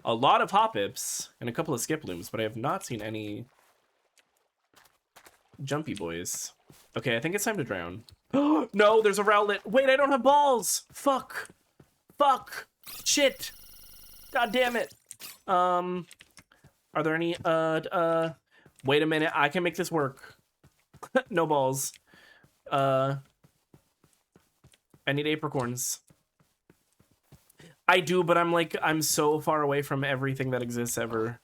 a lot of Hop-Ips and a couple of Skip Looms, but I have not seen any Jumpy Boys. Okay, I think it's time to drown. No, there's a Rowlet. Wait, I don't have balls. Fuck. Fuck. Shit. God damn it. Are there any, wait a minute. I can make this work. No balls. I need apricorns. I do, but I'm so far away from everything that exists ever.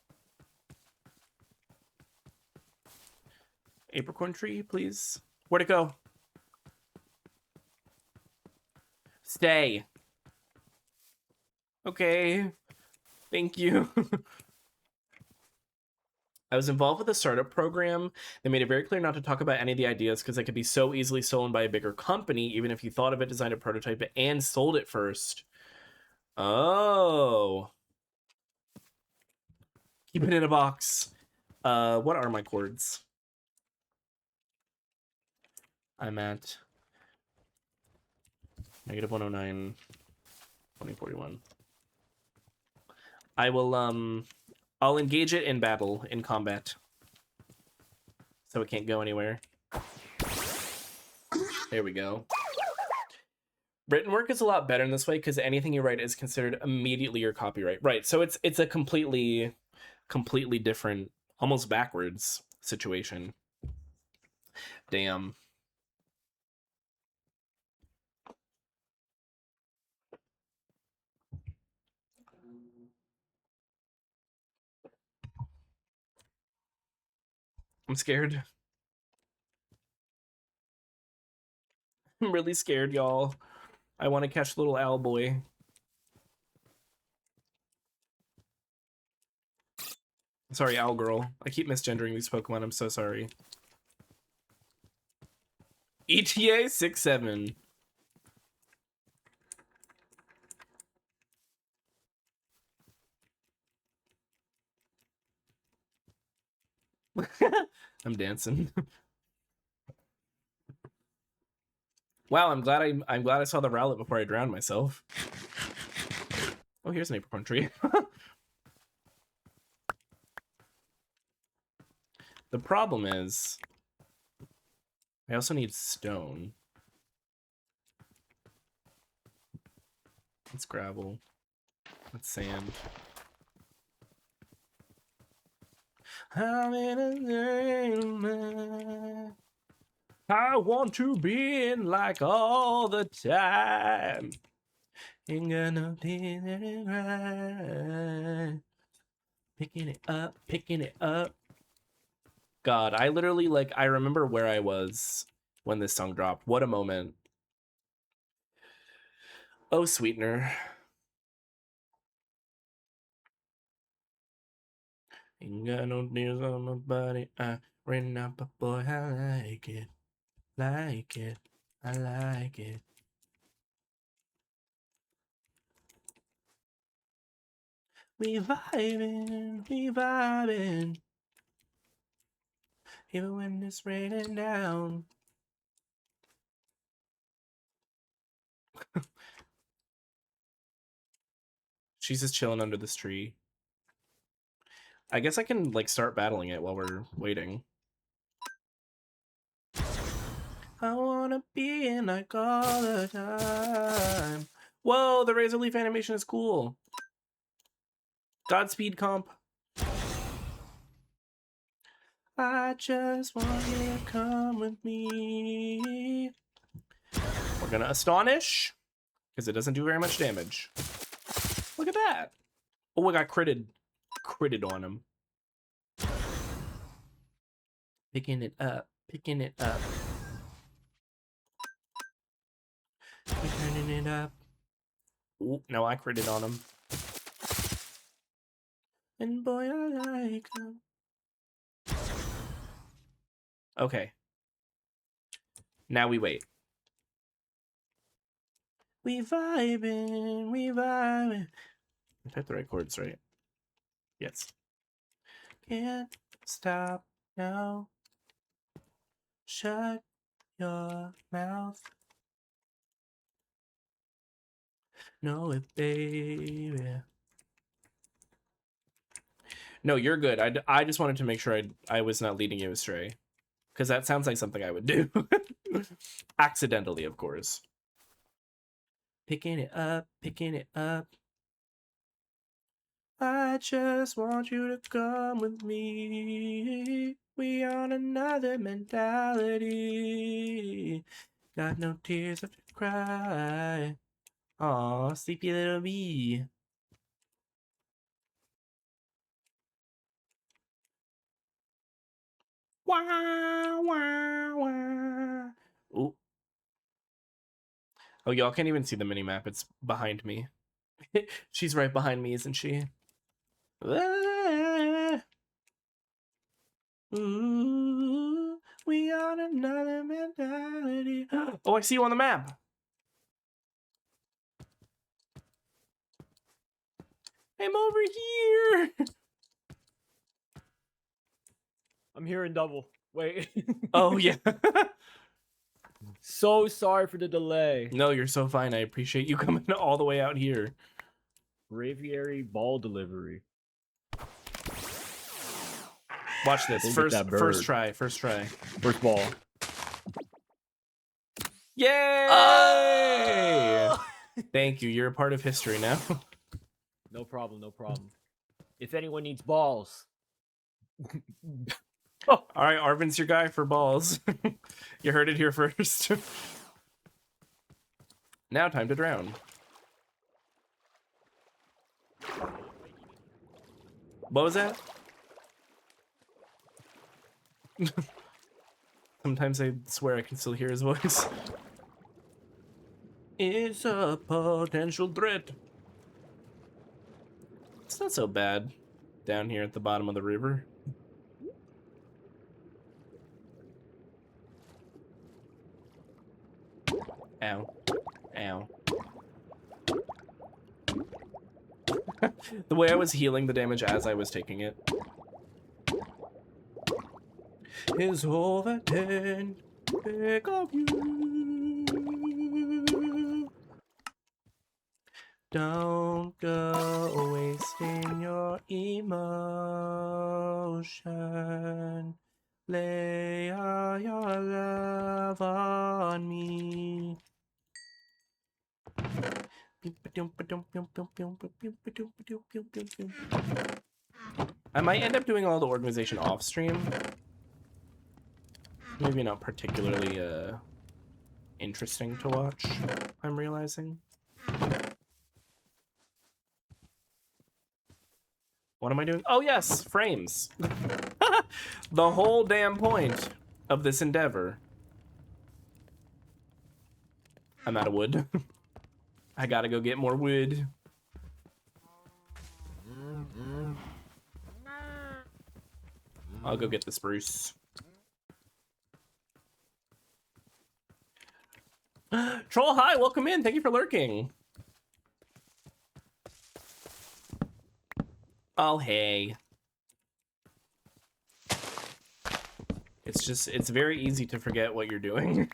Apricorn tree, please. Where'd it go? Stay. Okay. Thank you. I was involved with a startup program. They made it very clear not to talk about any of the ideas because they could be so easily stolen by a bigger company, even if you thought of it, designed a prototype, and sold it first. Oh. Keep it in a box. What are my chords? I'm at -109, 2041. I will, I'll engage it in battle, in combat. So it can't go anywhere. There we go. Written work is a lot better in this way because anything you write is considered immediately your copyright. Right, so it's a completely different, almost backwards situation. Damn. I'm scared. I'm really scared, y'all. I want to catch little owl boy. Sorry, owl girl. I keep misgendering these Pokemon. I'm so sorry. ETA 67. I'm dancing. Wow, I'm glad I saw the Rowlet before I drowned myself. Oh, here's an apricorn tree. The problem is I also need stone. That's gravel. That's sand. I want to be in like all the time. Ain't got no picking it up, picking it up. God, I literally, I remember where I was when this song dropped. What a moment. Oh, sweetener. Ain't got no deals on my body. I ran up, but boy, I like it. Like it. I like it. We vibing, we vibing. Even when it's raining down. She's just chilling under this tree. I guess I can like start battling it while we're waiting. I wanna be in like all the time. Whoa, the razor leaf animation is cool. Godspeed comp. I just want you to come with me. We're gonna astonish because it doesn't do very much damage. Look at that. Oh, I got critted on him. Picking it up, picking it up. We're turning it up. Oh, no, I critted on him. And boy, I like him. Okay. Now we wait. We vibing, we vibing. I typed the right chords, right? Yes. Can't stop now. Shut your mouth. Know it, baby. No, you're good. I just wanted to make sure I was not leading you astray. Because that sounds like something I would do. Accidentally, of course. Picking it up, picking it up. I just want you to come with me. We on another mentality. Got no tears left to cry. Aw, sleepy little me. Wah, wah, wah. Ooh. Oh, y'all can't even see the mini-map. It's behind me. She's right behind me, isn't she? Ah. Ooh, we on another mentality. Oh, I see you on the map. I'm over here. I'm hearing double. Wait. Oh, yeah. So sorry for the delay. No, you're so fine. I appreciate you coming all the way out here. Braviary ball delivery. Watch this. Go get that First bird. try. First ball. Yay! Oh! Thank you. You're a part of history now. No problem, no problem. If anyone needs balls. All right, Arvin's your guy for balls. You heard it here first. Now time to drown. What was that? Sometimes I swear I can still hear his voice. It's a potential threat. It's not so bad down here at the bottom of the river. Ow. Ow. The way I was healing the damage as I was taking it. Is all that can beg of you. Don't go wasting your emotion. Lay all your love on me. I might end up doing all the organization off stream. Maybe not particularly interesting to watch, I'm realizing. What am I doing? Oh yes, frames. The whole damn point of this endeavor. I'm out of wood. I gotta go get more wood. I'll go get the spruce. Troll, hi, welcome in. Thank you for lurking. Oh, hey. It's very easy to forget what you're doing.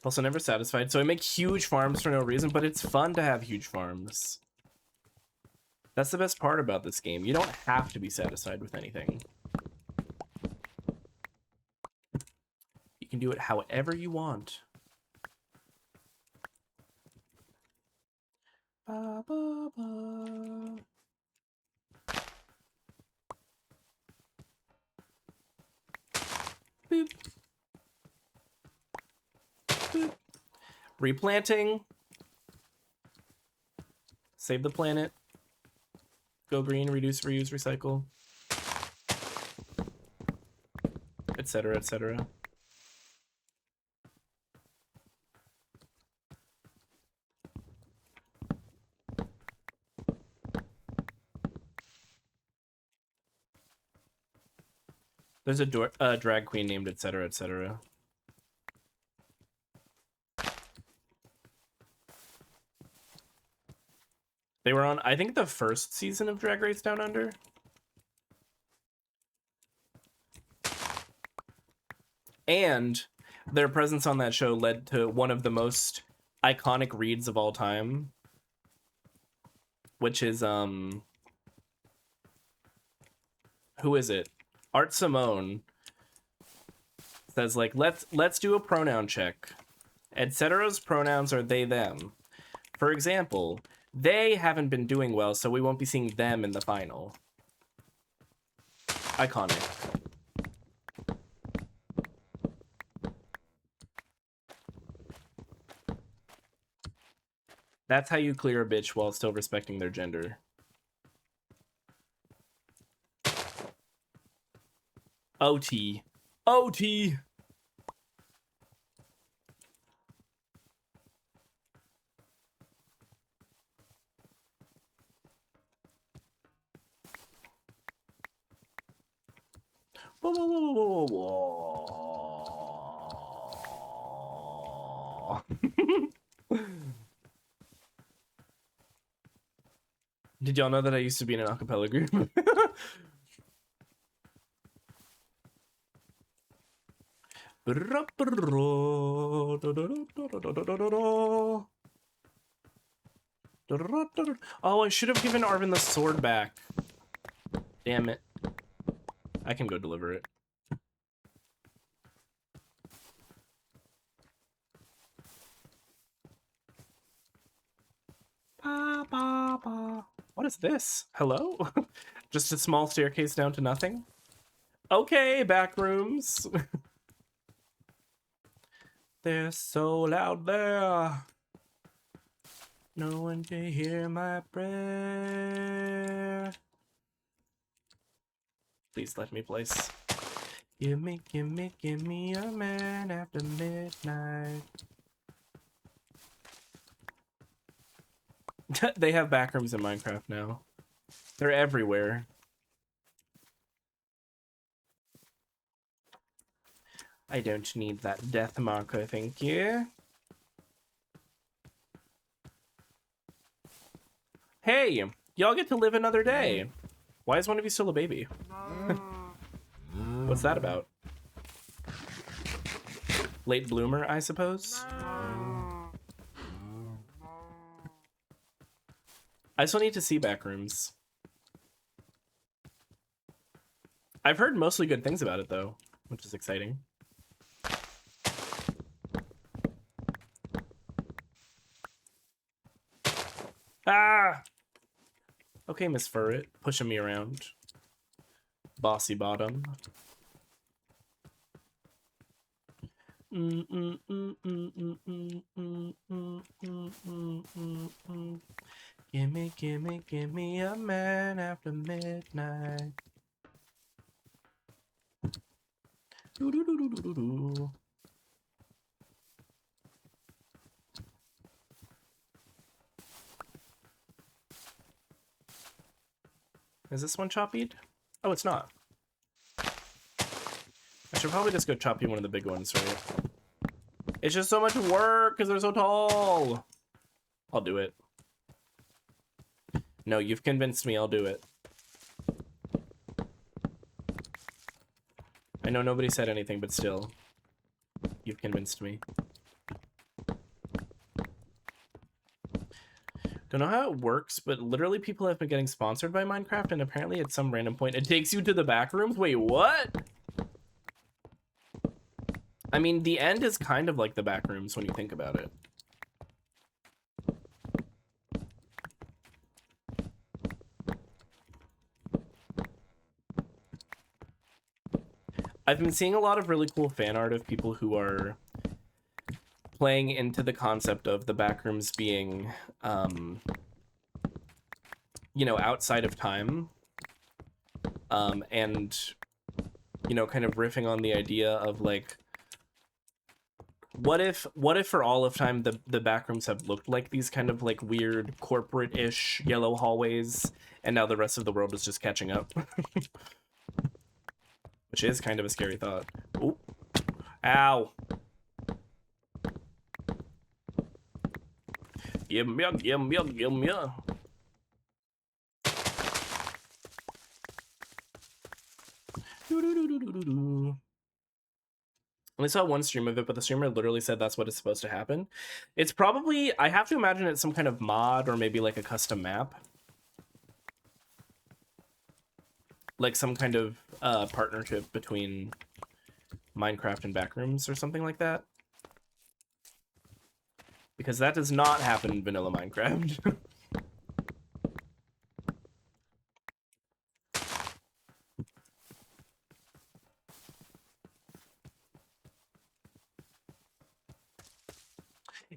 Also never satisfied. So I make huge farms for no reason, but it's fun to have huge farms. That's the best part about this game. You don't have to be satisfied with anything. You can do it however you want. Ba, ba, ba. Boop. Boop. Replanting. Save the planet. Go green, reduce, reuse, recycle. Etc., etc. There's a drag queen named etc., etc. They were on, I think, the first season of Drag Race Down Under. And their presence on that show led to one of the most iconic reads of all time, which is, who is it? Art Simone says, like, let's do a pronoun check. Etcetera's pronouns are they, them. For example, they haven't been doing well, so we won't be seeing them in the final. Iconic. That's how you clear a bitch while still respecting their gender. OT. OT! Whoa, whoa, whoa, whoa, whoa, whoa. Did y'all know that I used to be in an acapella group? Oh, I should have given Arvin the sword back. Damn it. I can go deliver it. Ba, ba, ba. What is this? Hello? Just a small staircase down to nothing? Okay, back rooms. They're so loud there. No one can hear my prayer. Please let me place. Give me a man after midnight. They have backrooms in Minecraft now. They're everywhere. I don't need that death marker, thank you. Hey, y'all get to live another day. Why is one of you still a baby? What's that about? Late bloomer, I suppose? I still need to see backrooms. I've heard mostly good things about it, though, which is exciting. Ah! Okay, Miss Furret, pushing me around. Bossy bottom. Give me a man after midnight. Do. Is this one choppied? Oh, it's not. I should probably just go chop you one of the big ones, right? It's just so much work because they're so tall. I'll do it. No, you've convinced me. I'll do it. I know nobody said anything, but still, you've convinced me. Don't know how it works, but literally people have been getting sponsored by Minecraft, and apparently at some random point it takes you to the back rooms. Wait, what? I mean, the end is kind of like the back rooms when you think about it. I've been seeing a lot of really cool fan art of people who are playing into the concept of the backrooms being, you know, outside of time, and, you know, kind of riffing on the idea of, like, what if for all of time the backrooms have looked like these kind of, like, weird corporate-ish yellow hallways, and now the rest of the world is just catching up? Which is kind of a scary thought. Ooh. Ow. Give me. Only saw one stream of it, but the streamer literally said that's what is supposed to happen. It's probably, I have to imagine it's some kind of mod or maybe like a custom map. Like some kind of partnership between Minecraft and Backrooms or something like that. Because that does not happen in vanilla Minecraft.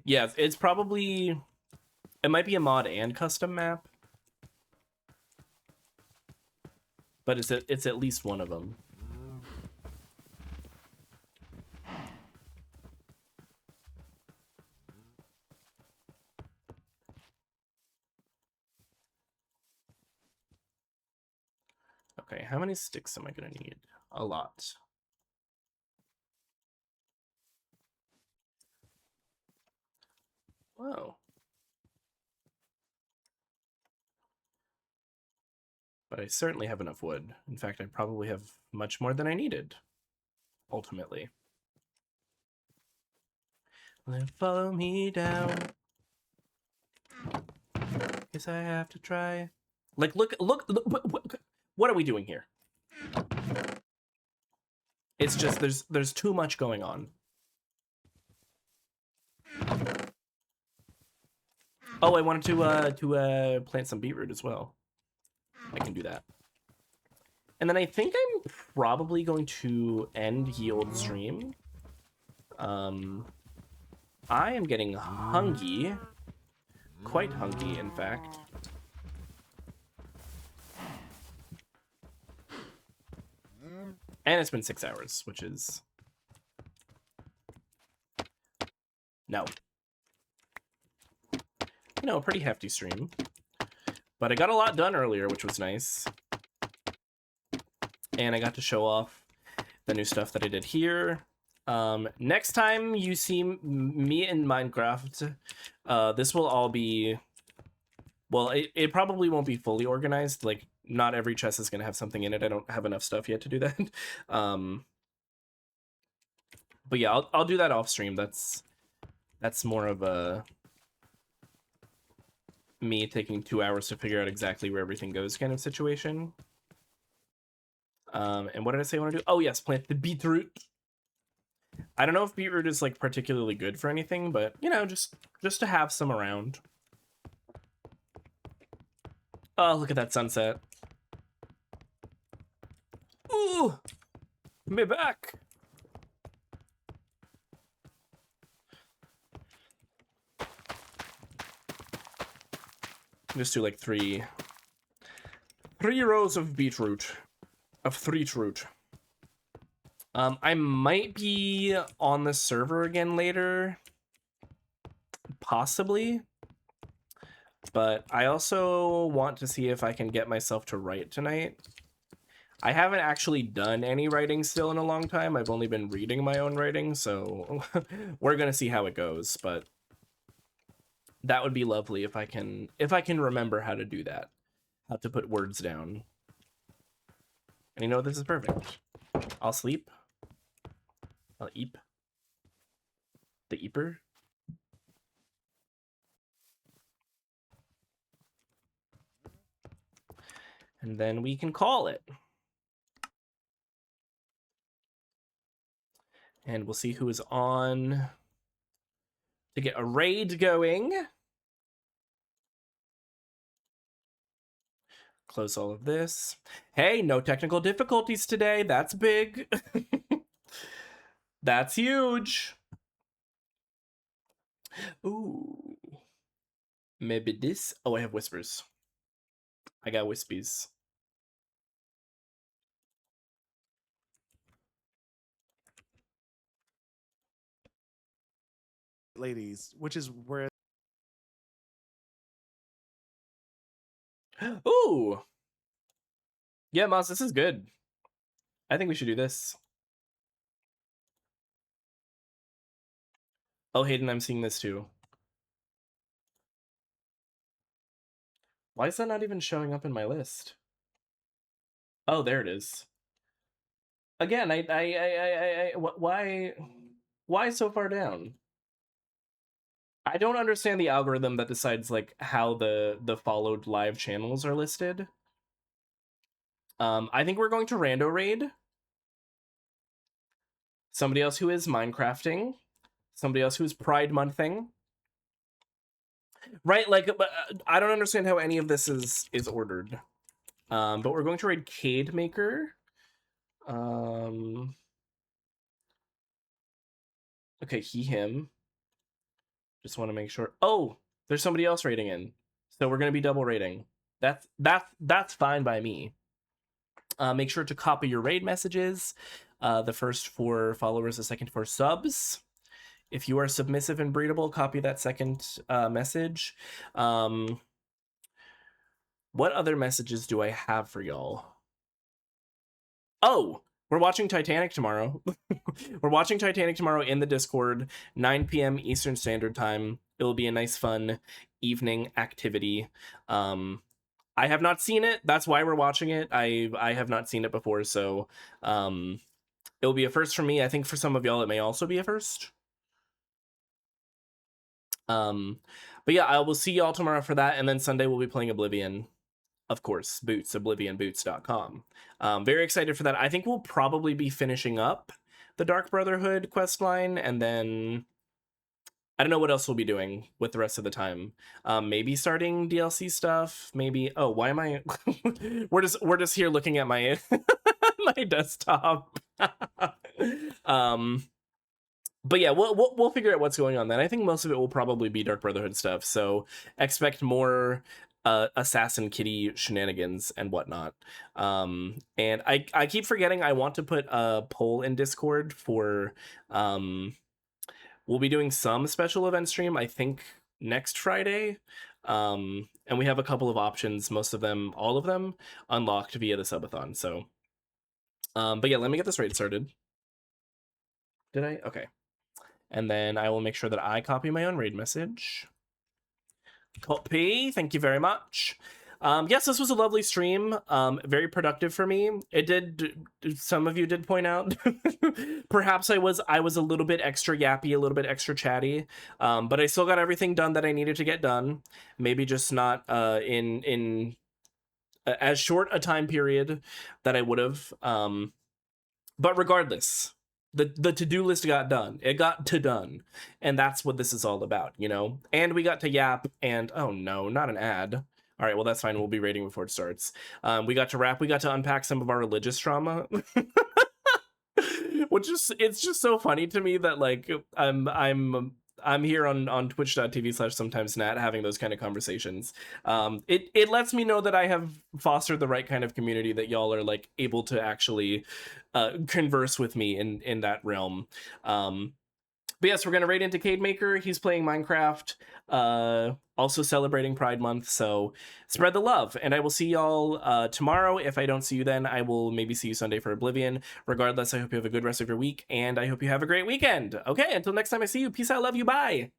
Yeah, it's probably, it might be a mod and custom map. But it's at least one of them. Okay, how many sticks am I gonna need? A lot. Whoa. But I certainly have enough wood. In fact, I probably have much more than I needed, ultimately. Then follow me down. Guess I have to try. Like, look, what are we doing here? It's just, there's too much going on. Oh, I wanted to plant some beetroot as well. I can do that. And then I think I'm probably going to end ye old stream. I am getting hungry. Quite hungry, in fact. And it's been 6 hours, which is... No. You know, a pretty hefty stream. But I got a lot done earlier, which was nice. And I got to show off the new stuff that I did here. Next time you see me in Minecraft, this will all be... Well, it probably won't be fully organized. Like, not every chest is going to have something in it. I don't have enough stuff yet to do that. But yeah, I'll do that off stream. That's more of a... me taking 2 hours to figure out exactly where everything goes kind of situation. And what did I say I want to do? Oh yes, plant the beetroot. I don't know if beetroot is like particularly good for anything, but you know, just to have some around. Oh, look at that sunset. Ooh, me back. Just do like three rows of beetroot, of 3 root. I might be on the server again later, possibly, but I also want to see if I can get myself to write tonight. I haven't actually done any writing still in a long time. I've only been reading my own writing, so we're gonna see how it goes, but That would be lovely if I can remember how to do that. How to put words down. And you know, this is perfect. I'll sleep. I'll eep. The eeper. And then we can call it. And we'll see who is on to get a raid going. Close all of this. Hey, no technical difficulties today. That's big. That's huge. Ooh. Maybe this. Oh, I have whispers. I got wispies. Ladies, which is where Ooh. Yeah, Moss, this is good. I think we should do this. Oh, Hayden, I'm seeing this too. Why is that not even showing up in my list? Oh, there it is. Again, why so far down? I don't understand the algorithm that decides like how the followed live channels are listed. I think we're going to rando raid somebody else who is Minecrafting, somebody else who is Pride Monthing. Right, like, but I don't understand how any of this is ordered. But we're going to raid Cade Maker. Okay, him. Just want to make sure. Oh, there's somebody else raiding in, so we're gonna be double raiding. That's fine by me. Make sure to copy your raid messages. The first for followers, the second for subs. If you are submissive and breedable, copy that second message. What other messages do I have for y'all? Oh, we're watching Titanic tomorrow. We're watching Titanic tomorrow in the Discord, 9 p.m. Eastern Standard Time. It will be a nice, fun evening activity. I have not seen it. That's why we're watching it. I have not seen it before, so it'll be a first for me. I think for some of y'all, it may also be a first. But yeah, I will see y'all tomorrow for that, and then Sunday we'll be playing Oblivion. Of course, Boots, oblivionboots.com. Very excited for that. I think we'll probably be finishing up the Dark Brotherhood questline, and then I don't know what else we'll be doing with the rest of the time. Maybe starting DLC stuff. Maybe. Oh, why am I? we're just here looking at my my desktop. But yeah, we'll figure out what's going on then. I think most of it will probably be Dark Brotherhood stuff. So expect more Assassin Kitty shenanigans and whatnot. And I keep forgetting I want to put a poll in Discord for we'll be doing some special event stream, I think next Friday. And we have a couple of options, most of them, all of them, unlocked via the subathon. So but yeah, let me get this raid started. Did I? Okay. And then I will make sure that I copy my own raid message. Copy. Thank you very much. Yes, this was a lovely stream. Very productive for me. It did. Some of you did point out. Perhaps I was a little bit extra yappy, a little bit extra chatty. But I still got everything done that I needed to get done. Maybe just not in as short a time period that I would have. But regardless. The to-do list got done. It got to done. And that's what this is all about, you know? And we got to yap and, oh no, not an ad. All right, well, that's fine. We'll be rating before it starts. We got to rap. We got to unpack some of our religious trauma. Which is, it's just so funny to me that, like, I'm here on twitch.tv/sometimesnat having those kind of conversations. It lets me know that I have fostered the right kind of community, that y'all are like able to actually converse with me in that realm. But yes, we're gonna raid into Cade Maker. He's playing Minecraft, also celebrating Pride Month, so spread the love. And I will see y'all tomorrow. If I don't see you then, I will maybe see you Sunday for Oblivion. Regardless, I hope you have a good rest of your week, and I hope you have a great weekend. Okay, until next time I see you, peace out, love you, bye!